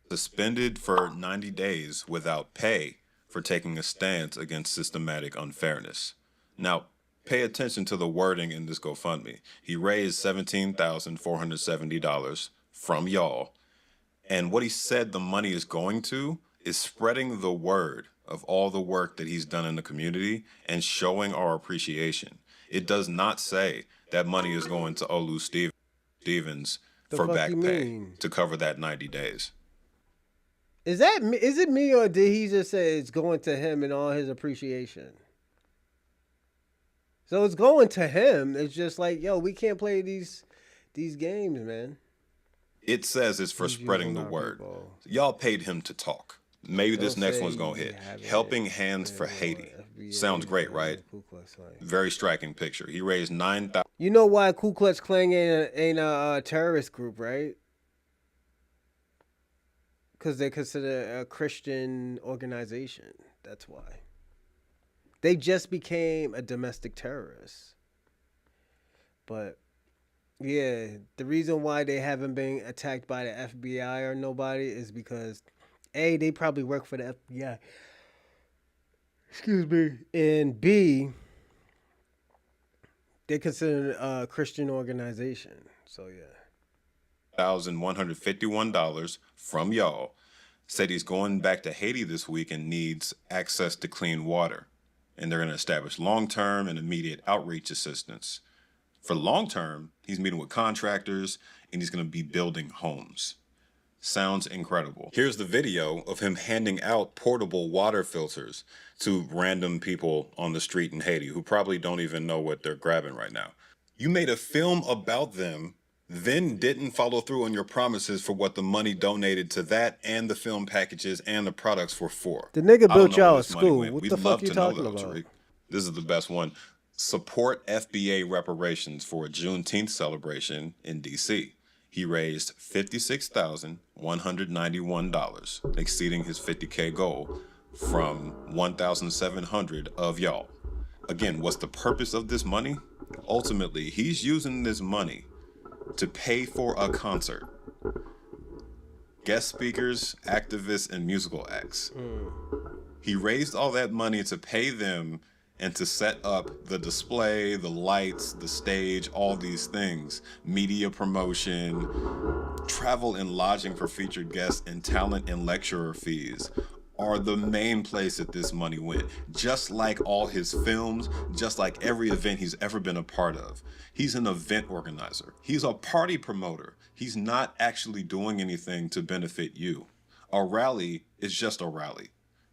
Suspended for 90 days without pay for taking a stance against systematic unfairness. Now, pay attention to the wording in this GoFundMe. He raised $17,470 from y'all. And what he said the money is going to is spreading the word of all the work that he's done in the community and showing our appreciation. It does not say that money is going to Olu Stevens for back pay to cover that 90 days. Is it me or did he just say it's going to him and all his appreciation? So it's going to him. It's just like, yo, we can't play these games, man. It says it's for spreading the word. Y'all paid him to talk. Maybe this next one's gonna hit. Helping Hands for Haiti. Sounds great, right? Very striking picture. He raised 9,000. You know why Ku Klux Klan ain't a terrorist group, right? Because they're considered a Christian organization. That's why. They just became a domestic terrorist. But yeah, the reason why they haven't been attacked by the FBI or nobody is because A, they probably work for the FBI. Excuse me. And B, they consider a Christian organization. So yeah. $1,151 from y'all. Said he's going back to Haiti this week and needs access to clean water. And they're going to establish long-term and immediate outreach assistance. For long-term, he's meeting with contractors and he's going to be building homes. Sounds incredible. Here's the video of him handing out portable water filters to random people on the street in Haiti who probably don't even know what they're grabbing right now. You made a film about them, then didn't follow through on your promises for what the money donated to that and the film packages and the products were for. The nigga built y'all a school. What the fuck you talking about? Tariq. This is the best one. Support FBA reparations for a Juneteenth celebration in D.C. He raised $56,191, exceeding his $50K goal from 1,700 of y'all. Again, what's the purpose of this money? Ultimately, he's using this money to pay for a concert. Guest speakers, activists, and musical acts. He raised all that money to pay them and to set up the display, the lights, the stage, all these things, media promotion, travel and lodging for featured guests, and talent and lecturer fees are the main place that this money went. Just like all his films, just like every event he's ever been a part of. He's an event organizer. He's a party promoter. He's not actually doing anything to benefit you. A rally is just a rally.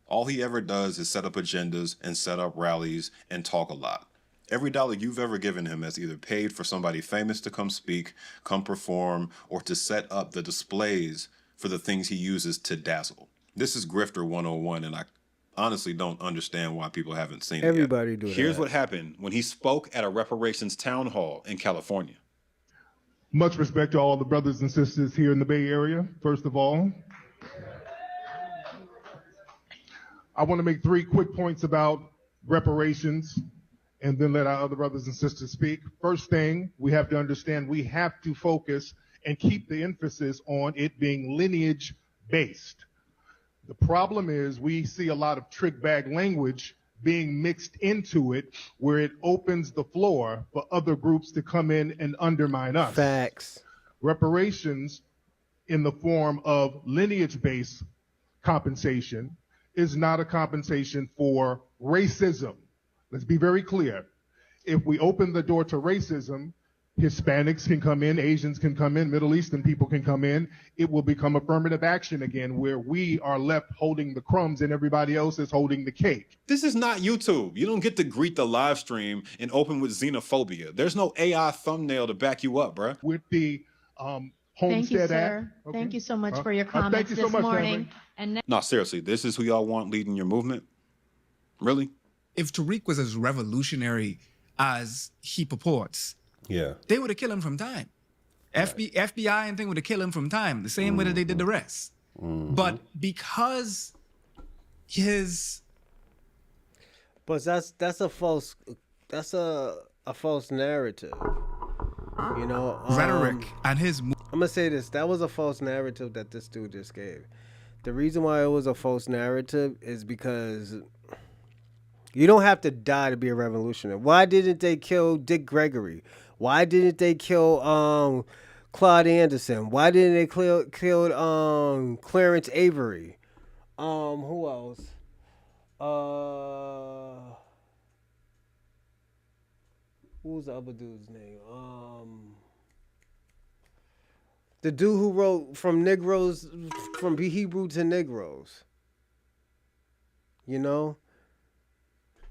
All he ever does is set up agendas and set up rallies and talk a lot. Every dollar you've ever given him has either paid for somebody famous to come speak, come perform, or to set up the displays for the things he uses to dazzle. This is Grifter 101, and I honestly don't understand why people haven't seen it yet. Everybody do that. Here's what happened when he spoke at a reparations town hall in California. Much respect to all the brothers and sisters here in the Bay Area, first of all. I want to make 3 quick points about reparations and then let our other brothers and sisters speak. First thing, we have to understand we have to focus and keep the emphasis on it being lineage-based. The problem is we see a lot of trick bag language being mixed into it where it opens the floor for other groups to come in and undermine us. Facts. Reparations in the form of lineage-based compensation is not a compensation for racism. Let's be very clear. If we open the door to racism, Hispanics can come in, Asians can come in, Middle Eastern people can come in. It will become affirmative action again where we are left holding the crumbs and everybody else is holding the cake. This is not YouTube. You don't get to greet the live stream and open with xenophobia. There's no AI thumbnail to back you up, bruh. With the Thank you, Homestead Act. sir. Thank you so much for your comments thank you so this much, morning. And No, seriously, this is who y'all want leading your movement? Really? If Tariq was as revolutionary as he purports, they would have killed him from time. FBI and thing would have killed him from time, the same way that they did the rest. But because his... But that's a false narrative. You know, rhetoric and his... I'm gonna say this. That was a false narrative that this dude just gave. The reason why it was a false narrative is because you don't have to die to be a revolutionary. Why didn't they kill Dick Gregory? Why didn't they kill Claude Anderson? Why didn't they kill Clarence Avery? Who else? What was the other dude's name? The dude who wrote from Hebrew to Negroes. You know?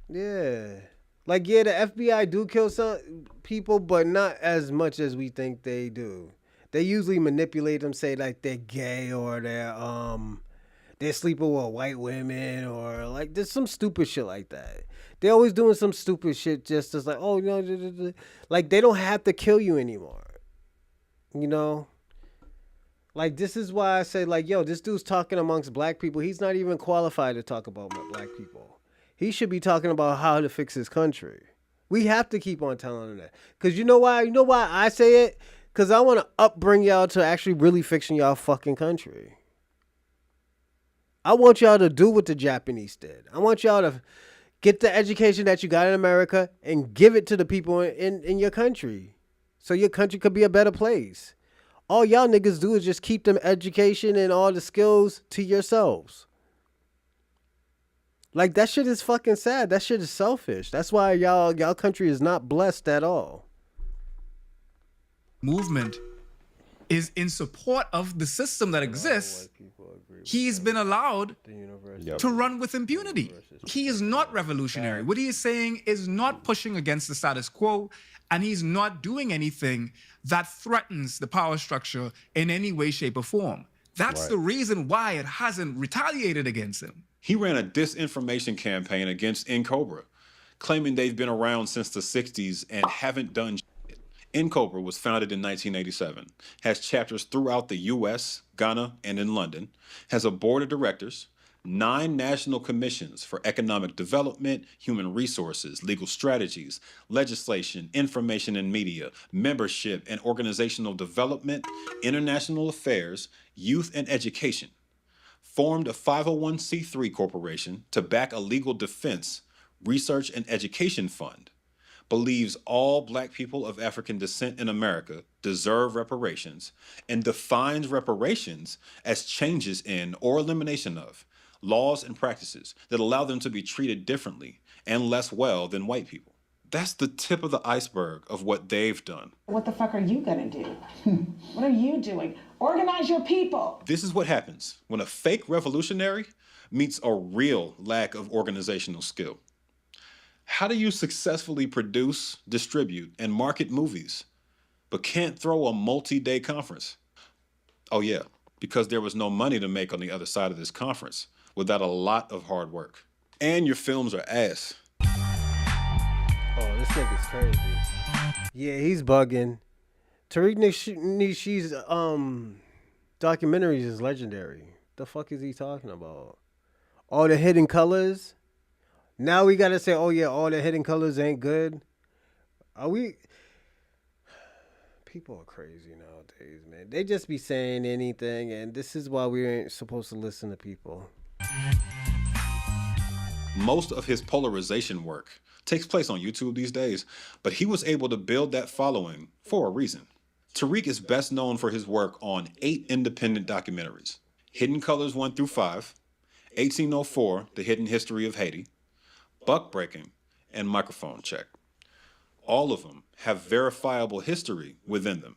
Yeah. Like, yeah, the FBI do kill some people, but not as much as we think they do. They usually manipulate them, say like they're gay or they're sleeping with white women or like there's some stupid shit like that. They're always doing some stupid shit just as like, oh, you know, like they don't have to kill you anymore. You know? Like, this is why I say, like, yo, this dude's talking amongst black people. He's not even qualified to talk about black people. He should be talking about how to fix his country. We have to keep on telling him that. Because you know why? You know why I say it? Because I want to upbring y'all to actually really fixing y'all fucking country. I want y'all to do what the Japanese did. I want y'all to get the education that you got in America and give it to the people in your country. So your country could be a better place. All y'all niggas do is just keep them education and all the skills to yourselves. Like, that shit is fucking sad. That shit is selfish. That's why y'all country is not blessed at all. Movement is in support of the system that exists. He's been allowed to run with impunity. He is not revolutionary. What he is saying is not pushing against the status quo, and he's not doing anything that threatens the power structure in any way, shape, or form. That's the reason why it hasn't retaliated against him. He ran a disinformation campaign against NCOBRA, claiming they've been around since the 60s and haven't done shit. NCOBRA was founded in 1987, has chapters throughout the US, Ghana, and in London, has a board of directors, 9 national commissions for economic development, human resources, legal strategies, legislation, information and media, membership and organizational development, international affairs, youth and education. Formed a 501c3 corporation to back a legal defense, research and education fund. Believes all black people of African descent in America deserve reparations and defines reparations as changes in or elimination of laws and practices that allow them to be treated differently and less well than white people. That's the tip of the iceberg of what they've done. What the fuck are you gonna do? What are you doing? Organize your people. This is what happens when a fake revolutionary meets a real lack of organizational skill. How do you successfully produce, distribute, and market movies, but can't throw a multi-day conference? Oh yeah, because there was no money to make on the other side of this conference without a lot of hard work. And your films are ass. Oh, this nigga's crazy. Yeah, he's bugging. Tariq Nasheed's documentaries is legendary. The fuck is he talking about? All the hidden colors? Now we gotta say, oh yeah, all the hidden colors ain't good. Are we? People are crazy nowadays, man. They just be saying anything, and this is why we ain't supposed to listen to people. Most of his polarization work takes place on YouTube these days, but he was able to build that following for a reason. Tariq is best known for his work on 8 independent documentaries: Hidden Colors 1 through 5, 1804, The Hidden History of Haiti, Buck Breaking, and Microphone Check. All of them have verifiable history within them,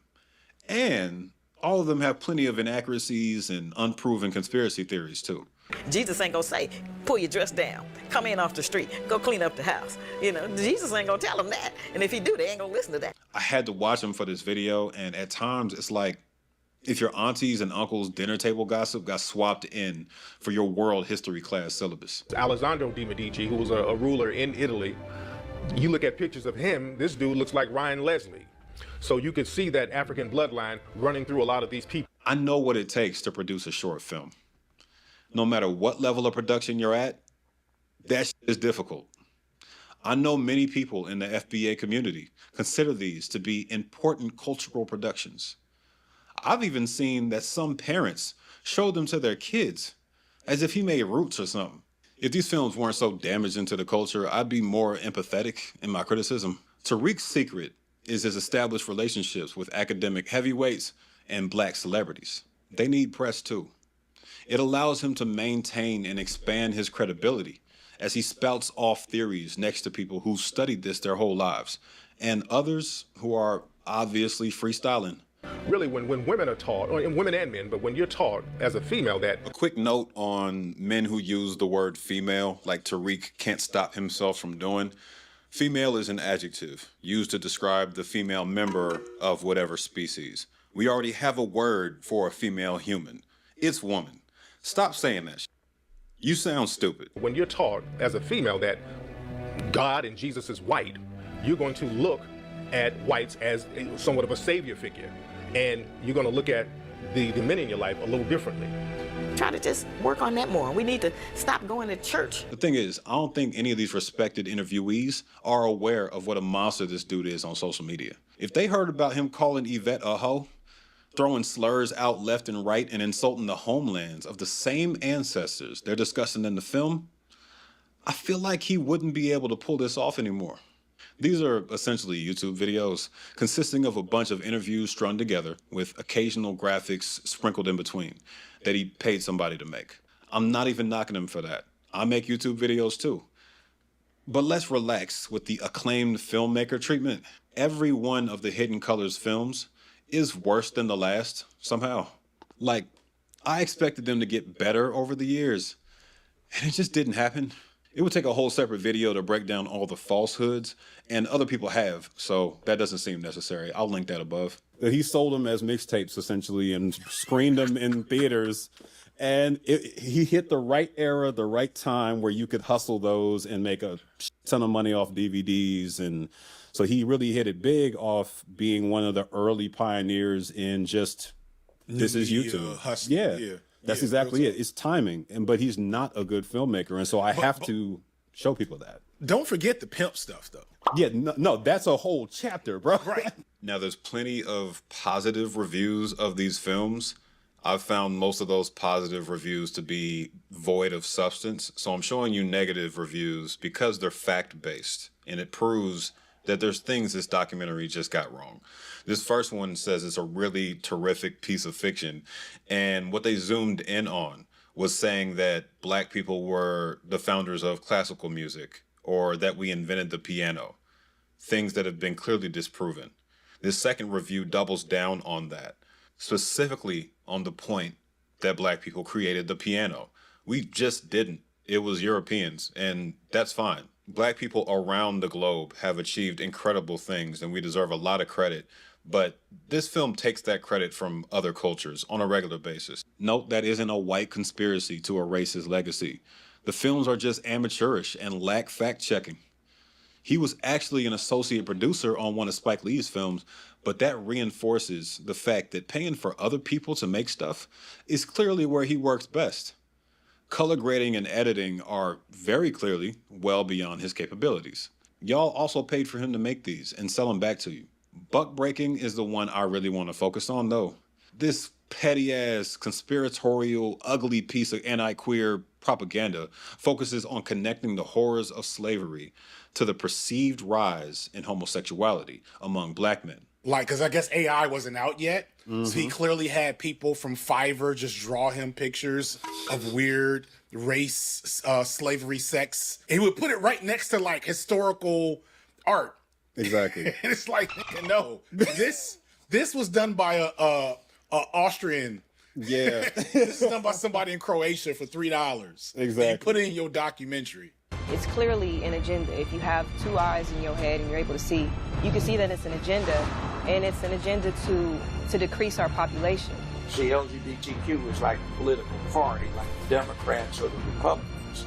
and all of them have plenty of inaccuracies and unproven conspiracy theories too. Jesus ain't gonna say, pull your dress down, come in off the street, go clean up the house. You know, Jesus ain't gonna tell them that. And if he do, they ain't gonna listen to that. I had to watch him for this video, and at times it's like if your aunties and uncles' dinner table gossip got swapped in for your world history class syllabus. Alessandro de' Medici, who was a ruler in Italy, you look at pictures of him, this dude looks like Ryan Leslie. So you could see that African bloodline running through a lot of these people. I know what it takes to produce a short film. No matter what level of production you're at, that shit is difficult. I know many people in the FBA community consider these to be important cultural productions. I've even seen that some parents show them to their kids as if he made Roots or something. If these films weren't so damaging to the culture, I'd be more empathetic in my criticism. Tariq's secret is his established relationships with academic heavyweights and black celebrities. They need press too. It allows him to maintain and expand his credibility as he spouts off theories next to people who studied this their whole lives and others who are obviously freestyling. Really, when women are taught, or women and men, but when you're taught as a female that... A quick note on men who use the word female, like Tariq can't stop himself from doing. Female is an adjective used to describe the female member of whatever species. We already have a word for a female human. It's woman. Stop saying that shit. You sound stupid. When you're taught as a female that God and Jesus is white, you're going to look at whites as somewhat of a savior figure. And you're going to look at the men in your life a little differently. Try to just work on that more. We need to stop going to church. The thing is, I don't think any of these respected interviewees are aware of what a monster this dude is on social media. If they heard about him calling Yvette a hoe, throwing slurs out left and right, and insulting the homelands of the same ancestors they're discussing in the film, I feel like he wouldn't be able to pull this off anymore. These are essentially YouTube videos consisting of a bunch of interviews strung together with occasional graphics sprinkled in between that he paid somebody to make. I'm not even knocking him for that. I make YouTube videos too. But let's relax with the acclaimed filmmaker treatment. Every one of the Hidden Colors films is worse than the last somehow. Like, I expected them to get better over the years, and it just didn't happen. It would take a whole separate video to break down all the falsehoods, and other people have, so that doesn't seem necessary. I'll link that above. He sold them as mixtapes, essentially, and screened them in theaters. And he hit the right era, the right time where you could hustle those and make a ton of money off DVDs. And so he really hit it big off being one of the early pioneers in just, this is YouTube. Yeah. That's exactly it. It's timing. But he's not a good filmmaker. And so I have to show people that. Don't forget the pimp stuff, though. Yeah, no, that's a whole chapter, bro. Right. Now, there's plenty of positive reviews of these films. I've found most of those positive reviews to be void of substance. So I'm showing you negative reviews because they're fact-based. And it proves that there's things this documentary just got wrong. This first one says it's a really terrific piece of fiction. And what they zoomed in on was saying that Black people were the founders of classical music, or that we invented the piano, things that have been clearly disproven. This second review doubles down on that, specifically on the point that Black people created the piano. We just didn't. It was Europeans, and that's fine. Black people around the globe have achieved incredible things, and we deserve a lot of credit. But this film takes that credit from other cultures on a regular basis. Note that isn't a white conspiracy to erase his legacy. The films are just amateurish and lack fact-checking. He was actually an associate producer on one of Spike Lee's films, but that reinforces the fact that paying for other people to make stuff is clearly where he works best. Color grading and editing are very clearly well beyond his capabilities. Y'all also paid for him to make these and sell them back to you. Buck breaking is the one I really want to focus on, though. This petty-ass, conspiratorial, ugly piece of anti-queer propaganda focuses on connecting the horrors of slavery to the perceived rise in homosexuality among Black men. Like, because I guess AI wasn't out yet. Mm-hmm. So he clearly had people from Fiverr just draw him pictures of weird race, slavery, sex. And he would put it right next to, like, historical art. Exactly. And it's like, no, this was done by a Austrian. Yeah. This is done by somebody in Croatia for $3. Exactly. And put it in your documentary. It's clearly an agenda. If you have two eyes in your head and you're able to see, you can see that it's an agenda, and it's an agenda to decrease our population. See, LGBTQ is like a political party, like the Democrats or the Republicans.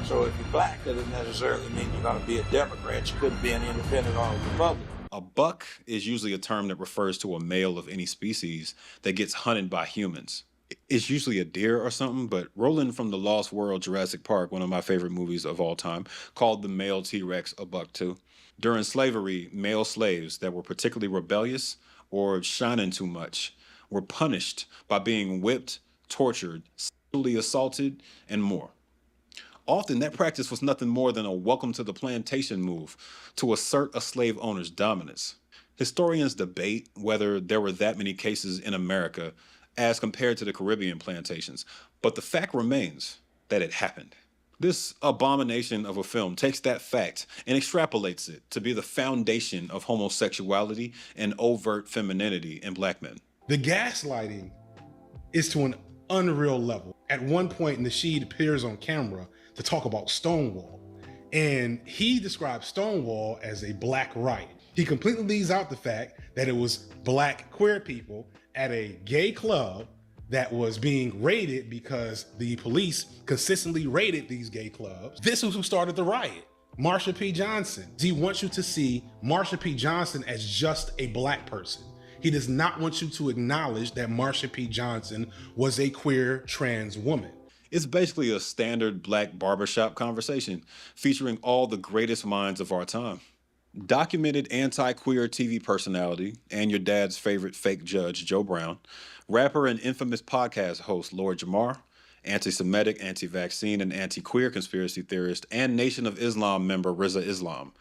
So if you're Black, that doesn't necessarily mean you're going to be a Democrat. You could be an independent or a Republican. A buck is usually a term that refers to a male of any species that gets hunted by humans. It's usually a deer or something, but Roland from the Lost World Jurassic Park, one of my favorite movies of all time, called the male T-Rex a buck too. During slavery, male slaves that were particularly rebellious or shining too much were punished by being whipped, tortured, sexually assaulted, and more. Often that practice was nothing more than a welcome to the plantation move to assert a slave owner's dominance. Historians debate whether there were that many cases in America as compared to the Caribbean plantations, but the fact remains that it happened. This abomination of a film takes that fact and extrapolates it to be the foundation of homosexuality and overt femininity in Black men. The gaslighting is to an unreal level. At one point, Nasheed appears on camera to talk about Stonewall, and he describes Stonewall as a Black riot. He completely leaves out the fact that it was Black queer people at a gay club that was being raided because the police consistently raided these gay clubs. This was who started the riot. Marsha P. Johnson. He wants you to see Marsha P. Johnson as just a black person. He does not want you to acknowledge that Marsha P. Johnson was a queer trans woman. It's basically a standard black barbershop conversation featuring all the greatest minds of our time. Documented anti-queer TV personality and your dad's favorite fake judge, Joe Brown, rapper and infamous podcast host Lord Jamar, anti-Semitic, anti-vaccine, and anti-queer conspiracy theorist, and Nation of Islam member Riza Islam,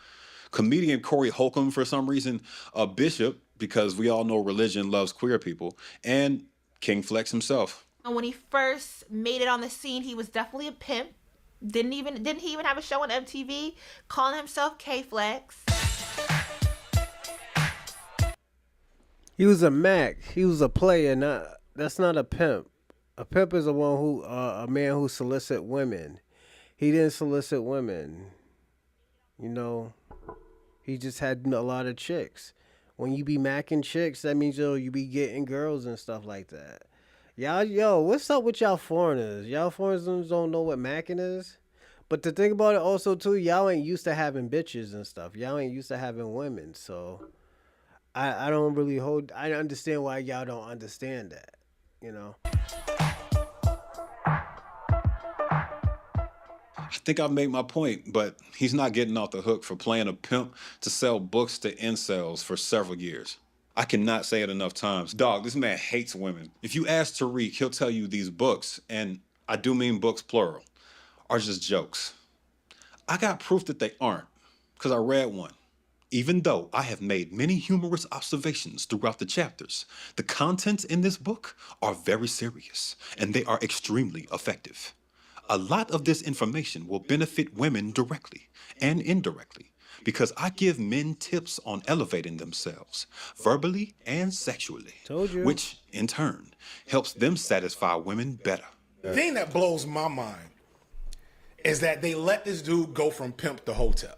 comedian Corey Holcomb for some reason, a bishop because we all know religion loves queer people, and King Flex himself. And when he first made it on the scene, he was definitely a pimp. Didn't he even have a show on MTV calling himself K-Flex? He was a Mac. He was a player. That's not a pimp. A pimp is a man who solicit women. He didn't solicit women. You know, he just had a lot of chicks. When you be macking chicks, that means you be getting girls and stuff like that. Y'all, what's up with y'all foreigners? Y'all foreigners don't know what macking is? But to think about it also, too, y'all ain't used to having bitches and stuff. Y'all ain't used to having women. So I don't really I understand why y'all don't understand that, you know? I think I've made my point, but he's not getting off the hook for playing a pimp to sell books to incels for several years. I cannot say it enough times. Dog, this man hates women. If you ask Tariq, he'll tell you these books, and I do mean books plural, are just jokes. I got proof that they aren't, because I read one. Even though I have made many humorous observations throughout the chapters, the contents in this book are very serious, and they are extremely effective. A lot of this information will benefit women directly and indirectly, because I give men tips on elevating themselves, verbally and sexually, which, in turn, helps them satisfy women better. The thing that blows my mind is that they let this dude go from pimp to hotel.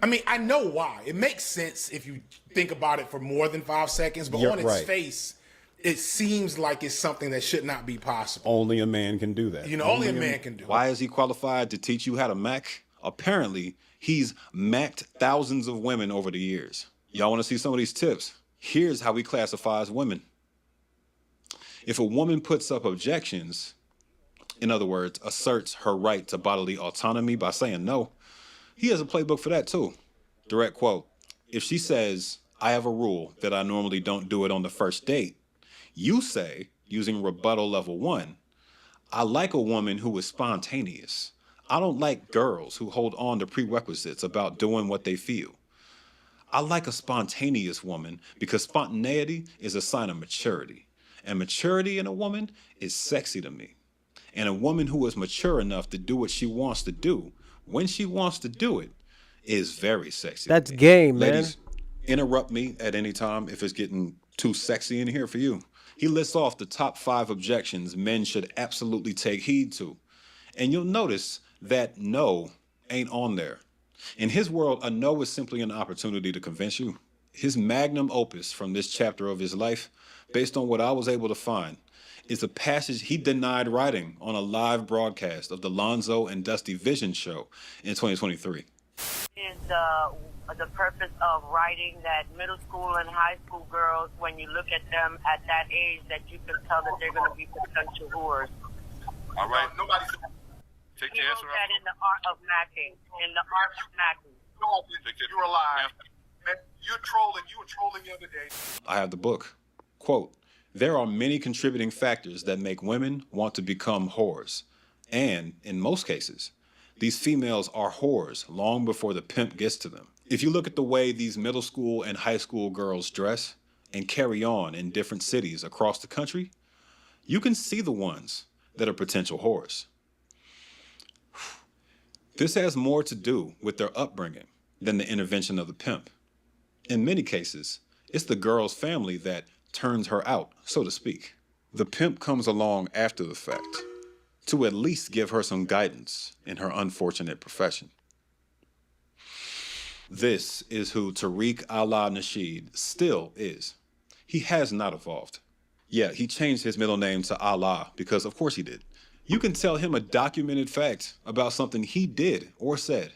I mean, I know why. It makes sense if you think about it for more than 5 seconds, but on its face, it seems like it's something that should not be possible. Only a man can do that. You know, only a man can do it. Why is he qualified to teach you how to mac? Apparently, he's macked thousands of women over the years. Y'all want to see some of these tips? Here's how he classifies women. If a woman puts up objections, in other words, asserts her right to bodily autonomy by saying no, he has a playbook for that too. Direct quote, if she says, I have a rule that I normally don't do it on the first date, you say, using rebuttal level 1, I like a woman who is spontaneous. I don't like girls who hold on to prerequisites about doing what they feel. I like a spontaneous woman because spontaneity is a sign of maturity. And maturity in a woman is sexy to me. And a woman who is mature enough to do what she wants to do, when she wants to do it, is very sexy. That's game, man. Ladies, interrupt me at any time if it's getting too sexy in here for you. He lists off the top 5 objections men should absolutely take heed to. And you'll notice that no ain't on there. In his world, a no is simply an opportunity to convince you. His magnum opus from this chapter of his life, based on what I was able to find, is a passage he denied writing on a live broadcast of the Lonzo and Dusty Vision show in 2023. Is the purpose of writing that middle school and high school girls, when you look at them at that age, that you can tell that they're going to be potential whores. All right. Nobody. Take You your know answer. that in the art of macking. In the art of macking. No, you're alive. Man, you were trolling the other day. I have the book. Quote, there are many contributing factors that make women want to become whores. And, in most cases, these females are whores long before the pimp gets to them. If you look at the way these middle school and high school girls dress and carry on in different cities across the country, you can see the ones that are potential whores. This has more to do with their upbringing than the intervention of the pimp. In many cases, it's the girl's family that turns her out, so to speak. The pimp comes along after the fact to at least give her some guidance in her unfortunate profession. This is who Tariq Nasheed still is. He has not evolved. Yeah, he changed his middle name to Allah because of course he did. You can tell him a documented fact about something he did or said,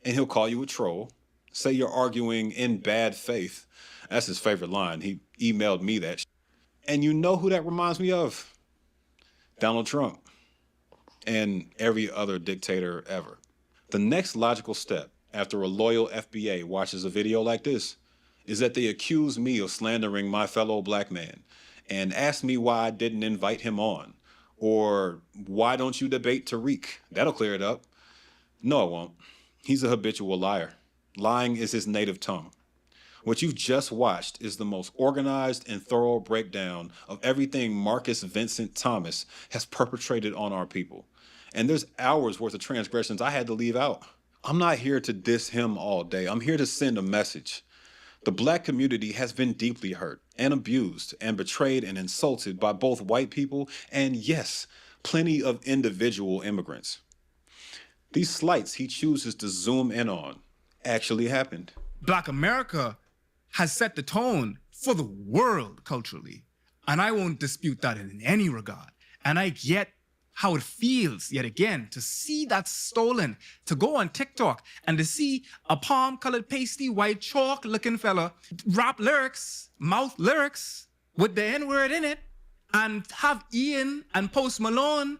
and he'll call you a troll, say you're arguing in bad faith. That's his favorite line. He emailed me that. And you know who that reminds me of? Donald Trump and every other dictator ever. The next logical step after a loyal FBA watches a video like this is that they accuse me of slandering my fellow black man and ask me why I didn't invite him on, or why don't you debate Tariq? That'll clear it up. No, it won't. He's a habitual liar. Lying is his native tongue. What you've just watched is the most organized and thorough breakdown of everything Marcus Vincent Thomas has perpetrated on our people. And there's hours worth of transgressions I had to leave out. I'm not here to diss him all day. I'm here to send a message. The black community has been deeply hurt and abused and betrayed and insulted by both white people and, yes, plenty of individual immigrants. These slights he chooses to zoom in on actually happened. Black America has set the tone for the world culturally. And I won't dispute that in any regard. And I get how it feels, yet again, to see that stolen, to go on TikTok and to see a palm-colored pasty, white chalk-looking fella rap lyrics, mouth lyrics with the N-word in it, and have Ian and Post Malone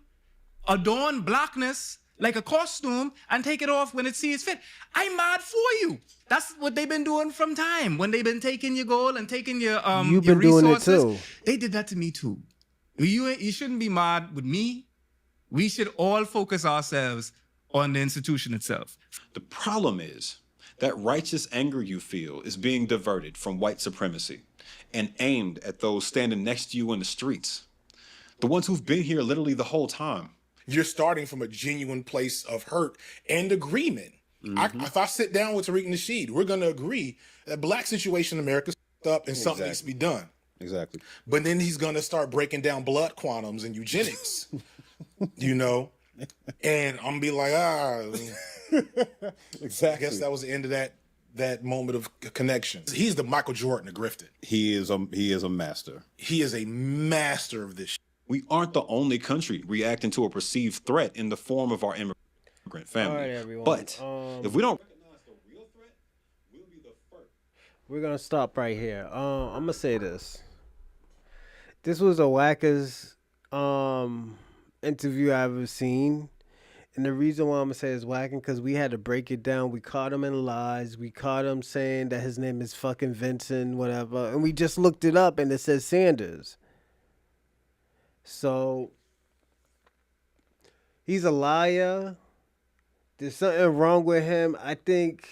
adorn blackness like a costume and take it off when it sees fit. I'm mad for you. That's what they've been doing from time. When they've been taking your gold and taking your You've your been doing it resources. too. They did that to me too. You shouldn't be mad with me. We should all focus ourselves on the institution itself. The problem is that righteous anger you feel is being diverted from white supremacy and aimed at those standing next to you in the streets. The ones who've been here literally the whole time. You're starting from a genuine place of hurt and agreement. If I sit down with Tariq Nasheed, we're going to agree that black situation in America is up and something needs to be done. Exactly. But then he's going to start breaking down blood quantums and eugenics, you know? And I'm going to be like, exactly. I guess that was the end of that moment of connection. He's the Michael Jordan of grifted. He is a master. He is a master of this shit. We aren't the only country reacting to a perceived threat in the form of our immigrant family. All right, everyone. But if we don't recognize the real threat, we'll be the first. We're going to stop right here. I'm going to say this. This was the wackest interview I've ever seen. And the reason why I'm going to say it's whacking, because we had to break it down. We caught him in lies. We caught him saying that his name is fucking Vincent, whatever. And we just looked it up, and it says Sanders. So, he's a liar. There's something wrong with him. I think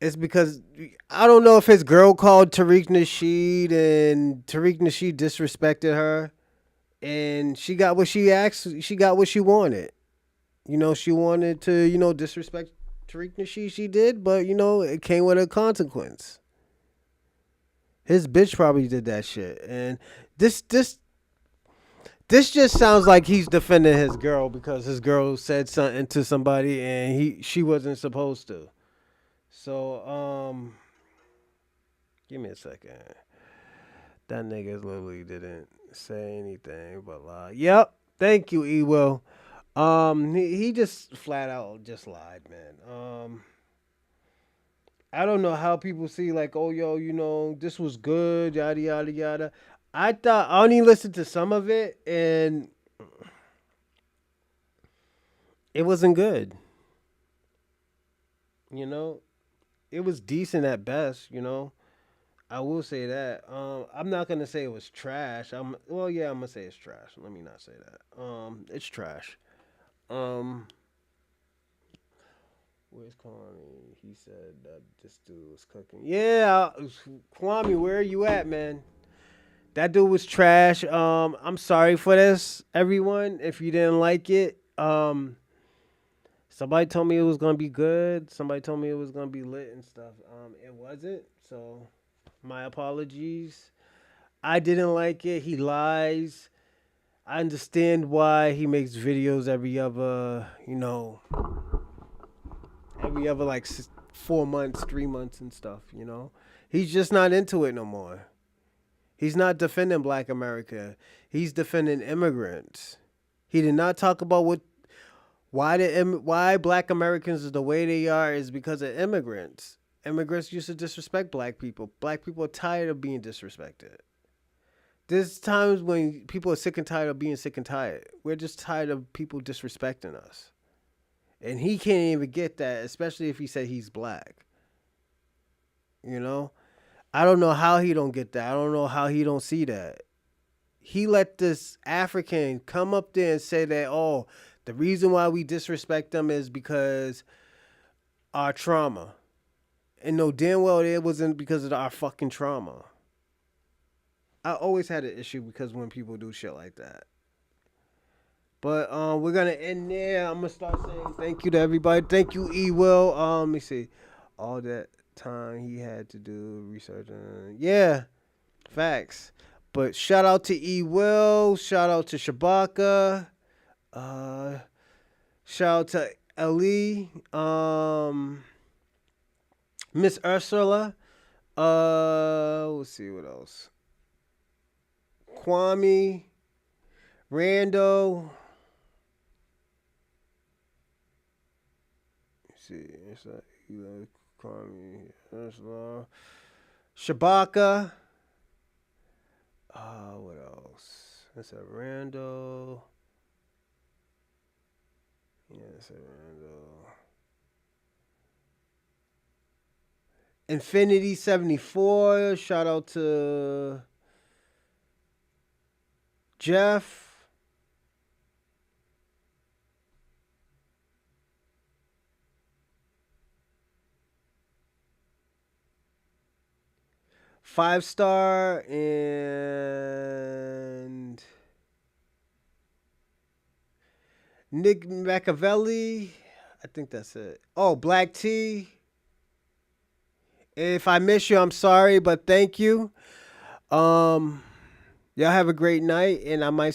it's because, I don't know if his girl called Tariq Nasheed and Tariq Nasheed disrespected her. And she got what she asked. She got what she wanted. You know, she wanted to, disrespect Tariq Nasheed. She did, but, it came with a consequence. His bitch probably did that shit. And this just sounds like he's defending his girl because his girl said something to somebody and she wasn't supposed to. So, give me a second. That nigga literally didn't say anything but lie. Yep. Thank you, E-Will. He just flat out just lied, man. I don't know how people see like, oh, yo, this was good, yada, yada, yada. I only listened to some of it, and it wasn't good. It was decent at best, I will say that. I'm not going to say it was trash. I'm going to say it's trash. Let me not say that. It's trash. Where's Kwame? He said that this dude was cooking. Yeah, Kwame, where are you at, man? That dude was trash. I'm sorry for this, everyone, if you didn't like it. Somebody told me it was going to be good. Somebody told me it was going to be lit and stuff. It wasn't, so my apologies. I didn't like it. He lies. I understand why he makes videos every other, like 4 months, 3 months and stuff, He's just not into it no more. He's not defending Black America. He's defending immigrants. He did not talk about why Black Americans are the way they are is because of immigrants. Immigrants used to disrespect Black people. Black people are tired of being disrespected. There's times when people are sick and tired of being sick and tired. We're just tired of people disrespecting us. And he can't even get that, especially if he said he's Black. You know? I don't know how he don't get that. I don't know how he don't see that. He let this African come up there and say that, oh, the reason why we disrespect them is because our trauma. And no damn well it wasn't because of our fucking trauma. I always had an issue because when people do shit like that. But we're gonna end there. I'm gonna start saying thank you to everybody. Thank you, E. Will. Let me see. All that time he had to do research. Yeah, facts. But shout out to E. Will. Shout out to Shabaka. Shout out to Ellie. Miss Ursula. Let's see what else. Kwame. Rando. Let's see. It's like Kwame. Ursula. Shabaka. What else? That's a Rando. Yeah, that's a Rando. Infinity 74. Shout out to Jeff. Five Star and Nick Machiavelli. I think that's it. Oh, Black T. If I miss you, I'm sorry, but thank you. Y'all have a great night, and I might